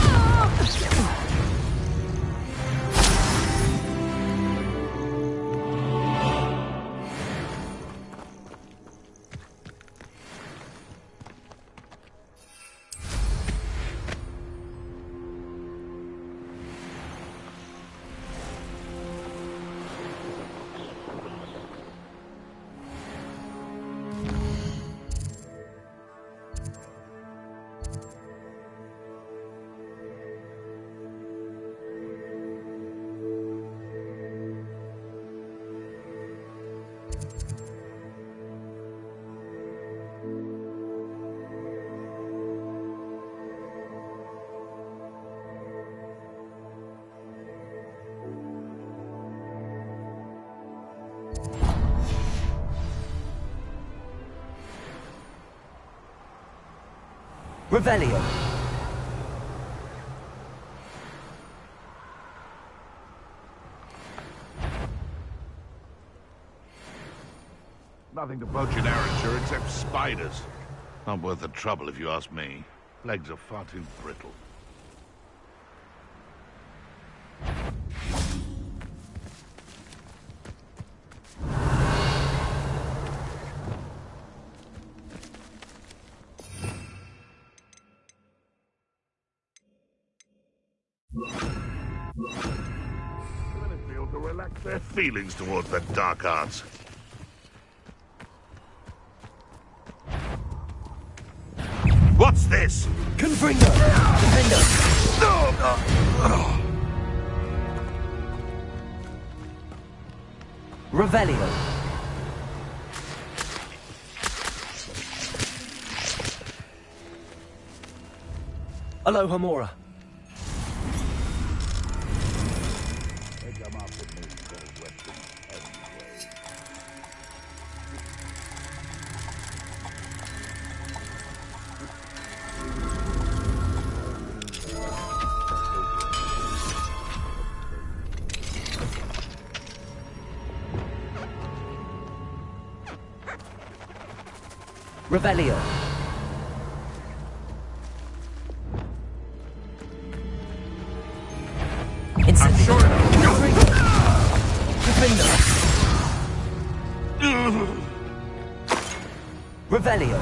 Revelio. Nothing to poach in Arrancher except spiders. Not worth the trouble if you ask me. Legs are far too brittle. Feel to relax their feelings towards the dark arts. What's this? Confringo. Defendo. Revelio. Aloha Mora. Revelio. I'm sure Defender. Revelio.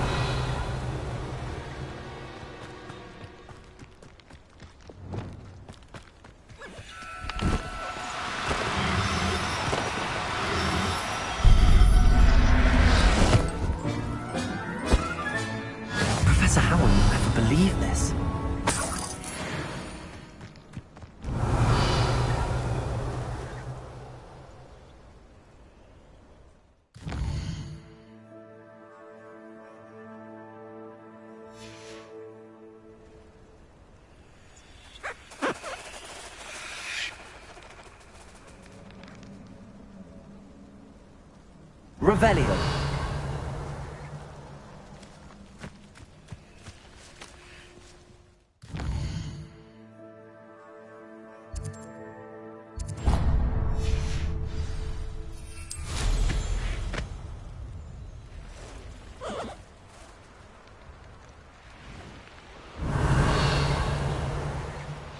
Professor Howell will never believe this. Revelio.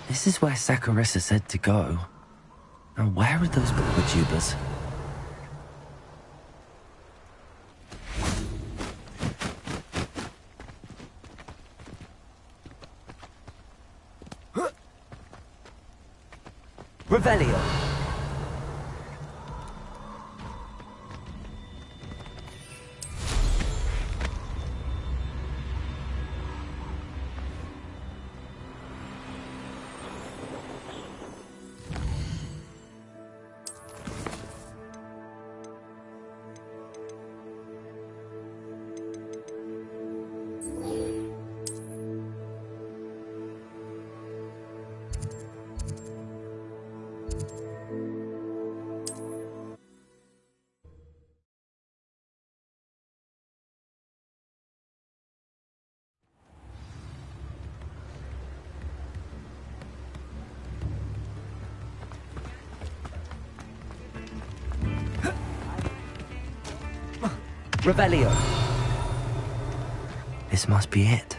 This is where Saccharissa said to go. Now where are those booktubers? Revelio. Revelio. This must be it.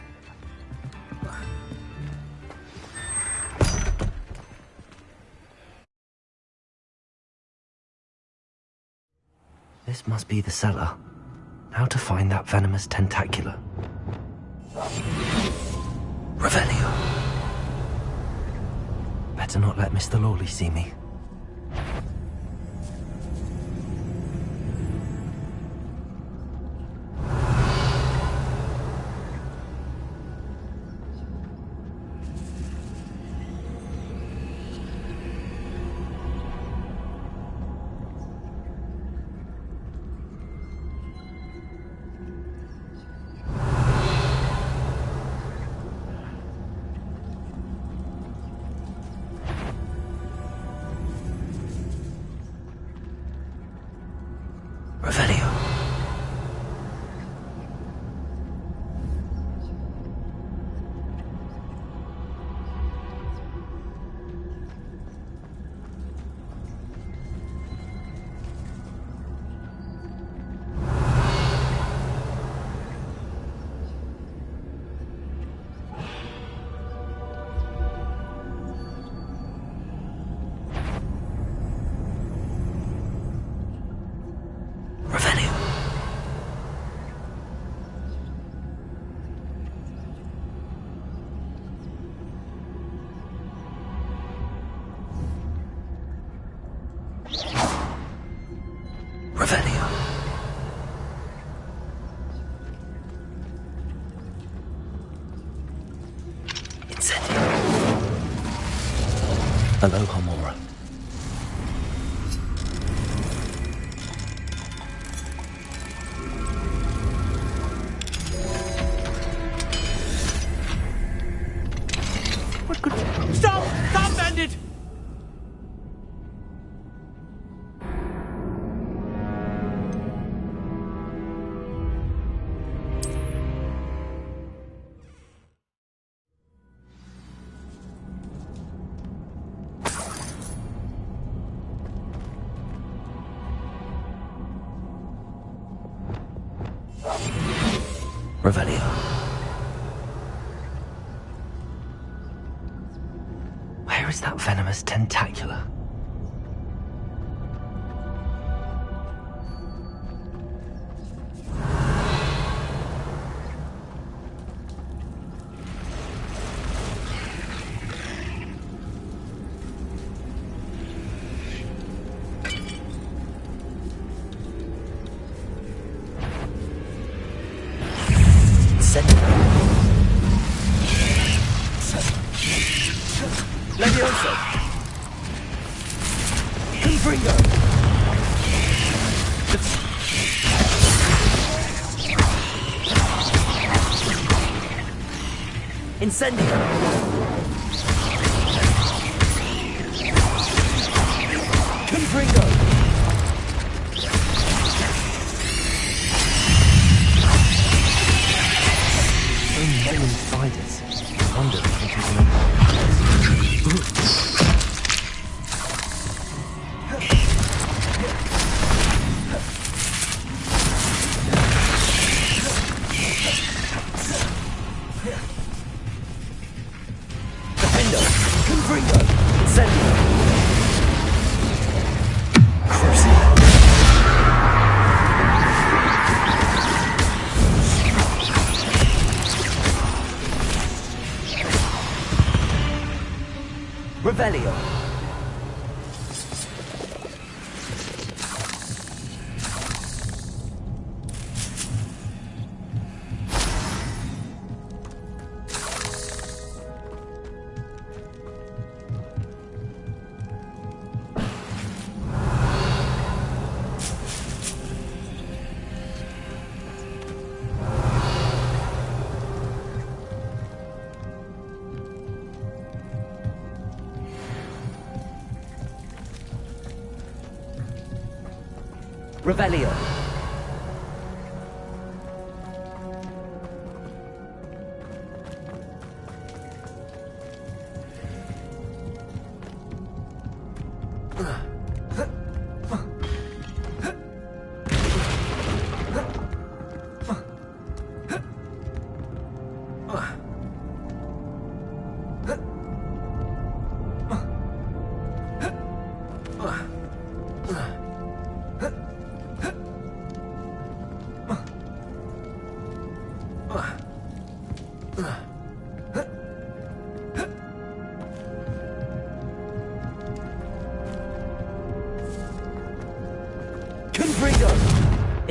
This must be the cellar. How to find that venomous tentacula? Revelio. Better not let Mr. Lawley see me. Revelio. Revelio. Incendio. Hello, Homora. What could... Stop! Stop, bandit! Revelio. Where is that venomous tentacula? Levioso! Confringo! Incendio! Confringo! So many spiders. I wonder if it is an... Defendo! Confringo! Incendio! Revelio. Revelio.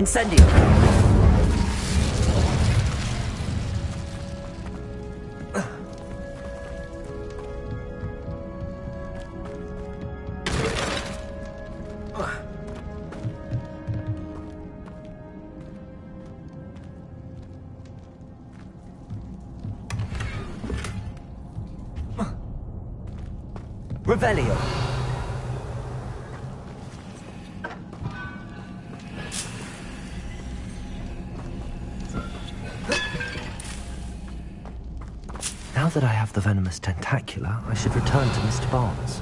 Incendio. Revelio. Now that I have the venomous tentacula, I should return to Mr. Barnes.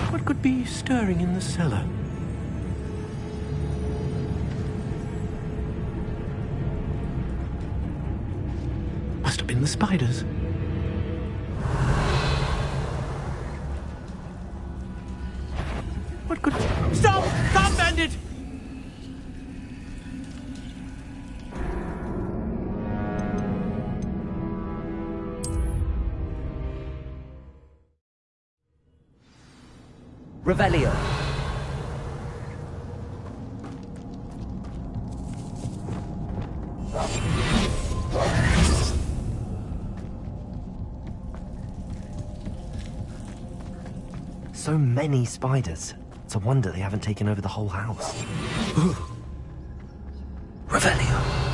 What could be stirring in the cellar? Must have been the spiders. What could... Stop! Stop, bandit! Revelio. So many spiders. It's a wonder they haven't taken over the whole house. Revelio.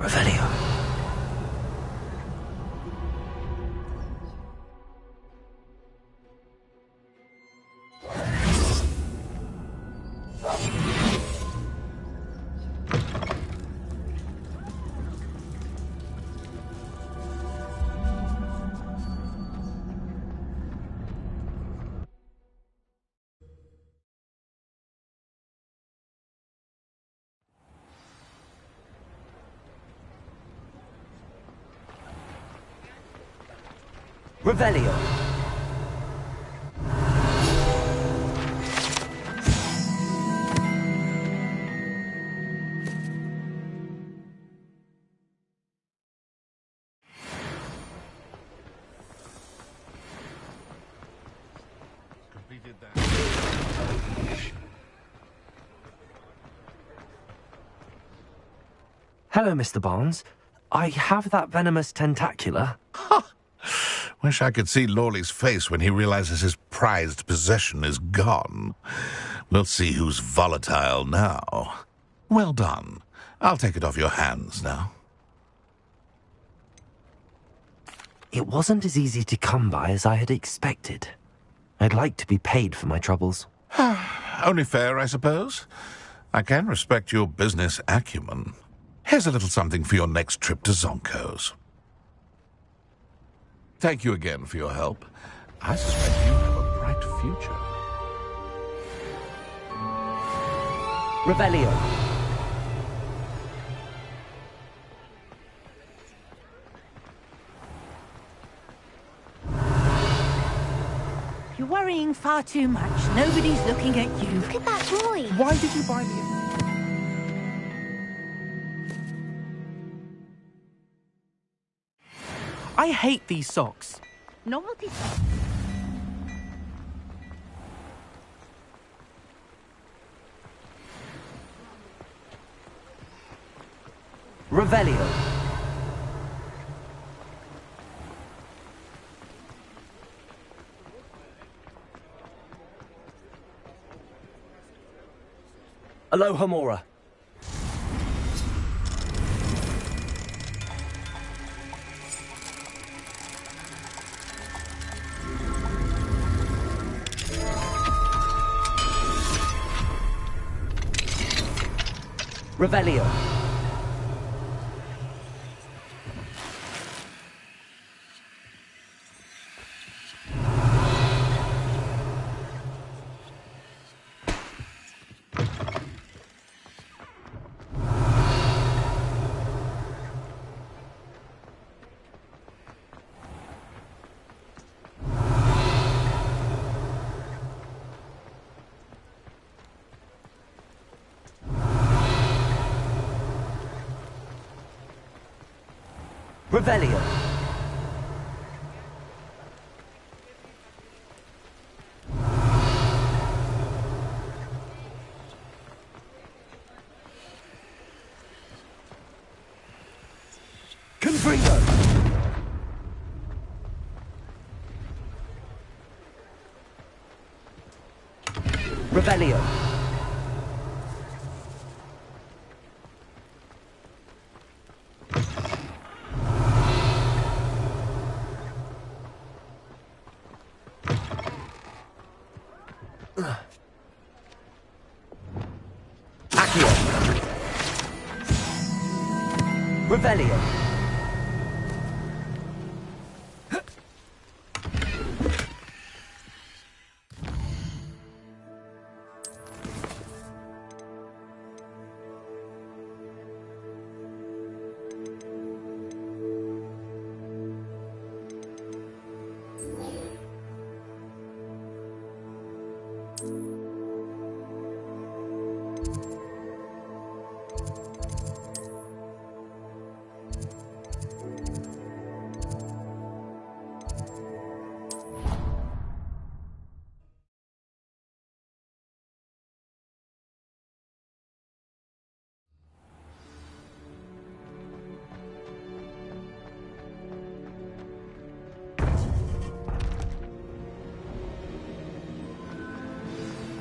Revelio. Revelio. Hello, Mr. Barnes. I have that venomous tentacula. Wish I could see Lawley's face when he realizes his prized possession is gone. We'll see who's volatile now. Well done. I'll take it off your hands now. It wasn't as easy to come by as I had expected. I'd like to be paid for my troubles. Only fair, I suppose. I can respect your business acumen. Here's a little something for your next trip to Zonko's. Thank you again for your help. I suspect you have a bright future. Revelio. You're worrying far too much. Nobody's looking at you. Look at that boy. Why did you buy me I hate these socks. Novelty socks. Revelio. Aloha Mora. Revelio. Revelio. Confringo. Revelio. Accio. Revelio.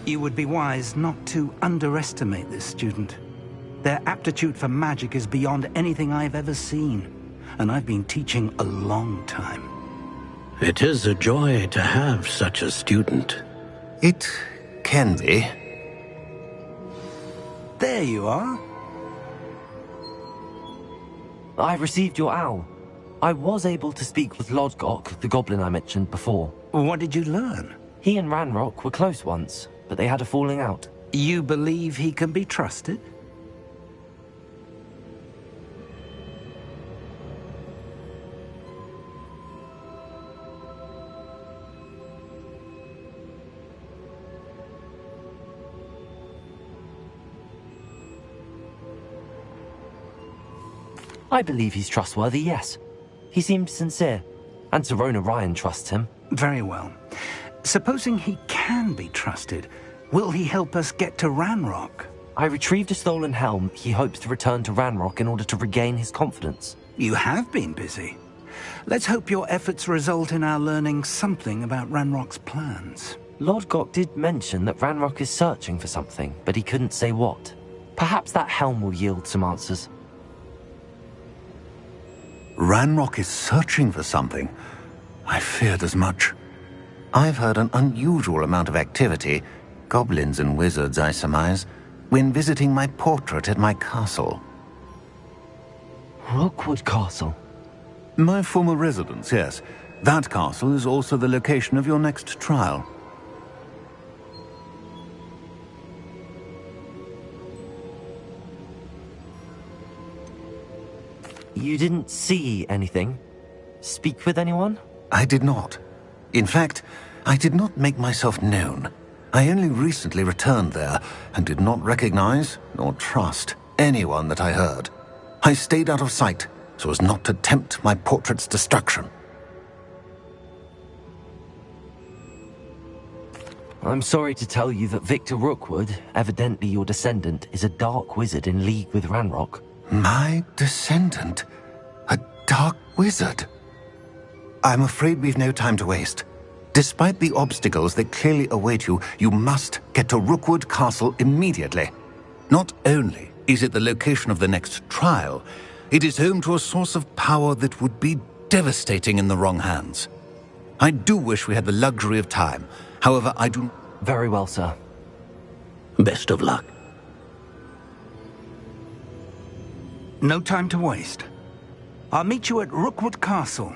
You would be wise not to underestimate this student. Their aptitude for magic is beyond anything I've ever seen, and I've been teaching a long time. It is a joy to have such a student. It can be. There you are. I received your owl. I was able to speak with Lodgok, the goblin I mentioned before. What did you learn? He and Ranrock were close once, but they had a falling out. You believe he can be trusted? I believe he's trustworthy, yes. He seemed sincere, and Serona Ryan trusts him. Very well. Supposing he can be trusted, will he help us get to Ranrock? I retrieved a stolen helm he hopes to return to Ranrock in order to regain his confidence. You have been busy. Let's hope your efforts result in our learning something about Ranrock's plans. Lodgok did mention that Ranrock is searching for something, but he couldn't say what. Perhaps that helm will yield some answers. Ranrock is searching for something. I feared as much. I've heard an unusual amount of activity, goblins and wizards, I surmise, when visiting my portrait at my castle. Rookwood Castle? My former residence, yes. That castle is also the location of your next trial. You didn't see anything? Speak with anyone? I did not. In fact, I did not make myself known. I only recently returned there and did not recognize nor trust anyone that I heard. I stayed out of sight so as not to tempt my portrait's destruction. I'm sorry to tell you that Victor Rookwood, evidently your descendant, is a dark wizard in league with Ranrock. My descendant? A dark wizard? I'm afraid we've no time to waste. Despite the obstacles that clearly await you, you must get to Rookwood Castle immediately. Not only is it the location of the next trial, it is home to a source of power that would be devastating in the wrong hands. I do wish we had the luxury of time. However, I do... Very well, sir. Best of luck. No time to waste. I'll meet you at Rookwood Castle.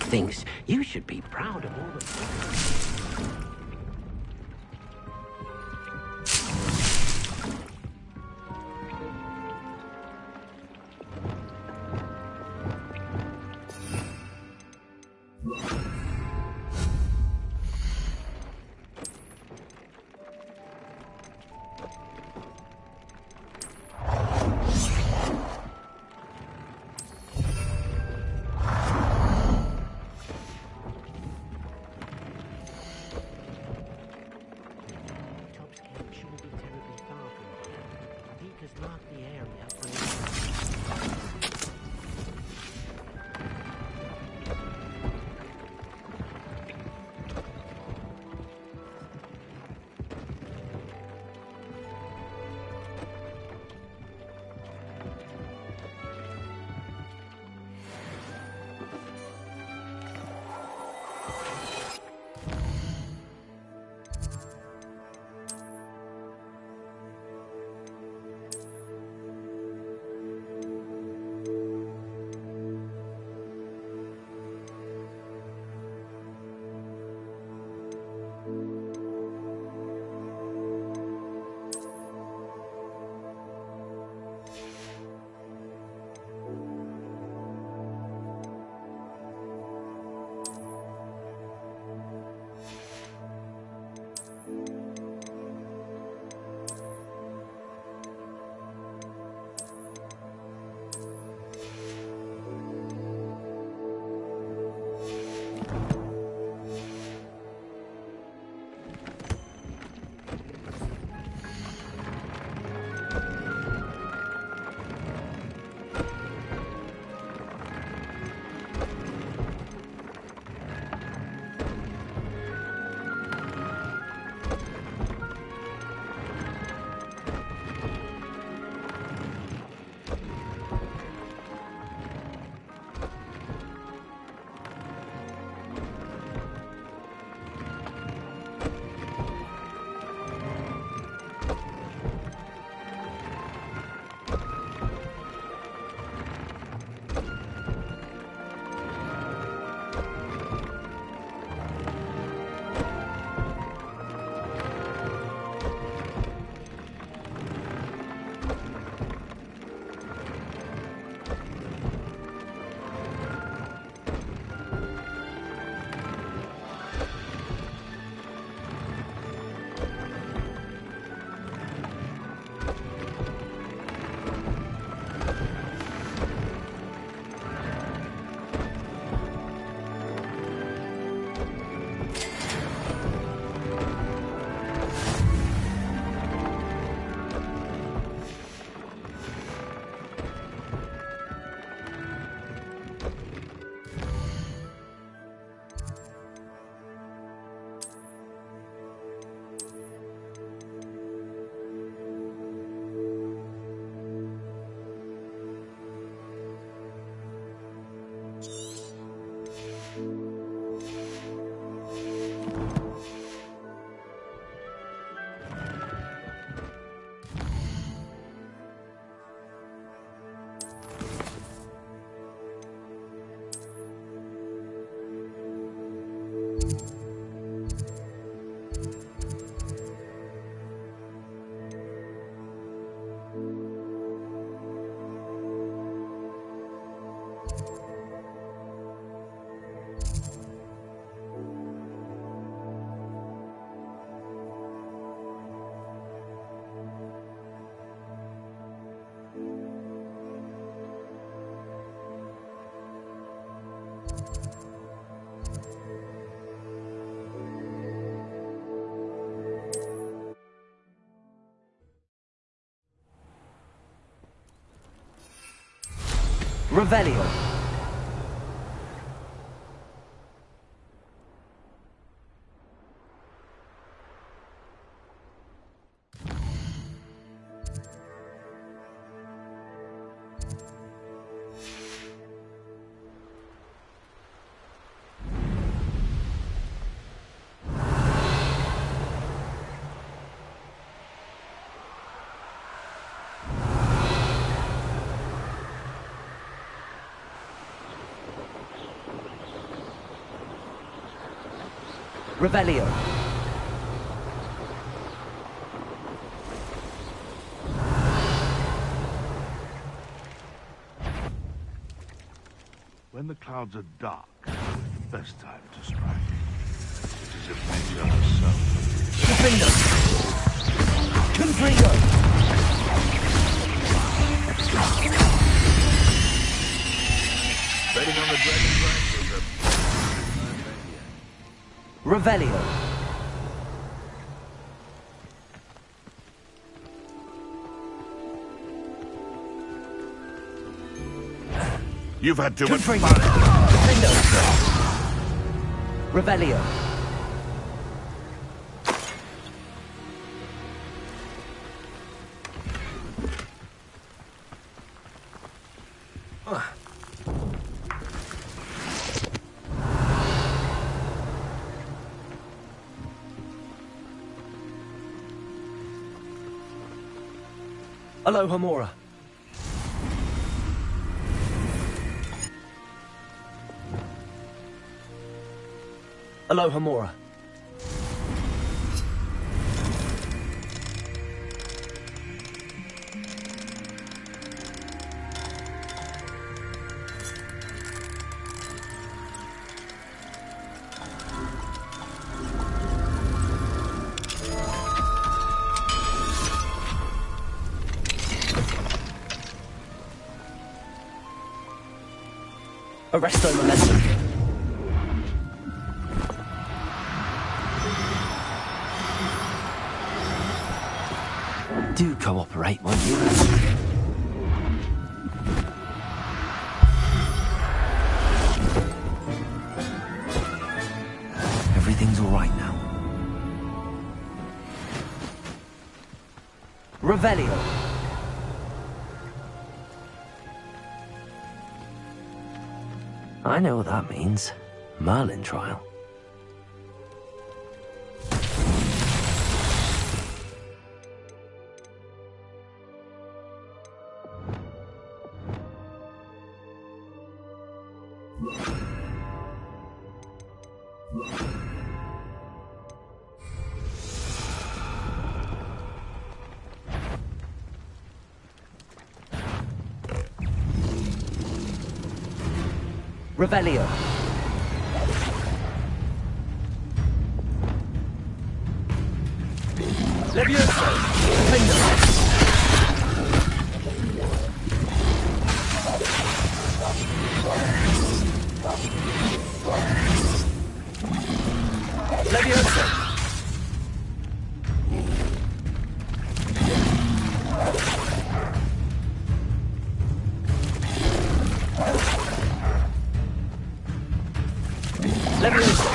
things. You should be proud of all the... Revelio. Revelio. When the clouds are dark, it's the best time to strike. It is if nature herself. Defender! Confringo! Betting on the dragon's rank is a... Revelio. You've had too much fun. Defendo. Revelio. Alohomora. Alohomora. Arresto momentum. Do cooperate, won't you? Everything's all right now. Revelio. I know what that means. Merlin trial. Revelio. Levioso. Defender. Levioso. Levioso.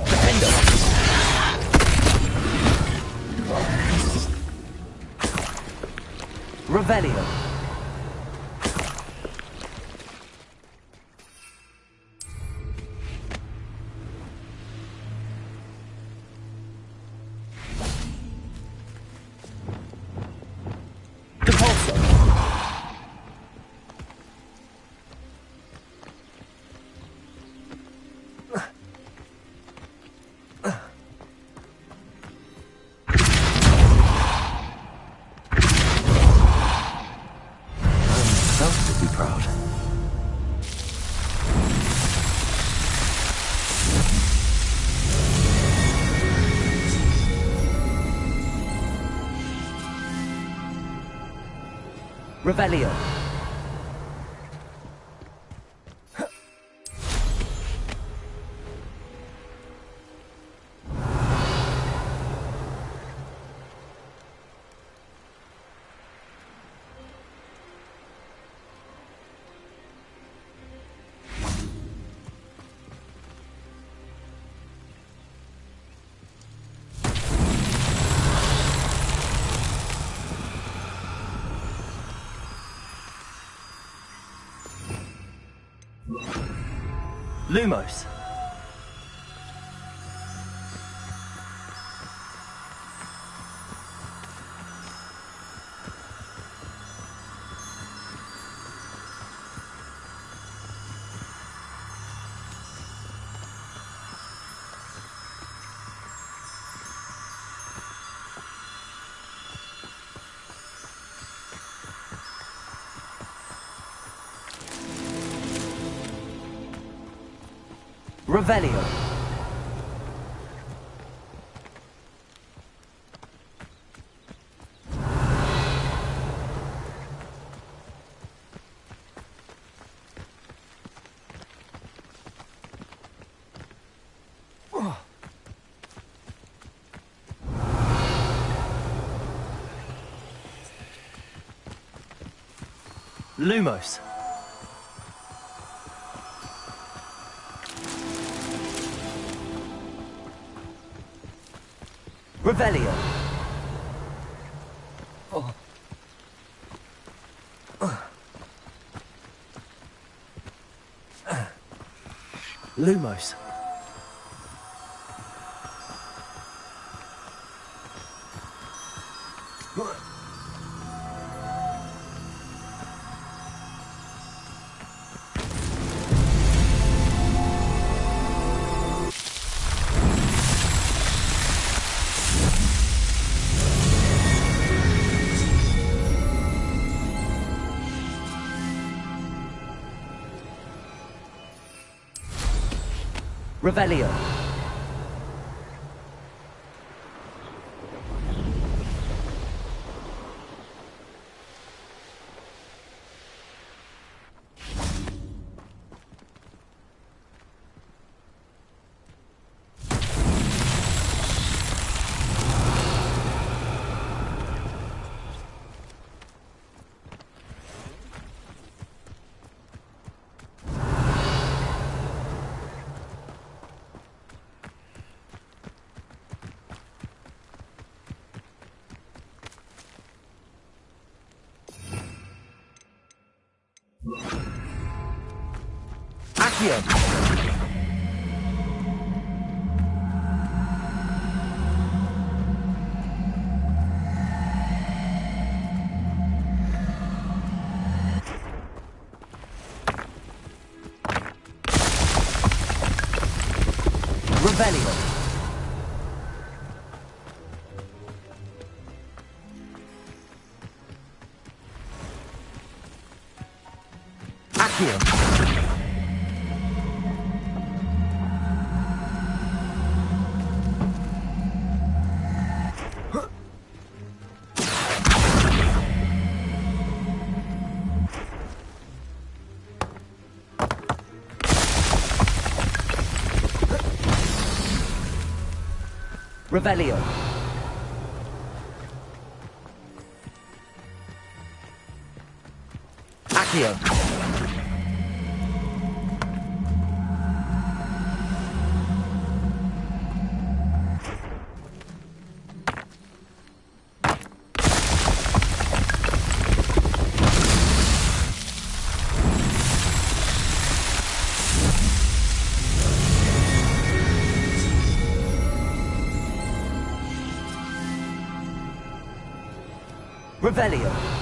Defendo. Revelio. Depulso. Proud. Revelio. Lumos. Revelio. Lumos. Revelio. Lumos. Revelio. Accio. Revelio. Accio. Revelio. Accio. Revelio.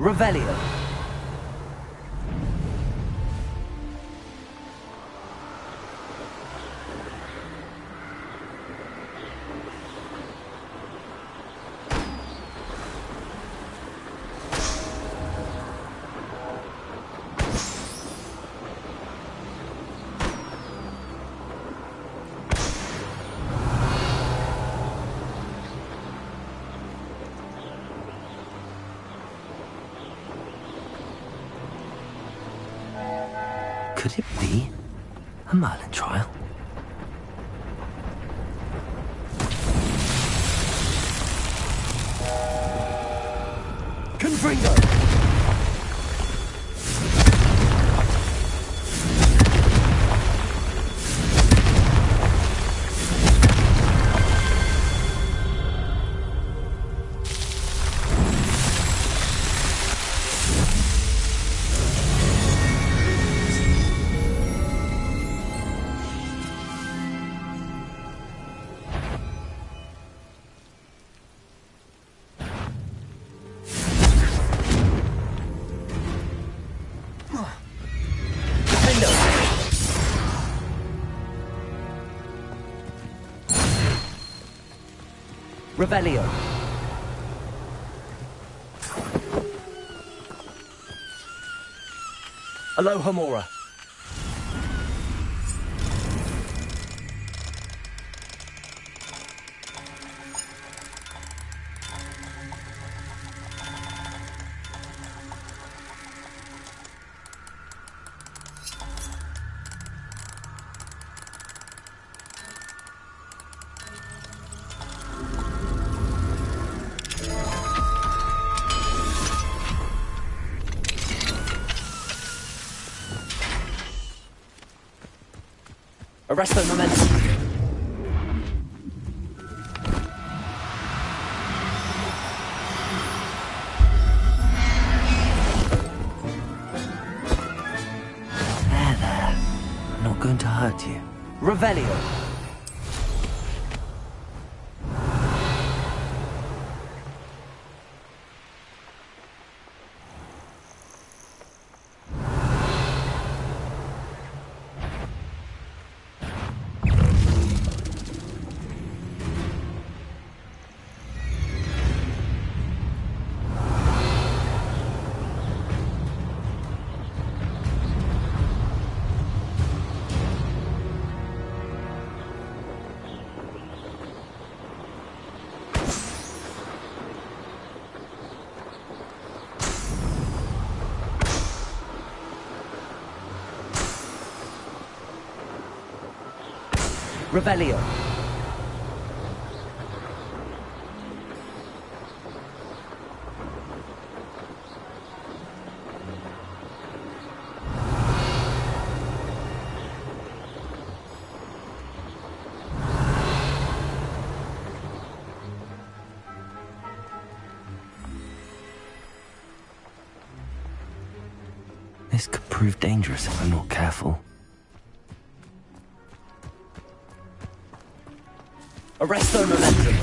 Revelio. Could it be a Merlin trial? Confringo. Revelio. Alohomora. Arresto momentum. There. I'm not going to hurt you. Revelio. Revelio. This could prove dangerous if I'm not careful. Arresto momentum.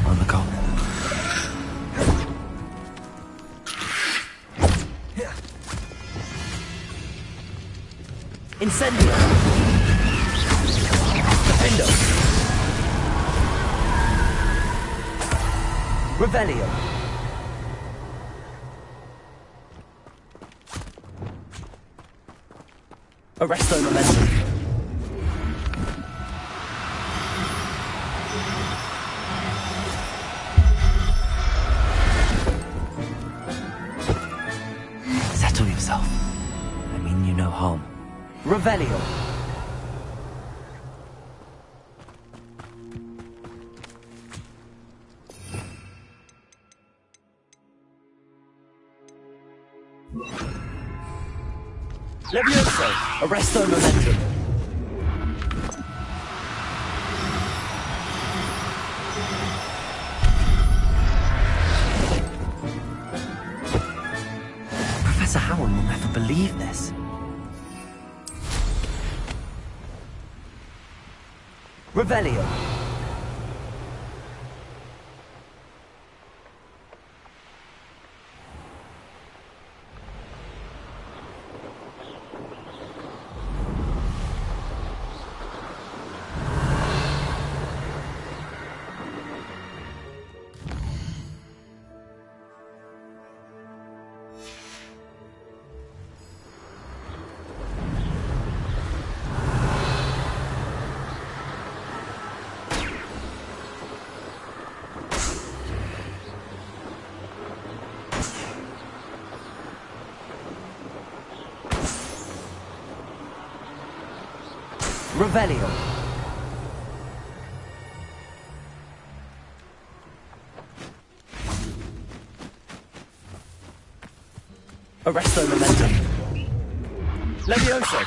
On the cop. Incendio. Defendo. Revelio. Arresto momentum. Settle yourself. I mean you no harm. Revelio. Levioso. Arresto momentum. Professor Howard will never believe this. Revelio. Revelio. Arresto momentum. Levioso.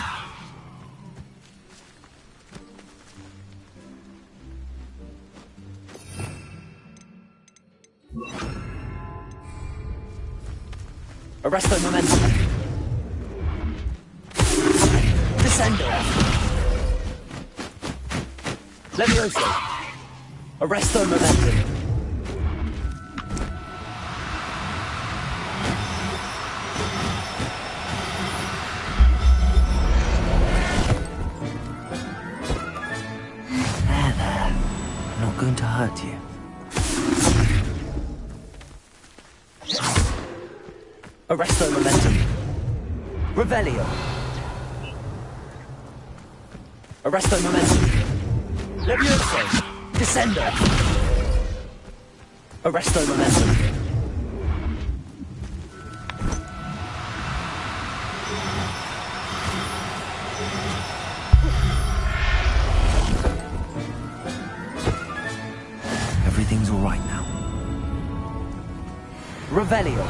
Arresto momentum. Descendo. Levioso. Arresto momentum. going to hurt you. Arresto momentum. Revelio. Arresto momentum. Levioso. Descendo. Arresto momentum. Everything's all right now. Revelio.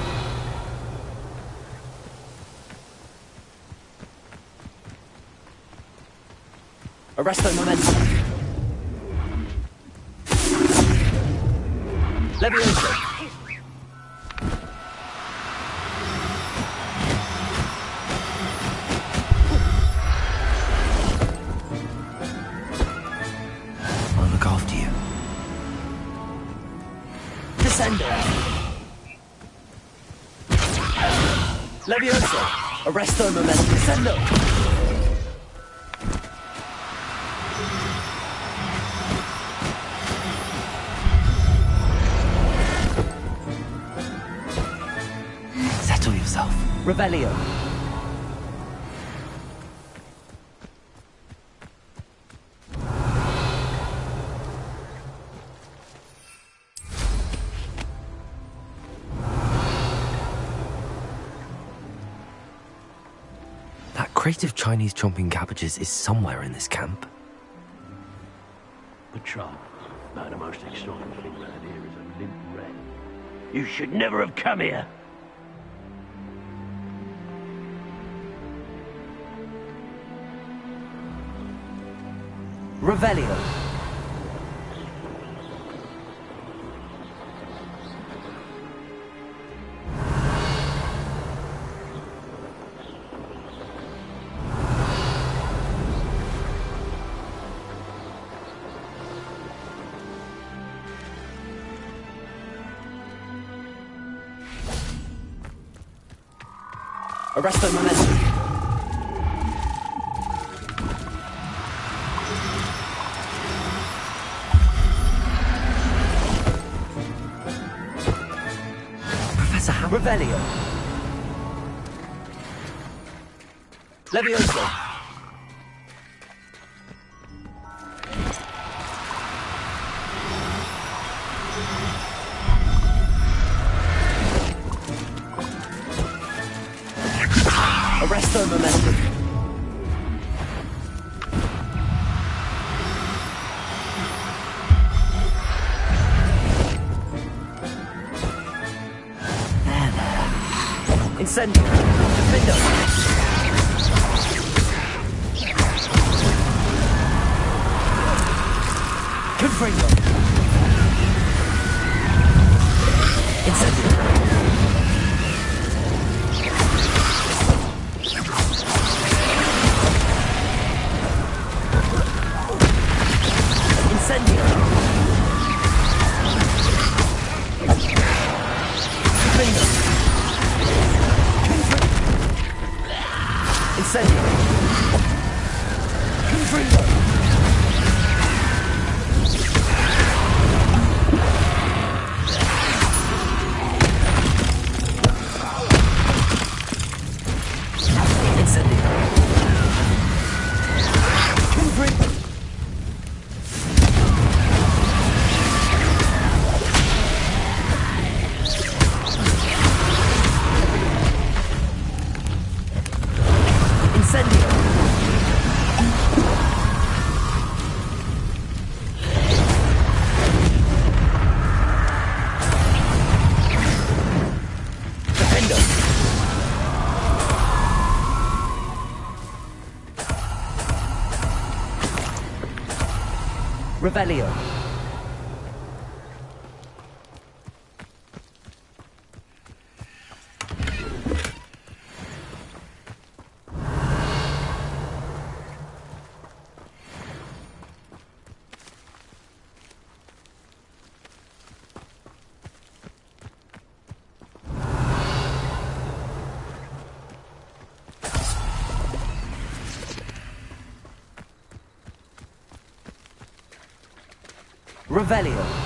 Arresto momentum. Levioso. I'll look after you. Descendo. Levioso. Arresto momentum. Descendo. Settle yourself. Revelio. That crate of Chinese chomping cabbages is somewhere in this camp. Patrol. Now, the most exciting thing around here is a limp rat. You should never have come here. Revelio. Arresto momentum. Professor Howard. Revelio. Levioso. Arresto momentum. Incendio. Defendo. Confringo. Incendio. Incendio. Confringo. Incendio. Confringo. Incendio. Confringo. Incendio. Defendo. Revelio. Revelio.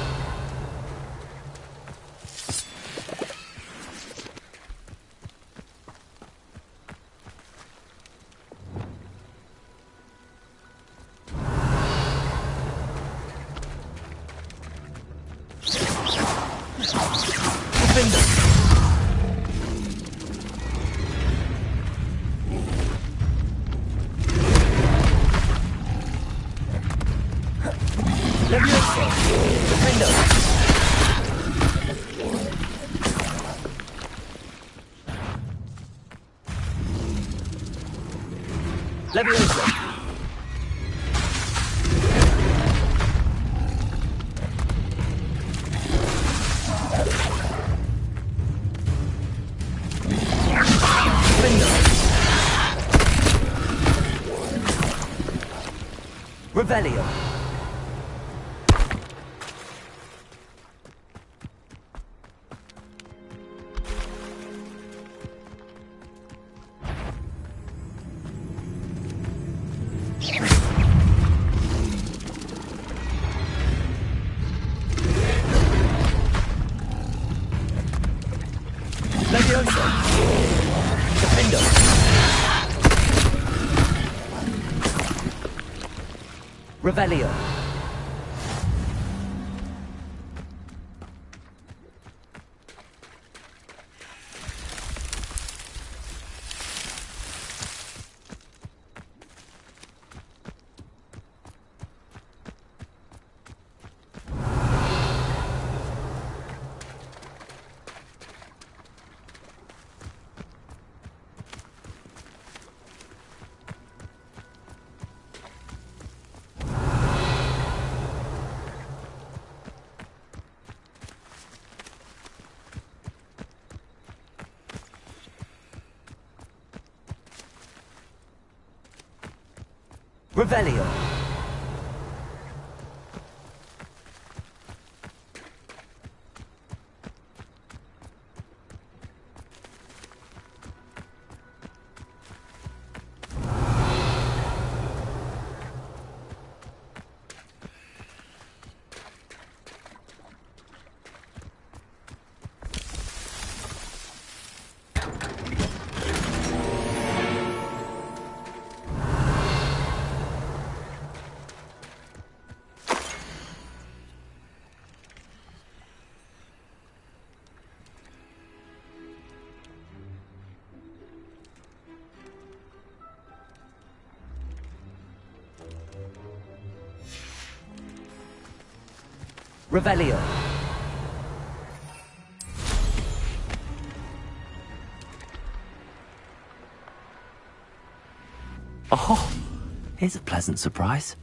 Revelio. Levioso. Defendo. Revelio. Revelio. Revelio. Oh, here's a pleasant surprise.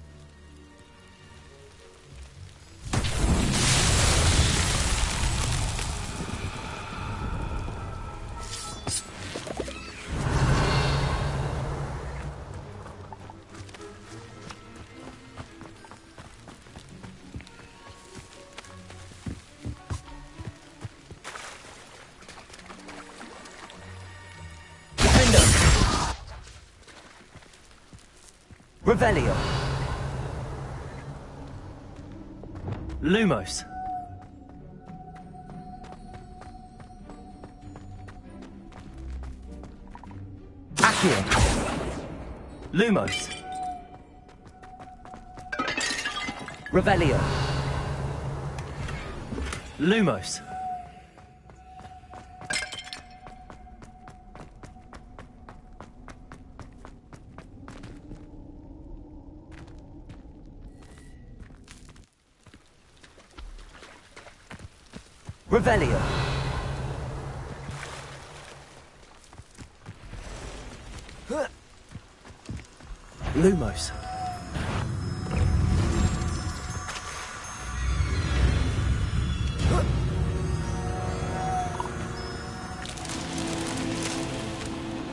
Revelio. Lumos. Accio. Lumos. Revelio. Lumos. Revelio. Lumos.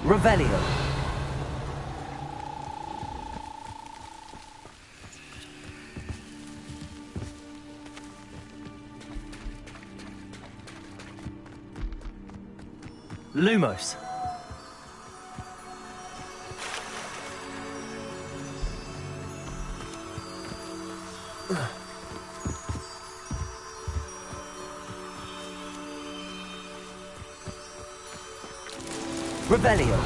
Revelio. Lumos. Revelio.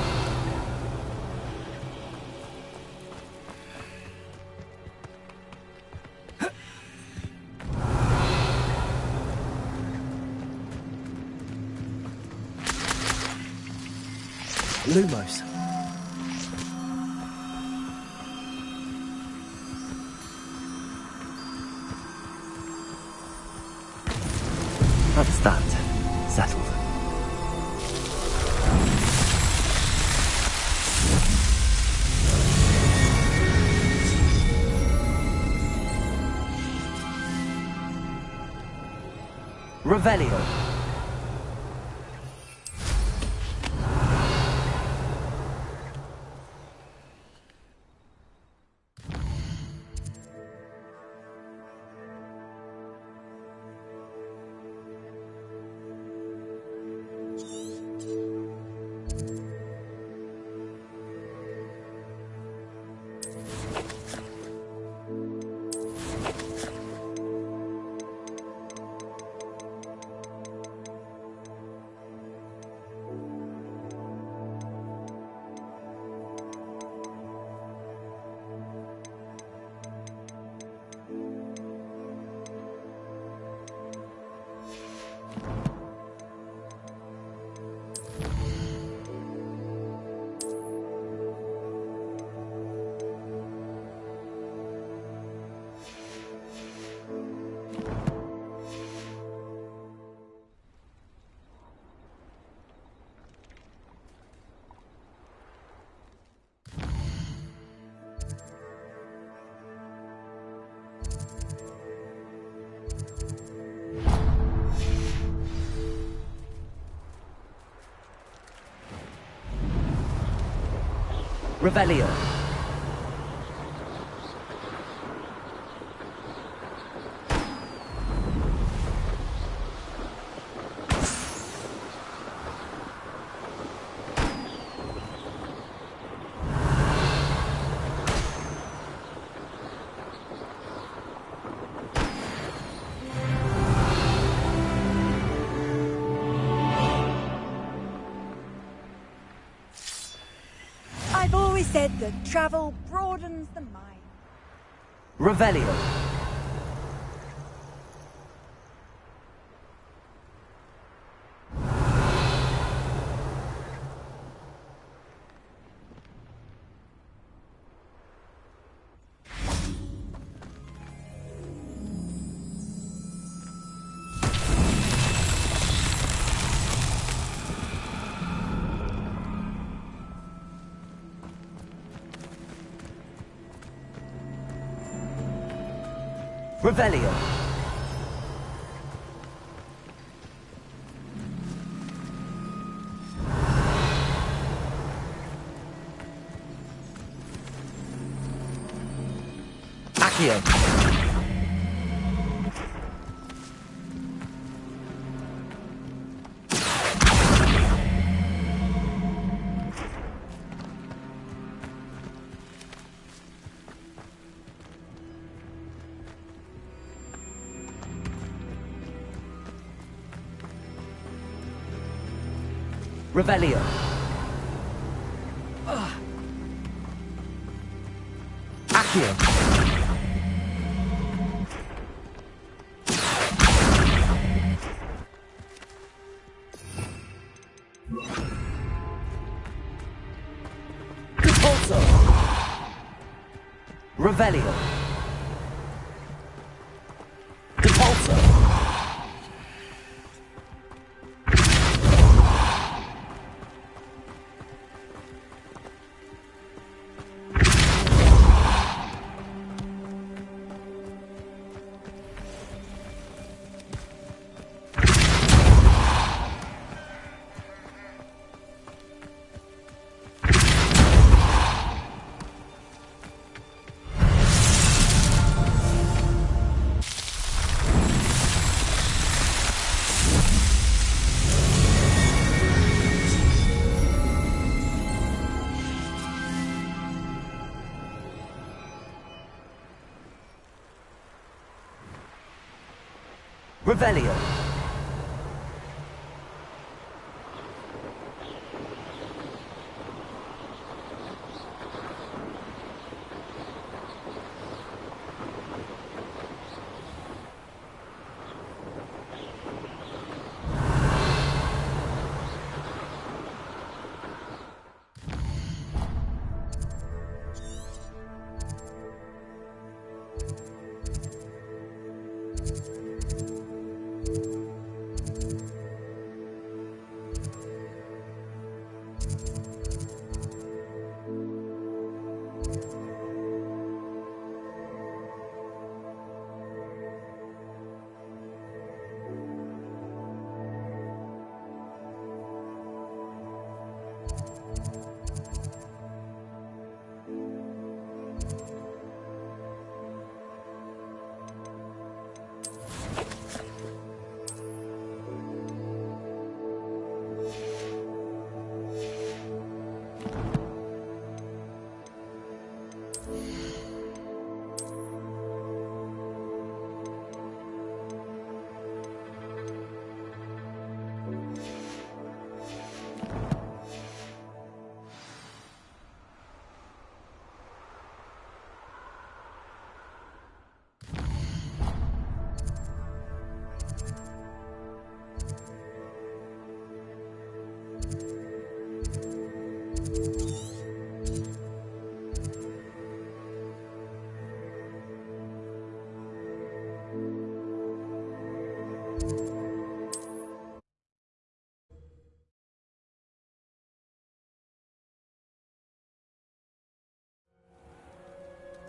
Lumos. That's that. Settled. Revelio. Revelio. I've always said that travel broadens the mind. Revelio. Revelio. Accio. Revelio. Accio. Repulso. Revelio. Repulso. Revelio.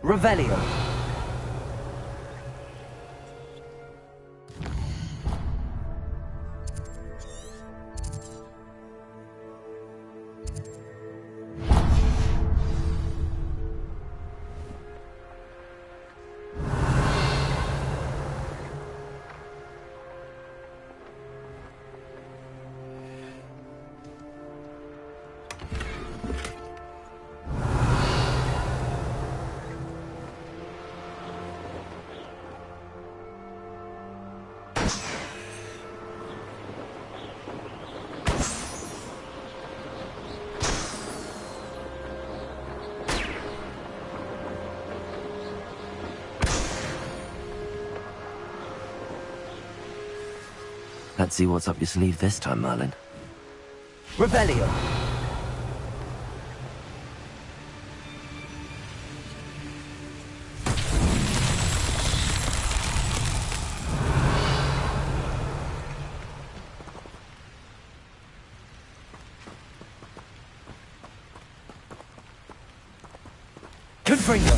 Revelio. Let's see what's up your sleeve this time, Merlin. Revelio. Confringo.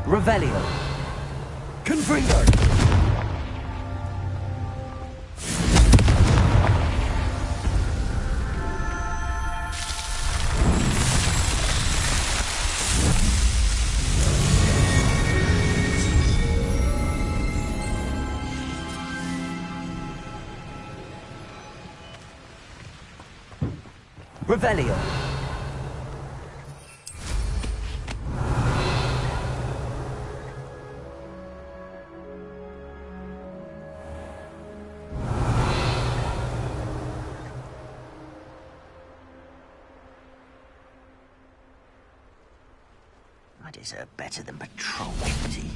Revelio. Confringo. Revelio. I deserve better than patrol duty.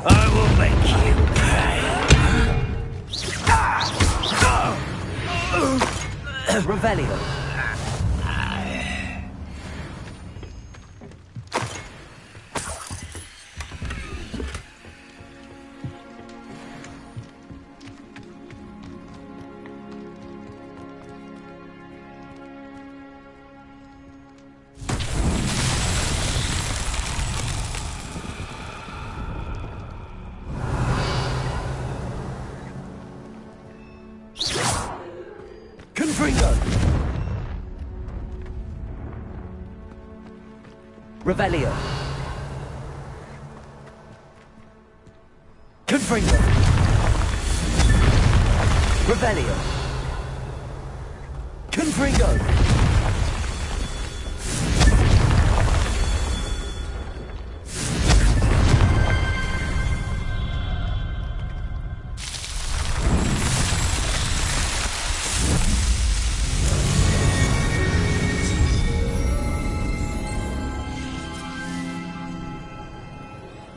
I will make you pay. Revelio. Confringo. Revelio. Confringo. Revelio. Confringo.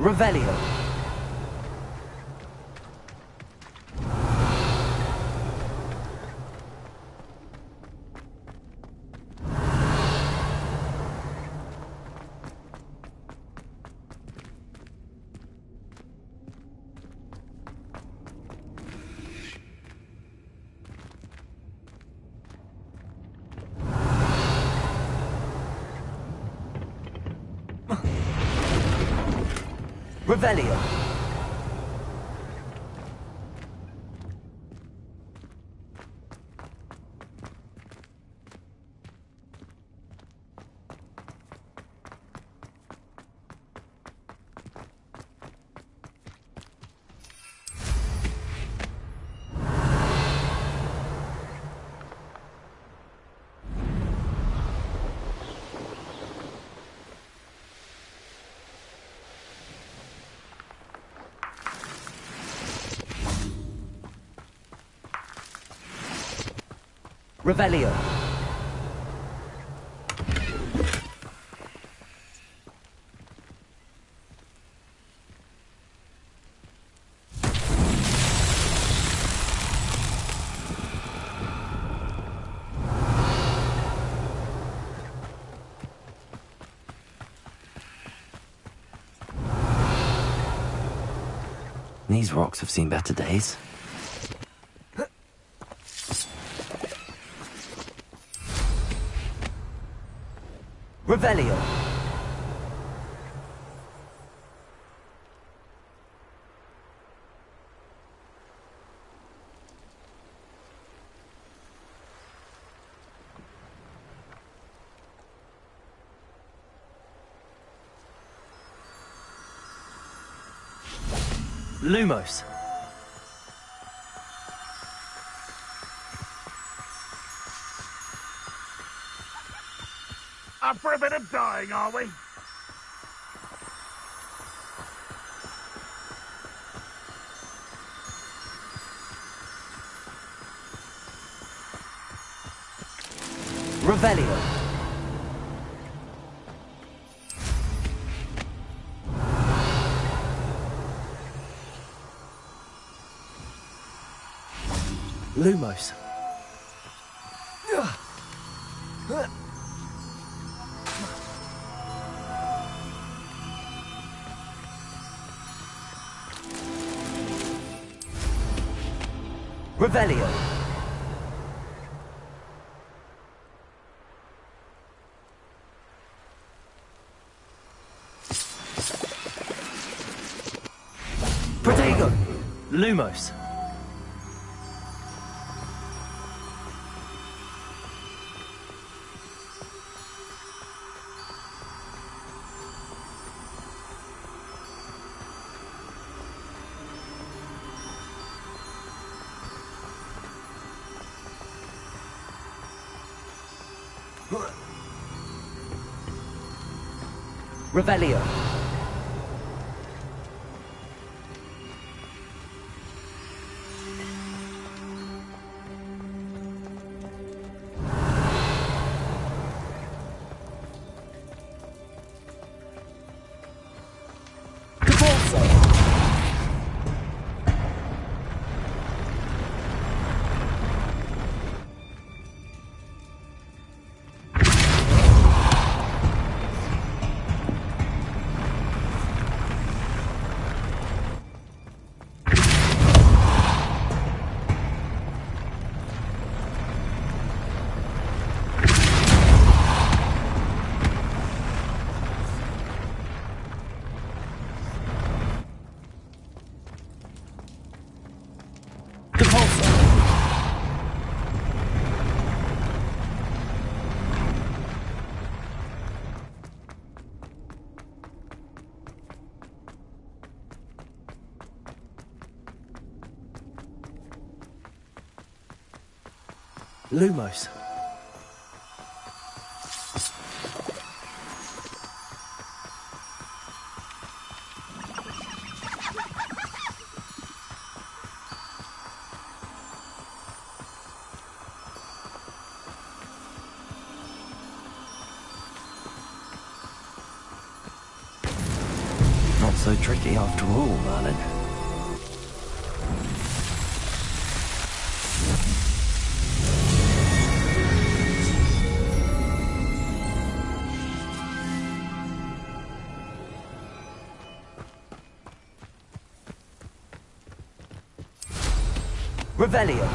Revelio. Revelio. Revelio. These rocks have seen better days. Revelio. Lumos. Up for a bit of dying, are we? Revelio. Lumos. Revelio. Protego. Lumos. Revelio. Lumos. Not so so tricky after all, Merlin. Revelio.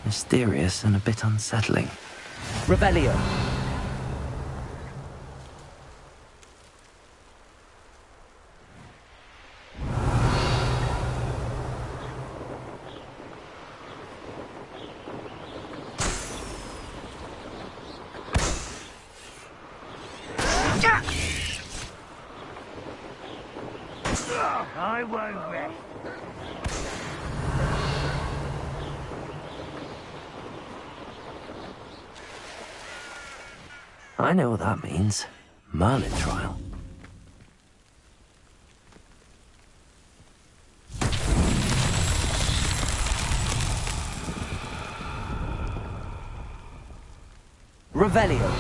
Mysterious and a bit unsettling. Revelio. I won't rest. I know what that means. Merlin trial. Revelio.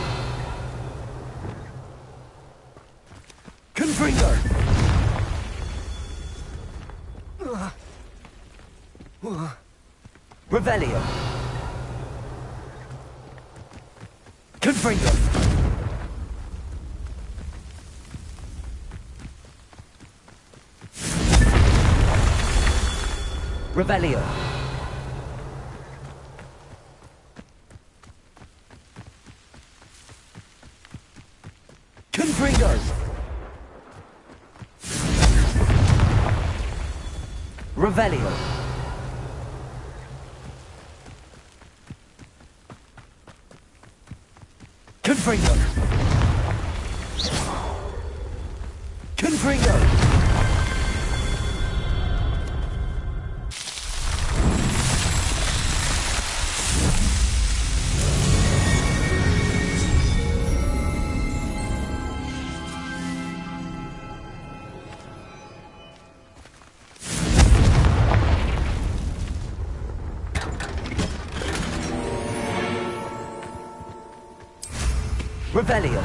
Confringo. Revelio. Confringo. Revelio. Confringo. Revelio. Confringo. Confringo. Revelio.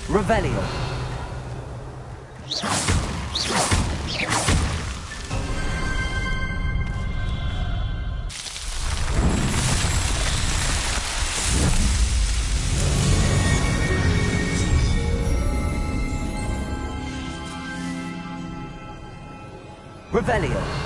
Revelio. Revelio.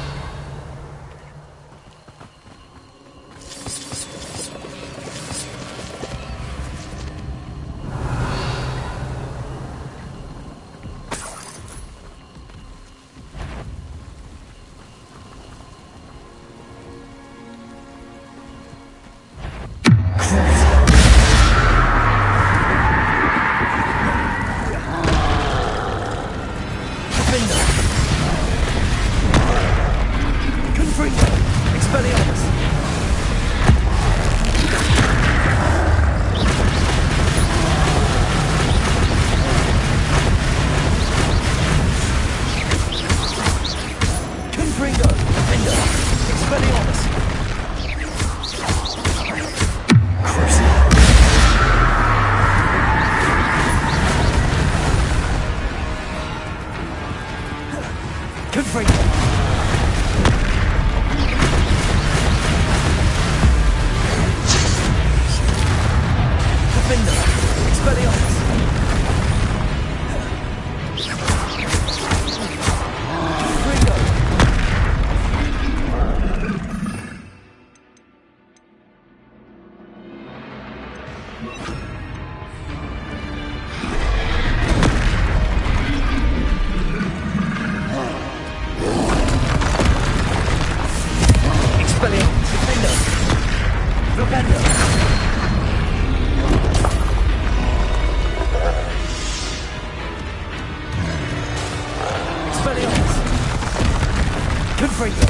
Confringo.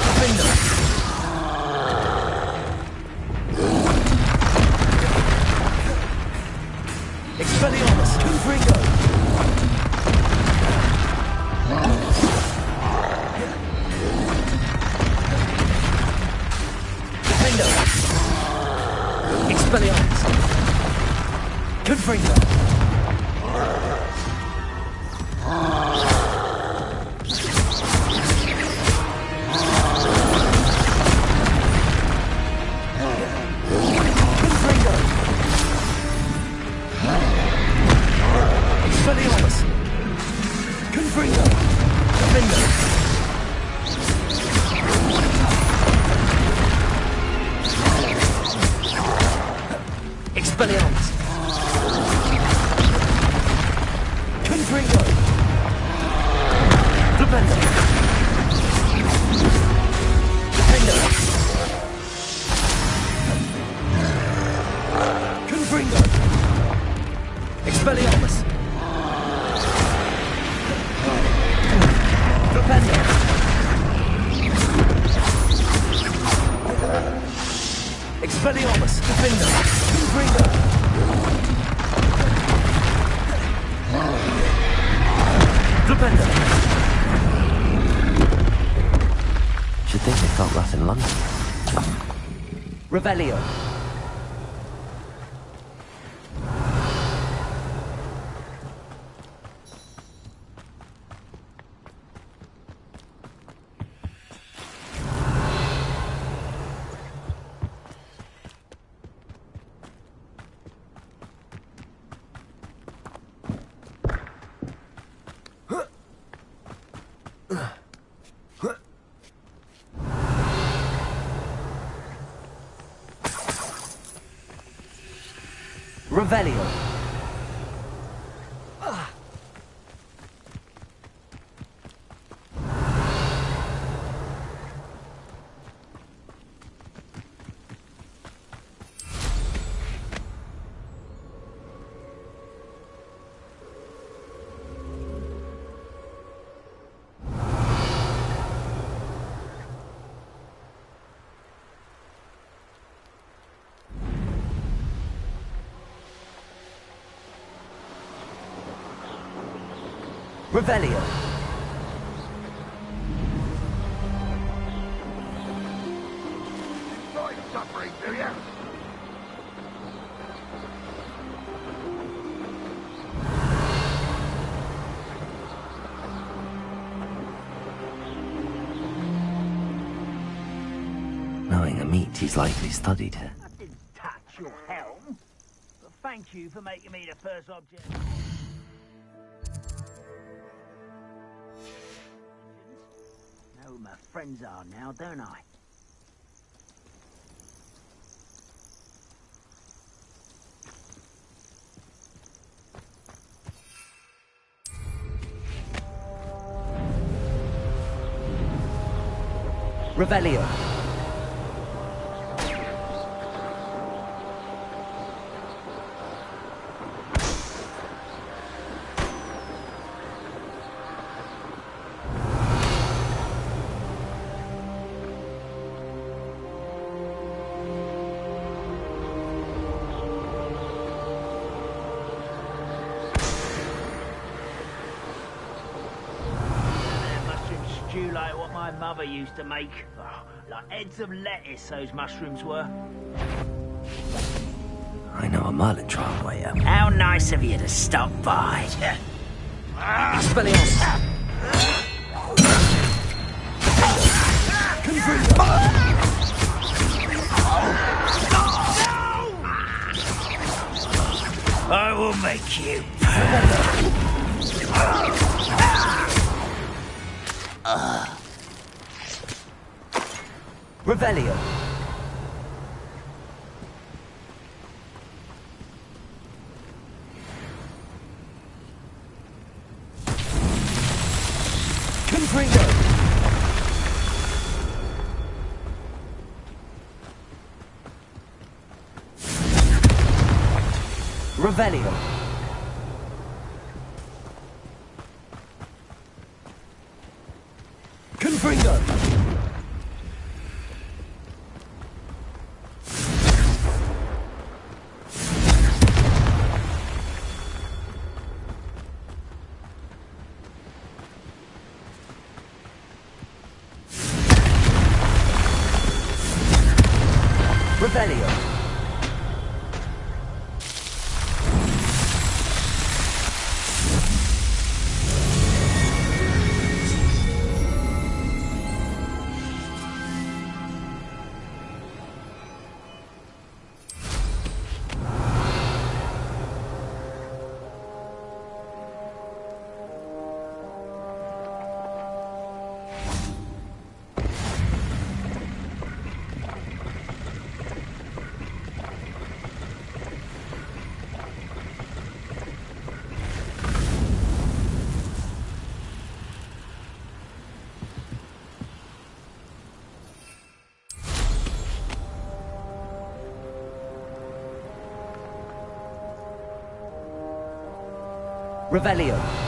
Confringo. Expelliarmus. Confringo. Confringo. Expelliarmus. Confringo. Expelliarmus. Confringo. Confringo. Expelliarmus. Confringo. Flipendo. Flipendo. Confringo. Expelliarmus. Flipendo. Expelliarmus. Flipendo. Confringo. Flipendo. Should think they felt that in London. Revelio. Revelio. Revelio. Enjoy suffering, do you? Knowing a meat, he's likely studied here. I didn't touch your helm, but thank you for making me the first object. Know who my friends are now, don't I? Revelio. Stew like what my mother used to make. Oh, like heads of lettuce, those mushrooms were. I know a Merlin trial way out. How nice of you to stop by. Expelliarmus. I will make you. Revelio. Confringo. Revelio. Fringo! Revelio! Revelio.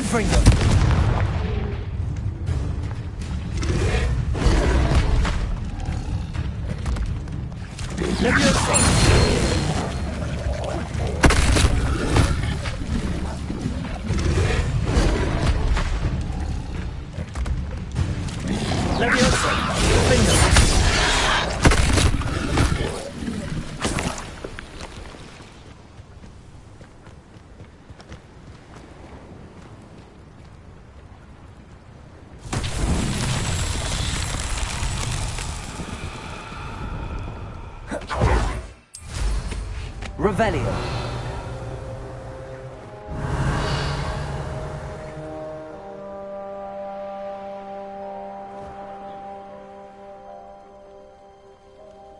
Fringo. Revelio.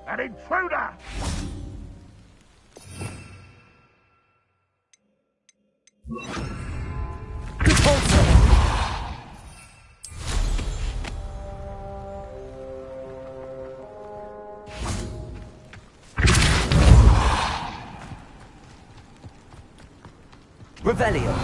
An intruder! Revelio.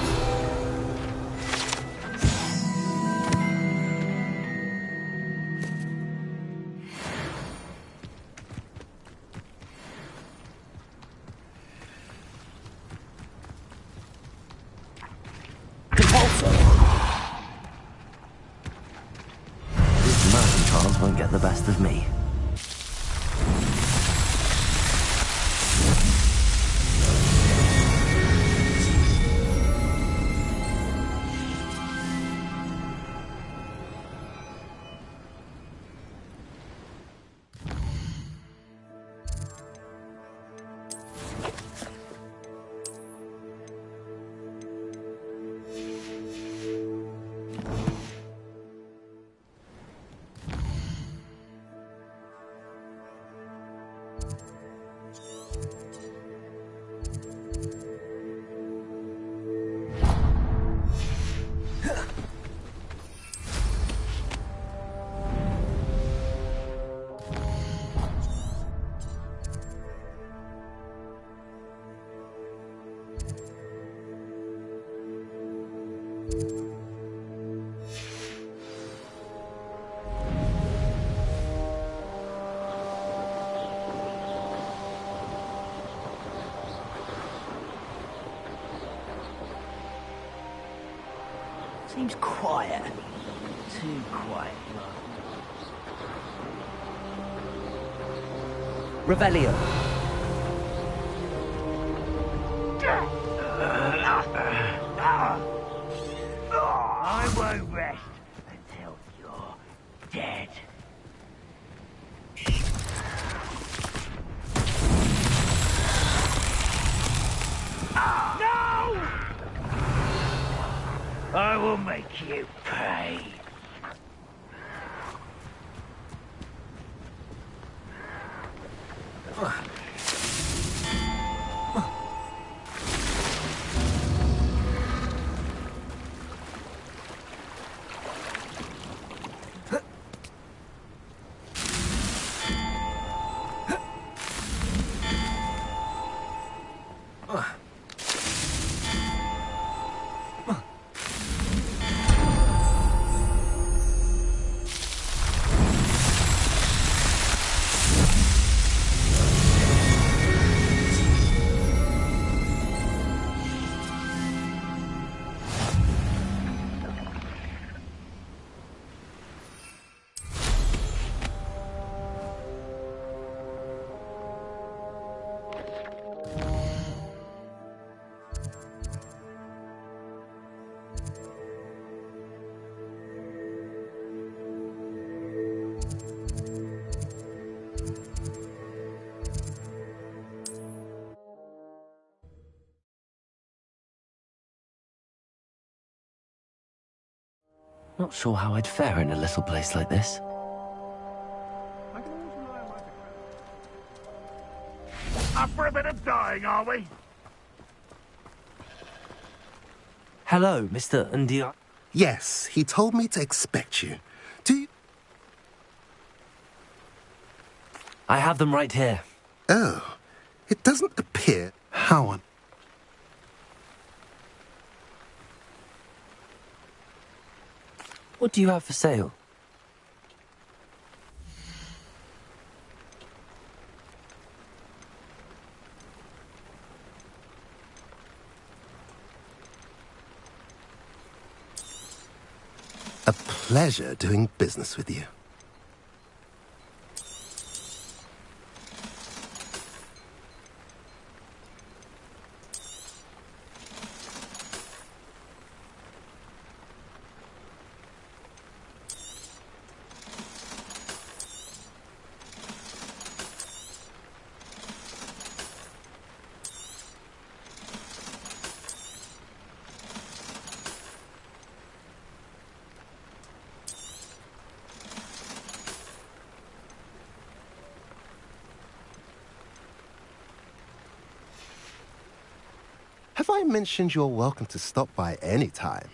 These mountain trials won't get the best of me. Seems quiet. Too quiet. Revelio. will make you pay. Not sure how I'd fare in a little place like this. Up for a bit of dying, are we? Hello, Mr. Undia. Yes, he told me to expect you. Do you... I have them right here. Oh, it doesn't appear... How on... What do you have for sale? A pleasure doing business with you. Have I mentioned you're welcome to stop by any time?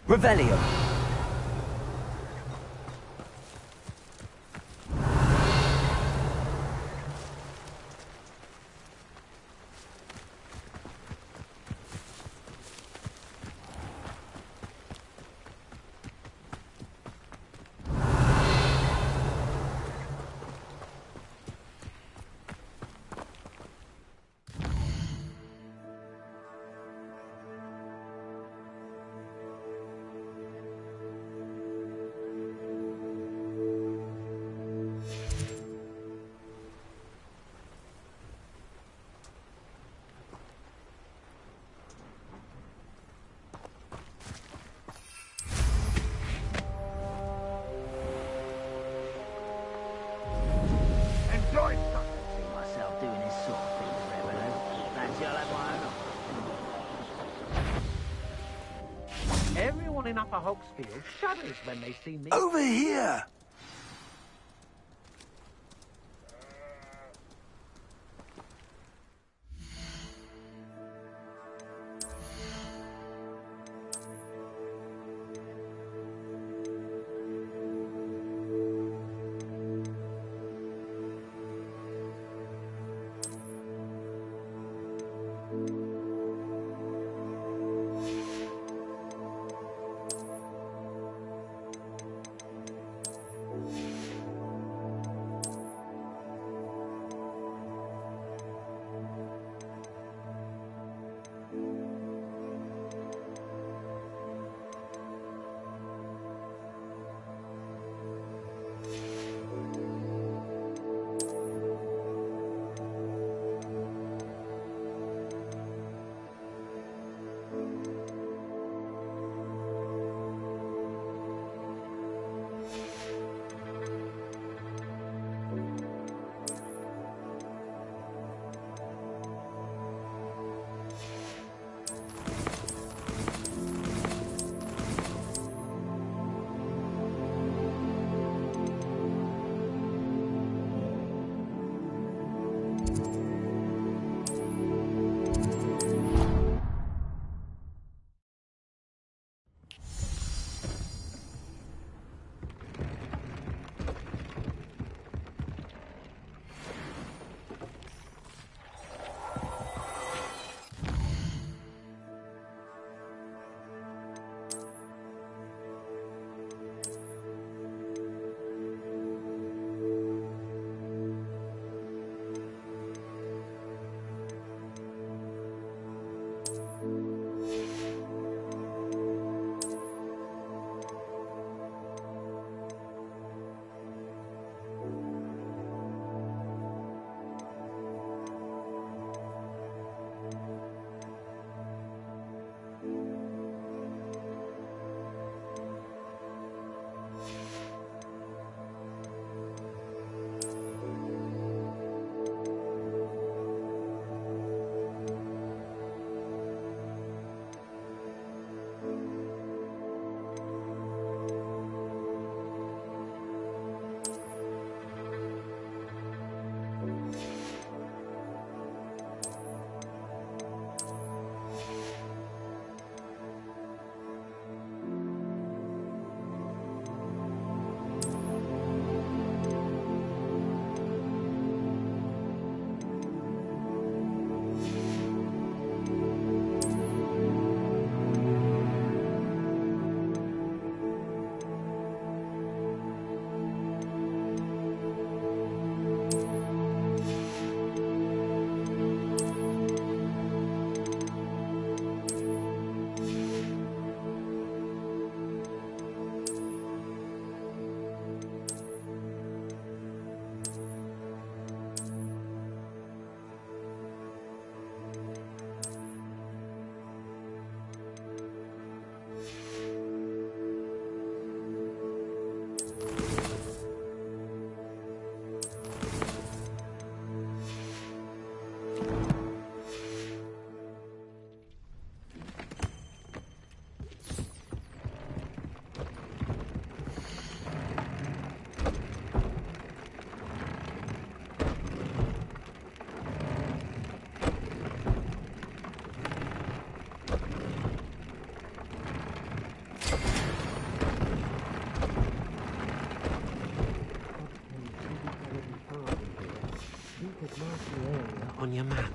Revelio. Everyone in Upper Hogsfield shudders when they see me. Over here! area on your map.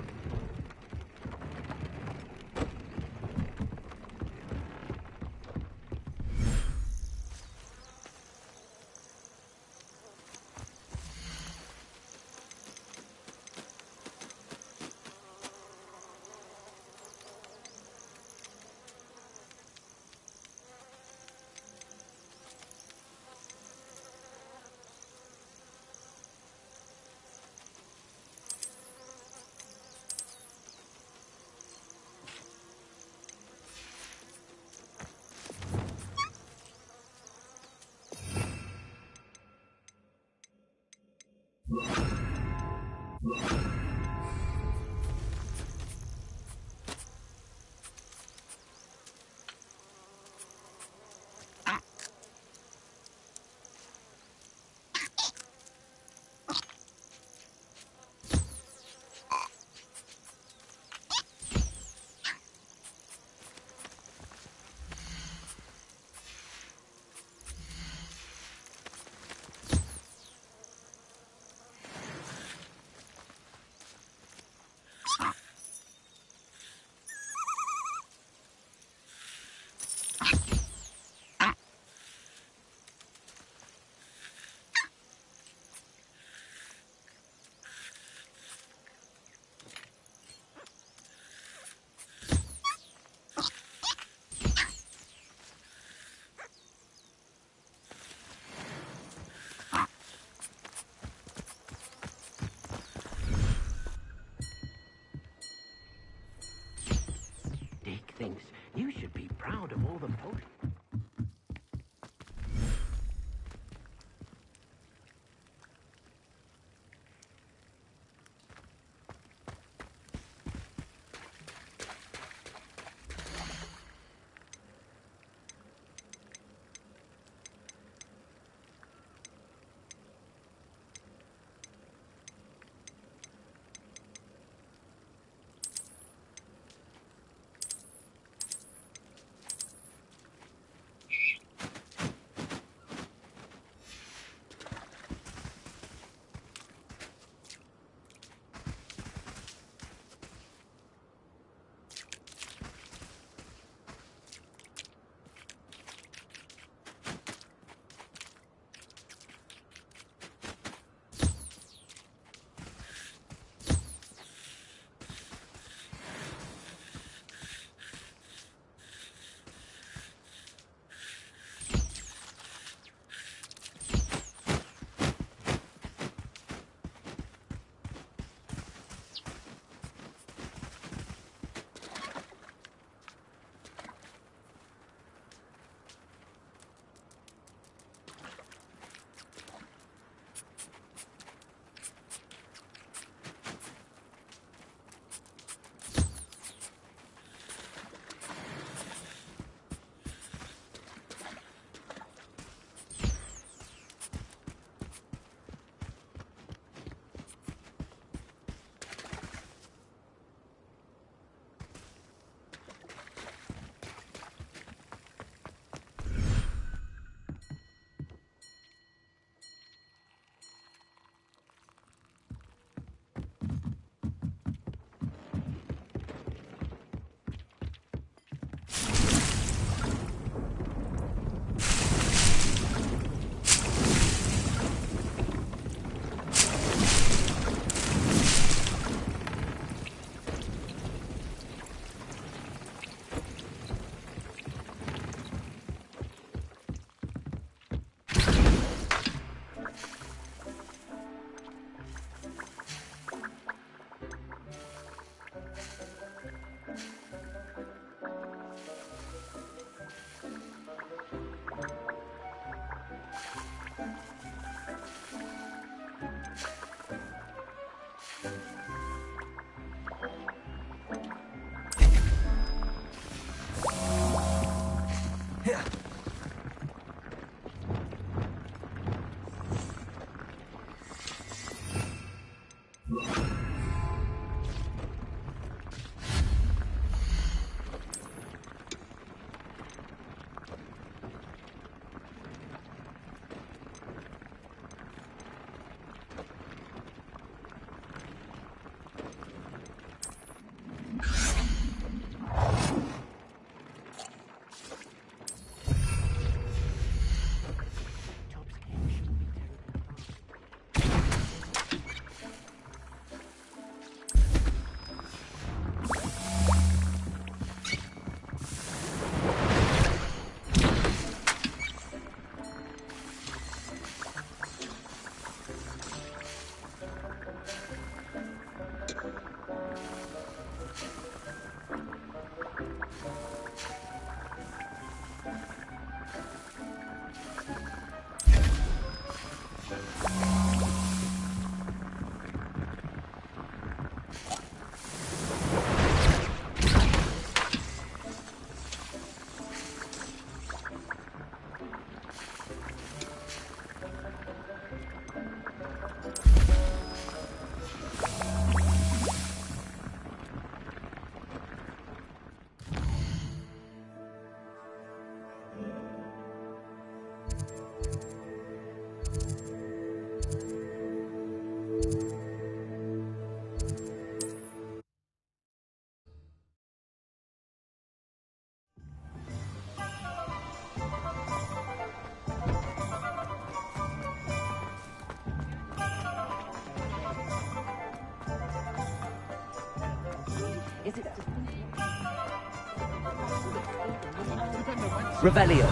Revelio.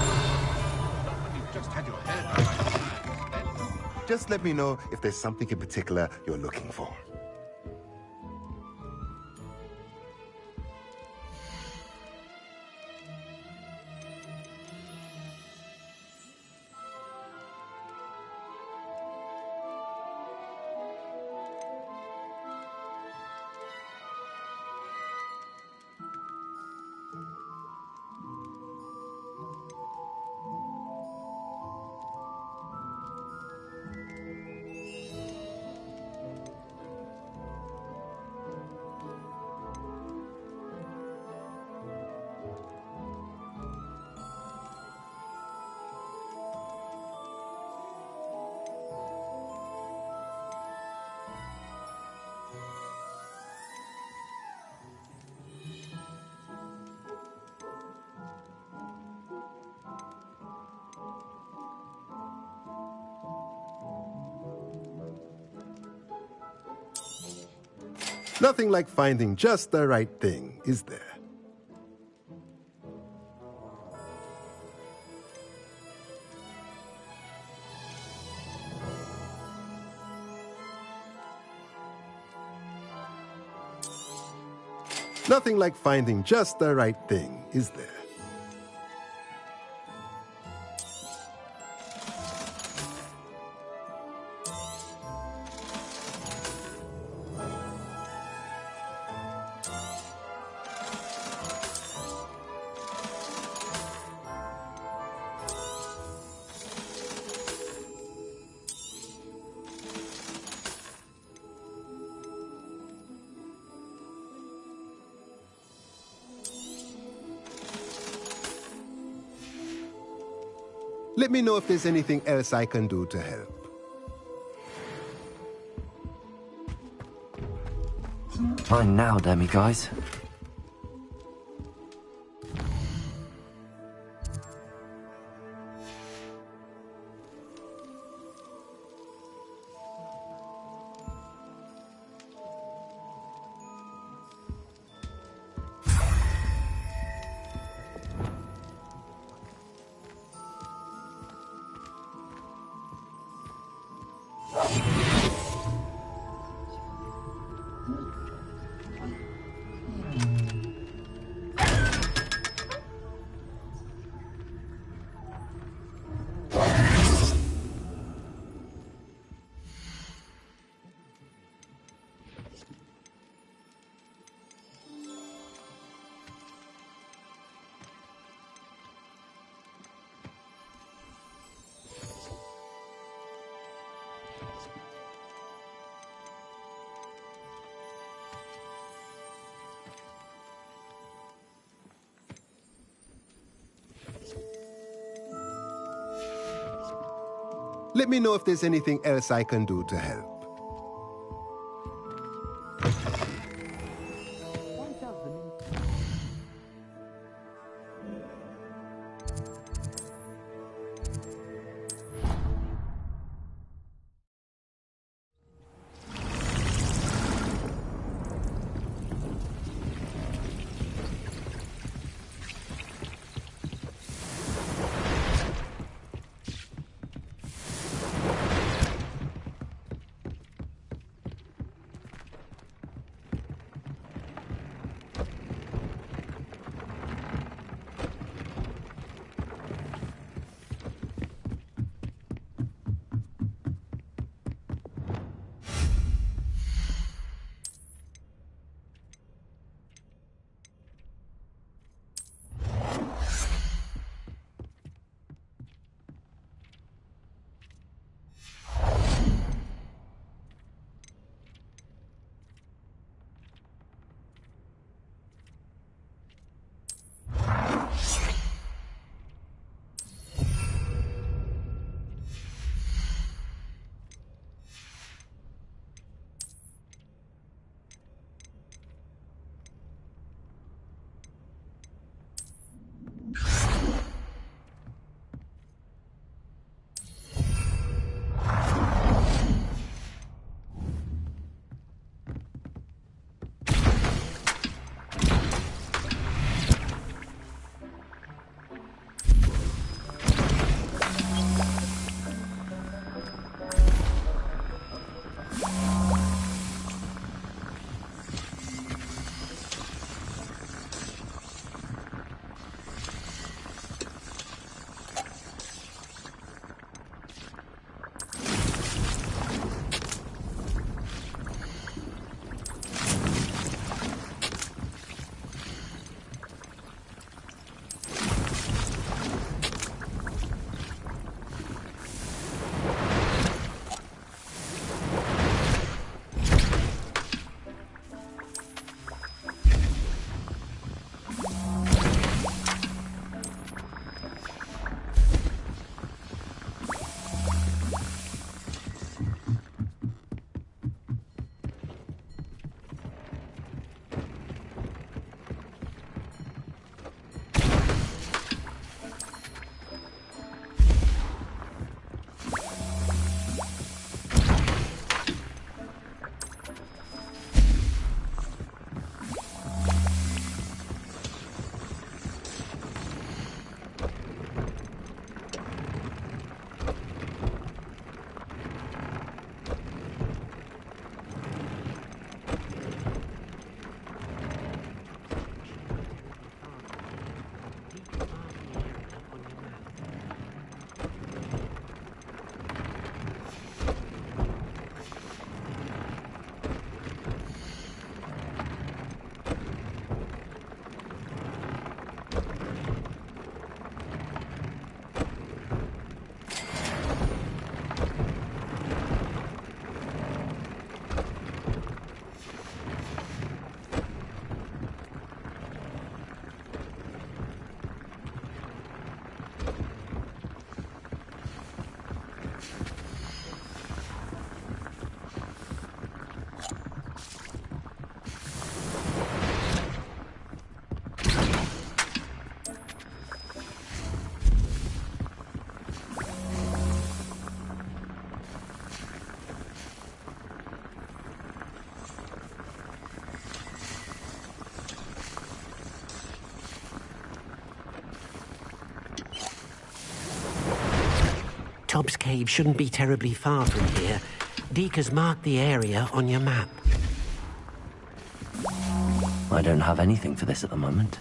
Just let me know if there's something in particular you're looking for. Nothing like finding just the right thing, is there? Nothing like finding just the right thing, is there? Let me know if there's anything else I can do to help. Fine now, Demi guys. Let me know if there's anything else I can do to help. Tobbs Cave shouldn't be terribly far from here. Deke has marked the area on your map. I don't have anything for this at the moment.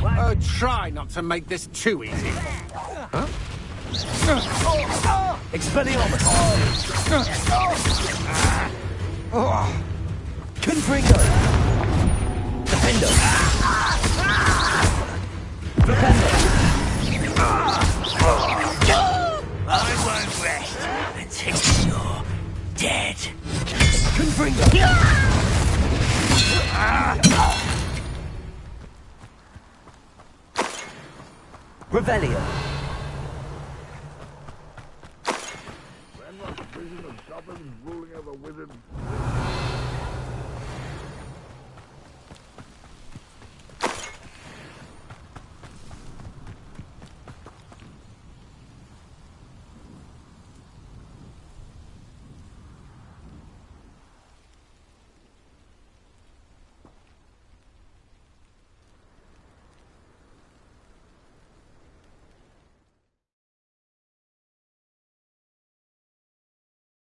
Oh, try not to make this too easy. Huh? Expelliarmus! Confringo! Defendo! Defendo! I won't rest until you're dead. Confringo! Revelio. Ranrock's vision of goblins ruling over wizards